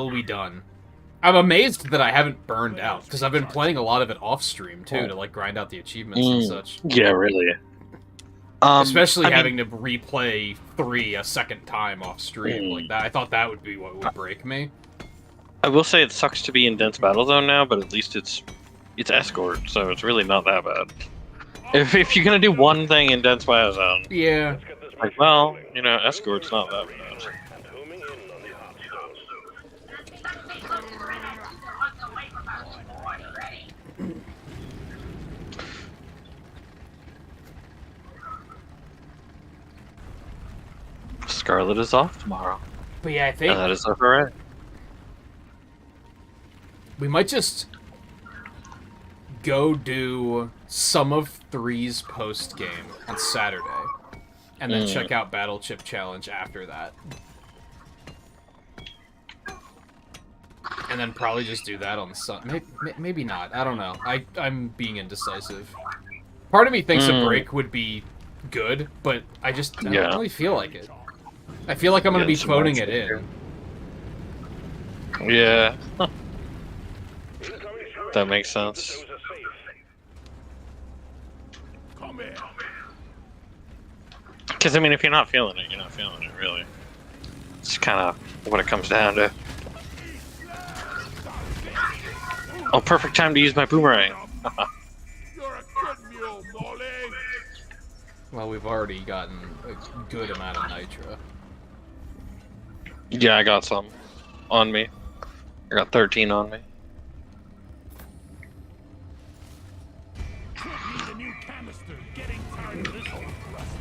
we done. I'm amazed that I haven't burned out, because I've been playing a lot of it off-stream, too, to, like, grind out the achievements and such. Yeah, really. Especially I mean, having to replay 3 a second time off-stream like that. I thought that would be what would break me. I will say it sucks to be in dense battle zone now, but at least it's escort, so it's really not that bad. If you're gonna do one thing in dense battle zone, Yeah. Let's get this like, mission well, rolling. you know, escort's not that bad. And homing in on the hot stove. Scarlet is off tomorrow, But yeah, I think and that is a hooray. we might just go do some of 3's post game on Saturday, and then check out Battle Chip Challenge after that. And then probably just do that on Sunday. Maybe not. I don't know. I'm being indecisive. Part of me thinks a break would be good, but I don't really feel like it. I feel like I'm going to be phoning it in. Yeah, Incoming threat. that makes The sense. stoves are safe. Come here. Because I mean, if you're not feeling it, you're not feeling it. Really, it's kind of what it comes down to. Oh, perfect time to use my boomerang. You're a good mule, Molly. Well, we've already gotten a good amount of nitro. Yeah, I got some on me. I got 13 on me. Could need a new canister. Getting tired of this old crust.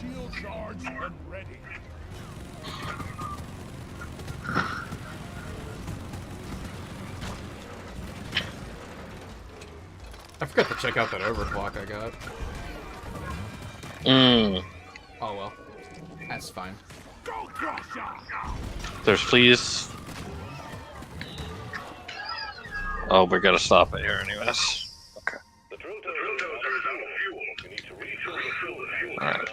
Shield charged and ready. I forgot to check out that overclock I got. Mm. Oh well. That's fine. Go Crusher! There's fleas. Oh, we gotta stop it here anyways. Okay. The drill turret is out of fuel. You need to refill the fuel. Alright.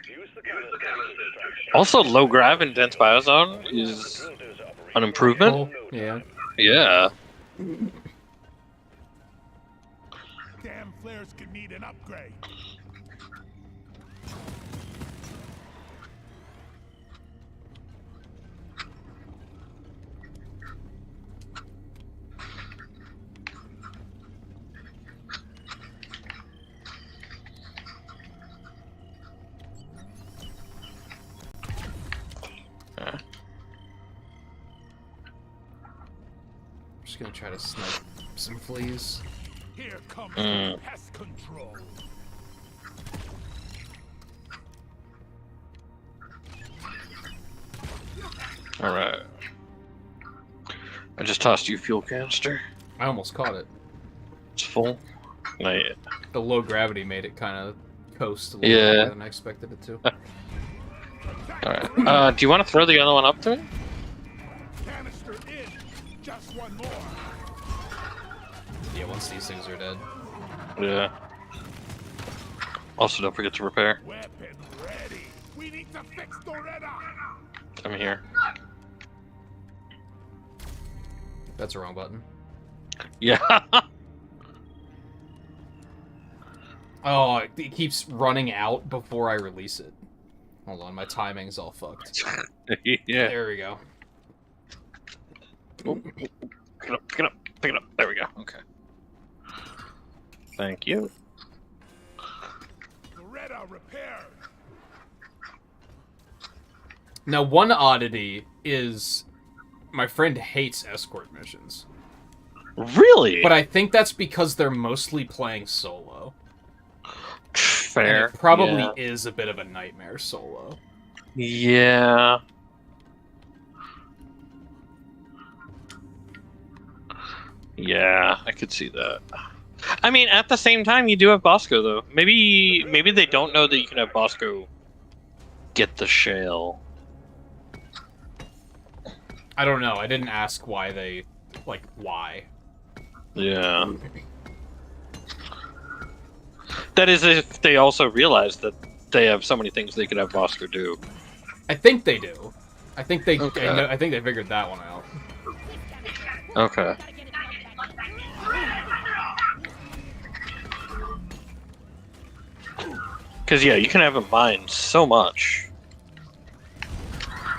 Use the canister to distract. Also, low grav in dense biozone is Drill dozer operating an improvement. Oh, yeah. Yeah. Damn flares could need an upgrade. I'm just gonna try to snipe some fleas. Here comes Mm. pest control. Alright. I just tossed you a fuel canister. I almost caught it. It's full. Not yet. The low gravity made it kind of coast a little Yeah. bit more than I expected it to. Alright. Do you want to throw the other one up to me? Canister in. Just one more. Yeah, once these things are dead. Yeah. Also, don't forget to repair. Weapon ready. We need to fix Doretta. I'm here. That's the wrong button. Yeah. Oh, it keeps running out before I release it. Hold on, my timing's all fucked. Yeah. There we go. Oh. Pick it up, pick it up, pick it up. There we go. Okay. Thank you. Doretta repaired. Now, one oddity is my friend hates escort missions. Really? But I think that's because they're mostly playing solo. Fair. And it probably is a bit of a nightmare solo. Yeah. Yeah, I could see that. I mean, at the same time, you do have Bosco, though. Maybe they don't know that you can have Bosco get the shell. I don't know. I didn't ask why they... Like, why. Yeah. That is if they also realize that they have so many things they could have Bosco do. I think they do. I think they... Okay. I think they figured that one out. Okay. Because, yeah, you can have in mind so much.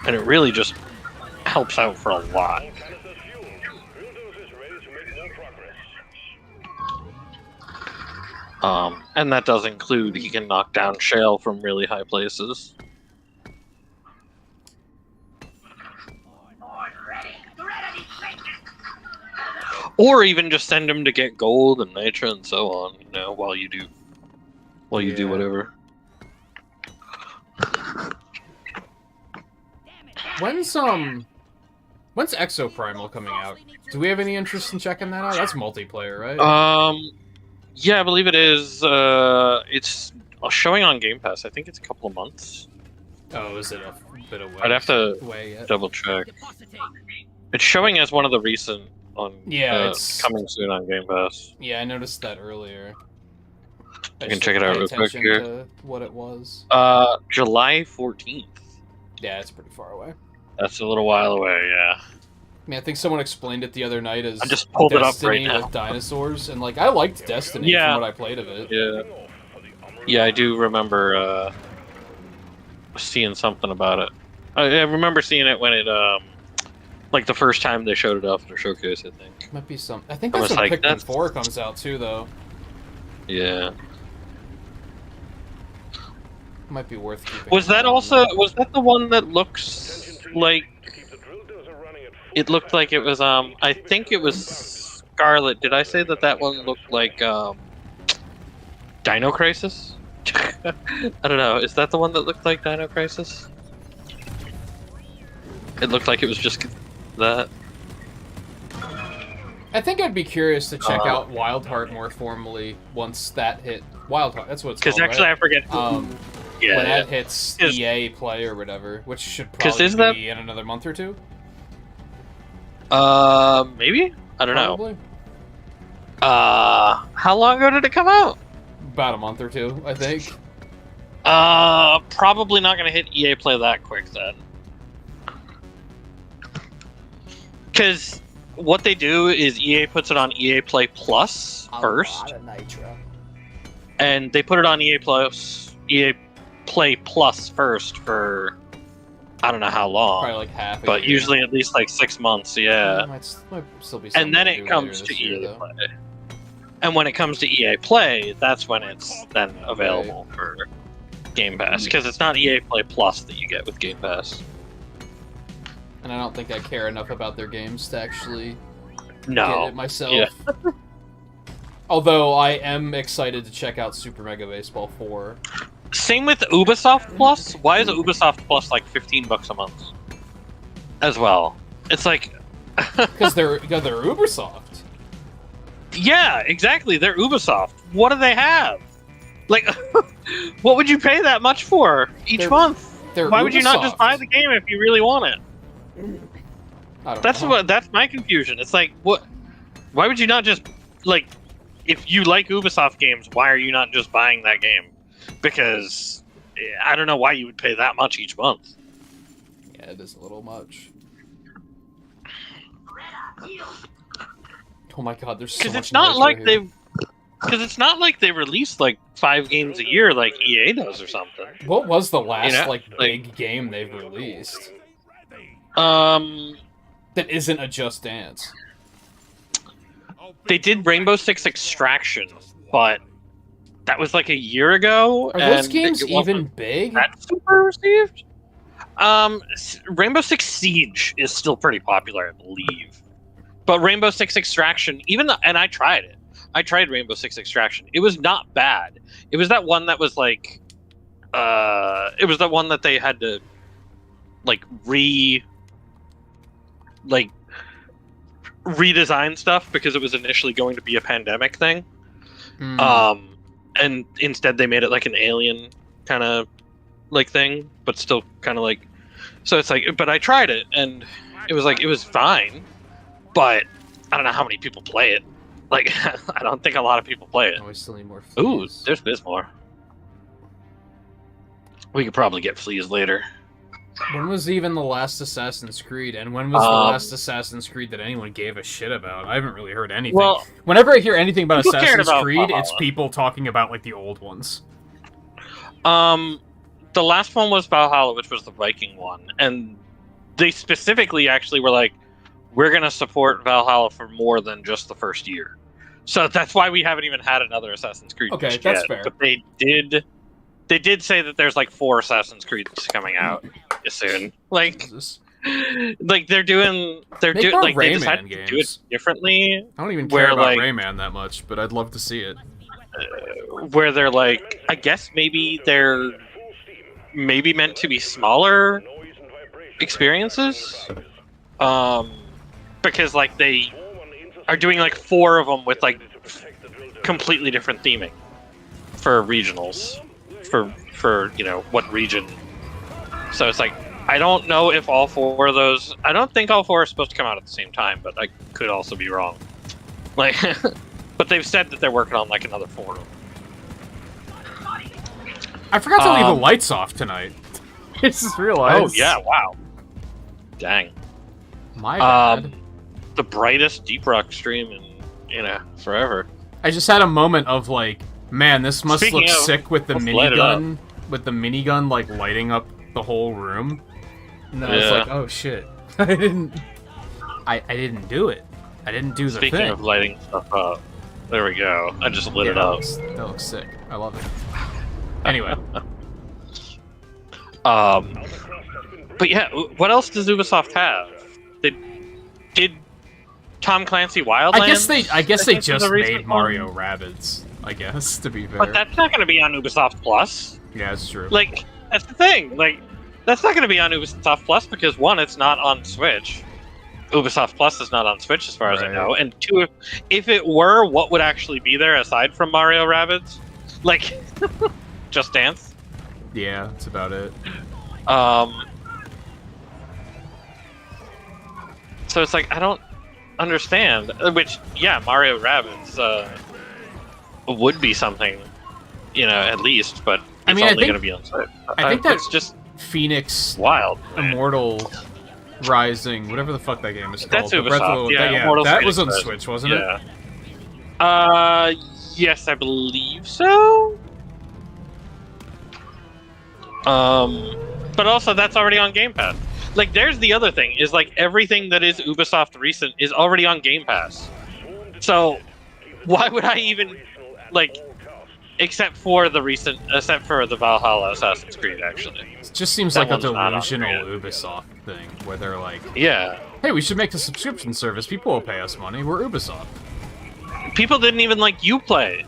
And it really just helps out for a lot. All canisters fueled. Bulldozer is ready to make more progress. And that does include he can knock down shale from really high places. Or even just send him to get gold and nitra and so on, you know, while you do whatever. When's Exoprimal coming out? Do we have any interest in checking that out? That's multiplayer, right? Yeah, I believe it is. It's showing on Game Pass. I think it's a couple of months. Oh, is it a bit away? I'd have to yet? double check. It's showing as one of the recent on. Yeah, it's coming soon on Game Pass. Yeah, I noticed that earlier. You can check it out real quick here. To what it was. July 14th. Yeah, it's pretty far away. That's a little while away, yeah. I mean, I think someone explained it the other night as I just pulled Destiny it up right now. with dinosaurs, and like I liked Destiny from what I played of it. Yeah. Yeah, I do remember seeing something about it. I remember seeing it when it like the first time they showed it off at a showcase, I think. Might be some. I think that's when Pikmin 4 comes out too, though. Yeah. Might be worth keeping. Was that the one that looks like it looked like it was I think it was Scarlet. Did I say that one looked like Dino Crisis? I don't know. Is that the one that looked like Dino Crisis? It looked like it was just that. I think I'd be curious to check out Wildheart more formally once that hit. Wildheart, that's what it's called, actually, right? I forget. Yeah, when that hits EA Play or whatever, which should probably be in another month or two. Maybe? I don't probably. know. How long ago did it come out? About a month or two, I think. Probably not gonna hit EA Play that quick then. Because what they do is EA puts it on EA Play Plus first. And they put it on EA Play Plus first for I don't know how long. Probably like half a but year. Usually at least like 6 months, yeah. Might still be and then it comes to EA Play. And when it comes to EA Play, that's when it's then available for Game Pass. Because it's not EA Play Plus that you get with Game Pass. And I don't think I care enough about their games to actually get it myself. Yeah. Although I am excited to check out Super Mega Baseball 4. Same with Ubisoft Plus. Why is Ubisoft Plus like $15 a month? As well. It's like because they're Ubisoft. Yeah, exactly. They're Ubisoft. What do they have? Like, what would you pay that much for each month? Why would you not just buy the game if you really want it? That's my confusion. It's like, what? Why would you not just like, if you like Ubisoft games, why are you not just buying that game? Because I don't know why you would pay that much each month. Yeah, it is a little much. Oh my god, there's so much. Because it's not like they release like 5 games a year like EA does or something. What was the last big game they've released? That isn't a Just Dance. They did Rainbow Six Extraction, but that was like a year ago. Are those games even big? That super received? Rainbow Six Siege is still pretty popular, I believe. But Rainbow Six Extraction, and I tried it. I tried Rainbow Six Extraction. It was not bad. It was that one that was like, it was the one that they had to, like, redesign stuff because it was initially going to be a pandemic thing. And instead they made it like an alien kind of like thing, but still kind of like, so it's like, but I tried it and it was fine, but I don't know how many people play it. Like, I don't think a lot of people play it. Oh, we still need more Ooh, fleas. there's more. We could probably get fleas later. When was even the last Assassin's Creed? And when was the last Assassin's Creed that anyone gave a shit about? I haven't really heard anything. Well, whenever I hear anything about people cared Assassin's about Creed, Valhalla. it's people talking about, like, the old ones. The last one was Valhalla, which was the Viking one, and they specifically actually were like, we're gonna support Valhalla for more than just the first year. So that's why we haven't even had another Assassin's Creed. Okay, just that's yet. fair. But they did say that there's like 4 Assassin's Creeds coming out soon. Like Jesus. they're doing Make more like they Rayman decided to do it games. differently. I don't even Where, care about like- Rayman that much, but I'd love to see it. Where they're like, I guess maybe they're maybe meant to be smaller experiences, because like they are doing like 4 of them with like completely different theming for regionals, for you know what region. So it's like, I don't know if all 4 of those. I don't think all 4 are supposed to come out at the same time, but I could also be wrong. Like, but they've said that they're working on like another 4 of them. I forgot to leave the lights off tonight. I just realized. Oh yeah! Wow. Dang. My bad. The brightest Deep Rock stream in forever. I just had a moment of like, man, this must Speaking look of, sick with the let's light it minigun. With the minigun like lighting up the whole room. And then I was Yeah. like, oh shit. I didn't do it. I didn't do the Speaking thing. of lighting stuff up, there we go. I just lit Yeah, it up. that looks sick. I love it. Anyway. But yeah, what else does Ubisoft have? Did Tom Clancy Wildlands? I guess they think was just a recent made Mario one? Rabbids, I guess, to be fair. But that's not going to be on Ubisoft Plus. Yeah, it's true. Like, that's the thing. Like, that's not going to be on Ubisoft Plus because 1, it's not on Switch. Ubisoft Plus is not on Switch as far as I Right. know. And 2, if it were, what would actually be there aside from Mario Rabbids? Like, Just Dance? Yeah, that's about it. So it's like, I don't understand. Which, yeah, Mario Rabbids would be something, you know, at least, but it's I only think- going to be on Switch. I think it's that just Phoenix wild. man. Immortal Rising, whatever the fuck that game is called. That's the Breath of Ubisoft, the- yeah, Immortal that Phoenix was on Rising. Switch, wasn't it? Yeah. Yes, I believe so. But also that's already on Game Pass. Like, there's the other thing, is like everything that is Ubisoft recent is already on Game Pass. So why would I even, like, except for the Valhalla Assassin's Creed, actually. It just seems That like a one's not on delusional there. Ubisoft thing, where they're like, Yeah. hey, we should make a subscription service. People will pay us money. We're Ubisoft. People didn't even like Uplay.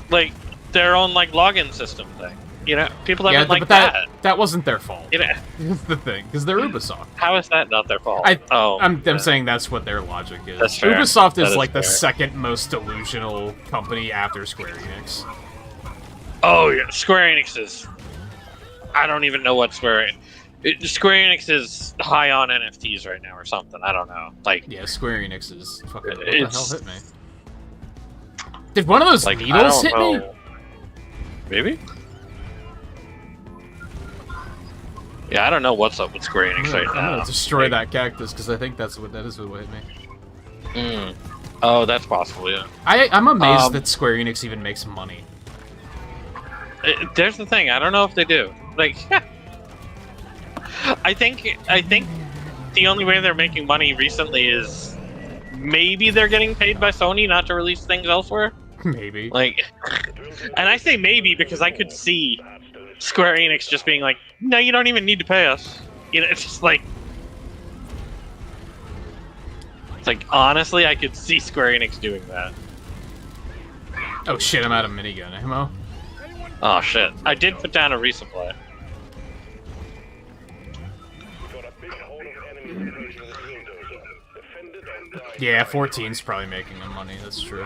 Like, their own, like, login system thing. You know? People Yeah, haven't but like that that wasn't their fault. You know? Is the thing, because they're Ubisoft. How is that not their fault? I'm yeah. saying that's what their logic is. That's fair. Ubisoft That is is like the fair. second most delusional company after Square Enix. Oh yeah, Square Enix is. I don't even know what Square Enix is high on NFTs right now or something. I don't know. Like, Yeah, Square Enix is fucking. What the It's- hell hit me? Did one of those like I needles don't hit me? know. Maybe. Yeah, I don't know what's up with Square Enix right I'm now. gonna destroy that cactus because I think that is what hit me. Mm. Oh, that's possible. Yeah. I'm amazed Um, that Square Enix even makes money. There's the thing. I don't know if they do. Like, I think the only way they're making money recently is maybe they're getting paid by Sony not to release things elsewhere. Maybe. Like, and I say maybe because I could see Square Enix just being like, "No, you don't even need to pay us." You know, it's just like, honestly, I could see Square Enix doing that. Oh shit! I'm out of minigun ammo. Oh shit! I did put down a resupply. Got a big horde of enemies approaching the bulldozer. Defend it or die. Yeah, 14's probably making them money. That's true.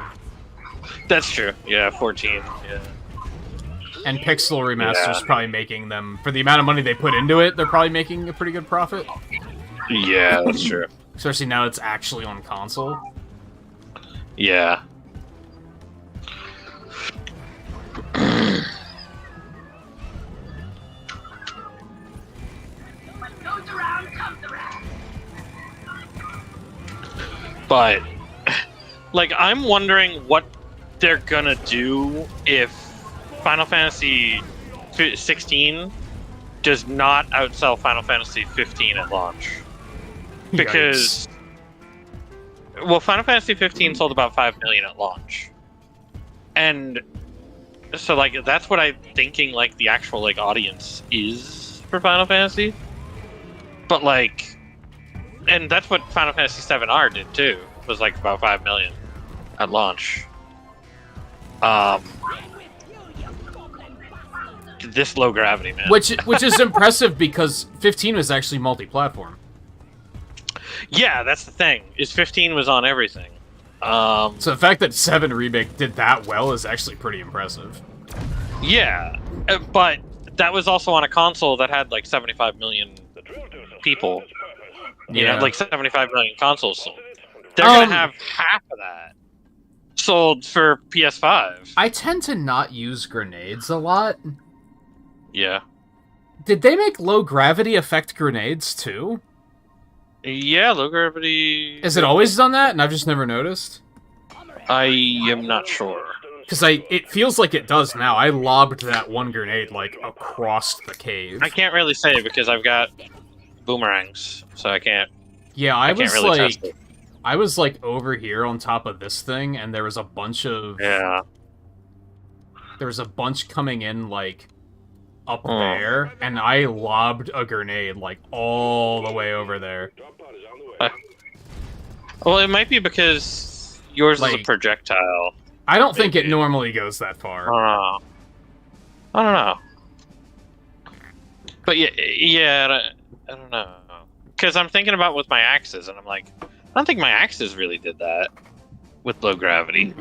That's true. Yeah, 14. Yeah. And Pixel Remaster's Yeah. probably making them, for the amount of money they put into it, they're probably making a pretty good profit. Yeah, that's true. Especially now it's actually on console. Yeah. What goes around comes around. But, like, I'm wondering what they're gonna do if Final Fantasy 16 does not outsell Final Fantasy 15 at launch. Because, well, Final Fantasy 15 sold about 5 million at launch. And so, like, that's what I'm thinking, like, the actual, like, audience is for Final Fantasy. But, like, and that's what Final Fantasy 7R did, too. Was, like, about 5 million at launch. This low gravity, man. Which is impressive because 15 was actually multi-platform. Yeah, that's the thing. Is 15 was on everything. So the fact that 7 Remake did that well is actually pretty impressive. Yeah, but that was also on a console that had like 75 million people. You know, like 75 million consoles sold. They're gonna have half of that sold for PS5. I tend to not use grenades a lot. Yeah. Did they make low gravity affect grenades too? Yeah, low gravity. Has it always done that, and I've just never noticed? I am not sure. Because it feels like it does now. I lobbed that one grenade, like, across the cave. I can't really say because I've got boomerangs, so I can't. Yeah, I was really like, test it. I was like over here on top of this thing, and there was a bunch of Yeah. There was a bunch coming in like up there, and I lobbed a grenade like all the way over there. Well, it might be because yours is a Like, projectile. I don't think it normally goes that far. I don't know. But yeah, I don't know. Because I'm thinking about with my axes, and I'm like, I don't think my axes really did that with low gravity.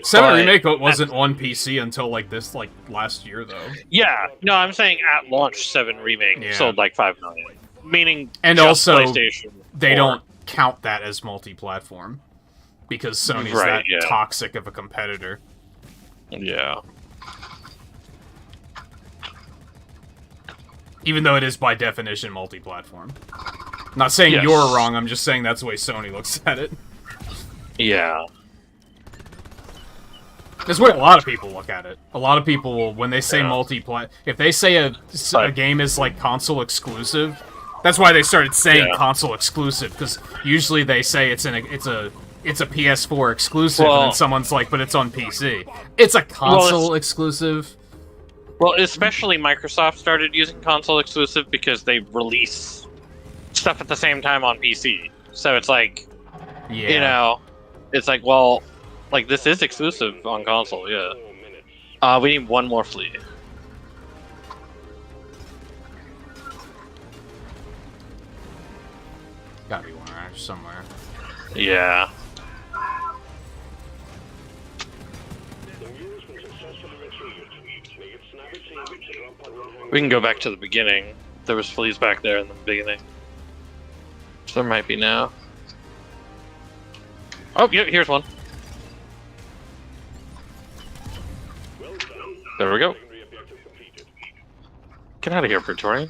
7 Remake wasn't on PC until like this, like last year though. Yeah, no, I'm saying at launch 7 Remake sold like 5 million, meaning and just also PlayStation they 4. don't count that as multi-platform because Sony's that toxic of a competitor. Yeah. Even though it is by definition multi-platform. Not saying you're wrong, I'm just saying that's the way Sony looks at it. Yeah. That's the way a lot of people look at it. A lot of people, when they say multi-plat, if they say a game is like console exclusive, that's why they started saying console exclusive, because usually they say it's a PS4 exclusive, and then someone's like, but it's on PC. It's a console exclusive. Well, especially Microsoft started using console exclusive because they release stuff at the same time on PC. So it's like, you know, it's like, well, like this is exclusive on console, yeah. We need one more flea. Gotta be one around somewhere. Yeah. We can go back to the beginning. There was fleas back there in the beginning. So there might be now. Oh, yeah, here's one. There we go. Get out of here, Praetorian.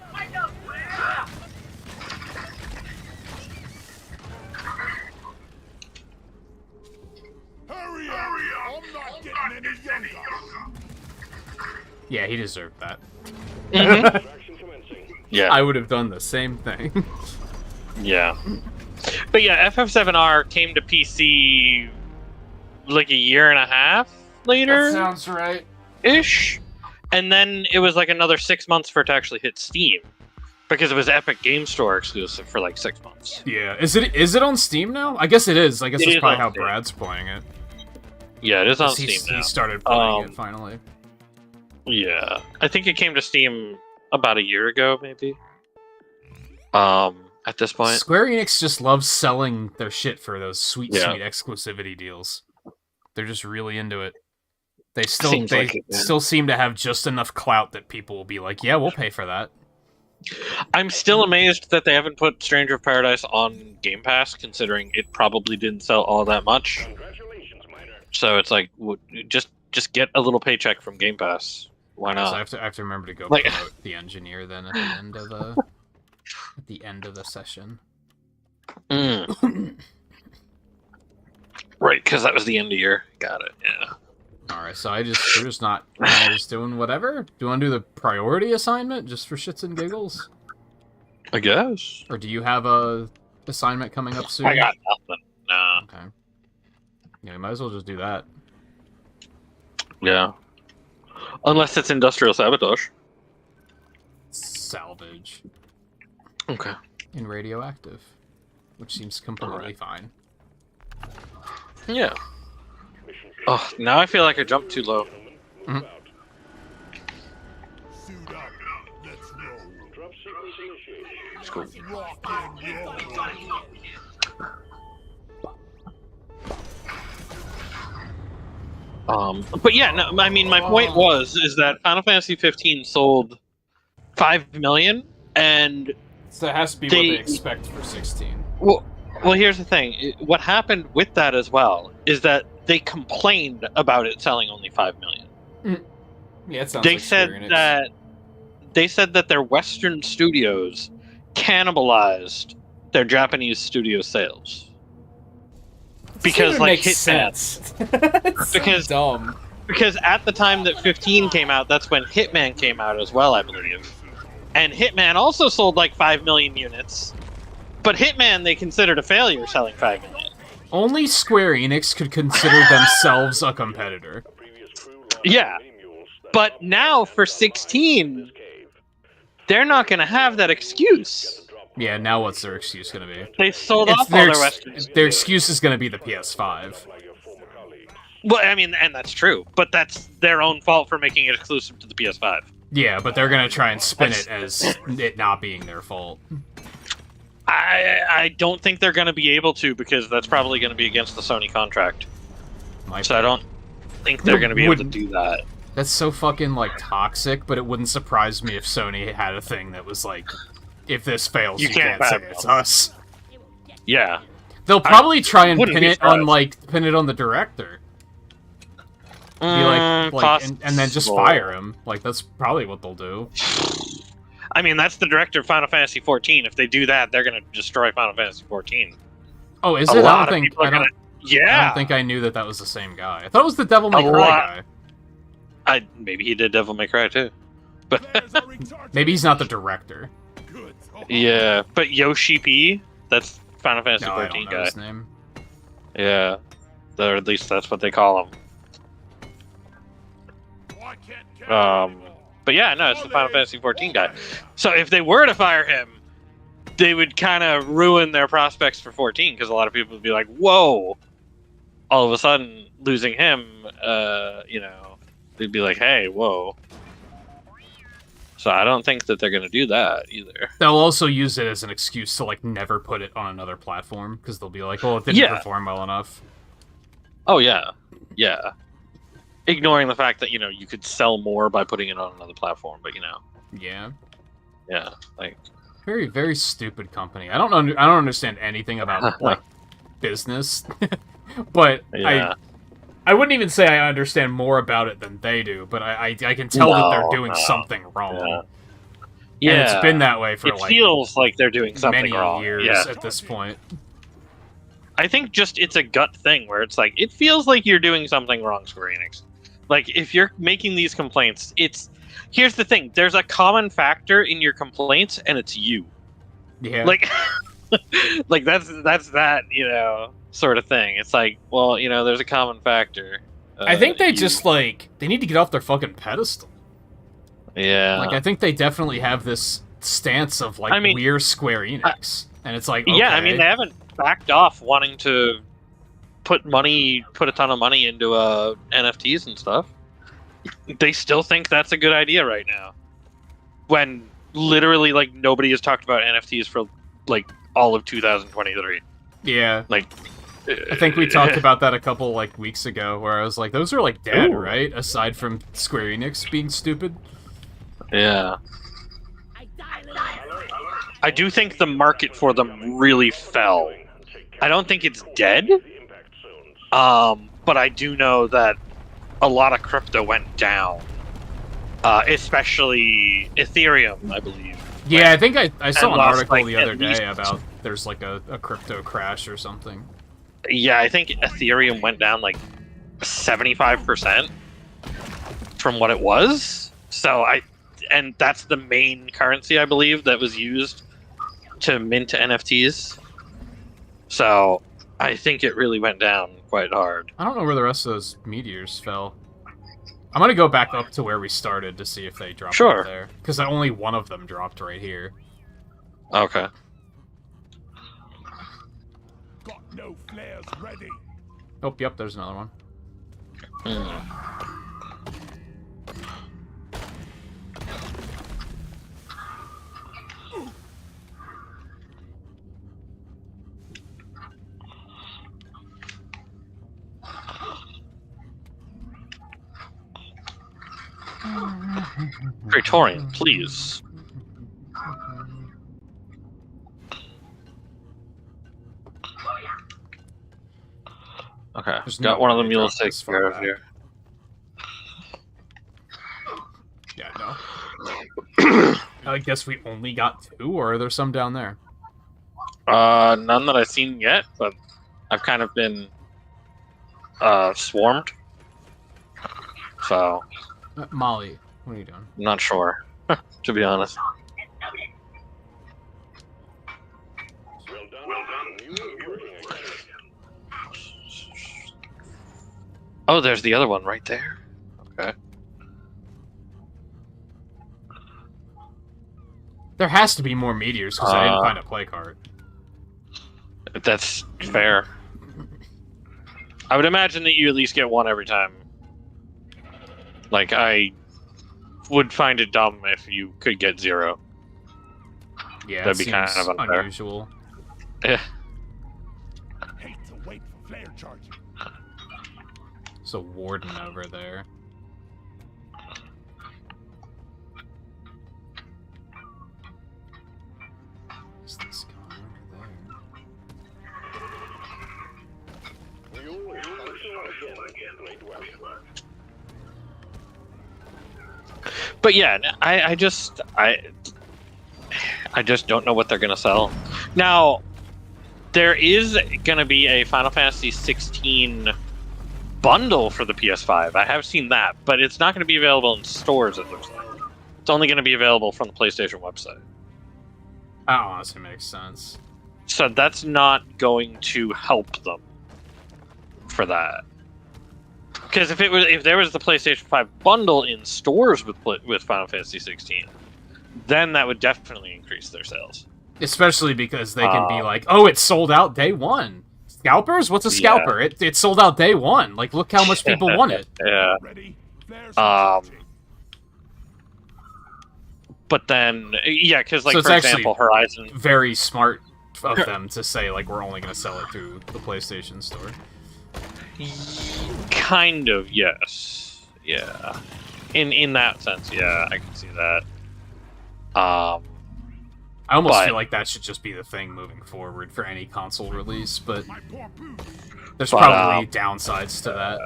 Hurry up! I'm not getting any younger. Yeah, he deserved that. Yeah. I would have done the same thing. Yeah. But yeah, FF7R came to PC like a year and a half later. That sounds right. Ish. And then it was like another 6 months for it to actually hit Steam. Because it was Epic Game Store exclusive for like 6 months. Yeah. Is it on Steam now? I guess it is. I guess that's probably how Steam. Brad's playing it. Yeah, it is on Steam now. He started playing it finally. Yeah. I think it came to Steam about a year ago, maybe. At this point. Square Enix just loves selling their shit for those sweet exclusivity deals. They're just really into it. They still seem to have just enough clout that people will be like, yeah, we'll pay for that. I'm still amazed that they haven't put Stranger of Paradise on Game Pass, considering it probably didn't sell all that much. So it's like, just get a little paycheck from Game Pass. Why not? So I have to remember to go promote the engineer then at the end of the session. Right, because that was the end of your. Got it. Yeah. Alright, so we're just not just doing whatever? Do you want to do the priority assignment just for shits and giggles? I guess. Or do you have a assignment coming up soon? I got nothing. No. Okay. Yeah, we might as well just do that. Yeah. Unless it's industrial sabotage. Salvage. Okay. In radioactive. Which seems completely fine. Yeah. Oh, now I feel like I jumped too low. Mhm. Suit up. Let's roll. Drop sequence initiated. Let's go. Rock and roll. But yeah, no, I mean, my point is that Final Fantasy 15 sold 5 million, and So it has to be They- what they expect for 16. well, here's the thing. What happened with that as well is that they complained about it selling only 5 million. Yeah, it sounds They like said Square Enix. that their Western studios cannibalized their Japanese studio sales. Because like makes Hitman, sense. It's so Because- dumb. because at the time that 15 came out, that's when Hitman came out as well, I believe. And Hitman also sold like 5 million units. But Hitman they considered a failure selling 5 million. Only Square Enix could consider themselves a competitor. Previous crew Yeah. But now for 16, they're not going to have that excuse. Yeah, now what's their excuse gonna be? They sold It's off all their Western. their excuse is gonna be the PS5. Well, I mean, and that's true, but that's their own fault for making it exclusive to the PS5. Yeah, but they're gonna try and spin it as it not being their fault. I don't think they're going to be able to because that's probably going to be against the Sony contract. So I don't think they're going to be able to do that. That's so fucking like toxic, but it wouldn't surprise me if Sony had a thing that was like, if this fails, You you can't can't say buy it's it. us. Yeah. They'll probably try and wouldn't pin be it on surprised. pin it on the director. Be and then just fire him. Like that's probably what they'll do. I mean, that's the director of Final Fantasy 14. If they do that, they're going to destroy Final Fantasy 14. Oh, is A it? I lot don't of think people are I don't, gonna- I Yeah. don't think I knew that was the same guy. I thought it was the Devil May A Cry lot. guy. Maybe he did Devil May Cry too. But There's our retarded Maybe he's not the director. good. yeah, but Yoshi P, that's Final Fantasy No, I 14 don't know guy. his name. Yeah. Or at least that's what they call him. Why can't count anymore? But yeah, no, it's the Final Fantasy 14 guy. So if they were to fire him, they would kind of ruin their prospects for 14 because a lot of people would be like, "Whoa!" All of a sudden, losing him, they'd be like, "Hey, whoa!" So I don't think that they're going to do that either. They'll also use it as an excuse to like never put it on another platform because they'll be like, "Well, it didn't Yeah. perform well enough." Oh yeah, yeah. Ignoring the fact that you could sell more by putting it on another platform, but Yeah, yeah, like very very stupid company. I don't understand anything about like business, but yeah. I wouldn't even say I understand more about it than they do. But I can tell that they're doing No. something wrong. Yeah. And it's been that way for It like feels like they're doing something many wrong. years Yeah. at this point. I think just it's a gut thing where it's like it feels like you're doing something wrong, Square Enix. Like if you're making these complaints, here's the thing: there's a common factor in your complaints, and it's you. Yeah, Like, like that's that sort of thing. It's like, well, there's a common factor. I think they you- just like they need to get off their fucking pedestal. yeah. Like I think they definitely have this stance of like I mean, we're Square Enix, and it's like okay. Yeah, I mean they haven't backed off wanting to put a ton of money into NFTs and stuff. They still think that's a good idea right now. When literally like nobody has talked about NFTs for like all of 2023. Yeah, Like I think we talked about that a couple like weeks ago, where I was like, those are like dead, Ooh. right? Aside from Square Enix being stupid. Yeah. I dial it up. I do think the market for them really fell. I don't think it's dead. But I do know that a lot of crypto went down. Especially Ethereum, I believe. Yeah, I think I saw And an lost, article like, the at other least- day about there's like a crypto crash or something. Yeah, I think Ethereum went down like 75% from what it was. So and that's the main currency, I believe, that was used to mint NFTs. So I think it really went down quite hard. I don't know where the rest of those meteors fell. I'm gonna go back up to where we started to see if they dropped up there. Because only one of them dropped right here. Okay. Got no flares ready. Oh, yep, there's another one. Praetorian, please. Okay, There's got no one of the way mules they're taken this far care of back. here. Yeah, no. I guess we only got 2, or are there some down there? None that I've seen yet, but I've kind of been swarmed. So Molly, what are you doing? I'm not sure, to be honest. Well done. Mule working again. Oh, there's the other one right there. Okay. There has to be more meteors, because I didn't find a play card. That's fair. I would imagine that you at least get one every time. Like, I would find it dumb if you could get 0. Yeah, That'd it be kind seems of unfair. unusual. Yeah. Hate to wait for flare charging. So Warden over there. What's this guy over there? Mule is functional again. Great work. But yeah, I just don't know what they're gonna sell. Now, there is gonna be a Final Fantasy 16 bundle for the PS5. I have seen that, but it's not gonna be available in stores, it looks like. It's only gonna be available from the PlayStation website. That honestly makes sense. So that's not going to help them for that. Because if there was the PlayStation 5 bundle in stores with Final Fantasy 16, then that would definitely increase their sales. Especially because they can be like, oh, it's sold out day 1. Scalpers? What's a scalper? Yeah. It sold out day 1. Like, look how much people want it. Yeah. Ready? Flares Um, charging. But then, yeah, because, like, So it's for actually example, Horizon... Very smart of them to say, like, we're only going to sell it through the PlayStation Store. Kind of, yes. Yeah. In that sense, yeah, I can see that. I almost But- feel like that should just be the thing moving forward for any console release, but My poor poo. there's But, probably downsides to that.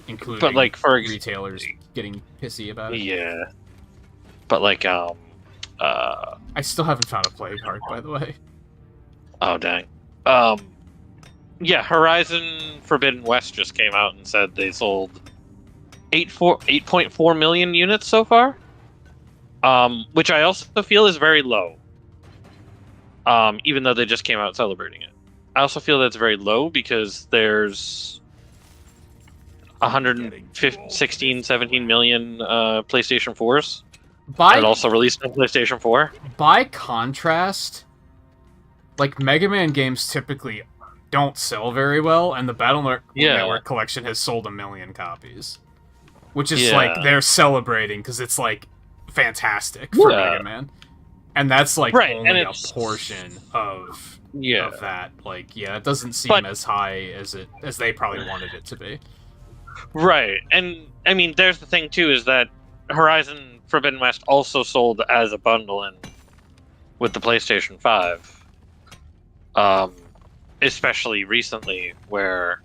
Including But, like, for retailers getting pissy about it. Yeah. But, like, I still haven't found a play card, by the way. oh, dang. Yeah, Horizon Forbidden West just came out and said they sold 8.4 million units so far. Which I also feel is very low. Even though they just came out celebrating it. I also feel that's very low because there's 116, 17 million PlayStation 4s that also released on PlayStation 4. By contrast, like, Mega Man games typically don't sell very well, and the Battle Network collection has sold 1 million copies. Which is, like, they're celebrating, because it's, like, fantastic for Mega Man. And that's, like, only a portion of that. Like, yeah, it doesn't seem as high as they probably wanted it to be. Right, and, I mean, there's the thing, too, is that Horizon Forbidden West also sold as a bundle with the PlayStation 5. Especially recently, where,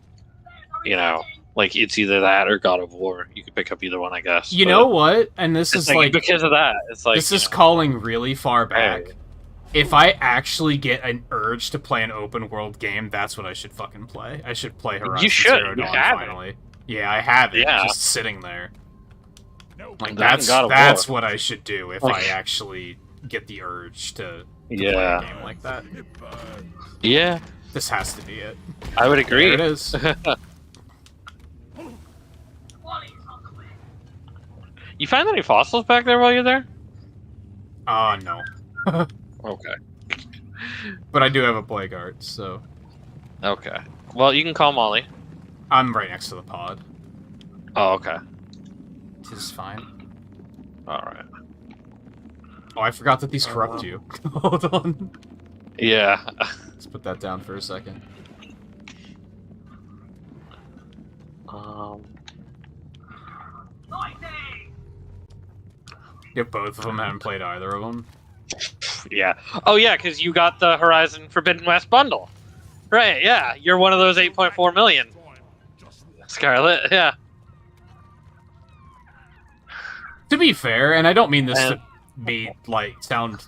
you know, like, it's either that or God of War. You could pick up either one, I guess. You know what? And this is, like... Because of that, it's like... This is calling really far back. If I actually get an urge to play an open world game, that's what I should fucking play. I should play Horizon Zero Dawn finally. Yeah, I have it. Yeah. Just sitting there. Like That that's what I should do if I actually get the urge to play a game like that. Yeah. This has to be it. I would agree. There it is. You find any fossils back there while you're there? No. Okay. But I do have a plague art, so... Okay. Well, you can call Molly. I'm right next to the pod. Oh, okay. This is fine. Alright. Oh, I forgot that these corrupt you. Hold on. Yeah. Let's put that down for a second. Yep, both of them haven't played either of them. Yeah. Oh, yeah, because you got the Horizon Forbidden West bundle. Right, yeah. You're one of those 8.4 million. Scarlet, yeah. To be fair, and I don't mean this to be, like, sound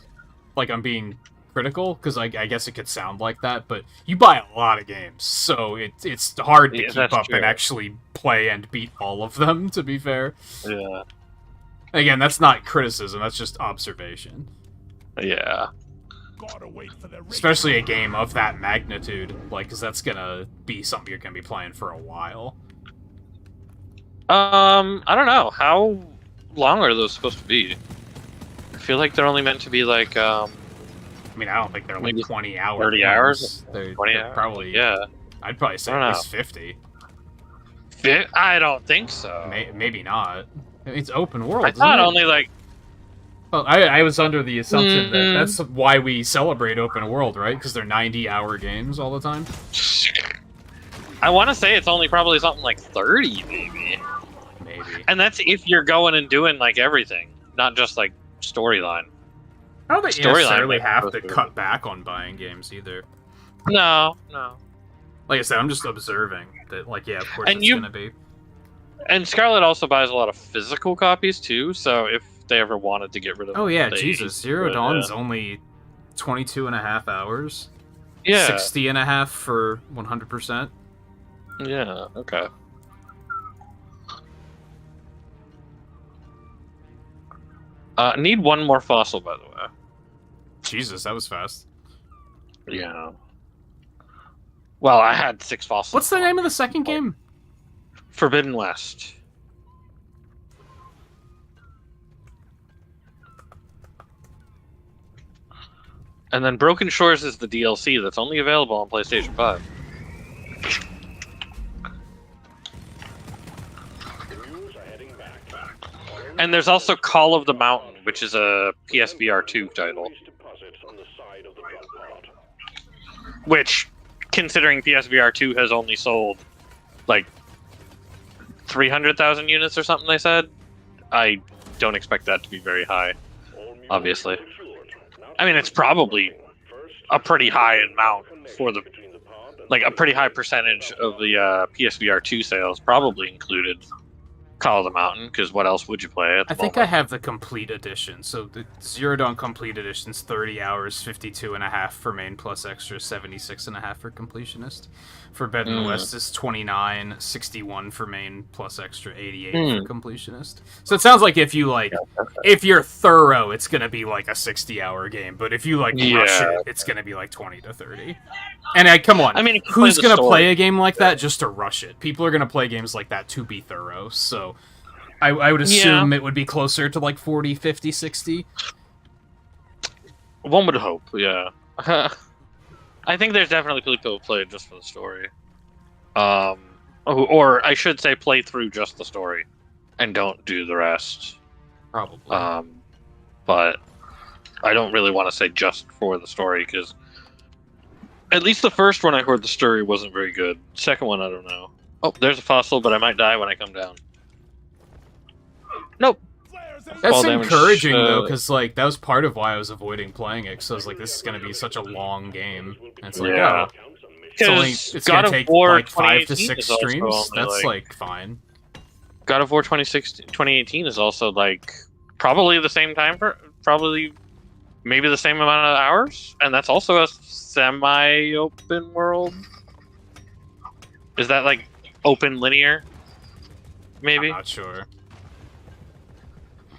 like I'm being critical, because I guess it could sound like that, but you buy a lot of games, so it's hard to keep up and actually play and beat all of them, to be fair. Yeah. Again, that's not criticism, that's just observation. Yeah. Especially a game of that magnitude, like, because that's gonna be something you're gonna be playing for a while. I don't know. How long are those supposed to be? I feel like they're only meant to be like, I mean, I don't think they're like 20 hours. 30 hours? They're 20 hours? probably, yeah. I'd probably say at least 50. I don't think so. Maybe not. It's open world. I thought only like. Well, I was under the assumption that that's why we celebrate open world, right? Because they're 90-hour games all the time. I want to say it's only probably something like 30, maybe. Maybe. And that's if you're going and doing like everything, not just like storyline. I don't think you necessarily have to cut back on buying games either. No. Like I said, I'm just observing that, like, yeah, of course And it's gonna be. And Scarlet also buys a lot of physical copies too, so if they ever wanted to get rid of Oh yeah, they Jesus. Zero Dawn's only 22.5 hours. Yeah. 60.5 for 100%. Yeah, okay. Need one more fossil, by the way. Jesus, that was fast. Yeah. Well, I had 6 fossils. What's the name of the second game? Forbidden West. And then Broken Shores is the DLC that's only available on PlayStation 5. And there's also Call of the Mountain, which is a PSVR 2 title. Which, considering PSVR 2 has only sold, like, 300,000 units or something, they said, I don't expect that to be very high, obviously. I mean, it's probably a pretty high amount for the, like, a pretty high percentage of the PSVR 2 sales probably included Call of the Mountain, because what else would you play at the I think I have the complete edition. So the Zero Dawn complete edition's 30 hours, 52.5 for main plus extra, 76.5 for completionist. Forbidden West is 29, 61 for main plus extra, 88 for completionist. So it sounds like if you if you're thorough, it's gonna be like a 60-hour game. But if you rush it, it's gonna be like 20 to 30. And come on, I mean, who's gonna play a game like that just to rush it? People are gonna play games like that to be thorough. So I would assume it would be closer to like 40, 50, 60. One would hope, yeah. I think there's definitely people who play it just for the story. Or I should say play through just the story and don't do the rest. Probably. But I don't really want to say just for the story, because at least the first one I heard the story wasn't very good. Second one, I don't know. Oh, there's a fossil, but I might die when I come down. Nope. That's encouraging, though, because, like, that was part of why I was avoiding playing it, because I was like, this is going to be such a long game. And it's like, oh, it's going to take, like, 5 to 6 streams? That's, like, fine. God of War 2018 is also, like, probably the same time, probably maybe the same amount of hours, and that's also a semi-open world. Is that like open linear? Maybe. I'm not sure.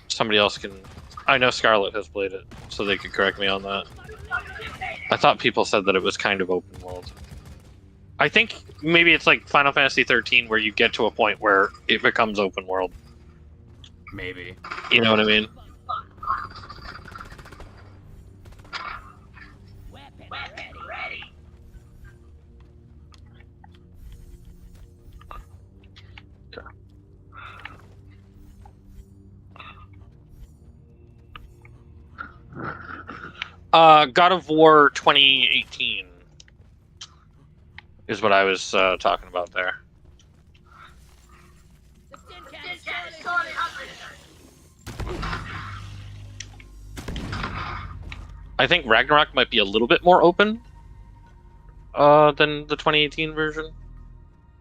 Somebody else can. I know Scarlet has played it, so they could correct me on that. I thought people said that it was kind of open world. I think maybe it's like Final Fantasy 13, where you get to a point where it becomes open world. Maybe. You know what I mean? Weapon ready. God of War 2018 is what I was talking about there. The tin can is sorely I think Ragnarok might be a little bit more open than the 2018 version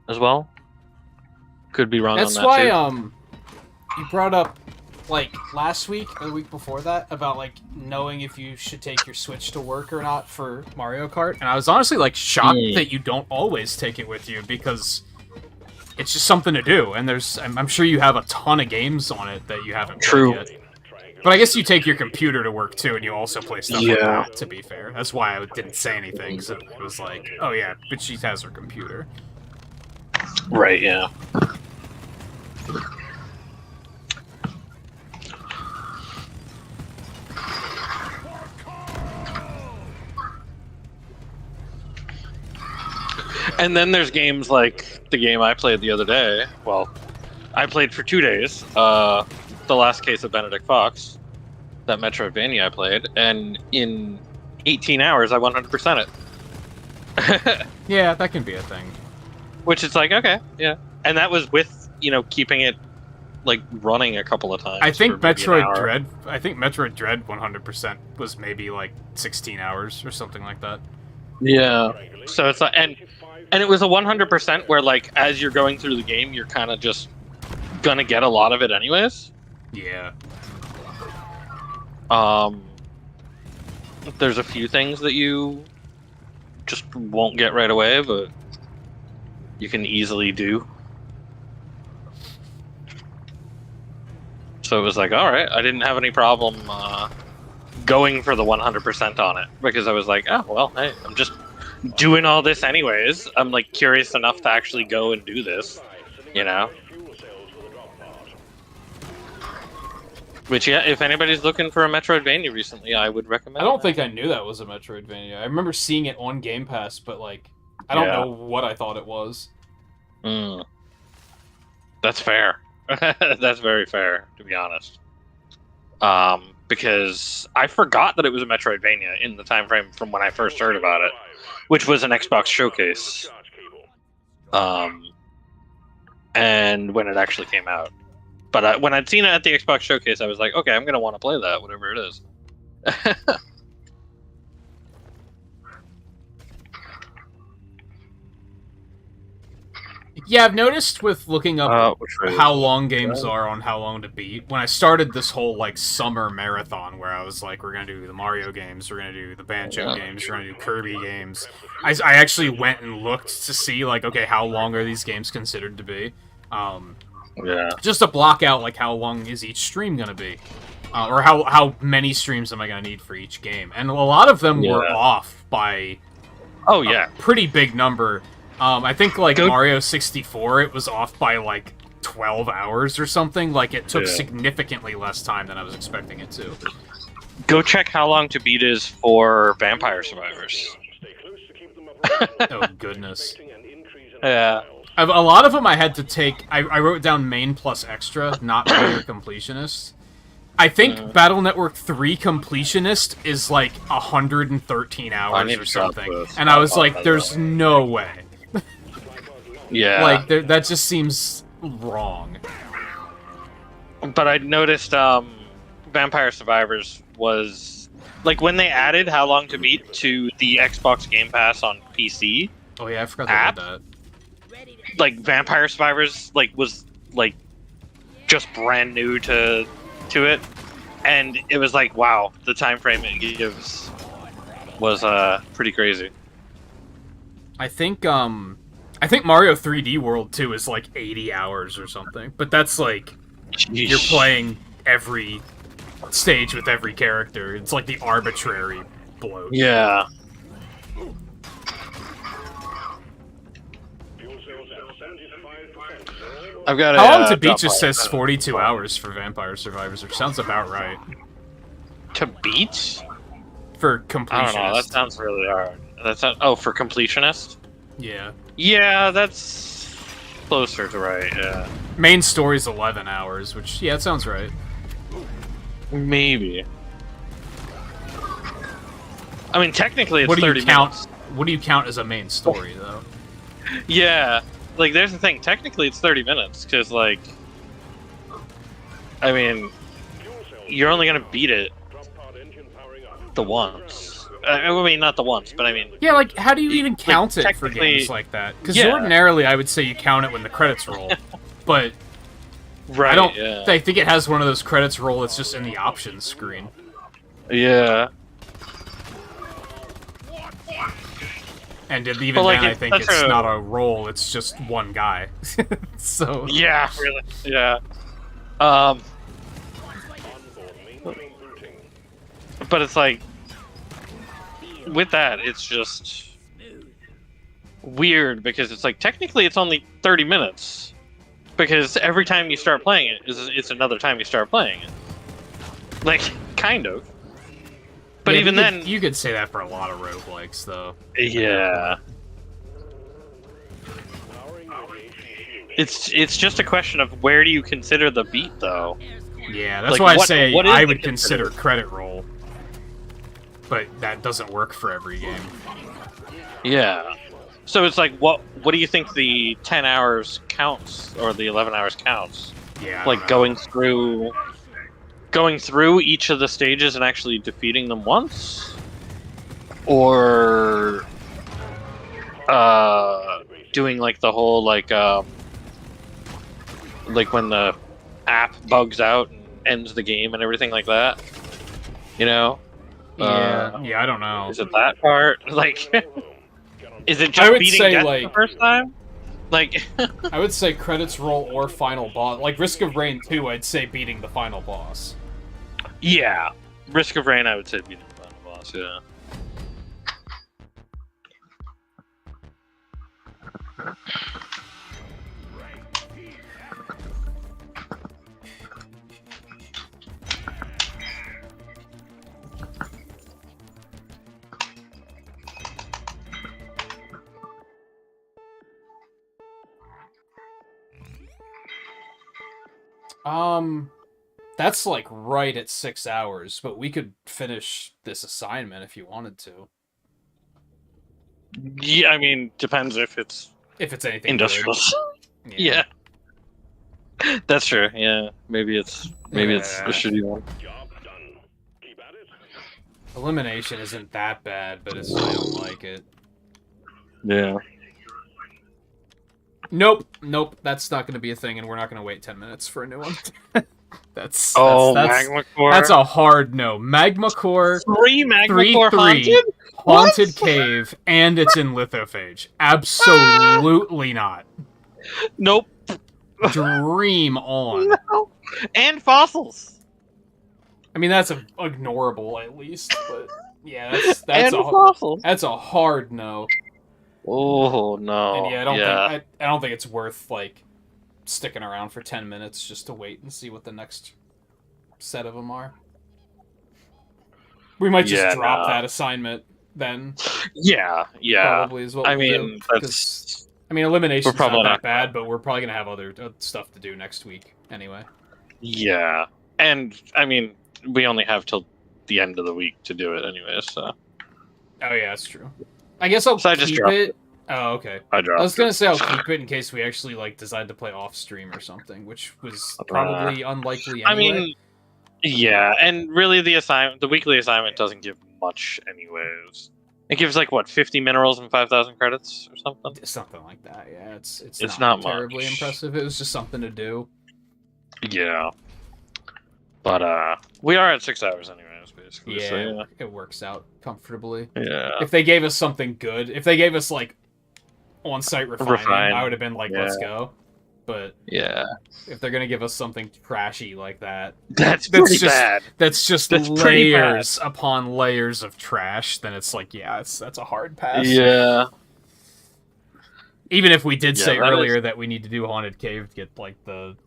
as well. Could be wrong That's on that why too. you brought up like last week or the week before that about like knowing if you should take your Switch to work or not for Mario Kart, and I was honestly like shocked that you don't always take it with you because it's just something to do, and I'm sure you have a ton of games on it that you haven't played yet. But I guess you take your computer to work too, and you also play stuff like that, to be fair. That's why I didn't say anything, because it was like, oh yeah, but she has her computer. Right, yeah. And then there's games like the game I played the other day. Well, I played for 2 days. The Last Case of Benedict Fox, that Metroidvania I played, and in 18 hours I 100% it. Yeah, that can be a thing. Which is like, okay, yeah. And that was with, keeping it like running a couple of times. I think for maybe an Metroid hour. Dread. I think Metroid Dread 100% was maybe like 16 hours or something like that. Yeah. So it's like, and it was a 100% where like as you're going through the game, you're kind of just gonna get a lot of it anyways. Yeah. There's a few things that you just won't get right away, but you can easily do. So it was like, all right, I didn't have any problem going for the 100% on it because I was like, oh well, hey, I'm just doing all this anyways. I'm like curious enough to actually go and do this, Which, yeah, if anybody's looking for a Metroidvania recently, I would recommend. I don't think I knew that was a Metroidvania. I remember seeing it on Game Pass, but like, I don't know what I thought it was. That's fair. That's very fair, to be honest. Because I forgot that it was a Metroidvania in the time frame from when I first heard about it, which was an Xbox showcase. And when it actually came out. But when I'd seen it at the Xbox showcase, I was like, okay, I'm going to want to play that, whatever it is. Yeah, I've noticed with looking up which how long games are on how long to beat. When I started this whole like summer marathon where I was like, we're gonna do the Mario games, we're gonna do the Banjo games, we're gonna do Kirby games. I actually went and looked to see like, okay, how long are these games considered to be? Just to block out like how long is each stream gonna be, or how many streams am I gonna need for each game? And a lot of them were off by a pretty big number. I think, like, Mario 64, it was off by, like, 12 hours or something. Like, it took significantly less time than I was expecting it to. Go check how long to beat is for Vampire Survivors. Oh, goodness. Yeah. A lot of them I had to take... I wrote down main plus extra, not player completionist. I think Battle Network 3 completionist is, like, 113 hours or something. And I was like, there's no way. Yeah. Like, that just seems wrong. But I noticed Vampire Survivors was... Like, when they added How Long to Beat to the Xbox Game Pass on PC... Oh yeah, I forgot about that. Like, Vampire Survivors, like, was, like, just brand new to it. and it was like, wow, the time frame it gives was pretty crazy. I think Mario 3D World 2 is like 80 hours or something, but that's like you're playing every stage with every character. It's like the arbitrary bloat. Yeah. Fuel cells at 75%. I've got How long to beat just says 42 hours for Vampire Survivors, which sounds about right. To beat? For I don't know, that completionist. sounds really hard. That's not, oh, for completionist? Yeah. Yeah, that's closer to right, yeah. Main story's 11 hours, which, yeah, it sounds right. Maybe. I mean, technically it's What do you 30 count? minutes. What do you count as a main story, though? Yeah, like, there's the thing, technically it's 30 minutes, because, like, I mean, you're only gonna beat it the once. I mean, not the once, but I mean... Yeah, like, how do you even count it for technically- games like that? Because Yeah. ordinarily, I would say you count it when the credits roll, but Right, I don't. yeah. I think it has one of those credits roll that's just in the options screen. Yeah. And even But, like, then, I it's think such it's a- not a roll; it's just one guy. So Yeah, really. Yeah. But it's like, with that, it's just weird because it's like technically it's only 30 minutes because every time you start playing it it's another time you start playing it. Like, kind of. But yeah, even then, you could say that for a lot of roguelikes, though. yeah. It's just a question of where do you consider the beat, though? Yeah, that's Like, why I what- say what is I the would consider credit roll, but that doesn't work for every game. Yeah. So it's like, what do you think the 10 hours counts, or the 11 hours counts? Yeah, I Like don't know. going through each of the stages and actually defeating them once? Or doing like the whole like when the app bugs out and ends the game and everything like that? You know? Yeah, I don't know. Is it that part? Like, is it I just would beating say, death like- the first time? Like, I would say credits roll or final boss. Like Risk of Rain 2, I'd say beating the final boss. yeah, Risk of Rain, I would say beating the final boss. Yeah. That's like right at 6 hours, but we could finish this assignment if you wanted to. Yeah, I mean, depends if it's If it's anything industrial. good. Yeah. That's true. Yeah, maybe it's a shitty one. Job done. Keep at it. Elimination isn't that bad, but it's, I don't like it. Yeah. Nope, that's not going to be a thing, and we're not going to wait 10 minutes for a new one. that's Magma Core. that's a hard no. Magma Core, 3 Magma 3-3, Core haunted. Haunted Cave, and it's in Lithophage. Absolutely not. Nope. Dream on. No. And fossils. I mean, that's ignorable at least, but yeah, that's And a fossils. that's a hard no. Oh no. And yeah, I don't think it's worth like sticking around for 10 minutes just to wait and see what the next set of them are. We might just drop that assignment then. Yeah. Probably is what I we'll mean, do, that's. I mean, elimination's We're probably not that not- bad, but we're probably gonna have other stuff to do next week anyway. Yeah, and I mean, we only have till the end of the week to do it anyway, so. Oh yeah, that's true. I guess I'll So I just keep dropped it. Oh, okay. I dropped. I was gonna say I'll keep it in case we actually like decide to play off stream or something, which was probably unlikely anyway. I mean, yeah, and really the weekly assignment doesn't give much anyways. It gives like what, 50 minerals and 5,000 credits or something. Something like that. Yeah, it's not terribly much. impressive. It was just something to do. Yeah. But we are at 6 hours anyways, basically. Yeah, So, it works out comfortably. yeah. If they gave us something good, if they gave us, like, on-site refining, I would have been like, let's go. But Yeah. if they're gonna give us something trashy like that, That's pretty just, bad. That's just That's pretty layers upon layers of trash, then it's like, yeah, that's a hard pass. Yeah. Even if we did say that earlier that we need to do Haunted Cave to get, like, the...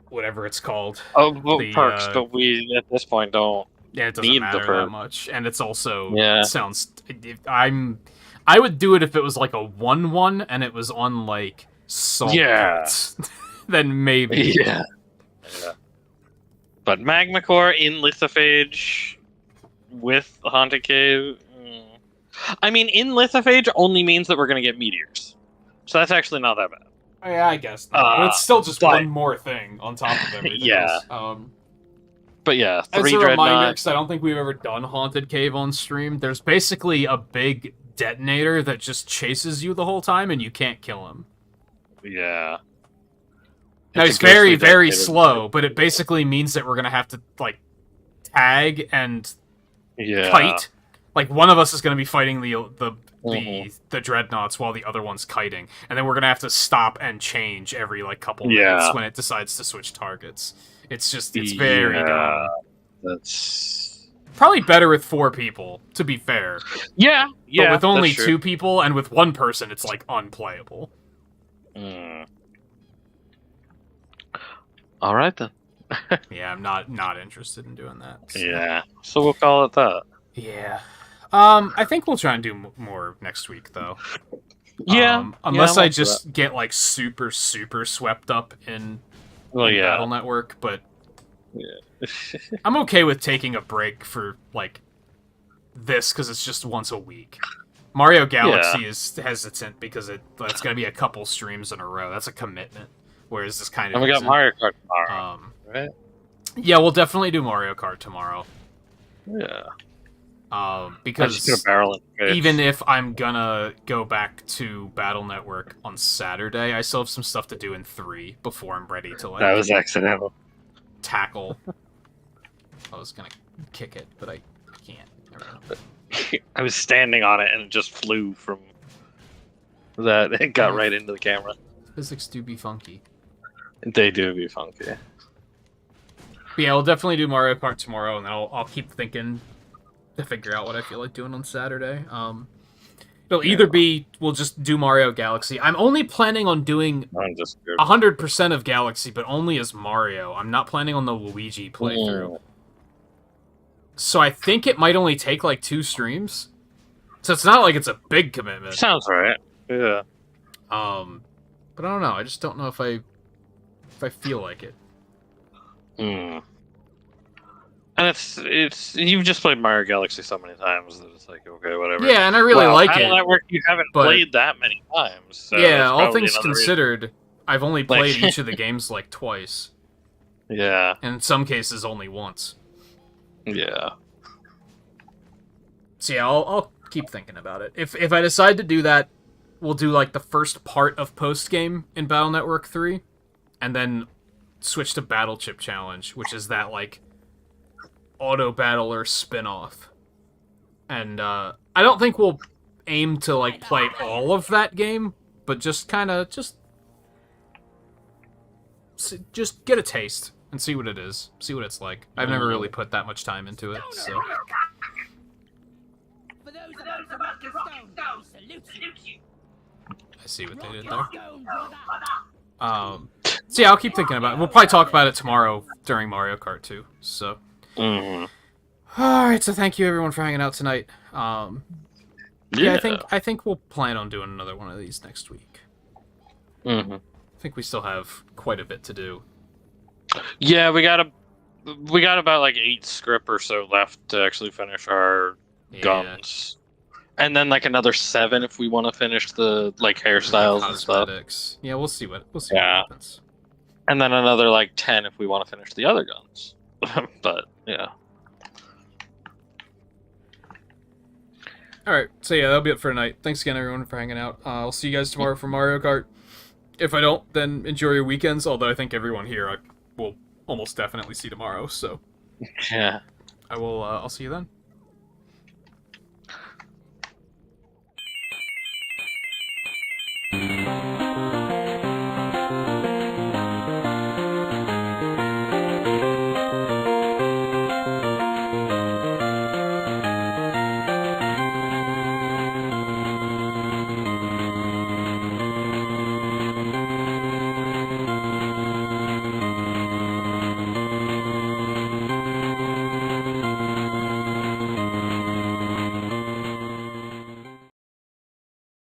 whatever it's called. Oh, well, The, perks, but we, at this point, don't Yeah, it doesn't need the matter that perk. much. And it's also... Yeah. It sounds... I would do it if it was, like, a 1-1, and it was on, like, salt pits. Then maybe. Yeah. But Magma Core in Lithophage with Haunted Cave... I mean, in Lithophage only means that we're going to get meteors. So that's actually not that bad. Yeah, I guess. But it's still just one more thing on top of everything Yeah. else. But yeah, As 3 a reminder, Dreadnought. because I don't think we've ever done Haunted Cave on stream, there's basically a big detonator that just chases you the whole time, and you can't kill him. Yeah. Now, It's he's a ghostly very, very detonator. slow, but it basically means that we're going to have to, like, tag and Yeah. kite. Like, one of us is going to be fighting Mhm. the dreadnoughts while the other one's kiting, and then we're going to have to stop and change every, like, couple Yeah. minutes when it decides to switch targets. It's just, it's very dumb. That's... Probably better with 4 people, to be fair. Yeah, yeah. But with only that's 2 true. people and with 1 person, it's, like, unplayable. All right, then. Yeah, I'm not interested in doing that. So. Yeah. So we'll call it that. Yeah. I think we'll try and do more next week, though. Yeah. Unless I'm I up for just get, like, super, super swept up in, Well, in yeah. Battle Network, but Yeah. I'm okay with taking a break for, like, this, because it's just once a week. Mario Galaxy is hesitant because that's going to be a couple streams in a row. That's a commitment. Whereas this kind of And we got isn't. Mario Kart tomorrow, right? Yeah, we'll definitely do Mario Kart tomorrow. Yeah. I just Because get a barrel in the face. even if I'm gonna go back to Battle Network on Saturday, I still have some stuff to do in 3 before I'm ready to, like, That was accidental. tackle. I was gonna kick it, but I can't. I don't know. I was standing on it and it just flew from that. It got right into the camera. Physics do be funky. They do be funky. But yeah, we'll definitely do Mario Kart tomorrow, and then I'll keep thinking to figure out what I feel like doing on Saturday. It'll either be we'll just do Mario Galaxy. I'm only planning on doing I'm just good. 100% of Galaxy, but only as Mario. I'm not planning on the Luigi playthrough. So I think it might only take like 2 streams. So it's not like it's a big commitment. Sounds right. Yeah. But I don't know. I just don't know if I feel like it. And it's you've just played Mario Galaxy so many times that it's like, okay, whatever. Yeah, and I really like it. Battle Network, you haven't but- played that many times. So Yeah, that's all probably things another reason. considered, I've only Like- played each of the games like twice. Yeah. And in some cases only once. Yeah. So yeah, I'll keep thinking about it. If I decide to do that, we'll do like the first part of post game in Battle Network 3, and then switch to Battle Chip Challenge, which is that like auto battler spin-off. And I don't think we'll aim to like play all of that game, but just kind of just get a taste and see what it is, see what it's like. I've never really put that much time into it, so. For those of us who rock and stone, we salute you. I see what they did Rock there. and stone, brother. So yeah, I'll keep thinking about it. We'll probably talk about it tomorrow during Mario Kart 2. So, Mhm. all right. So thank you everyone for hanging out tonight. Yeah, I think we'll plan on doing another one of these next week. Mhm. I think we still have quite a bit to do. Yeah, we got about like 8 script or so left to actually finish our Yeah. guns, and then like another 7 if we want to finish the like hairstyles and stuff, Cosmetics. Yeah, we'll see what Yeah. happens. and then another like 10 if we want to finish the other guns. But yeah. All right. So yeah, that'll be it for tonight. Thanks again, everyone, for hanging out. I'll see you guys tomorrow for Mario Kart. If I don't, then enjoy your weekends. Although I think everyone here will almost definitely see tomorrow. So Yeah. I will. I'll see you then.